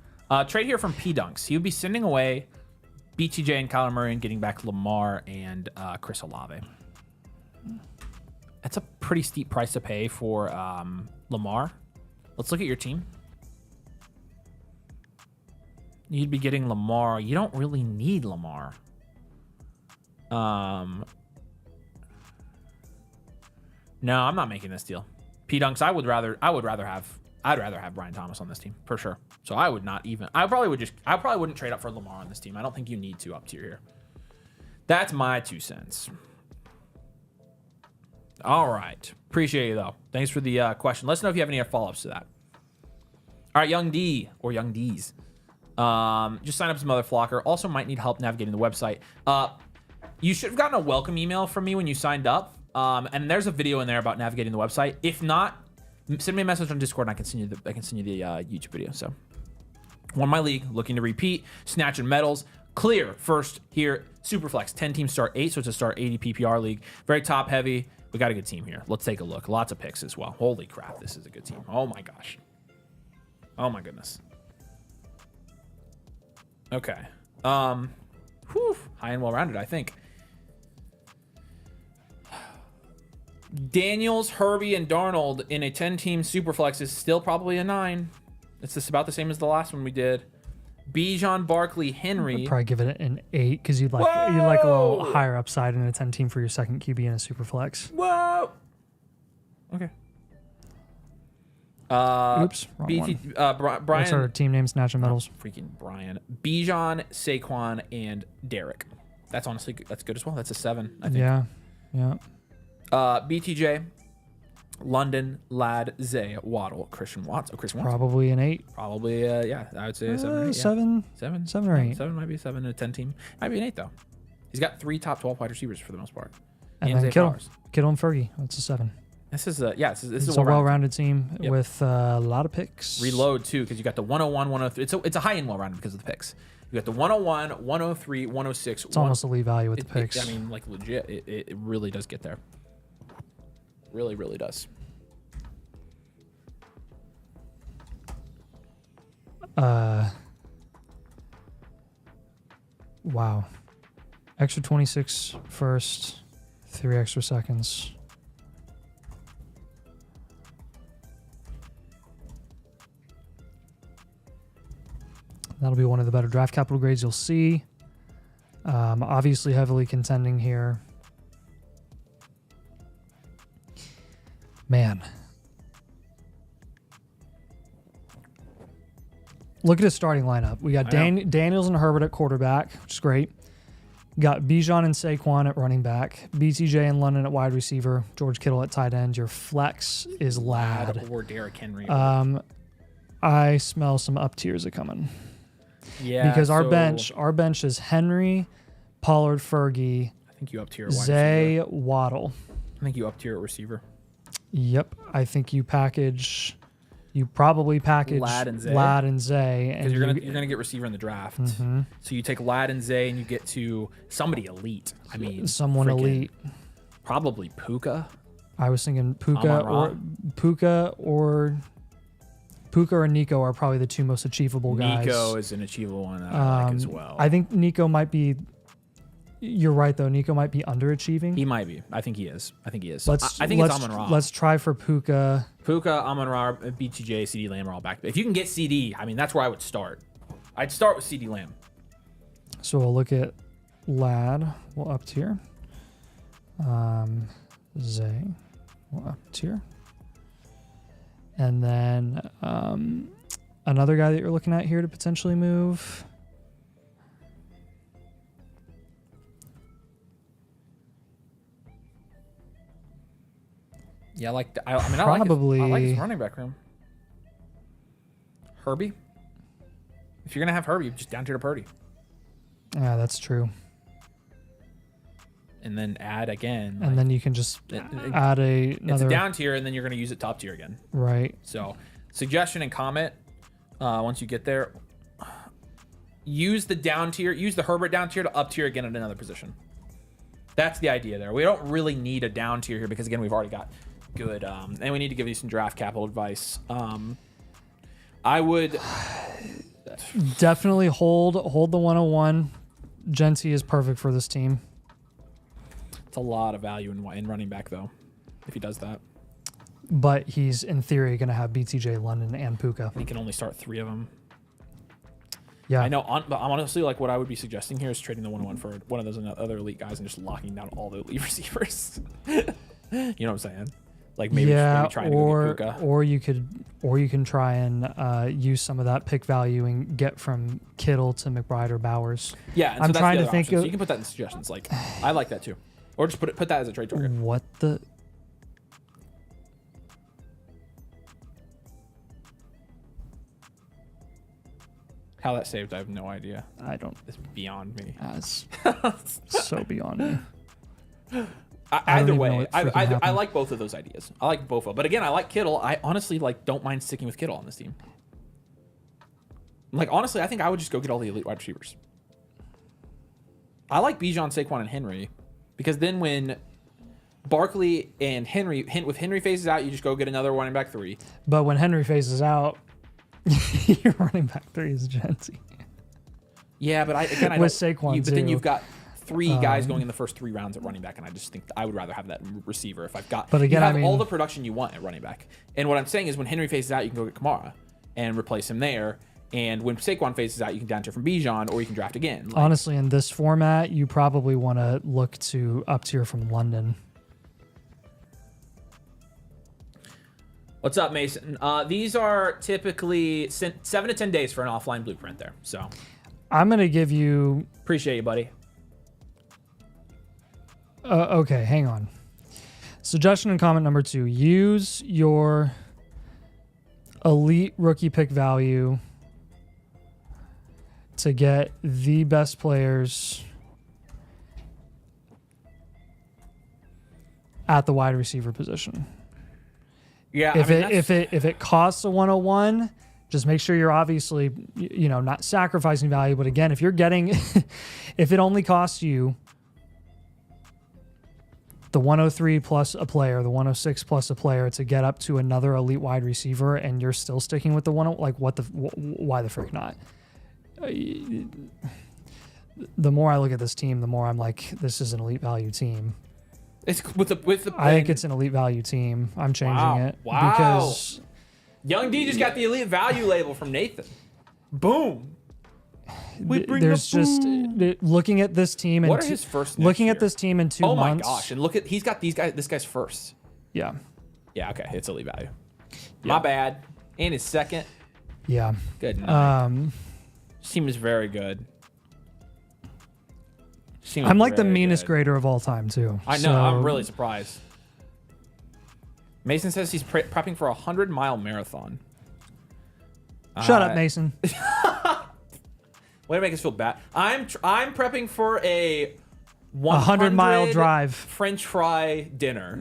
Trade here from P Dunks. He would be sending away BTJ and Kyler Murray and getting back Lamar and Chris Olave. That's a pretty steep price to pay for Lamar. Let's look at your team. You'd be getting Lamar. You don't really need Lamar. No, I'm not making this deal. P Dunks, I'd rather have Brian Thomas on this team for sure. So I probably wouldn't trade up for Lamar on this team. I don't think you need to up tier here. That's my 2 cents. All right. Appreciate you though. Thanks for the question. Let us know if you have any follow-ups to that. All right, Young D or Young D's. Just sign up as Motherflocker. Also might need help navigating the website. You should have gotten a welcome email from me when you signed up. And there's a video in there about navigating the website. If not, send me a message on Discord and I can send you the YouTube video. So, won my league, looking to repeat, snatching medals, clear first here. Superflex 10 team start 8, so it's a start 80 PPR league. Very top heavy. We got a good team here. Let's take a look. Lots of picks as well. Holy crap, this is a good team. Oh my gosh. Oh my goodness. Okay. High and well rounded, I think. Daniels, Herbie, and Darnold in a 10-team Superflex is still probably a 9. It's just about the same as the last one we did. Bijan, Barkley, Henry. I'd probably give it an 8 because you'd like a little higher upside in a 10-team for your second QB in a Superflex. Whoa. Okay. Oops, wrong one. Brian. What's our team name? Snatch and medals. Freaking Brian. Bijan, Saquon, and Derek. That's good as well. That's a 7, I think. Yeah. BTJ, London, Ladd, Zay, Waddle, Christian Watts. Oh, Christian Watts. Probably an 8. Probably, yeah. I would say a 7 or 8. Yeah. 7 or 8. 7 might be a 7 in a 10 team. Might be an 8 though. He's got 3 top 12 wide receivers for the most part. And then Kittle and Fergie. That's a 7. This is a It's a well-rounded team with a lot of picks. Reload too, because you got the 101, 103. It's a high-end well-rounded because of the picks. You got the 101, 103, 106. It's almost elite value with the picks. I mean, like legit, it really does get there. Really, really does. Wow. Extra 26 first, 3 extra seconds. That'll be one of the better draft capital grades you'll see. Obviously heavily contending here. Man. Look at his starting lineup. We got Daniels and Herbert at quarterback, which is great. Got Bijan and Saquon at running back. BTJ and London at wide receiver. George Kittle at tight end. Your flex is Ladd. Or Derrick Henry. I smell some up tiers are coming. Yeah. Because our bench is Henry, Pollard, Fergie. I think you up tier wide Zay, receiver. Waddle. I think you up tier at receiver. Yep. I think you probably package Ladd and Zay. Because you're gonna get receiver in the draft. Mm-hmm. So you take Ladd and Zay and you get to somebody elite. I mean, someone elite. Probably Puka. I was thinking Puka or Nico are probably the 2 most achievable guys. Nico is an achievable one that I like as well. I think Nico might be. You're right though. Nico might be underachieving. He might be. I think he is. I think it's Amon-Ra. Let's try for Puka. Amon-Ra, BTJ, CD Lamb are all back. If you can get CD, I mean that's where I would start. I'd start with CD Lamb. So we'll look at Ladd. We'll up tier. Zay. We'll up tier. And then another guy that you're looking at here to potentially move. Yeah, I like his running back room. Herbie. If you're gonna have Herbie, just down tier to Purdy. Yeah, that's true. And then add again. And then you can just add another. It's a down tier, and then you're gonna use it top tier again. Right. So, suggestion and comment once you get there. use the down tier, use the Herbert down tier to up tier again at another position. That's the idea there. We don't really need a down tier here because again, we've already got good, and we need to give you some draft capital advice. I would definitely hold the 101. Genty is perfect for this team. It's a lot of value in running back though, if he does that. But he's in theory going to have BTJ, London, and Puka. He can only start 3 of them. Yeah, I know. But honestly, like what I would be suggesting here is trading the 101 for one of those other elite guys and just locking down all the elite receivers. You know what I'm saying? Like maybe trying to go get Puka. or you can try and use some of that pick value and get from Kittle to McBride or Bowers. Yeah, and I'm so trying to that's think. so you can put that in suggestions. Like I like that too, or just put that as a trade target. What the? How that saved, I have no idea. I don't. It's beyond me. That's so beyond me. Either way, I like both of those ideas. I like both of them. But again, I like Kittle. I honestly don't mind sticking with Kittle on this team. Like honestly, I think I would just go get all the elite wide receivers. I like Bijan, Saquon, and Henry because then when Barkley and Henry phases out, you just go get another running back 3. But when Henry phases out, your running back 3 is Genty. Yeah, but I with Saquon but then too. you've got 3 guys going in the first 3 rounds at running back, and I just think I would rather have that receiver if I've got. But again, you have I mean, all the production you want at running back. And what I'm saying is, when Henry phases out, you can go get Kamara and replace him there. And when Saquon phases out, you can down tier from Bijan, or you can draft again. Like, honestly, in this format, you probably want to look to up tier from London. What's up, Mason? These are typically 7 to 10 days for an offline blueprint there. So I'm gonna give you. Appreciate you, buddy. Okay, hang on. Suggestion and comment number 2. Use your elite rookie pick value to get the best players at the wide receiver position. Yeah, If it costs a 101, just make sure you're obviously not sacrificing value. But again, if you're getting, if it only costs you the 103 plus a player, the 106 plus a player to get up to another elite wide receiver, and you're still sticking with the one, like why the frick not? The more I look at this team, the more I'm like, this is an elite value team. It's with the. I think it's an elite value team. I'm changing it because Young D just got the elite value label from Nathan. Boom. There's just looking at this team and what are his first? Looking year? at this team in 2 months. Oh my gosh! And look at he's got these guys. This guy's first. Yeah. Yeah. Okay. It's elite value. My bad. And his second. Yeah. Good. Night. Team is very good. I'm like the meanest grader of all time too. I know. So, I'm really surprised. Mason says he's prepping for a 100-mile marathon. Shut up, Mason. Way to make us feel bad. I'm prepping for a 100-mile drive French fry dinner.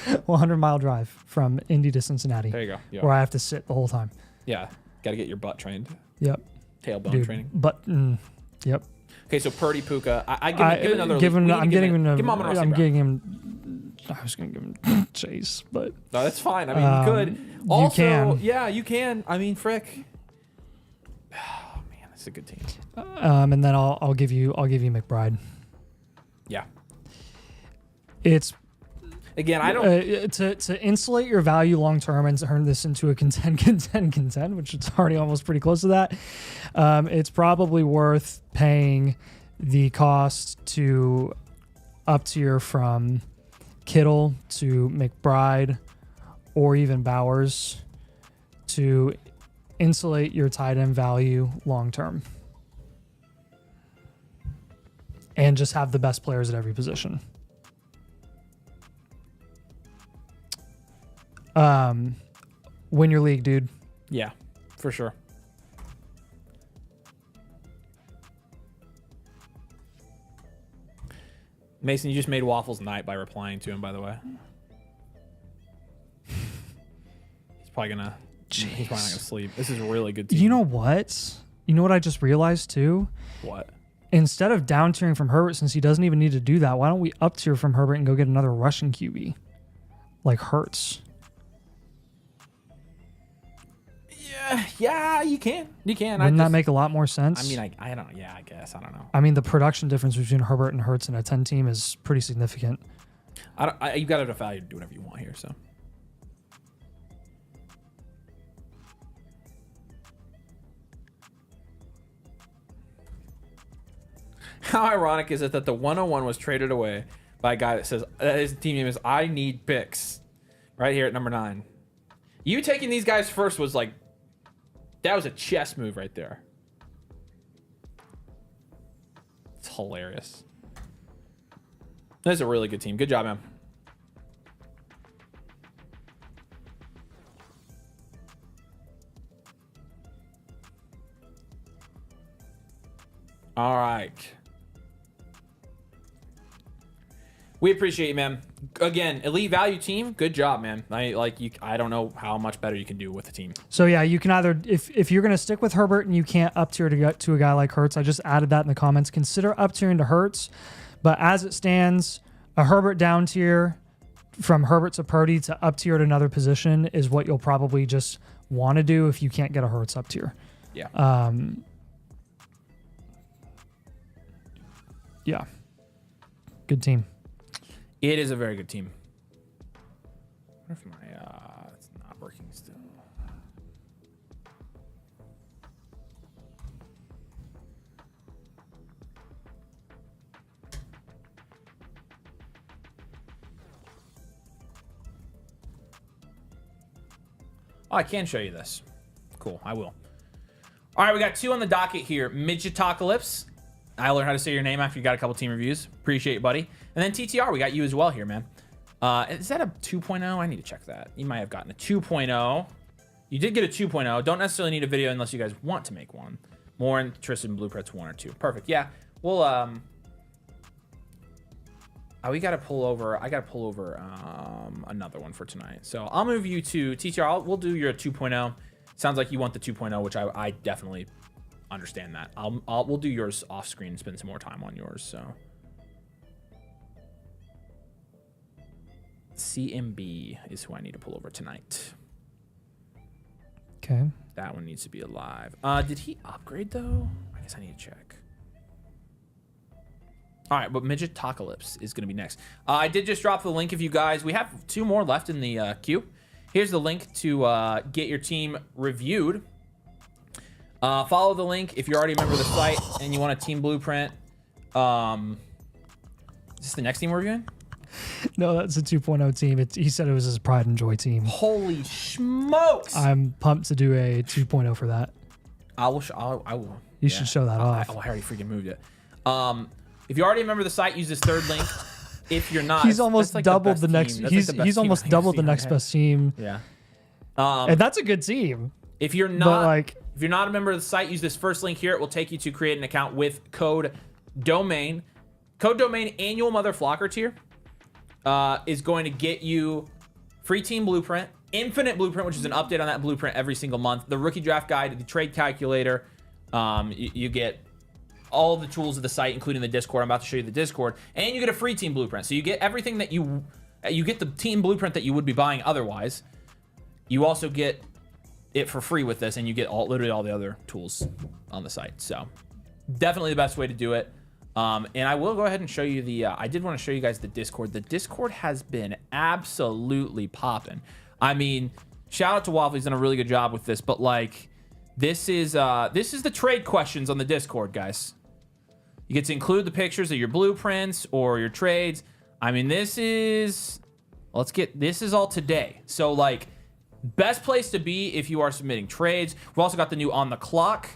100-mile drive from Indy to Cincinnati. There you go. Yep. Where I have to sit the whole time. Yeah. Got to get your butt trained. Yep. Tailbone training. Yep. Okay, so Purdy, Puka. I give another. I'm getting him. I was going to give him Chase, but no, that's fine. I mean, you could. Also, you can. Yeah, you can. I mean, frick. Oh man, that's a good team. And then I'll give you McBride. Yeah. It's again, I don't to insulate your value long term and turn this into a contend, which it's already almost pretty close to that. It's probably worth paying the cost to up tier from Kittle to McBride or even Bowers to insulate your tight end value long term and just have the best players at every position. Win your league, dude. Yeah, for sure. Mason, you just made Waffles night by replying to him, by the way. He's probably not gonna sleep. This is a really good team. You know what? You know what I just realized too? What? Instead of down tiering from Herbert, since he doesn't even need to do that, why don't we up tier from Herbert and go get another Russian QB like Hurts? Yeah, you can. You can. Wouldn't that make a lot more sense? I mean, I don't. Yeah, I guess I don't know. I mean, the production difference between Herbert and Hurts in a 10 team is pretty significant. You got enough value to do whatever you want here. So. How ironic is it that the 101 was traded away by a guy that says his team name is I Need Picks, right here at number 9. You taking these guys first was like, that was a chess move right there. It's hilarious. This is a really good team. Good job, man. All right. We appreciate you, man. Again, elite value team. Good job, man. I don't know how much better you can do with a team. So yeah, you can either if you're gonna stick with Herbert and you can't up tier to get to a guy like Hurts, I just added that in the comments. Consider up tiering to Hurts, but as it stands, a Herbert down tier from Herbert to Purdy to up tier at another position is what you'll probably just want to do if you can't get a Hurts up tier. Yeah. Yeah. Good team. It is a very good team. I wonder if my it's not working still. Oh, I can show you this. Cool, I will. All right, we got 2 on the docket here. Midgetocalypse. I learned how to say your name after you got a couple team reviews. Appreciate you, buddy. And then TTR, we got you as well here, man. Is that a 2.0? I need to check that. You might have gotten a 2.0. You did get a 2.0. Don't necessarily need a video unless you guys want to make one. More interested in blueprints 1 or 2. Perfect. Yeah. We'll we gotta pull over. I gotta pull over another one for tonight. So I'll move you to TTR. We'll do your 2.0. Sounds like you want the 2.0, which I definitely understand that. We'll do yours off screen and spend some more time on yours. So CMB is who I need to pull over tonight. Okay. That one needs to be alive. Did he upgrade though? I guess I need to check. All right, but Midgetocalypse is going to be next. I did just drop the link if you guys. We have 2 more left in the queue. Here's the link to get your team reviewed. Follow the link if you're already a member of the site and you want a team blueprint. Is this the next team we're reviewing? No, that's a 2.0 team. He said it was his pride and joy team. Holy smokes! I'm pumped to do a 2.0 for that. I will. You should show that off. I already freaking moved it. If you're already a member of the site, use this 3rd link. If you're not, he's almost like doubled the the next. team. He's almost doubled the next best team. Yeah. And that's a good team. If you're not if you're not a member of the site, use this first link here. It will take you to create an account with code domain. Code domain annual Motherflocker tier is going to get you free team blueprint, infinite blueprint, which is an update on that blueprint every single month, the rookie draft guide, the trade calculator. You get all the tools of the site, including the Discord. I'm about to show you the Discord, and you get a free team blueprint. So you get everything that you get the team blueprint that you would be buying otherwise. You also get it for free with this, and you get literally all the other tools on the site. So definitely the best way to do it. And I will go ahead and show you the I did want to show you guys the Discord. The Discord has been absolutely popping. I mean, shout out to Waffle. He's done a really good job with this, but like this is the trade questions on the Discord, guys. You get to include the pictures of your blueprints or your trades. I mean, this is all today. So like, best place to be if you are submitting trades. We've also got the new On the Clock,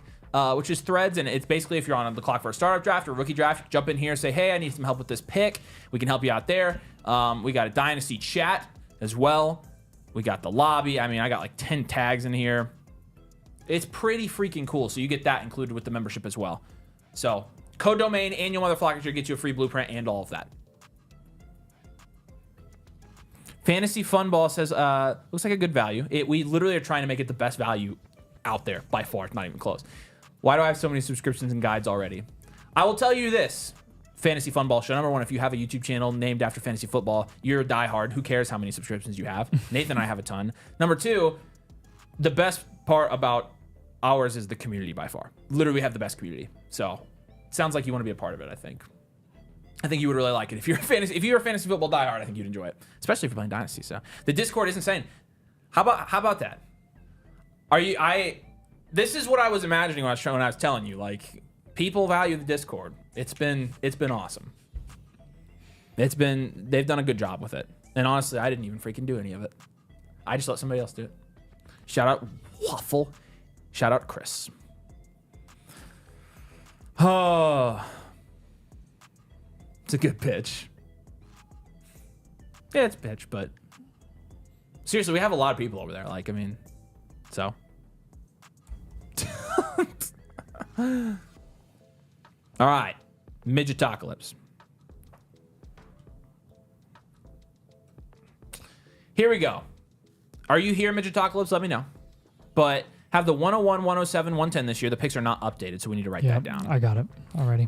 which is threads, and it's basically if you're on the clock for a startup draft or rookie draft, jump in here, say, hey, I need some help with this pick. We can help you out there. We got a Dynasty chat as well. We got the lobby. I mean, I got like 10 tags in here. It's pretty freaking cool. So you get that included with the membership as well. So code domain annual Motherflocker to get you a free blueprint and all of that. Fantasy Funball says, looks like a good value. We literally are trying to make it the best value out there by far. It's not even close. Why do I have so many subscriptions and guides already? I will tell you this. Fantasy Funball Show. Number one, if you have a YouTube channel named after fantasy football, you're a diehard. Who cares how many subscriptions you have? Nathan and I have a ton. Number two, the best part about ours is the community by far. Literally, we have the best community. So, sounds like you want to be a part of it, I think. I think you would really like it. If you're a fantasy football diehard, I think you'd enjoy it. Especially if you're playing Dynasty. So, the Discord is insane. How about that? This is what I was imagining when I was telling you. Like, people value the Discord. It's been awesome. They've done a good job with it. And honestly, I didn't even freaking do any of it. I just let somebody else do it. Shout out Waffle. Shout out Chris. Oh, it's a good pitch. Yeah, it's a pitch, but seriously, we have a lot of people over there. Like, I mean, so. All right, Midgetocalypse. Here we go. Are you here, Midgetocalypse? Let me know. But have the 101, 107, 110 this year. The picks are not updated, so we need to write that down. I got it already.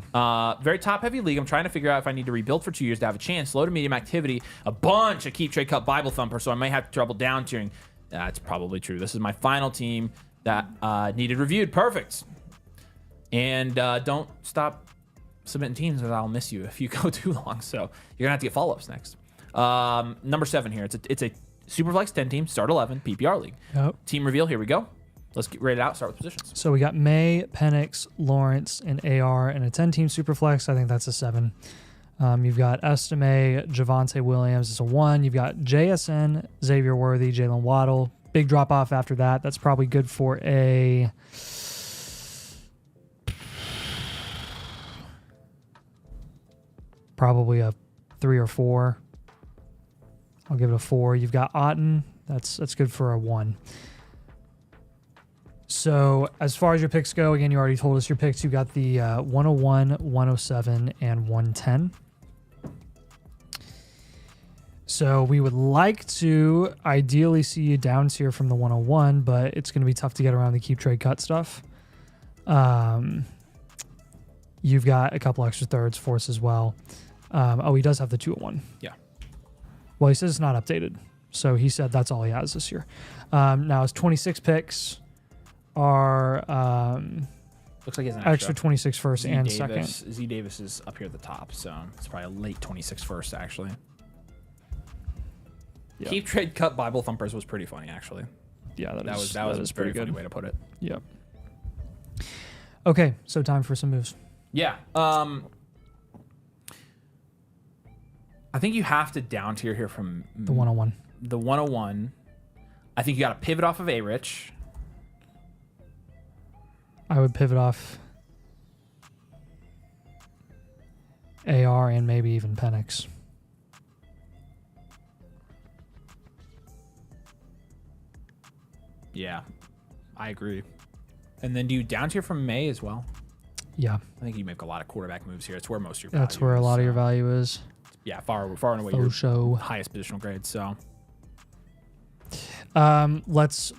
Very top-heavy league. I'm trying to figure out if I need to rebuild for 2 years to have a chance. Low to medium activity. A bunch of Keep Trade Cut Bible Thumper, so I might have trouble down tiering. That's probably true. This is my final team that needed reviewed. Perfect. And don't stop submitting teams, because I'll miss you if you go too long. So you're gonna have to get follow-ups next. Number 7 here. It's a Superflex 10 team, start 11, PPR league. Yep. Team reveal. Here we go. Let's get ready out. Start with positions. So we got May, Penix, Lawrence, and AR in a 10-team Superflex. I think that's a 7. You've got Estime, Javonte Williams is a 1. You've got JSN, Xavier Worthy, Jalen Waddle. Big drop off after that. That's probably good for a probably a 3 or 4. I'll give it a 4. You've got Otten. That's good for a 1. So as far as your picks go, again, you already told us your picks. You got the 101, 107, and 110. So we would like to ideally see you down tier from the 101, but it's going to be tough to get around the keep trade cut stuff. You've got a couple extra thirds for us as well. He does have the 201. Yeah. Well, he says it's not updated. So he said that's all he has this year. Now his 26 picks are looks like he has an extra 26 first and second. Z Davis is up here at the top, so it's probably a late 26 first, actually. Yep. Keep trade cut Bible thumpers was pretty funny, actually. Yeah, that was a pretty very good funny way to put it. Yep. Okay, so time for some moves. Yeah. I think you have to down tier here from the 101. The 101. I think you got to pivot off of A-Rich. I would pivot off AR and maybe even Penix. Yeah, I agree. And then do you down tier from May as well? Yeah. I think you make a lot of quarterback moves here. It's where most of your That's value where a is, lot of your value is. Yeah, far and away Faux show. Highest positional grade. So let's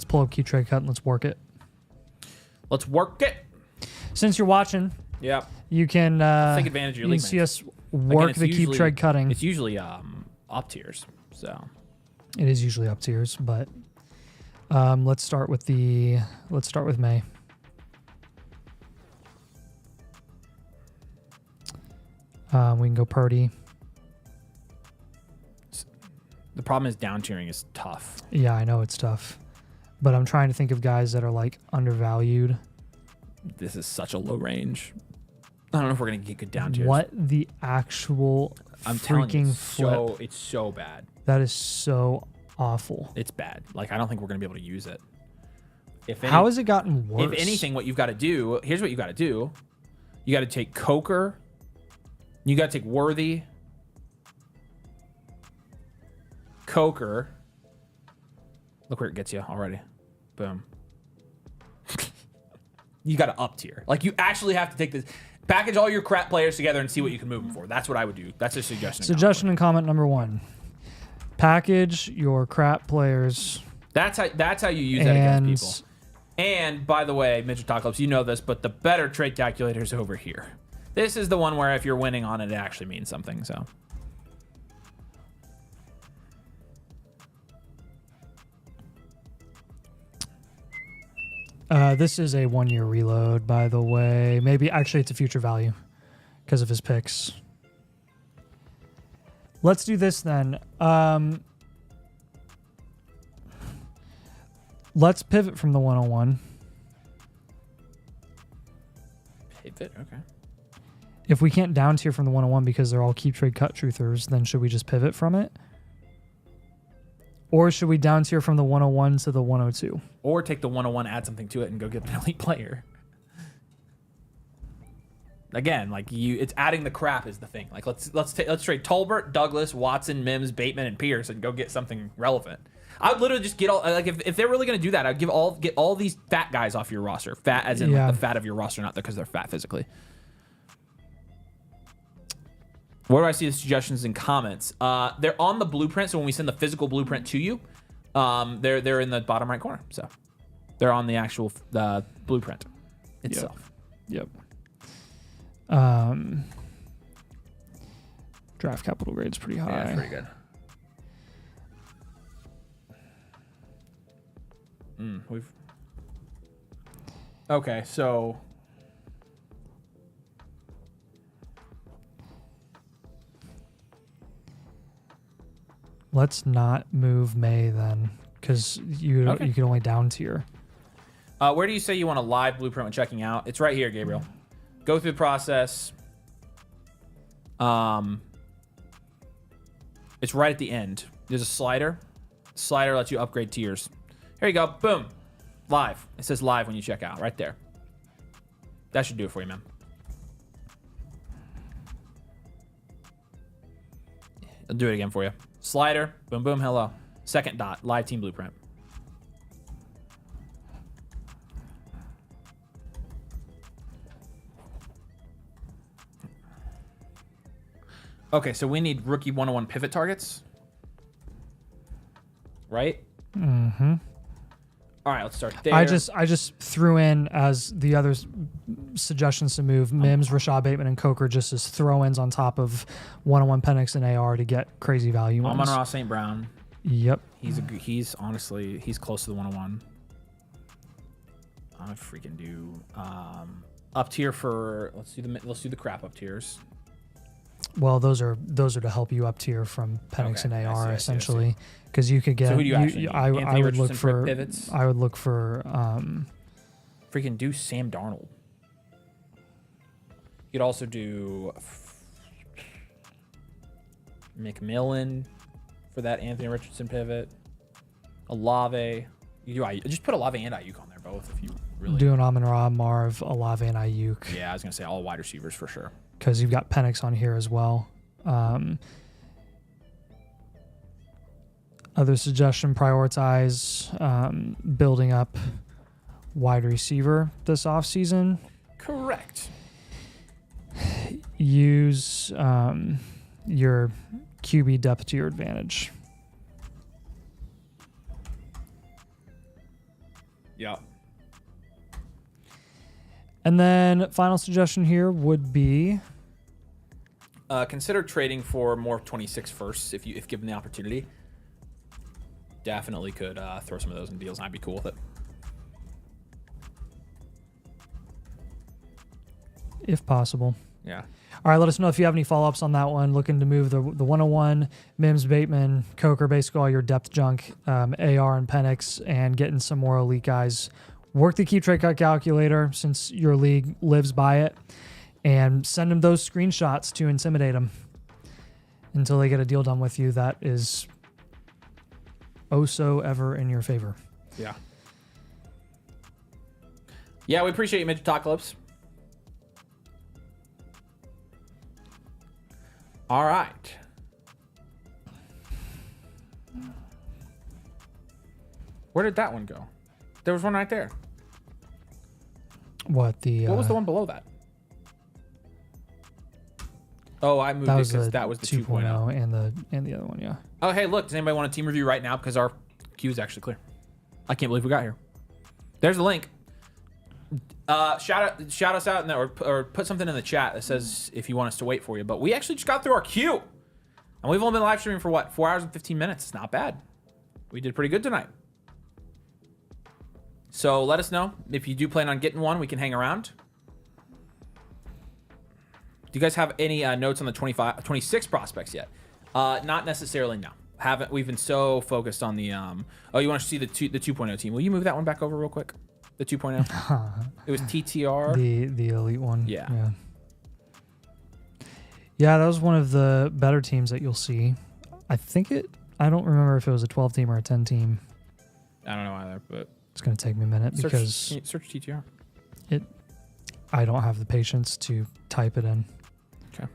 pull up Keep Trade Cut and let's work it. Let's work it. Since you're watching, yeah, you can take advantage of your you league can see mates. us work Again, the Keep Trade Cutting. It's usually up tiers. So it is usually up tiers, but let's start with May. We can go Purdy. the problem is down tiering is tough. Yeah, I know it's tough, but I'm trying to think of guys that are like undervalued. This is such a low range. I don't know if we're gonna get good down tiers. What the actual I'm telling you, freaking flip? it's so bad. That is so awful. It's bad. Like, I don't think we're gonna be able to use it. How has it gotten worse? If anything, what you've got to do, here's what you got to do. You got to take Coker. You got to take Worthy. Coker. Look where it gets you already. Boom. You got to up tier. Like, you actually have to take this. Package all your crap players together and see what you can move them for. That's what I would do. That's a suggestion. Suggestion and comment number 1. Package your crap players. That's how you use that against people. And by the way, Midget Talk you know this, but the better trade calculator is over here. This is the one where if you're winning on it, it actually means something. So. This is a 1-year reload, by the way. Maybe actually it's a future value because of his picks. Let's do this then. Let's pivot from the 101. Pivot, okay. If we can't down tier from the 101 because they're all keep trade cut truthers, then should we just pivot from it? Or should we down tier from the 101 to the 102? Or take the 101, add something to it, and go get an elite player. Again, like it's adding the crap is the thing. Like let's trade Tolbert, Douglas, Watson, Mims, Bateman, and Pierce, and go get something relevant. I would literally just get all like if they're really gonna do that, I'd get all these fat guys off your roster. Fat as in like the fat of your roster, not because they're fat physically. Where do I see the suggestions in comments? They're on the blueprint, so when we send the physical blueprint to you, they're in the bottom right corner. So they're on the actual blueprint itself. Yep. Draft capital grade's pretty high. Yeah, pretty good. Okay, so let's not move May then, because you can only down tier. Where do you say you want a live blueprint when checking out? It's right here, Gabriel. Go through the process. It's right at the end. There's a slider. Slider lets you upgrade tiers. Here you go. Boom. Live. It says live when you check out. Right there. That should do it for you, man. I'll do it again for you. Slider. Boom, boom. Hello. Second dot. Live team blueprint. Okay, so we need rookie 101 pivot targets. Right? Mm-hmm. All right, let's start there. I just threw in as the other suggestions to move Mims, Rashad Bateman, and Coker just as throw-ins on top of 101 Penix and AR to get crazy value. Amon-Ra St. Brown. Yep. He's honestly close to the 101. I'm gonna freaking do up tier for let's do the crap up tiers. Well, those are to help you up tier from Penix and AR essentially, because you could get. So who do you actually need? I would look for pivots. I would look for freaking do Sam Darnold. You could also do McMillan for that Anthony Richardson pivot. Olave. Just put Olave and Ayuk on there both if you really do an Amon-Ra, Marv, Olave, and Ayuk. Yeah, I was gonna say all wide receivers for sure. Because you've got Penix on here as well. Other suggestion, prioritize building up wide receiver this offseason. Correct. Use your QB depth to your advantage. Yeah. And then final suggestion here would be consider trading for more 26 firsts if given the opportunity. Definitely could throw some of those in deals, and I'd be cool with it. If possible. Yeah. All right, let us know if you have any follow-ups on that one. Looking to move the 101, Mims, Bateman, Coker, basically all your depth junk, AR and Penix, and getting some more elite guys. Work the keep trade cut calculator since your league lives by it, and send them those screenshots to intimidate them until they get a deal done with you that is oh so ever in your favor. Yeah. Yeah, we appreciate you, Midget Talklips. All right. Where did that one go? There was one right there. What was the one below that? Oh, I moved it because that was the 2.0 and the other one, yeah. Oh, hey, look, does anybody want a team review right now? Because our queue is actually clear. I can't believe we got here. There's the link. Shout us out in there, or put something in the chat that says if you want us to wait for you. But we actually just got through our queue. And we've only been live streaming for what? 4 hours and 15 minutes. It's not bad. We did pretty good tonight. So let us know if you do plan on getting one. We can hang around. Do you guys have any notes on the 26 prospects yet? Not necessarily, no. Haven't. We've been so focused on the oh, you want to see the 2.0 team? Will you move that one back over real quick? The 2.0. It was TTR. The elite one. Yeah. Yeah, that was one of the better teams that you'll see. I don't remember if it was a 12 team or a 10 team. I don't know either, but it's going to take me a minute because search TTR. I don't have the patience to type it in. Okay.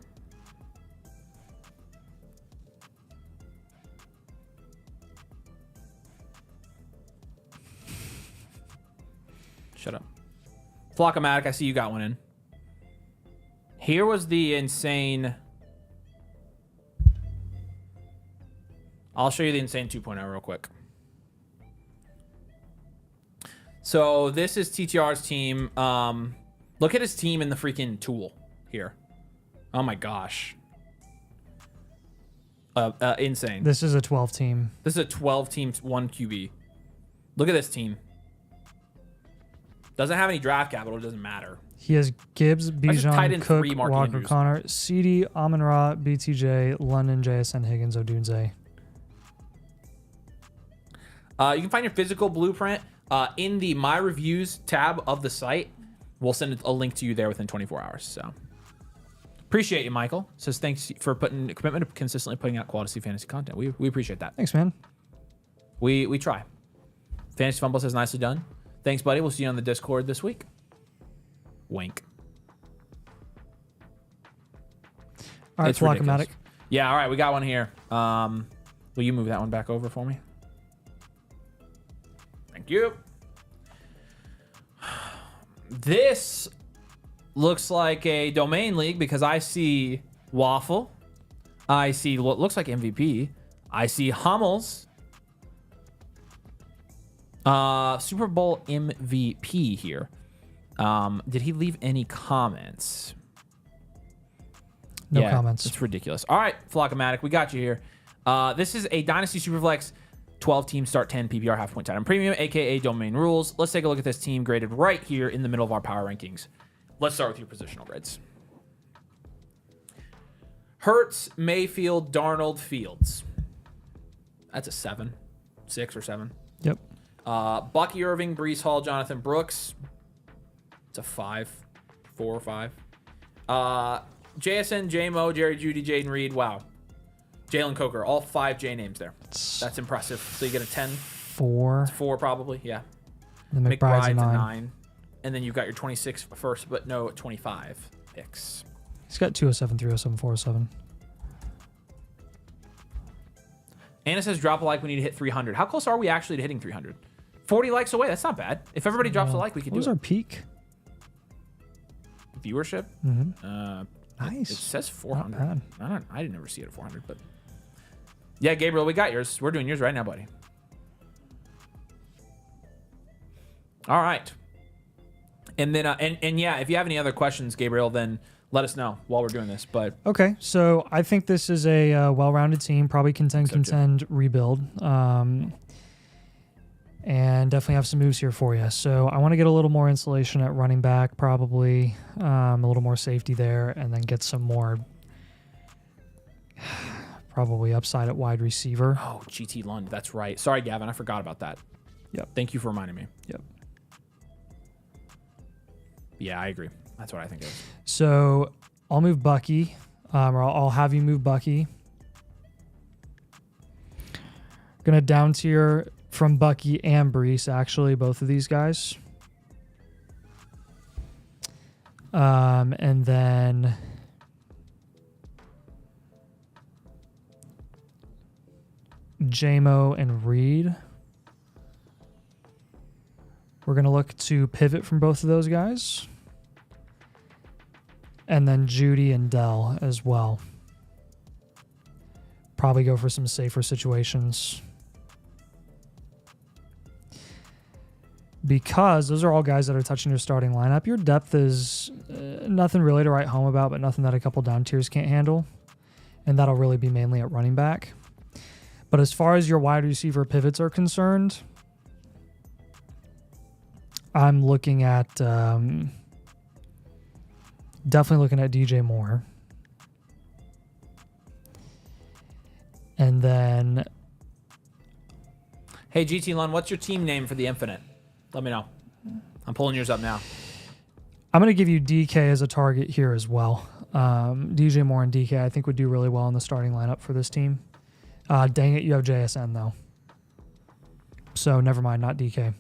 Shut up. Flockomatic, I see you got one in. Here was the insane... I'll show you the insane 2.0 real quick. So this is TTR's team. Look at his team in the freaking tool here. Oh my gosh. Insane. This is a 12 team. This is a 12 team 1 QB. Look at this team. Doesn't have any draft capital. It doesn't matter. He has Gibbs, Bijan, Cook, Mark Walker, Andrews. Connor, CD, Amon-Ra, BTJ, London, JSN, Higgins, Odunze. You can find your physical blueprint in the My Reviews tab of the site. We'll send a link to you there within 24 hours. So appreciate you, Michael. Says thanks for putting a commitment to consistently putting out quality fantasy content. We appreciate that. Thanks, man. We try. Fantasy Fumble says nicely done. Thanks, buddy. We'll see you on the Discord this week. Wink. All right, It's ridiculous. Flockomatic. Yeah, all right. We got one here. Will you move that one back over for me? Thank you. This looks like a domain league because I see Waffle. I see what looks like MVP. I see Hummels. Super Bowl MVP here. Did he leave any comments? No comments. It's ridiculous. All right, Flockomatic, we got you here. This is a Dynasty Superflex 12 team start 10 PPR half point time premium, aka domain rules. Let's take a look at this team graded right here in the middle of our power rankings. Let's start with your positional grades. Hurts, Mayfield, Darnold, Fields. That's a 7, 6 or 7. Yep. Bucky Irving, Breece Hall, Jonathan Brooks. It's a 5, 4 or 5. JSN, J-Mo, Jerry Jeudy, Jaden Reed. Wow. Jalen Coker. All 5 J names there. That's impressive. So you get a 10. 4. It's 4 probably, yeah. And then McBride's a 9. And then you've got your 26 first, but no 25 picks. He's got 207, 307, 407. Anna says drop a like. We need to hit 300. How close are we actually to hitting 300? 40 likes away. That's not bad. If everybody drops a like, we could What was do our it. peak? Viewership? Mm-hmm. Nice. It says 400. Not bad. I didn't ever see it at 400, but yeah, Gabriel, we got yours. We're doing yours right now, buddy. All right. And then, and yeah, if you have any other questions, Gabriel, then let us know while we're doing this. But Okay, so I think this is a well-rounded team, probably contend rebuild, and definitely have some moves here for you. So I want to get a little more insulation at running back, probably a little more safety there, and then get some more probably upside at wide receiver. oh, GT Lund, that's right. Sorry, Gavin, I forgot about that. Yep. Thank you for reminding me. Yep. Yeah, I agree. That's what I think it is. So I'll move Bucky, or I'll have you move Bucky. Gonna down tier from Bucky and Breece, actually, both of these guys. And then JMO and Reed. We're gonna look to pivot from both of those guys. And then Judy and Dell as well. Probably go for some safer situations. because those are all guys that are touching your starting lineup. Your depth is nothing really to write home about, but nothing that a couple down tiers can't handle. And that'll really be mainly at running back. But as far as your wide receiver pivots are concerned, I'm looking at definitely looking at DJ Moore. And then, Hey, GT Lund, what's your team name for the Infinite? Let me know. I'm pulling yours up now. I'm going to give you DK as a target here as well. DJ Moore and DK, I think, would do really well in the starting lineup for this team. Dang it, you have JSN, though. So, never mind, not DK.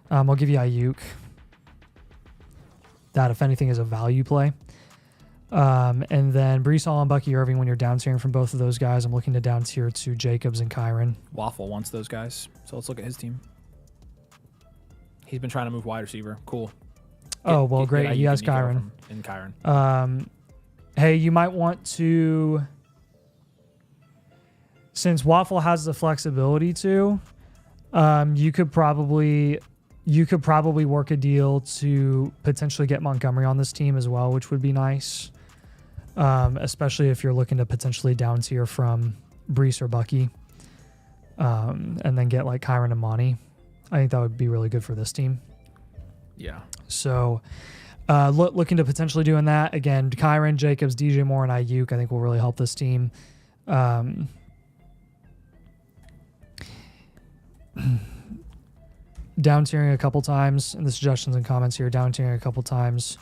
I'll give you Ayuk. That, if anything, is a value play. And then Breece Hall and Bucky Irving, when you're down tiering from both of those guys, I'm looking to down tier to Jacobs and Kyron. Waffle wants those guys, so let's look at his team. He's been trying to move wide receiver. Cool. Great. He has Kyron. And Kyron. Hey, you might want to, since Waffle has the flexibility to, you could probably work a deal to potentially get Montgomery on this team as well, which would be nice. Especially if you're looking to potentially down tier from Breece or Bucky, and then get like Kyron and Monty. I think that would be really good for this team. Yeah. So, looking to potentially doing that again. Kyron, Jacobs, DJ Moore, and Ayuk, I think will really help this team. Down tiering a couple times, and the suggestions and comments here. Down tiering a couple times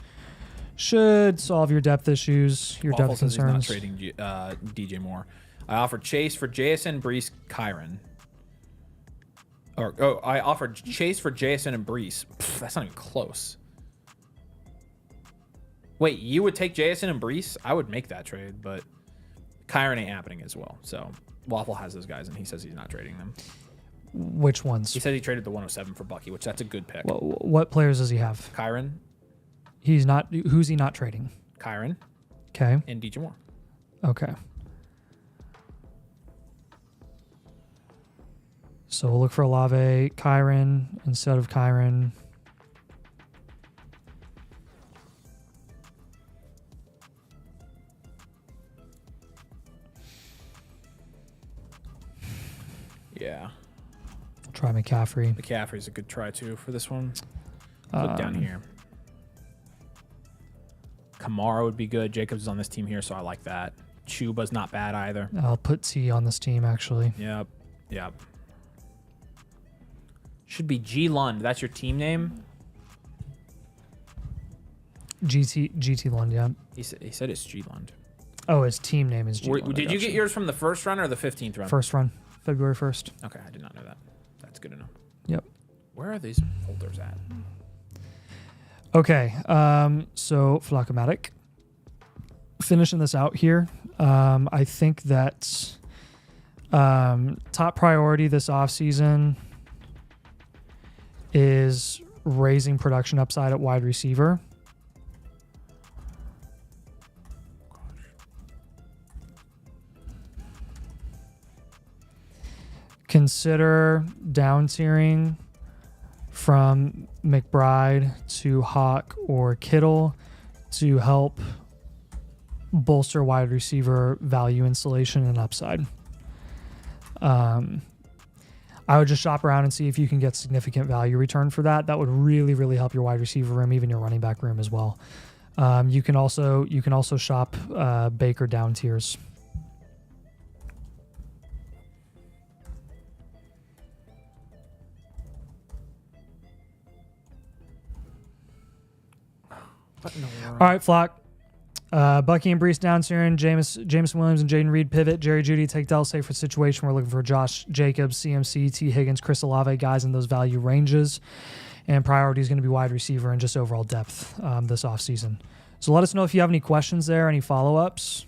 should solve your depth issues, your Waffle depth says concerns. he's not trading DJ Moore. I offered Chase for JSN, Breece, Kyron. I offered Chase for JSN and Breece. Pff, that's not even close. Wait, you would take JSN and Breece? I would make that trade, but Kyron ain't happening as well. So Waffle has those guys, and he says he's not trading them. Which ones? He said he traded the 107 for Bucky, which that's a good pick. What players does he have? Kyron. He's not. Who's he not trading? Kyron. Okay. And DJ Moore. Okay. So we'll look for Olave, Kyron instead of Kyron. Yeah. Try McCaffrey. McCaffrey's a good try too for this one. Look down here. Kamara would be good. Jacobs is on this team here, so I like that. Chuba's not bad either. I'll put T on this team, actually. Yep. Should be G Lund. That's your team name? GT Lund, yeah. He said it's G Lund. Oh, his team name is G Lund. Did you get yours from the first run or the 15th run? First run, February 1st. Okay, I did not know that. That's good to know. Yep. Where are these folders at? Okay, so Flaccomatic. Finishing this out here, I think that top priority this offseason is raising production upside at wide receiver. Consider down tiering from McBride to Hawk or Kittle to help bolster wide receiver value installation and upside. I would just shop around and see if you can get significant value return for that. That would really, really help your wide receiver room, even your running back room as well. You can also shop Baker down tiers. All right, Flock. Bucky and Breece down tiering, Jameson Williams and Jaden Reed pivot, Jerry Jeudy take Dell safe for situation. We're looking for Josh Jacobs, CMC, T. Higgins, Chris Olave, guys in those value ranges. And priority is going to be wide receiver and just overall depth this offseason. So let us know if you have any questions there, any follow-ups.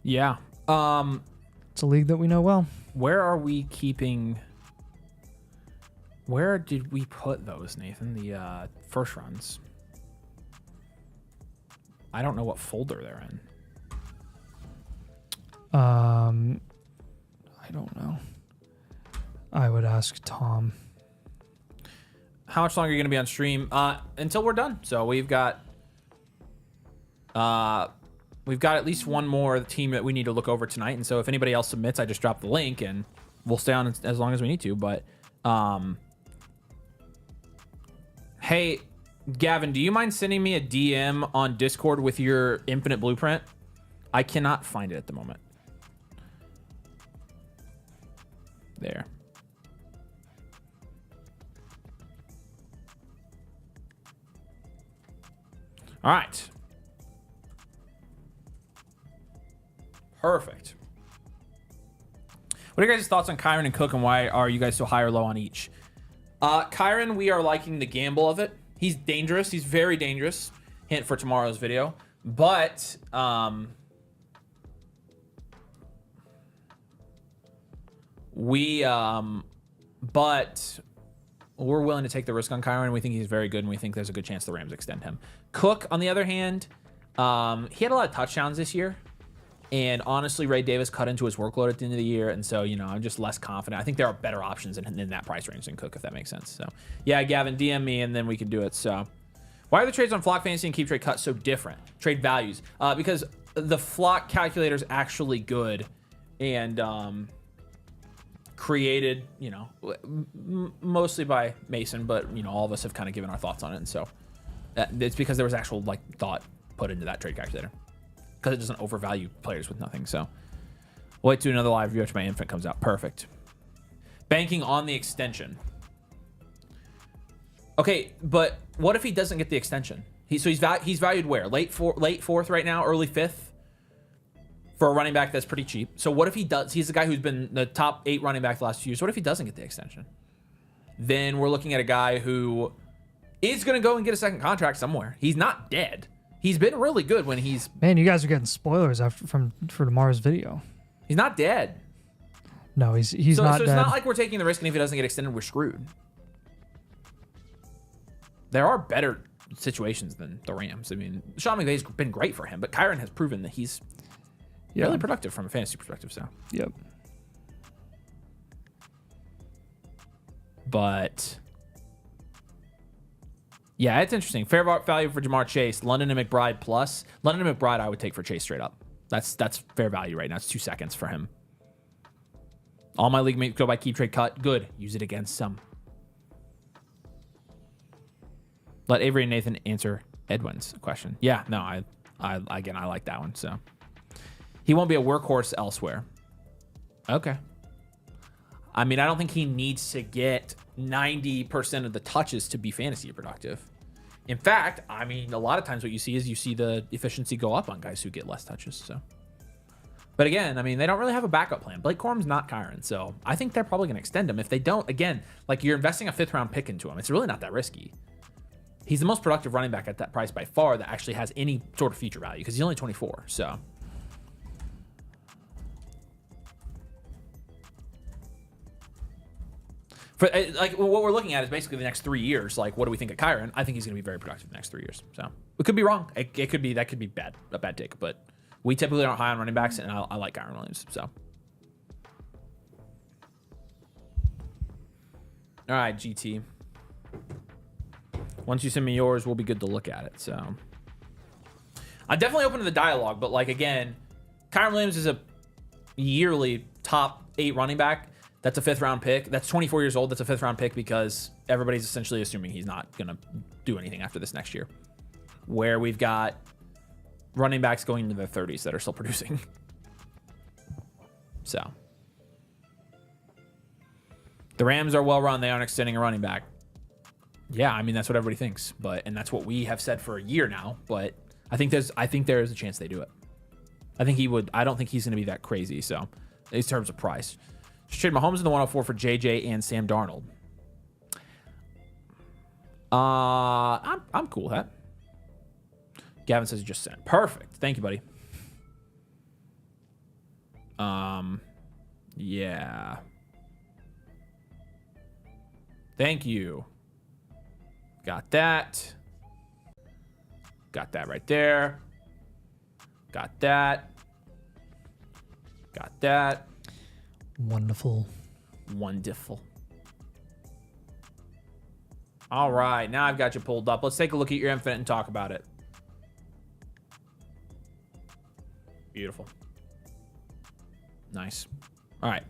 Yeah. It's a league that we know well. Where are we keeping... Where did we put those, Nathan? The first runs. I don't know what folder they're in. I don't know. I would ask Tom. How much longer are you going to be on stream? Until we're done. So we've got at least one more team that we need to look over tonight. And so if anybody else submits, I just drop the link and we'll stay on as long as we need to. But hey, Gavin, do you mind sending me a DM on Discord with your infinite blueprint? I cannot find it at the moment. There. All right. Perfect. What are your guys' thoughts on Kyron and Cook, and why are you guys so high or low on each? Kyron, we are liking the gamble of it. He's dangerous. He's very dangerous. Hint for tomorrow's video. But but we're willing to take the risk on Kyron. We think he's very good, and we think there's a good chance the Rams extend him. Cook, on the other hand, he had a lot of touchdowns this year. And honestly, Ray Davis cut into his workload at the end of the year. And so, you know, I'm just less confident. I think there are better options in that price range than Cook, if that makes sense. So, yeah, Gavin, DM me, and then we can do it. So, why are the trades on Flock Fantasy and Keep Trade Cut so different? Trade values. Because the Flock calculator is actually good and created, you know, mostly by Mason. But, you know, all of us have kind of given our thoughts on it. And so, it's because there was actual, like, thought put into that trade calculator. Because it doesn't overvalue players with nothing. So we'll wait to another live review after my infant comes out. Perfect. Banking on the extension. Okay, but what if he doesn't get the extension? He's valued where? Late fourth right now, early fifth for a running back that's pretty cheap. So what if he does? He's the guy who's been the top 8 running back the last few years. What if he doesn't get the extension? Then we're looking at a guy who is going to go and get a second contract somewhere. He's not dead. He's been really good when he's... Man, you guys are getting spoilers for tomorrow's video. He's not dead. No, he's not dead. So it's not like we're taking the risk, and if he doesn't get extended, we're screwed. There are better situations than the Rams. I mean, Sean McVay's been great for him, but Kyron has proven that he's really productive from a fantasy perspective. So, yep. But... yeah, it's interesting. Fair value for Jamar Chase. London and McBride plus. London and McBride I would take for Chase straight up. That's fair value right now. It's 2 seconds for him. All my league mates go by Keep Trade Cut. Good. Use it against some. Let Avery and Nathan answer Edwin's question. Yeah, no, I like that one. So he won't be a workhorse elsewhere. Okay. I mean, I don't think he needs to get 90% of the touches to be fantasy productive. In fact, I mean, a lot of times what you see is the efficiency go up on guys who get less touches. So, but again, I mean, they don't really have a backup plan. Blake Corum's not Kyron, so I think they're probably going to extend him. If they don't, again, like you're investing a 5th round pick into him, it's really not that risky. He's the most productive running back at that price by far that actually has any sort of future value because he's only 24. So. For like what we're looking at is basically the next 3 years. Like, what do we think of Kyron? I think he's going to be very productive the next 3 years. So we could be wrong. It could be a bad take. But we typically aren't high on running backs, and I like Kyron Williams. So, all right, GT. Once you send me yours, we'll be good to look at it. So I'm definitely open to the dialogue. But like again, Kyron Williams is a yearly top 8 running back. That's a 5th round pick. That's 24 years old. That's a 5th round pick because everybody's essentially assuming he's not going to do anything after this next year. Where we've got running backs going into their 30s that are still producing. So. The Rams are well run. They aren't extending a running back. Yeah, I mean, that's what everybody thinks. And that's what we have said for a year now. But I think there is a chance they do it. I don't think he's going to be that crazy. So, in terms of price. Just trade Mahomes in the 104 for JJ and Sam Darnold. I'm cool with that. Gavin says he just sent. Perfect. Thank you, buddy. Yeah. Thank you. Got that. Got that right there. Got that. Got that. Wonderful. Wonderful. All right, now I've got you pulled up. Let's take a look at your Infinite and talk about it. Beautiful. Nice. All right.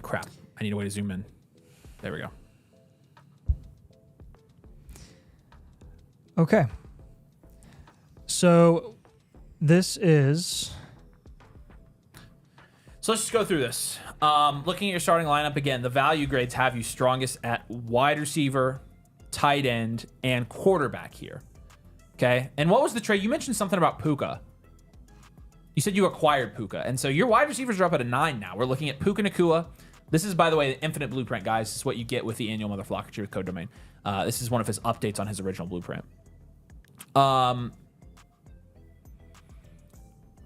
Crap. I need a way to zoom in. There we go. Okay. So this is... So let's just go through this. Looking at your starting lineup again, the value grades have you strongest at wide receiver, tight end, and quarterback here. Okay. And what was the trade? You mentioned something about Puka. You said you acquired Puka. And so your wide receivers are up at a 9 now. We're looking at Puka Nacua. This is, by the way, the Infinite Blueprint, guys. This is what you get with the annual Motherflocker tier with code domain. This is one of his updates on his original blueprint.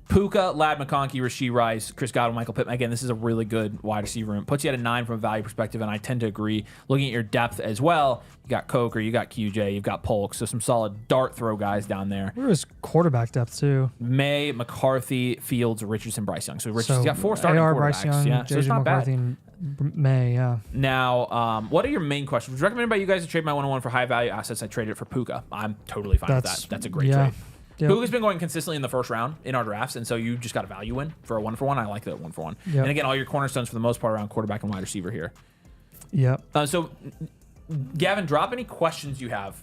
Puka, Lad McConkey, Rashee Rice, Chris Godwin, Michael Pittman. Again, this is a really good wide receiver room. Puts you at a 9 from a value perspective, and I tend to agree. Looking at your depth as well, you got Coker, you got QJ, you've got Polk, so some solid dart throw guys down there. Where is quarterback depth, too? May, McCarthy, Fields, Richardson, Bryce Young. So Richardson's got 4 starting AR, quarterbacks. Bryce Young, Yeah, so it's JJ not McCarthy, bad. and May, yeah. Now, what are your main questions? Would you recommend by you guys to trade my 101 for high value assets? I traded it for Puka. I'm totally fine with that. That's a great trade. Yep. Puka's been going consistently in the first round in our drafts, and so you just got a value win for a 1-for-1. I like that 1-for-1. Yep. And again, all your cornerstones for the most part around quarterback and wide receiver here. Yep. So, Gavin, drop any questions you have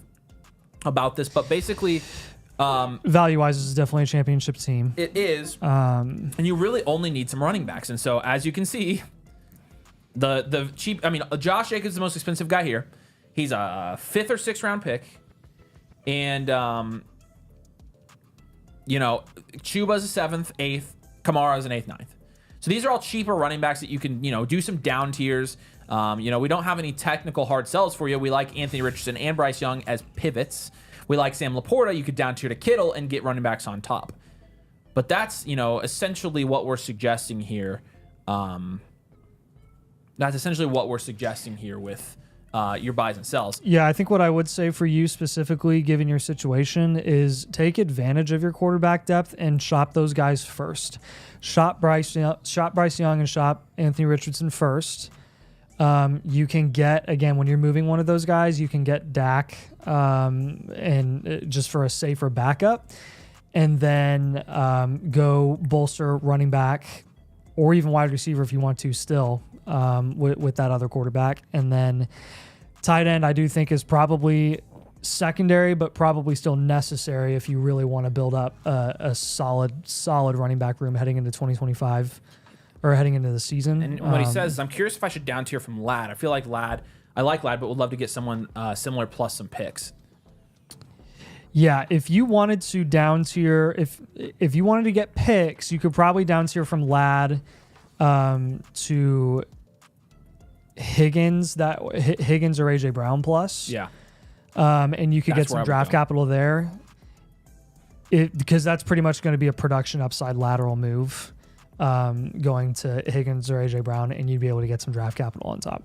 about this, but basically... value-wise, this is definitely a championship team. It is, and you really only need some running backs. And so, as you can see, the cheap... I mean, Josh Jacobs is the most expensive guy here. He's a 5th or 6th round pick. And... you know, Chuba's a 7th, 8th, Kamara's an 8th, 9th. So these are all cheaper running backs that you can, you know, do some down tiers. You know, we don't have any technical hard sells for you. We like Anthony Richardson and Bryce Young as pivots. We like Sam Laporta. You could down tier to Kittle and get running backs on top. But that's, you know, essentially what we're suggesting here. That's essentially what we're suggesting here with your buys and sells. Yeah, I think what I would say for you specifically, given your situation, is take advantage of your quarterback depth and shop those guys first. Shop Bryce Young and shop Anthony Richardson first. You can get, again, when you're moving one of those guys, you can get Dak and just for a safer backup. And then go bolster running back or even wide receiver if you want to still with that other quarterback. And then tight end, I do think, is probably secondary, but probably still necessary if you really want to build up a solid running back room heading into 2025 or heading into the season. And what he says is, I'm curious if I should down tier from Lad. I feel like I like Lad, but would love to get someone similar plus some picks. Yeah, if you wanted to down tier, if you wanted to get picks, you could probably down tier from Lad to Higgins or AJ Brown plus. Yeah. And you could That's get where I some would draft go. capital there. Because that's pretty much going to be a production upside lateral move going to Higgins or AJ Brown, and you'd be able to get some draft capital on top.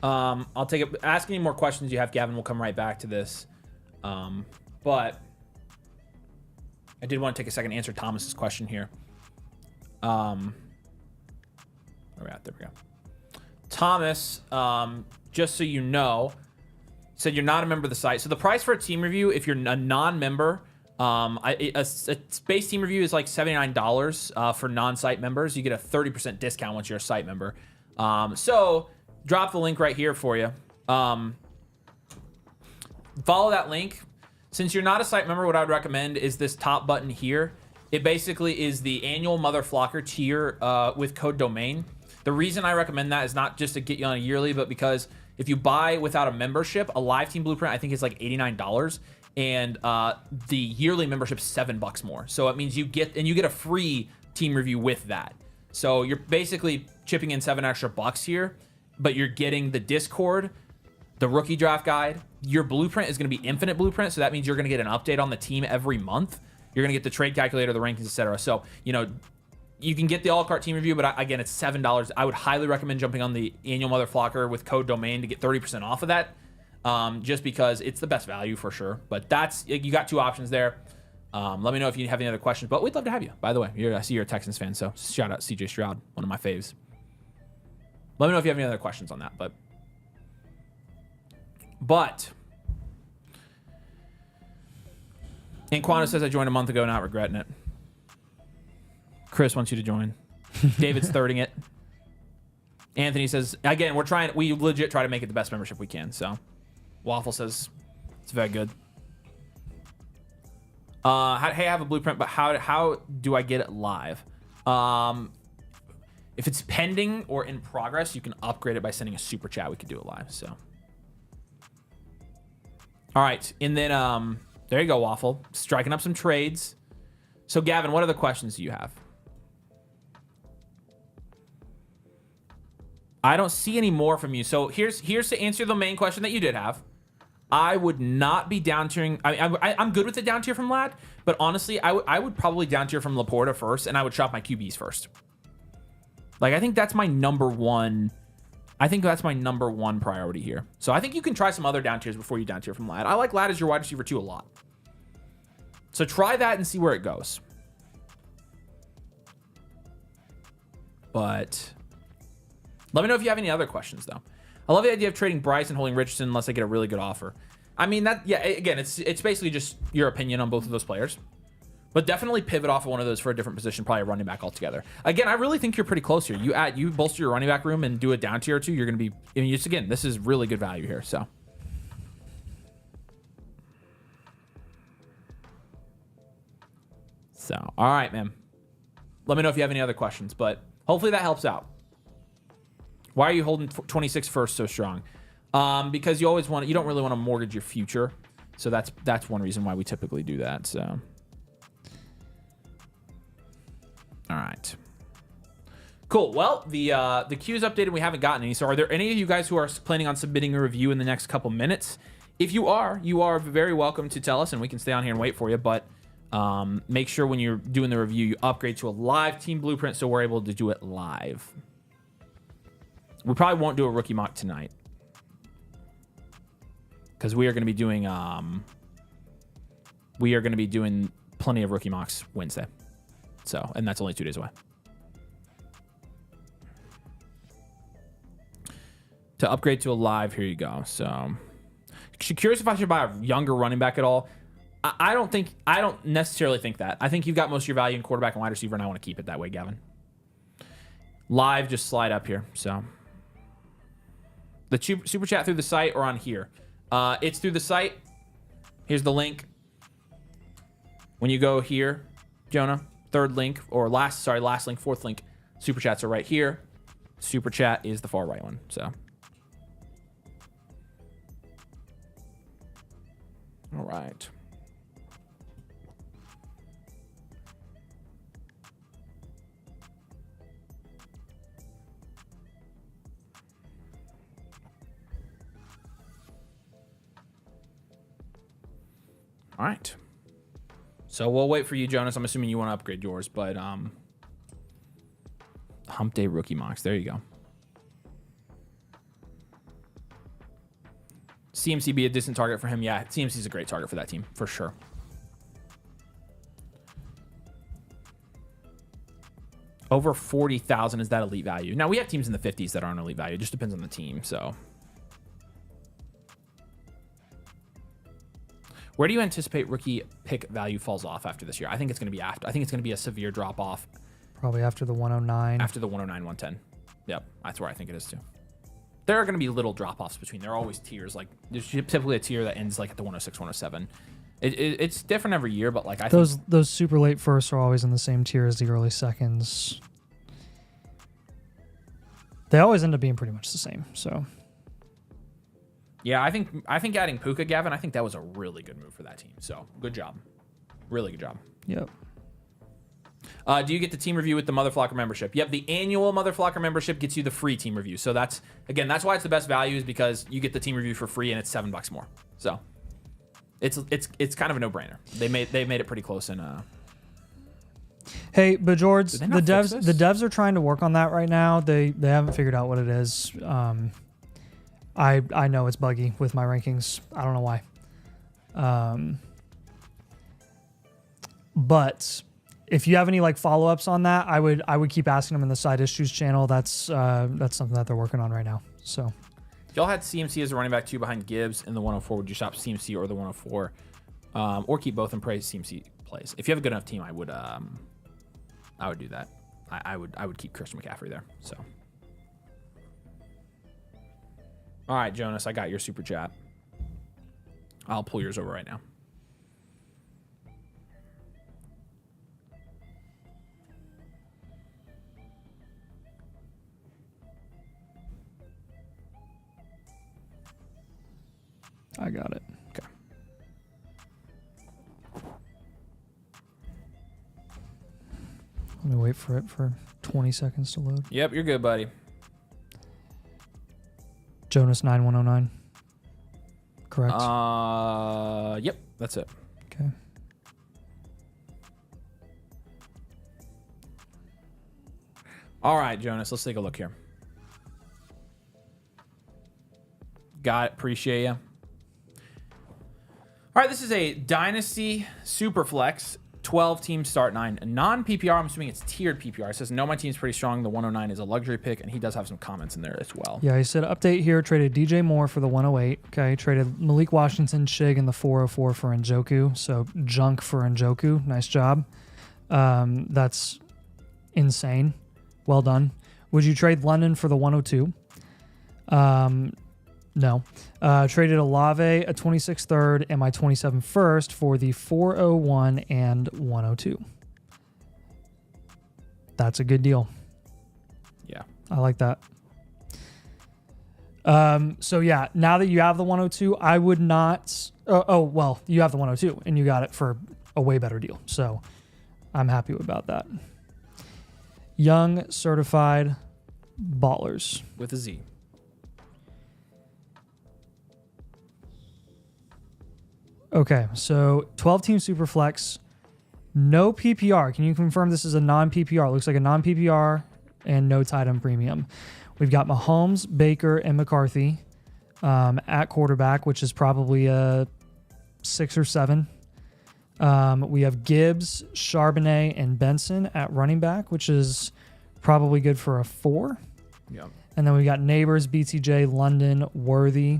I'll take it. Ask any more questions you have, Gavin. We'll come right back to this. But I did want to take a second to answer Thomas's question here. Where we at? There we go. Thomas, just so you know, said you're not a member of the site. So the price for a team review, if you're a non-member, a base team review is like $79 for non-site members. You get a 30% discount once you're a site member. So drop the link right here for you. Follow that link. Since you're not a site member, what I would recommend is this top button here. It basically is the annual Motherflocker tier with code domain. The reason I recommend that is not just to get you on a yearly, but because if you buy without a membership, a live team blueprint I think is like $89, and the yearly membership is $7 more. So it means you get a free team review with that. So you're basically chipping in $7 extra here, but you're getting the Discord, the rookie draft guide. Your blueprint is going to be infinite blueprint, so that means you're going to get an update on the team every month. You're going to get the trade calculator, the rankings, etc. So, you know, you can get the a la carte team review, but again, it's $7. I would highly recommend jumping on the annual Motherflocker with code domain to get 30% off of that, just because it's the best value for sure. But that's, you got two options there. Let me know if you have any other questions, but we'd love to have you. By the way, I see you're a Texans fan, so shout out CJ Stroud, one of my faves. Let me know if you have any other questions on that, but Inquana says I joined a month ago, not regretting it. Chris wants you to join. David's thirding it. Anthony says, again, we legit try to make it the best membership we can. So Waffle says it's very good. Hey, I have a blueprint, but how do I get it live? If it's pending or in progress, you can upgrade it by sending a super chat. We could do it live. So, all right, and then there you go, Waffle, striking up some trades. So, Gavin, what other questions do you have? I don't see any more from you. So here's to answer the main question that you did have. I would not be down tiering. I'm good with the down tier from Lad, but honestly, I would probably down tier from Laporta first, and I would shop my QBs first. Like, I think that's my number one. I think that's my number one priority here. So I think you can try some other down tiers before you down tier from Lad. I like Lad as your wide receiver 2 a lot. So try that and see where it goes. But let me know if you have any other questions, though. I love the idea of trading Bryce and holding Richardson unless I get a really good offer. I mean, again, it's basically just your opinion on both of those players. But definitely pivot off of one of those for a different position, probably a running back altogether. Again, I really think you're pretty close here. You bolster your running back room and do a down tier or two, you're going to be, I mean, just again, this is really good value here, so. All right, man. Let me know if you have any other questions, but hopefully that helps out. Why are you holding 26 first so strong? Because you don't really want to mortgage your future. So that's one reason why we typically do that. So, all right, cool. Well, the queue's updated. We haven't gotten any. So, are there any of you guys who are planning on submitting a review in the next couple minutes? If you are very welcome to tell us, and we can stay on here and wait for you. But make sure when you're doing the review, you upgrade to a live team blueprint so we're able to do it live. We probably won't do a rookie mock tonight because we are going to be doing plenty of rookie mocks Wednesday. So, and that's only 2 days away. To upgrade to a live, here you go. So, curious if I should buy a younger running back at all. I don't necessarily think that. I think you've got most of your value in quarterback and wide receiver, and I want to keep it that way, Gavin. Live, just slide up here. So. The super chat through the site or on here? It's through the site. Here's the link. When you go here, Jonah, third link or last link, fourth link. Super chats are right here. Super chat is the far right one. So, all right. All right. So we'll wait for you, Jonas. I'm assuming you want to upgrade yours, but hump day rookie mocks. There you go. CMC be a decent target for him. Yeah, CMC is a great target for that team, for sure. Over 40,000 is that elite value. Now, we have teams in the 50s that aren't elite value. It just depends on the team, so. Where do you anticipate rookie pick value falls off after this year? I think it's going to be after. I think it's going to be a severe drop off. Probably after the 109. After the 109, 110. Yep, that's where I think it is too. There are going to be little drop offs between. There are always tiers. Like there's typically a tier that ends like at the 106, 107. It's different every year, but like I think those super late firsts are always in the same tier as the early seconds. They always end up being pretty much the same. So. Yeah, I think adding Puka, Gavin, I think that was a really good move for that team. So, good job. Really good job. Yep. Do you get the team review with the Motherflocker membership? Yep, the annual Motherflocker membership gets you the free team review. So that's why it's the best value is because you get the team review for free and it's $7 more. So, it's kind of a no-brainer. They made it pretty close in Hey, but George, the devs are trying to work on that right now. They haven't figured out what it is. I know it's buggy with my rankings. I don't know why. But if you have any like follow-ups on that, I would keep asking them in the side issues channel. That's something that they're working on right now. So if y'all had CMC as a running back 2 behind Gibbs in the 104, would you shop CMC or the 104? Or keep both and pray CMC plays? If you have a good enough team, I would do that. I would keep Christian McCaffrey there. So, all right, Jonas, I got your super chat. I'll pull yours over right now. I got it. Okay. Let me wait for it for 20 seconds to load. Yep, you're good, buddy. Jonas 9109. Correct. Yep, that's it. Okay. All right, Jonas, let's take a look here. Got it. Appreciate you. All right, this is a Dynasty Superflex 12-team start 9. Non-PPR, I'm assuming it's tiered PPR. It says, no, my team's pretty strong. The 109 is a luxury pick, and he does have some comments in there as well. Yeah, he said, update here, traded DJ Moore for the 108. Okay, traded Malik Washington, Shig, in the 404 for Njoku. So junk for Njoku. Nice job. That's insane. Well done. Would you trade London for the 102? No. Traded Olave, a 26 third, and my 27 first for the 401 and 102. That's a good deal. Yeah. I like that. So yeah, now that you have the 102, I would not. Well, you have the 102 and you got it for a way better deal. So I'm happy about that. Young certified ballers With a Z. Okay, so 12-team Superflex, no PPR. Can you confirm this is a non-PPR? It looks like a non-PPR and no tight end premium. We've got Mahomes, Baker, and McCarthy at quarterback, which is probably a 6 or 7. We have Gibbs, Charbonnet, and Benson at running back, which is probably good for a 4. Yeah. And then we got Neighbors, BTJ, London, Worthy.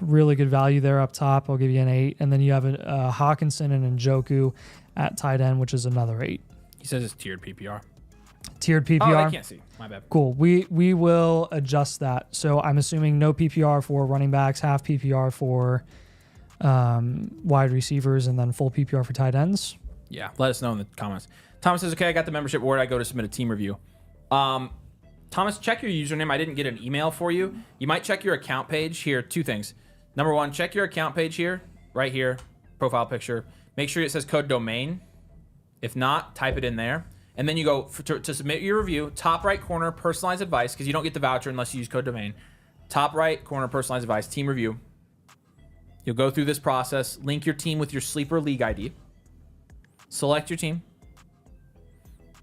Really good value there up top. I'll give you an 8. And then you have Hawkinson and Njoku at tight end, which is another 8. He says it's tiered PPR. Tiered PPR. Oh, I can't see. My bad. Cool. We will adjust that. So I'm assuming no PPR for running backs, half PPR for wide receivers, and then full PPR for tight ends. Yeah, let us know in the comments. Thomas says, okay, I got the membership. Where do I go to submit a team review? Thomas, check your username. I didn't get an email for you. You might check your account page here. 2 things. Number 1, check your account page here, right here, profile picture. Make sure it says code domain. If not, type it in there. And then you go to submit your review, top right corner, personalized advice, because you don't get the voucher unless you use code domain. Top right corner, personalized advice, team review. You'll go through this process, link your team with your sleeper league ID, select your team,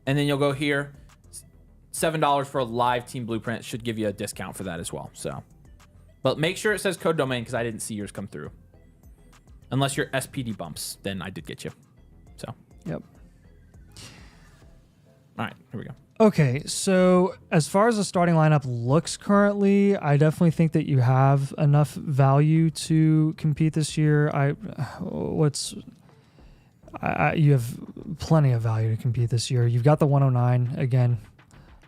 and then you'll go here. $7 for a live team blueprint should give you a discount for that as well. So, but make sure it says code domain because I didn't see yours come through. Unless your SPD bumps, then I did get you. So, Yep. All right, here we go. Okay, so as far as the starting lineup looks currently, I definitely think that you have enough value to compete this year. You have plenty of value to compete this year. You've got the 109 again.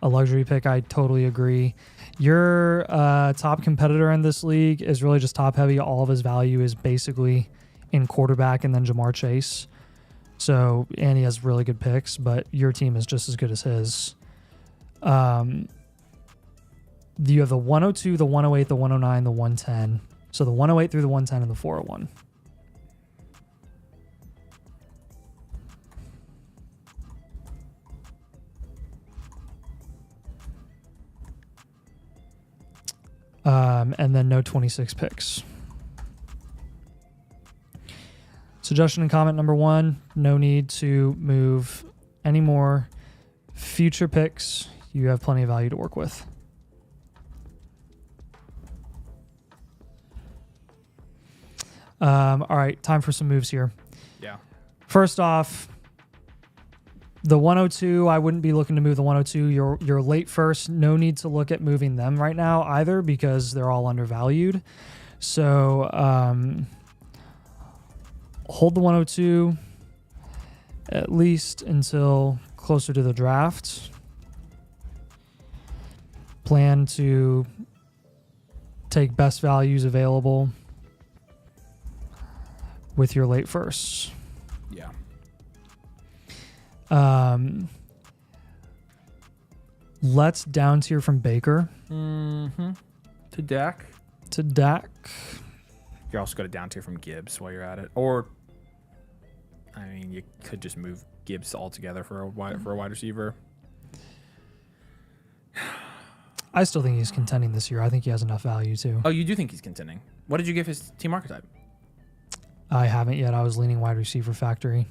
A luxury pick, I totally agree. Your top competitor in this league is really just top heavy. All of his value is basically in quarterback and then Jamar Chase. So, and he has really good picks, but your team is just as good as his. You have the 102, the 108, the 109, the 110. So the 108 through the 110 and the 401. And then no 26 picks. Suggestion and comment number 1, no need to move any more future picks. You have plenty of value to work with. All right, time for some moves here. Yeah. First off, the 102, I wouldn't be looking to move the 102. You're late first. No need to look at moving them right now either because they're all undervalued. So hold the 102 at least until closer to the draft. Plan to take best values available with your late firsts. Yeah. Let's down tier from Baker Mm-hmm. To Dak. to Dak. You're also going to down tier from Gibbs while you're at it. Or, I mean, you could just move Gibbs altogether for a wide receiver. I still think he's contending this year. I think he has enough value too. Oh, you do think he's contending. What did you give his team archetype? I haven't yet. I was leaning wide receiver factory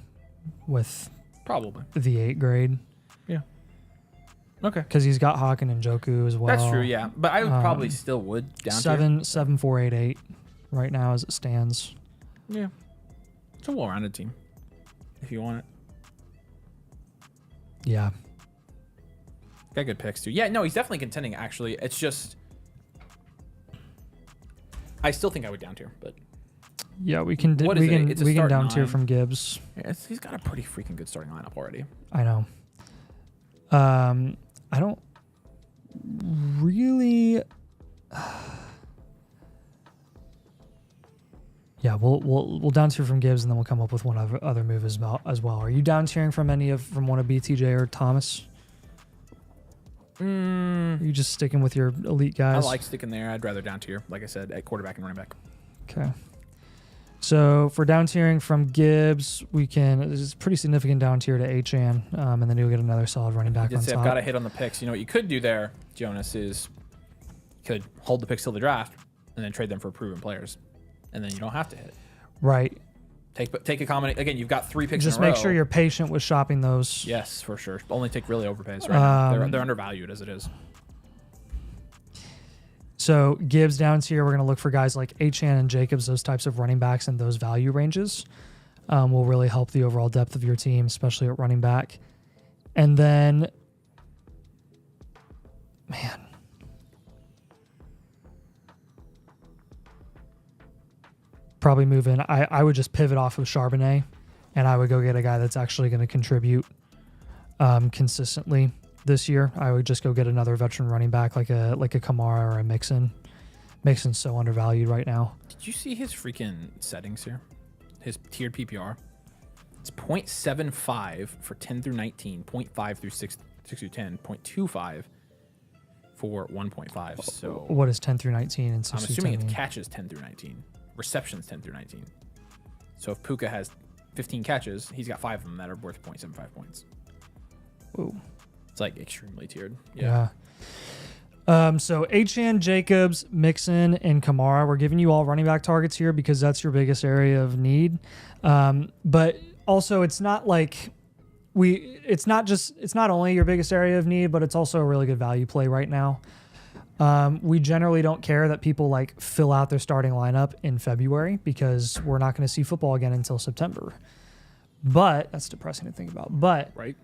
with Probably. the 8 grade Okay. because he's got Hawkin and Joku as well. That's true, yeah. But I would probably still would down tier. 7, 4, 8, 8 right now as it stands. Yeah. It's a well-rounded team if you want it. Yeah. Got good picks, too. Yeah, no, he's definitely contending, actually. It's just... I still think I would down tier, but... Yeah, we can What is we it? can It's a we can start down tier 9. from Gibbs. Yeah, he's got a pretty freaking good starting lineup already. I know. I don't really. Yeah, we'll down tier from Gibbs and then we'll come up with one other move as well. Are you down tiering from from one of BTJ or Thomas? Are you just sticking with your elite I guys? like sticking there. I'd rather down tier, like I said, at quarterback and running back. Okay. So for down tiering from Gibbs, we can. This is a pretty significant down tier to Achan, and then you'll get another solid running back on I've top. got to hit on the picks. You know what you could do there, Jonas, is you could hold the picks till the draft and then trade them for proven players, and then you don't have to hit. Right. Take a combination. Again, you've got 3 picks. Just in a make row. sure you're patient with shopping those. Yes, for sure. Only take really overpays right now. They're undervalued as it is. So Gibbs down tier, we're going to look for guys like Achan and Jacobs, those types of running backs in those value ranges. Will really help the overall depth of your team, especially at running back. And then, man, probably move in. I would just pivot off of Charbonnet, and I would go get a guy that's actually going to contribute consistently this year. I would just go get another veteran running back like a Kamara or a Mixon. Mixon's so undervalued right now. Did you see his freaking settings here? His tiered PPR. It's 0.75 for 10 through 19, 0.5 through 6 through 10, 0.25 for 1.5. So What is 10 through 19 and 6 I'm through assuming 10 it's mean? catches 10 through 19, receptions 10 through 19. So if Puka has 15 catches, he's got 5 of them that are worth 0.75 points. Whoa. It's like extremely tiered. Yeah. So Achan, Jacobs, Mixon, and Kamara, we're giving you all running back targets here because that's your biggest area of need. But also it's not like it's not only your biggest area of need, but it's also a really good value play right now. We generally don't care that people like fill out their starting lineup in February because we're not going to see football again until September. But that's depressing to think about. But Right.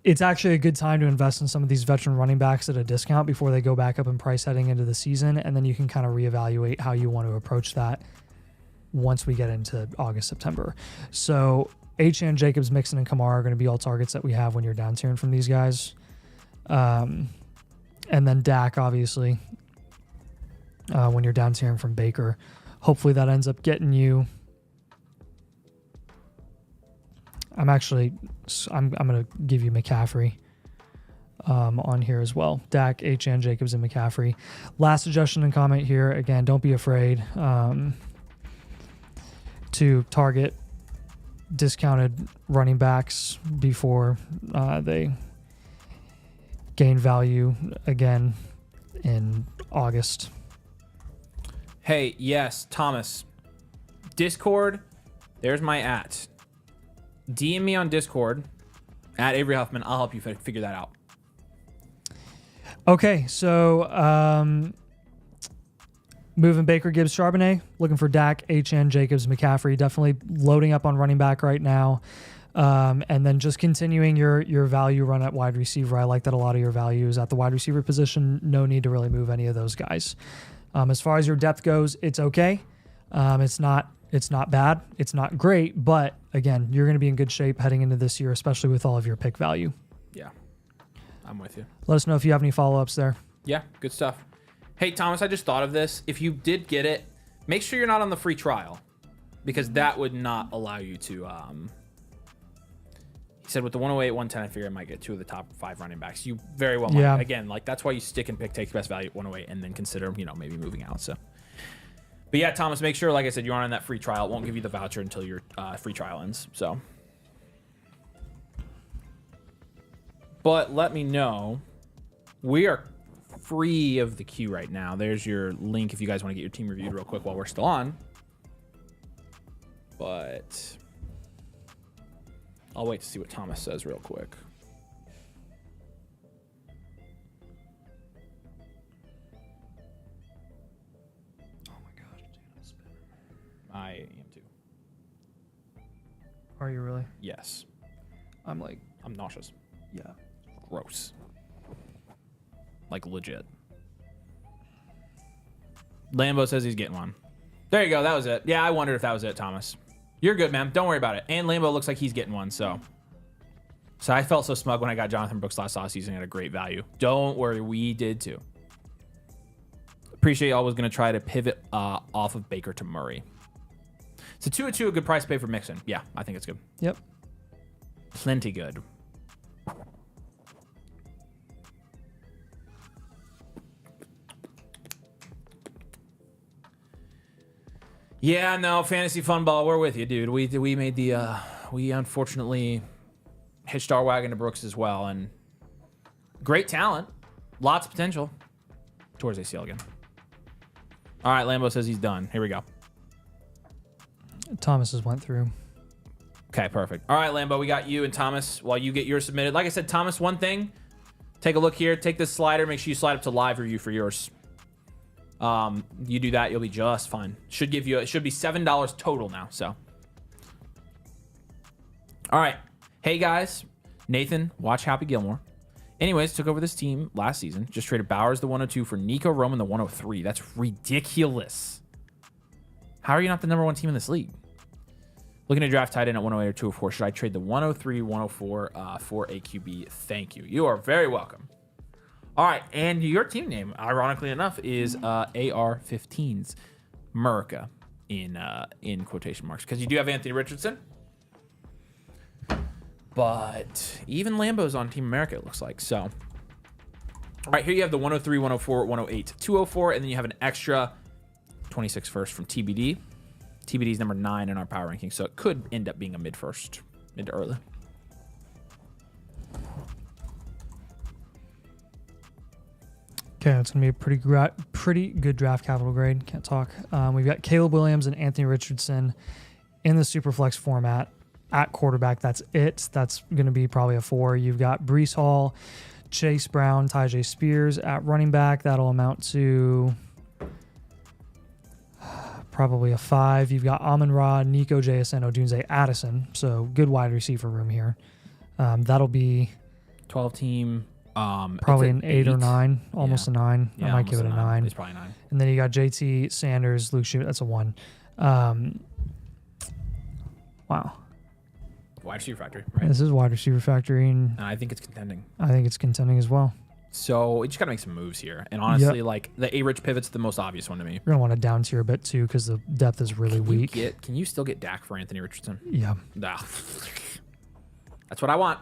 It's actually a good time to invest in some of these veteran running backs at a discount before they go back up in price heading into the season. And then you can kind of reevaluate how you want to approach that once we get into August, September. So Achan, Jacobs, Mixon, and Kamara are going to be all targets that we have when you're down tiering from these guys. And then Dak, obviously, when you're down tiering from Baker. Hopefully that ends up getting you. I'm going to give you McCaffrey on here as well. Dak, Achan, Jacobs, and McCaffrey. Last suggestion and comment here. Again, don't be afraid to target discounted running backs before they gain value again in August. Hey, yes, Thomas. Discord, there's my @ DM me on Discord at Avery Huffman. I'll help you figure that out. Moving Baker, Gibbs, Charbonnet. Looking for Dak, HN, Jacobs, McCaffrey. Definitely loading up on running back right now. And then just continuing your value run at wide receiver. I like that a lot of your value is at the wide receiver position. No need to really move any of those guys. As far as your depth goes, it's okay. It's not bad. It's not great. But again, you're going to be in good shape heading into this year, especially with all of your pick value. Yeah, I'm with you. Let us know if you have any follow-ups there. Yeah, good stuff. Hey, Thomas, I just thought of this. If you did get it, make sure you're not on the free trial because that would not allow you to... He said with the 108, 110, I figure I might get 2 of the top 5 running backs. You very well might. Again, like that's why you stick and pick, take best value at 108, and then consider, maybe moving out. So, but yeah, Thomas, make sure, like I said, you aren't on that free trial. It won't give you the voucher until your free trial ends. So, but let me know. We are free of the queue right now. There's your link if you guys want to get your team reviewed real quick while we're still on. But I'll wait to see what Thomas says real quick. Oh my gosh, dude, I'm spinning. I am too. Are you really? Yes. I'm nauseous. yeah. Gross. Like legit. Lambo says he's getting one. There you go. That was it. Yeah, I wondered if that was it, Thomas. You're good, man. Don't worry about it. And Lambo looks like he's getting one, so I felt so smug when I got Jonathan Brooks last season at a great value. Don't worry, we did too. Appreciate y'all was going to try to pivot off of Baker to Murray. So 2-2, a good price to pay for Mixon. Yeah, I think it's good. Yep. Plenty good. Yeah, no, fantasy fun ball. We're with you, dude. We made the we unfortunately hitched our wagon to Brooks as well, and great talent, lots of potential. Towards ACL again. All right, Lambo says he's done. Here we go. Thomas has went through. Okay, perfect. All right, Lambo, we got you and Thomas while you get yours submitted. Like I said, Thomas, one thing. Take a look here. Take this slider. Make sure you slide up to live review for yours. You do that, you'll be just fine. It should be $7 total now. So, all right. Hey guys, Nathan, watch Happy Gilmore. Anyways, took over this team last season. Just traded Bowers the 102 for Nico Roman the 103. That's ridiculous. How are you not the #1 team in this league? Looking to draft tight end at 108 or 204. Should I trade the 103, 104 for a QB? Thank you. You are very welcome. All right, and your team name, ironically enough, is AR-15s, America, in quotation marks, because you do have Anthony Richardson. But even Lambo's on Team America, it looks like. So, all right, here you have the 103, 104, 108, 204, and then you have an extra 26 first from TBD. TBD is number 9 in our power ranking, so it could end up being a mid to early. Okay, that's going to be a pretty good draft capital grade. Can't talk. We've got Caleb Williams and Anthony Richardson in the Superflex format at quarterback. That's it. That's going to be probably a 4. You've got Breece Hall, Chase Brown, Tyjae Spears at running back. That'll amount to probably a 5. You've got Amon-Ra, Nico JSN, Odunze Addison. So good wide receiver room here. That'll be 12 team. Probably an 8 or 9, almost a 9. Yeah, I might give it a 9. It's probably 9. And then you got JT Sanders, Luke Schubert. That's a 1. Wow. Wide receiver factory, right? This is wide receiver factory, and I think it's contending. I think it's contending as well. So you just got to make some moves here. And honestly, like the A-Rich pivot's the most obvious one to me. You're going to want to down tier a bit too because the depth is really weak. Can you still get Dak for Anthony Richardson? Yeah. Nah. That's what I want.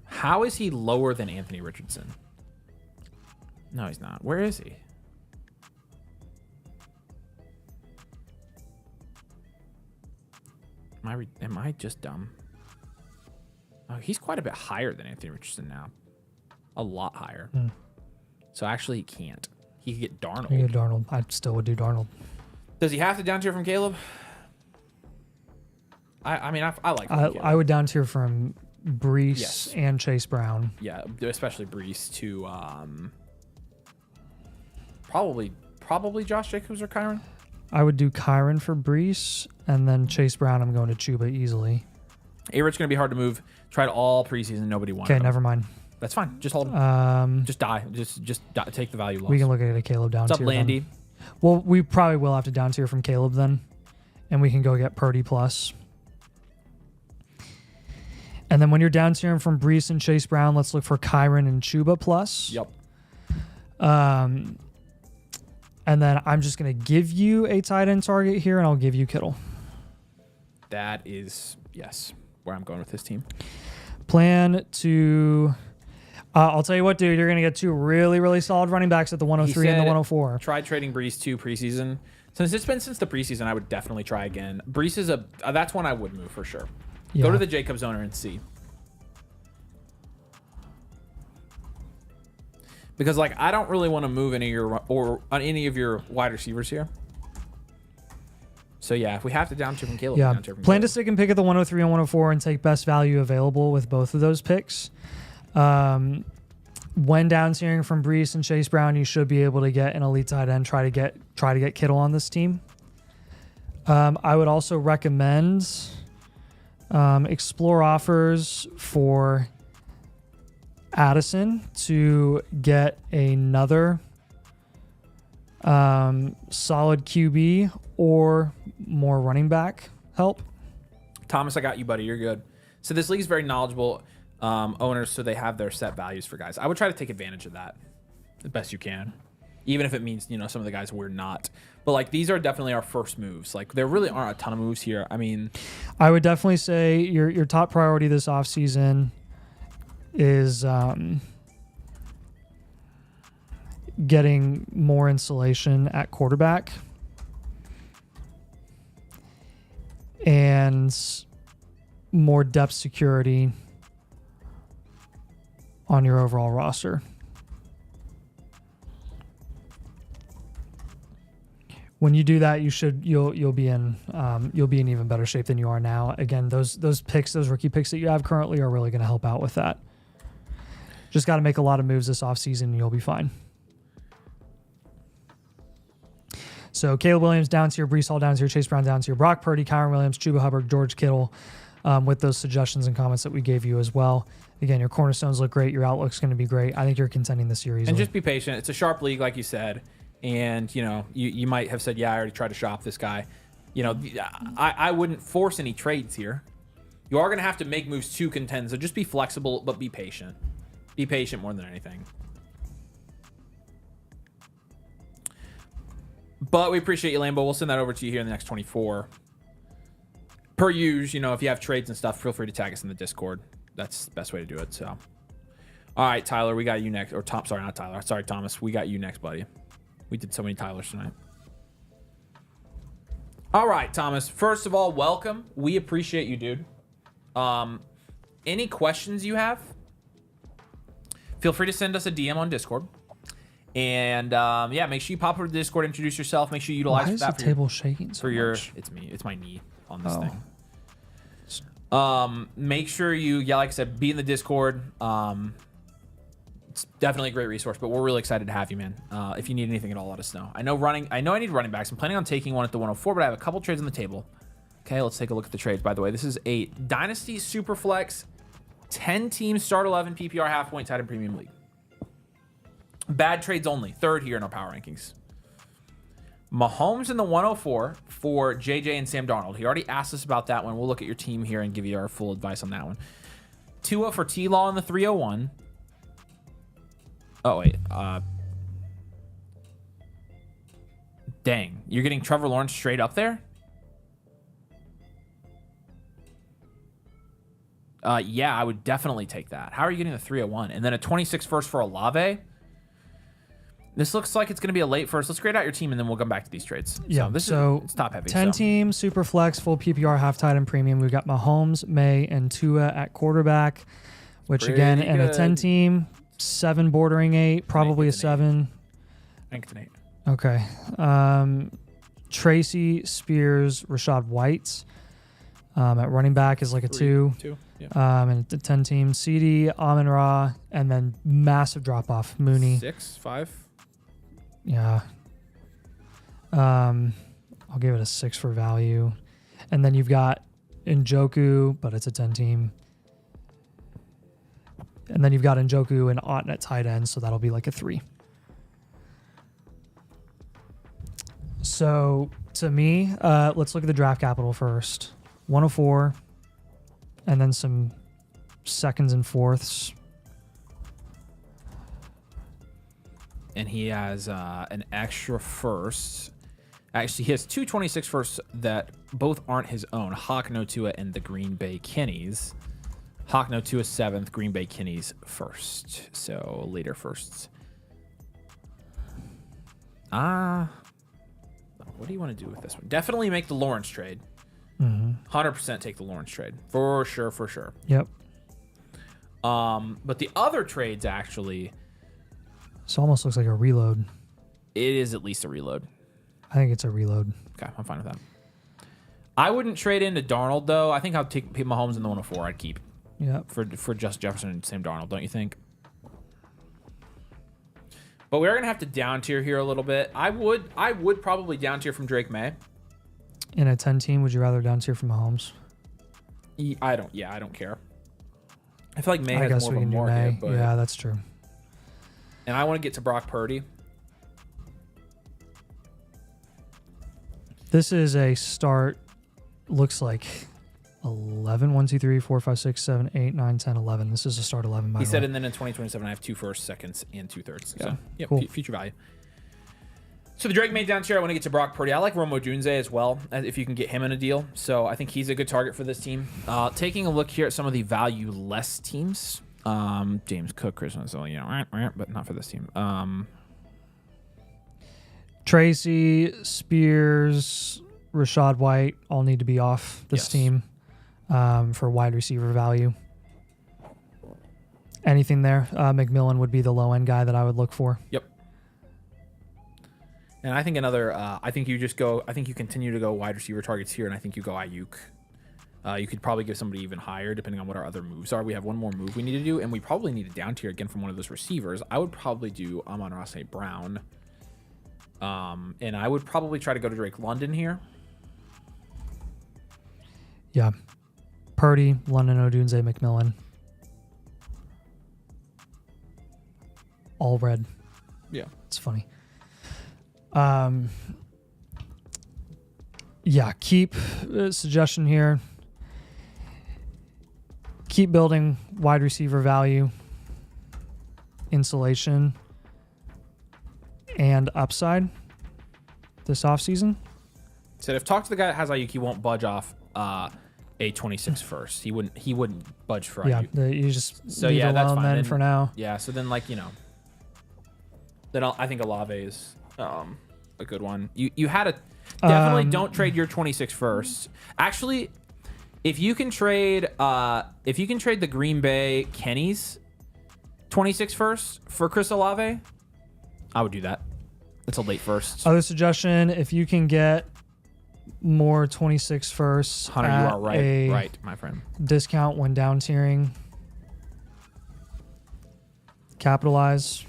How is he lower than Anthony Richardson? No, he's not. Where is he? Am I just dumb? Oh, he's quite a bit higher than Anthony Richardson now. A lot higher. So actually, he can't. He could get Darnold. You get Darnold. I still would do Darnold. Does he have to down tier from Caleb? I mean, I like Caleb. I would down tier from Breece and Chase Brown. Yeah, especially Breece to Probably Josh Jacobs or Kyron. I would do Kyron for Brees, and then Chase Brown. I'm going to Chuba easily. A-Rich's going to be hard to move. Tried all preseason. Nobody wanted Okay, him. never mind. That's fine. Just hold him. Just die. Take the value loss. We can look at a Caleb down What's tier. up, Landy? Then. Well, we probably will have to down tier from Caleb then, and we can go get Purdy plus. And then when you're down tiering from Brees and Chase Brown, let's look for Kyron and Chuba plus. Yep. And then I'm just going to give you a tight end target here, and I'll give you Kittle. That is, yes, where I'm going with this team. Plan to... I'll tell you what, dude. You're going to get two really, really solid running backs at the 103 and the 104. Tried trading Brees 2 preseason. Since the preseason, I would definitely try again. Brees is that's one I would move for sure. Yeah. Go to the Jacobs owner and see. Because I don't really want to move any of your wide receivers here. So yeah, if we have to down tier from Caleb, Yeah. down tier from Plan Caleb. to stick and pick at the 103 and 104 and take best value available with both of those picks. When down tiering from Brees and Chase Brown, you should be able to get an elite tight end. Try to get Kittle on this team. I would also recommend explore offers for Addison to get another solid QB or more running back help. Thomas, I got you, buddy. You're good. So this league is very knowledgeable owners, so they have their set values for guys. I would try to take advantage of that the best you can, even if it means some of the guys we're not. But these are definitely our first moves. There really aren't a ton of moves here. I mean, I would definitely say your top priority this offseason is getting more insulation at quarterback and more depth security on your overall roster. When you do that, you'll be in even better shape than you are now. Again, those rookie picks that you have currently are really going to help out with that. Just got to make a lot of moves this offseason and you'll be fine. So Caleb Williams down tier, Brees Hall down tier, Chase Brown down tier, Brock Purdy, Kyron Williams, Chuba Hubbard, George Kittle, with those suggestions and comments that we gave you as well. Again, your cornerstones look great. Your outlook's going to be great. I think you're contending this series. And just be patient. It's a sharp league, like you said. And, you might have said, yeah, I already tried to shop this guy. I wouldn't force any trades here. You are going to have to make moves to contend. So just be flexible, but be patient. Be patient more than anything. But we appreciate you, Lambo. We'll send that over to you here in the next 24. Per usual, if you have trades and stuff, feel free to tag us in the Discord. That's the best way to do it. So, all right, Tyler, we got you next. Or Tom, sorry, not Tyler. Sorry, Thomas. We got you next, buddy. We did so many Tylers tonight. All right, Thomas. First of all, welcome. We appreciate you, dude. Any questions you have, feel free to send us a DM on Discord. And yeah, make sure you pop over to the Discord, introduce yourself. Make sure you utilize Why is that the table shaking so much? It's me. It's my knee on this Oh. thing. Make sure you, like I said, be in the Discord. It's definitely a great resource, but we're really excited to have you, man. If you need anything at all, let us know. I know I need running backs. I'm planning on taking one at the 104, but I have a couple trades on the table. Okay, let's take a look at the trades. By the way, this is a Dynasty Superflex 10-team start 11 PPR half-point tight end premium league. Bad trades only. Third here in our power rankings. Mahomes in the 104 for JJ and Sam Darnold. He already asked us about that one. We'll look at your team here and give you our full advice on that one. Tua for T-Law in the 301. Oh, wait. Dang. You're getting Trevor Lawrence straight up there? Yeah, I would definitely take that. How are you getting the 301? And then a 26 first for Olave? This looks like it's going to be a late first. Let's grade out your team, and then we'll come back to these trades. Yeah, It's top heavy. 10-team, super flex, full PPR, half tight end premium. We've got Mahomes, May, and Tua at quarterback, which again, Pretty in a good. 10-team, 7 bordering 8, probably a 7. I think it's an 8. Okay. Tracy, Spears, Rashad White. At running back is like a 2. 2. Yeah. And the 10-team, CD, Amon Ra, and then massive drop-off, Mooney. 6, 5. Yeah. I'll give it a 6 for value. And then you've got Njoku, but it's a 10 team. And then you've got Njoku and Otten at tight end, so that'll be like a 3. So to me, let's look at the draft capital first. 104, and then some seconds and fourths. And he has an extra first. Actually, he has 226 firsts that both aren't his own. Hawk No Tua and the Green Bay Kinneys. Hawk No Tua 7th, Green Bay Kinneys first. So later firsts. What do you want to do with this one? Definitely make the Lawrence trade. 100% take the Lawrence trade. For sure, for sure. Yep. But the other trades actually... This almost looks like a reload. It is at least a reload. I think it's a reload. Okay, I'm fine with that. I wouldn't trade into Darnold, though. I think I'll take Mahomes in the 104. I'd keep. Yeah. For Justin Jefferson and Sam Darnold, don't you think? But we are going to have to down tier here a little bit. I would probably down tier from Drake May. In a 10 team, would you rather down tier from Mahomes? I don't care. I feel like May I has guess more we of a can do market. May. But, Yeah, that's true. and I want to get to Brock Purdy. This is a start, looks like 11. 1, 2, 3, 4, 5, 6, 7, 8, 9, 10, 11. This is a start 11, by He the said, way. and then in 2027, I have 2 firsts, seconds, and 2 thirds. Yeah, So, yeah, cool. Future value. So the Drake May down tier, I want to get to Brock Purdy. I like Romo Dunze as well, if you can get him in a deal. So I think he's a good target for this team. Taking a look here at some of the value-less teams. James Cook, Chris, so but not for this team. Tracy, Spears, Rashad White all need to be off this Yes. team for wide receiver value. Anything there? McMillan would be the low-end guy that I would look for. Yep. And I think I think you continue to go wide receiver targets here, and I think you go Ayuk. You could probably give somebody even higher depending on what our other moves are. We have one more move we need to do, and we probably need a down tier again from one of those receivers. I would probably do Amon-Ra St. Brown. And I would probably try to go to Drake London here. Yeah. Purdy, London, Odunze, McMillan. All red. Yeah. It's funny. Yeah, keep suggestion here. Keep building wide receiver value, insulation, and upside this offseason. Said if talk to the guy that has Ayuk, he won't budge off a 26 first. He wouldn't budge for Yeah, Ayuk. you just So leave yeah, it that's alone fine. then Then- for now. Yeah, so then then I think Olave is a good one. You had a definitely don't trade your 26 first. Actually, if you can trade the Green Bay Kenny's 26 first for Chris Olave, I would do that. It's a late first. Other suggestion, if you can get more 26 firsts Hunter, you at are a right, my friend. discount when down tiering, capitalize.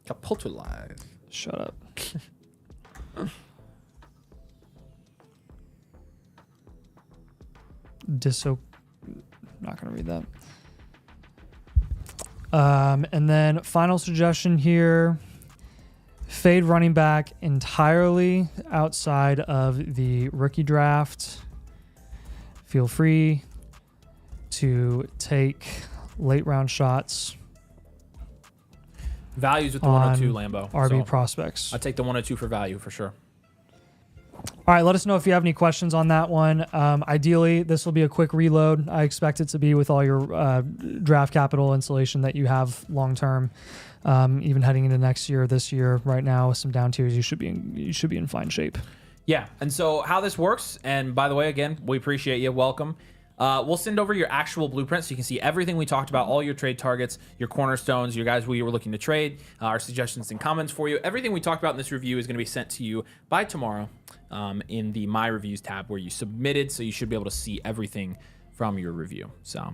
Capitalize. Shut up. Not gonna read that. And then final suggestion here: fade running back entirely outside of the rookie draft. Feel free to take late round shots Values with the on 102 Lambo. RB So prospects. I'd take the 102 for value for sure. All right, let us know if you have any questions on that one. Ideally, this will be a quick reload. I expect it to be with all your draft capital insulation that you have long term. Even heading into next year, this year, right now, with some down tiers, you should be in fine shape. Yeah, and so how this works, and by the way, again, we appreciate you. Welcome. We'll send over your actual blueprint so you can see everything we talked about, all your trade targets, your cornerstones, your guys we were looking to trade, our suggestions and comments for you. Everything we talked about in this review is going to be sent to you by tomorrow in the My Reviews tab where you submitted, so you should be able to see everything from your review. So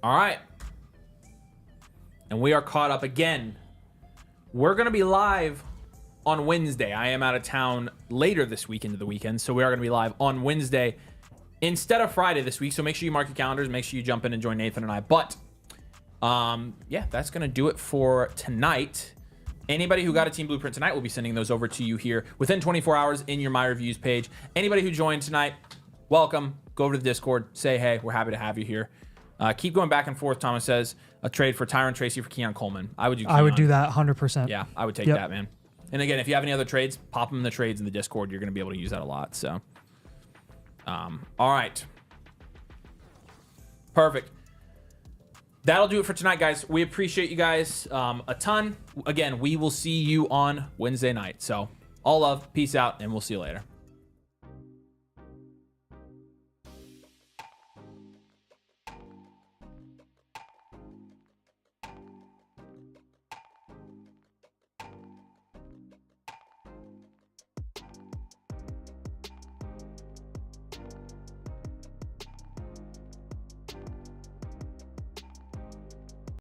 All right. And we are caught up again. We're going to be live on Wednesday. I am out of town later this week into the weekend, so we are going to be live on Wednesday instead of Friday this week. So make sure you mark your calendars. Make sure you jump in and join Nathan and I. But, yeah, that's going to do it for tonight. Anybody who got a team blueprint tonight, will be sending those over to you here within 24 hours in your My Reviews page. Anybody who joined tonight, welcome. Go over to the Discord. Say, hey, we're happy to have you here. Keep going back and forth, Thomas says. A trade for Tyron Tracy for Keon Coleman. I would do Keon. I would do that 100%. Yeah, I would take that, man. And again, if you have any other trades, pop them in the trades in the Discord. You're going to be able to use that a lot. So, all right. Perfect. That'll do it for tonight, guys. We appreciate you guys a ton. Again, we will see you on Wednesday night. So, all love, peace out, and we'll see you later.